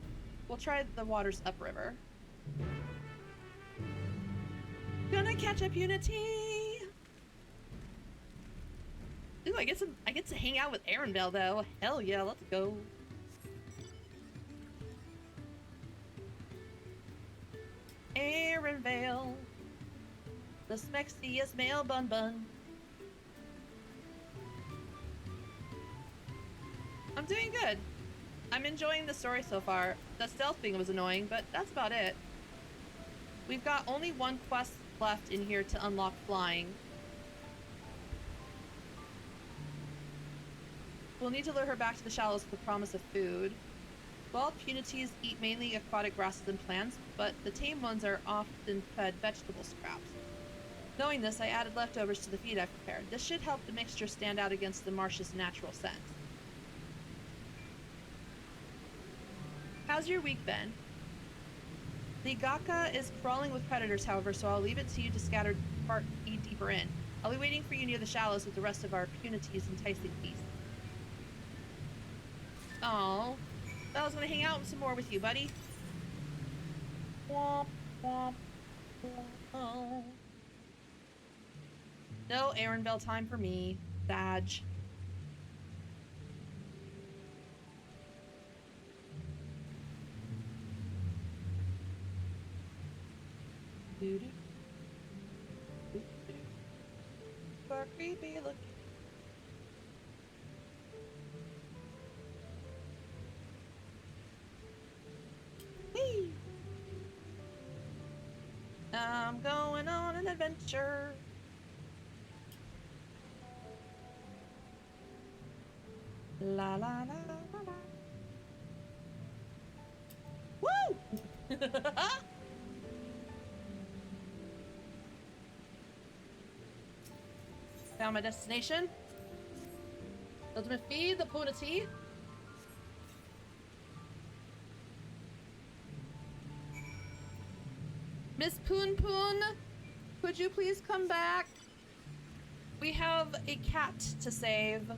We'll try the waters upriver. Gonna catch a punity! Ooh, I get to hang out with Erenvale though. Hell yeah, let's go. Erenvale, the smexiest male bun bun. I'm doing good. I'm enjoying the story so far. The stealth thing was annoying, but that's about it. We've got only one quest left in here to unlock flying. We'll need to lure her back to the shallows with the promise of food. Wild punities eat mainly aquatic grasses and plants, but the tame ones are often fed vegetable scraps. Knowing this, I added leftovers to the feed I prepared. This should help the mixture stand out against the marsh's natural scent. How's your week been? The Gaka is crawling with predators, however, so I'll leave it to you to scatter part feed deeper in. I'll be waiting for you near the shallows with the rest of our punities enticing feast. Aww. I was gonna hang out some more with you, buddy. Womp, womp, womp. No Erenvale time for me. Badge. For creepy looking. Whee! I'm going on an adventure. La la la la la. Woo! Found my destination. Let me feed the punity. Miss Poon Poon, could you please come back? We have a cat to save.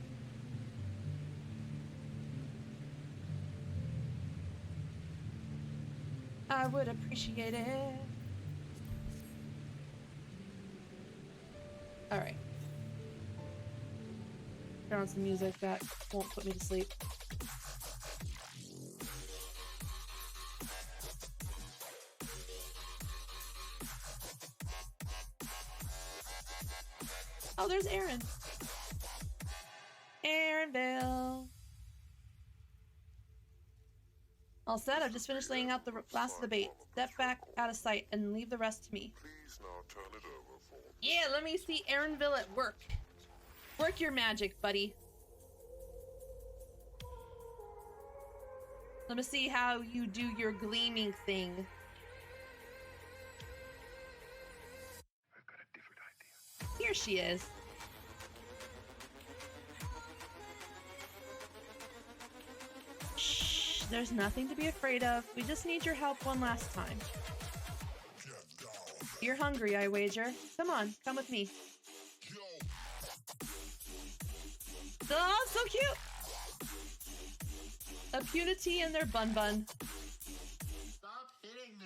I would appreciate it. Alright. Turn on some music that won't put me to sleep. Oh, there's Aaron. Aaronville. All set. I've just finished laying out the last of the bait. Step back out of sight and leave the rest to me. Please now turn it over for me. Yeah, let me see Aaronville at work. Work your magic, buddy. Let me see how you do your gleaming thing. I've got a different idea. Here she is. Shh, there's nothing to be afraid of. We just need your help one last time. You're hungry, I wager. Come on, come with me. Oh, so cute! A punity and their bun bun. Stop hitting me.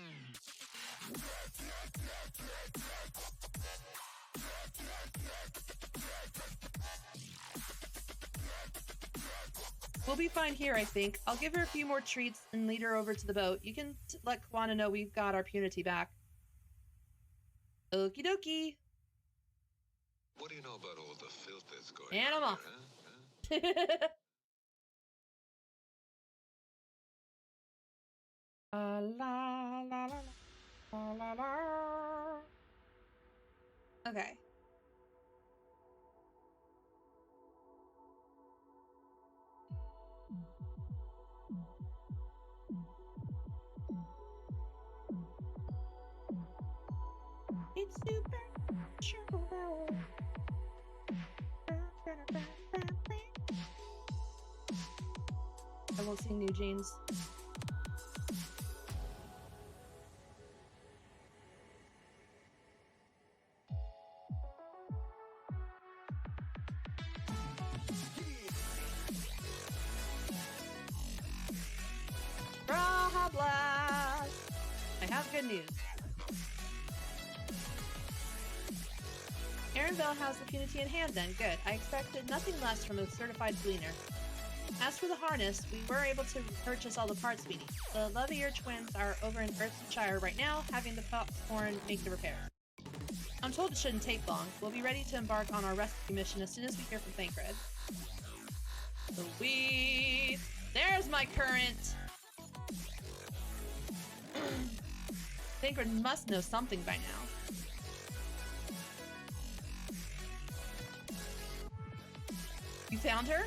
We'll be fine here, I think. I'll give her a few more treats and lead her over to the boat. You can let Kwana know we've got our punity back. Okie dokie. What do you know about all the filth that's going And I'm on off. there, huh? La la la la la la. Okay. It's supernatural. I won't sing New Jeans. Braha blast! I have good news. Aaronville has the punity in hand then. Good. I expected nothing less from a certified gleaner. As for the harness, we were able to purchase all the parts we need. The Levier twins are over in Earthshire right now, having the popcorn make the repair. I'm told it shouldn't take long. We'll be ready to embark on our rescue mission as soon as we hear from Thancred. Sweet! There's my current! Thancred must know something by now. You found her?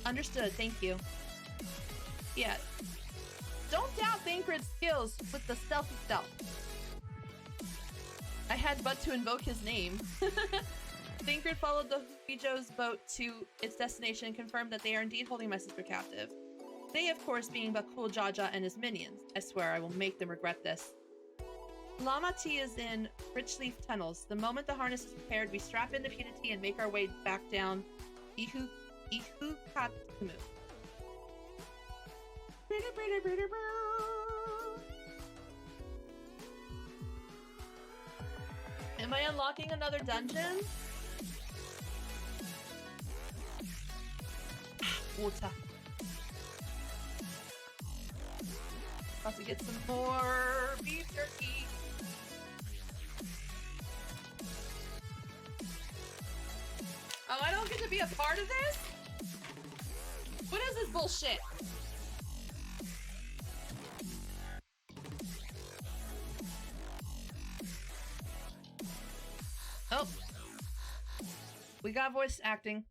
Understood, thank you. Yeah. Don't doubt Thancred's skills with the stealthy stealth. I had but to invoke his name. Thancred followed the Huijo's boat to its destination and confirmed that they are indeed holding my sister captive. They, of course, being Bakul Jaja and his minions. I swear I will make them regret this. Lama T is in Richleaf Tunnels. The moment the harness is prepared, we strap in the punity and make our way back down Ihukatkumu. Am I unlocking another dungeon? Water. About to get some more beef jerky. Oh, I don't get to be a part of this? What is this bullshit? Oh. We got voice acting.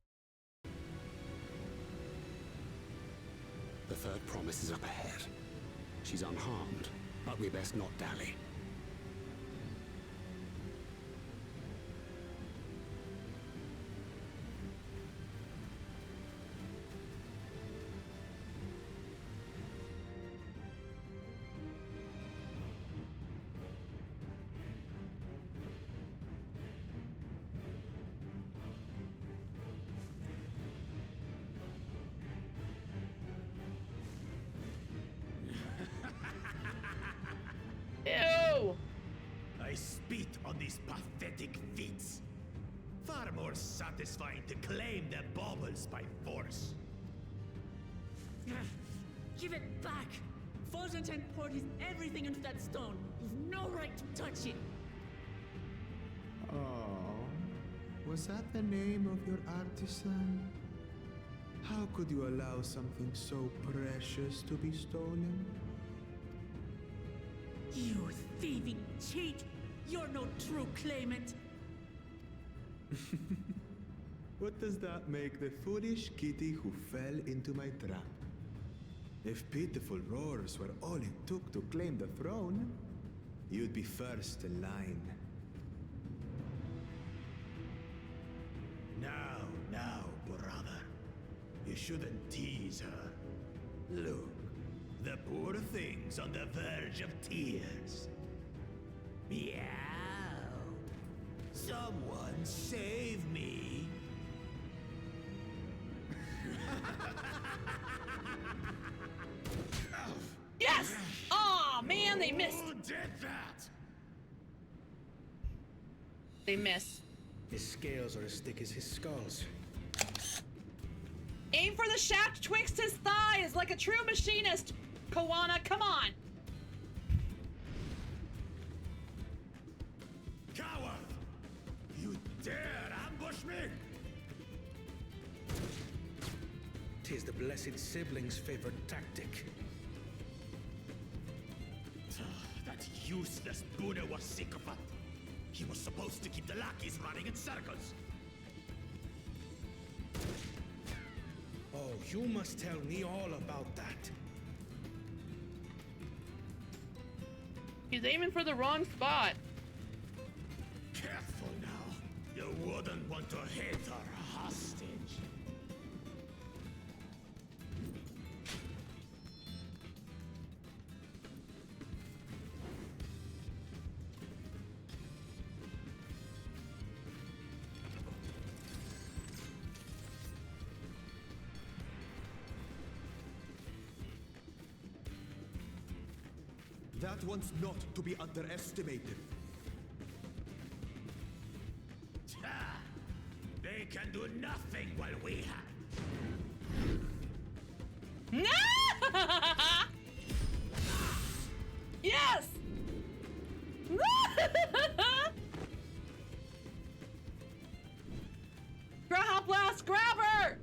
The third promise is up ahead. She's unharmed, but we best not dally. satisfying to claim their baubles by force. Give it back! Forzanten poured his everything into that stone. You've no right to touch it. Oh, was that the name of your artisan? How could you allow something so precious to be stolen? You thieving cheat! You're no true claimant! What does that make the foolish kitty who fell into my trap? If pitiful roars were all it took to claim the throne, you'd be first in line. Now, brother. You shouldn't tease her. Look, the poor thing's on the verge of tears. Meow. Someone save me. Yes! Aw, man, they missed. Who did that? They missed. His scales are as thick as his skulls. Aim for the shaft twixt his thighs like a true machinist. Koana, come on. Coward! You dare ambush me? 'Tis the blessed sibling's favorite tactic. That useless Buddha was sycophant. He was supposed to keep the lackeys running in circles. Oh, you must tell me all about that. He's aiming for the wrong spot. Careful now. You wouldn't want to hit her hostage. That one's not to be underestimated. They can do nothing while we have. No! Yes! Grab blast, grab her!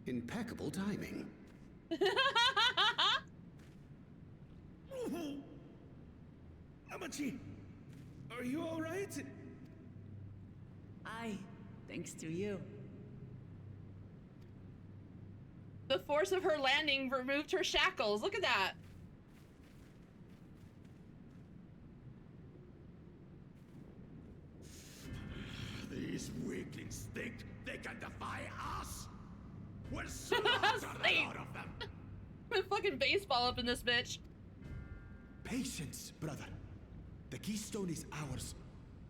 Impeccable timing. Amachi, are you all right? Aye, thanks to you. The force of her landing removed her shackles. Look at that. These weaklings think they can defy us? We'll slaughter the lot of them. I'm fucking baseball up in this bitch. Patience, brother. The keystone is ours.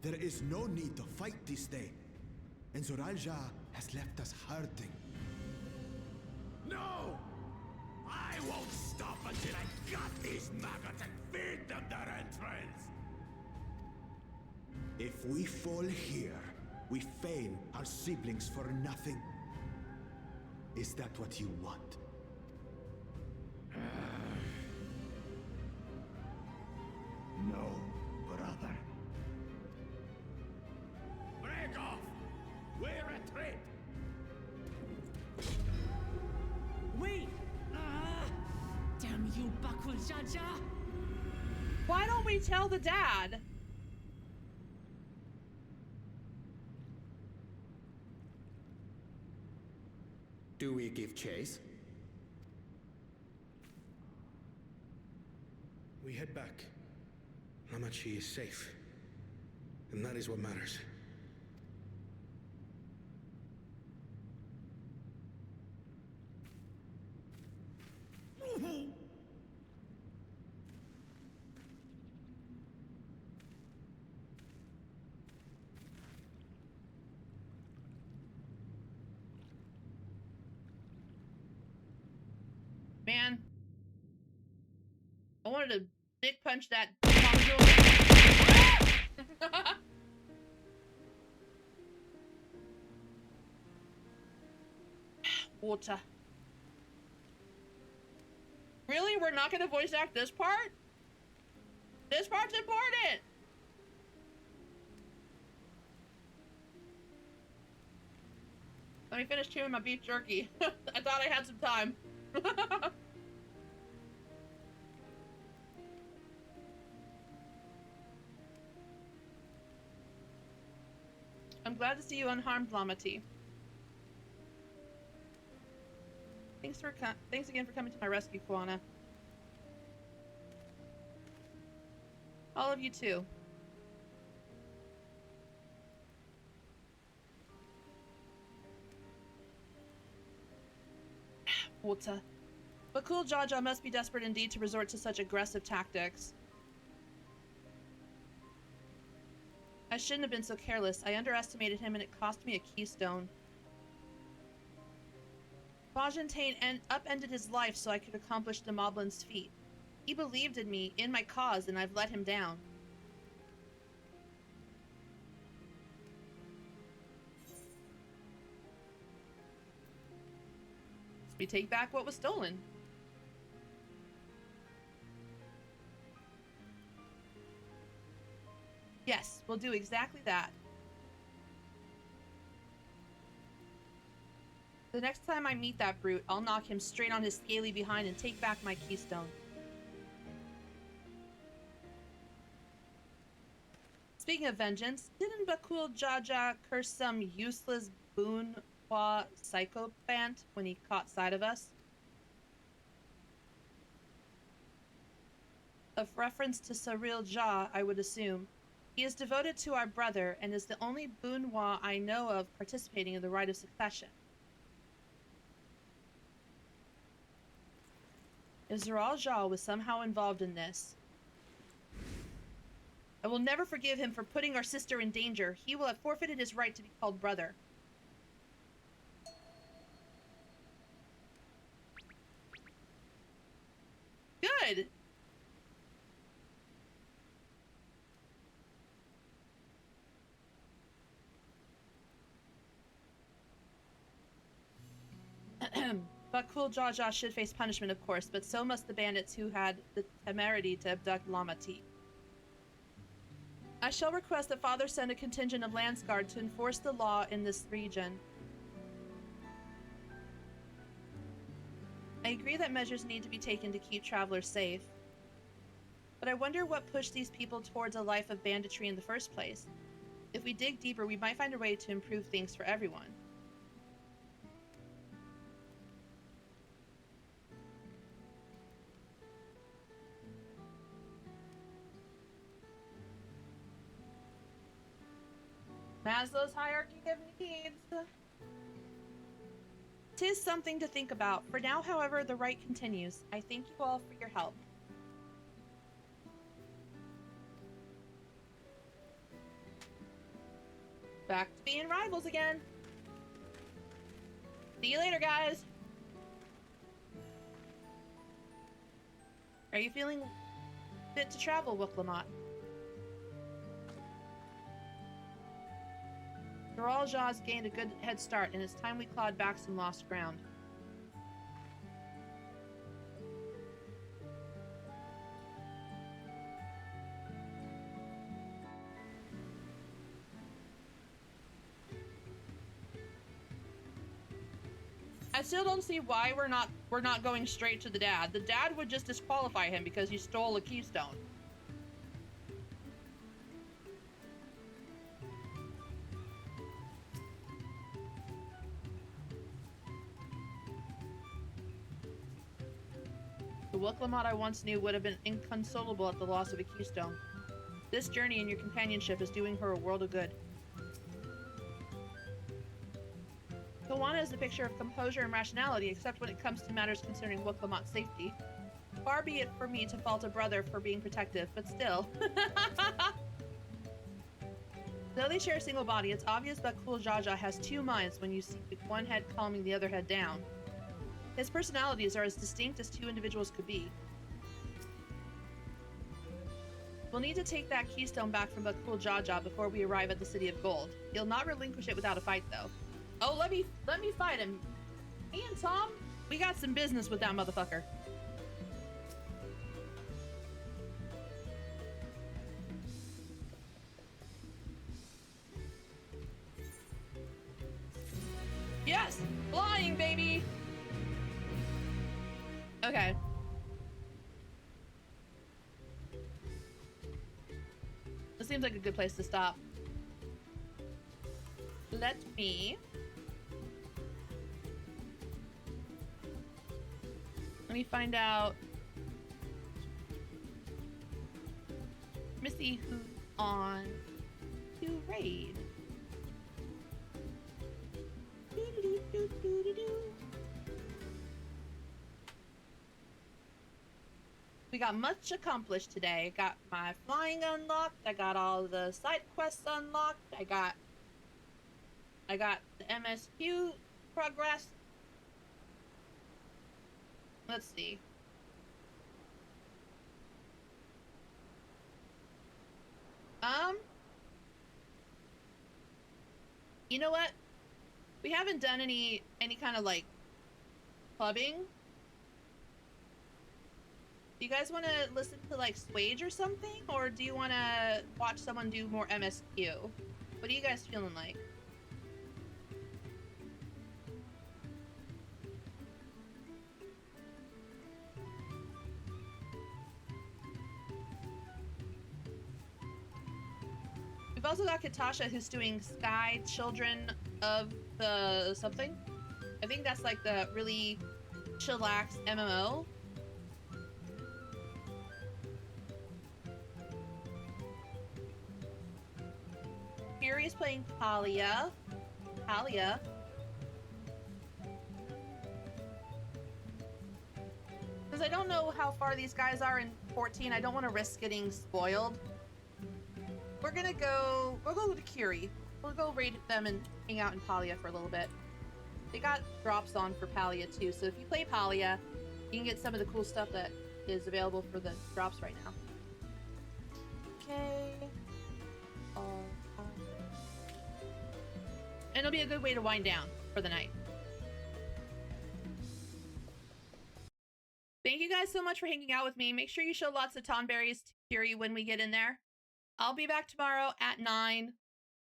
There is no need to fight this day. And Zoralja has left us hurting. No! I won't stop until I gut these maggots and feed them their entrails! If we fall here, we fail our siblings for nothing. Is that what you want? No, brother. Break off! We retreat! Wait! Damn you, Bakul Jaja! Why don't we tell the dad? Do we give chase? We head back. Amachi is safe. And that is what matters. Man, I wanted to dick punch that Water. Really? We're not gonna voice act this part? This part's important! Let me finish chewing my beef jerky. I thought I had some time. I'm glad to see you unharmed, Lamati. Thanks again for coming to my rescue, Kwana. All of you too. Water. But cool Jaja must be desperate indeed to resort to such aggressive tactics. I shouldn't have been so careless. I underestimated him and it cost me a keystone. Bajantane upended his life so I could accomplish the Moblin's feat. He believed in me, in my cause, and I've let him down. We take back what was stolen. Yes, we'll do exactly that. The next time I meet that brute, I'll knock him straight on his scaly behind and take back my keystone. Speaking of vengeance, didn't Bakul Jaja curse some useless boonhua psychophant when he caught sight of us? Of reference to Saril Ja, I would assume. He is devoted to our brother and is the only boonhua I know of participating in the rite of succession. If Zaral Ja was somehow involved in this, I will never forgive him for putting our sister in danger. He will have forfeited his right to be called brother. Good! Bakul Jaja should face punishment, of course, but so must the bandits who had the temerity to abduct Lamati. I shall request that Father send a contingent of Landsguard to enforce the law in this region. I agree that measures need to be taken to keep travelers safe. But I wonder what pushed these people towards a life of banditry in the first place. If we dig deeper, we might find a way to improve things for everyone. Maslow's hierarchy of needs. 'Tis something to think about. For now, however, the rite continues. I thank you all for your help. Back to being rivals again. See you later, guys. Are you feeling fit to travel, Wuklamot? Zaral Ja's gained a good head start, and it's time we clawed back some lost ground. I still don't see why we're not going straight to the dad. The dad would just disqualify him because he stole a keystone. The Wuklamot I once knew would have been inconsolable at the loss of a keystone. This journey and your companionship is doing her a world of good. Kawana is the picture of composure and rationality, except when it comes to matters concerning Wuklamot's safety. Far be it for me to fault a brother for being protective, but still. Though they share a single body, it's obvious that Bakul Jaja has two minds when you see one head calming the other head down. His personalities are as distinct as two individuals could be. We'll need to take that keystone back from Cool Jaja before we arrive at the City of Gold. He'll not relinquish it without a fight, though. Oh, let me fight him. Me and Tom, we got some business with that motherfucker. Yes! Flying, baby! Okay. This seems like a good place to stop. Let me find out. Let me see who's on to raid. We got much accomplished today. Got my flying unlocked. I got all the side quests unlocked. I got the MSQ progress. Let's see. You know what? We haven't done any kind of like clubbing. Do you guys want to listen to like Swage or something, or do you want to watch someone do more MSQ? What are you guys feeling like? We've also got Katasha, who's doing Sky Children of the something. I think that's like the really chillax MMO. Fury is playing Talia. Because I don't know how far these guys are in 14. I don't want to risk getting spoiled. We'll go to Curie. We'll go raid them and hang out in Palia for a little bit. They got drops on for Palia too, so if you play Palia, you can get some of the cool stuff that is available for the drops right now. Okay. And it'll be a good way to wind down for the night. Thank you guys so much for hanging out with me. Make sure you show lots of Tonberries to Curie when we get in there. I'll be back tomorrow at 9,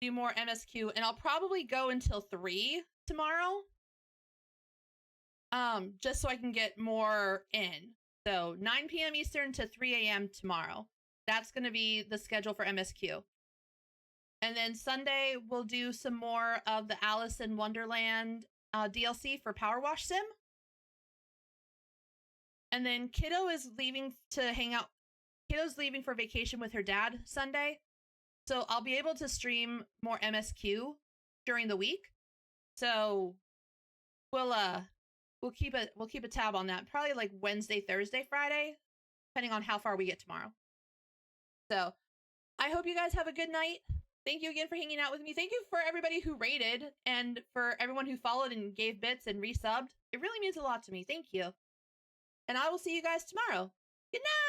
do more MSQ, and I'll probably go until 3 tomorrow. Just so I can get more in. So 9 p.m. Eastern to 3 a.m. tomorrow. That's going to be the schedule for MSQ. And then Sunday, we'll do some more of the Alice in Wonderland DLC for Power Wash Sim. And then Kiddo is leaving to hang out. Kiddo's leaving for vacation with her dad Sunday. So I'll be able to stream more MSQ during the week. So we'll keep a tab on that. Probably like Wednesday, Thursday, Friday, depending on how far we get tomorrow. So I hope you guys have a good night. Thank you again for hanging out with me. Thank you for everybody who rated and for everyone who followed and gave bits and resubbed. It really means a lot to me. Thank you. And I will see you guys tomorrow. Good night!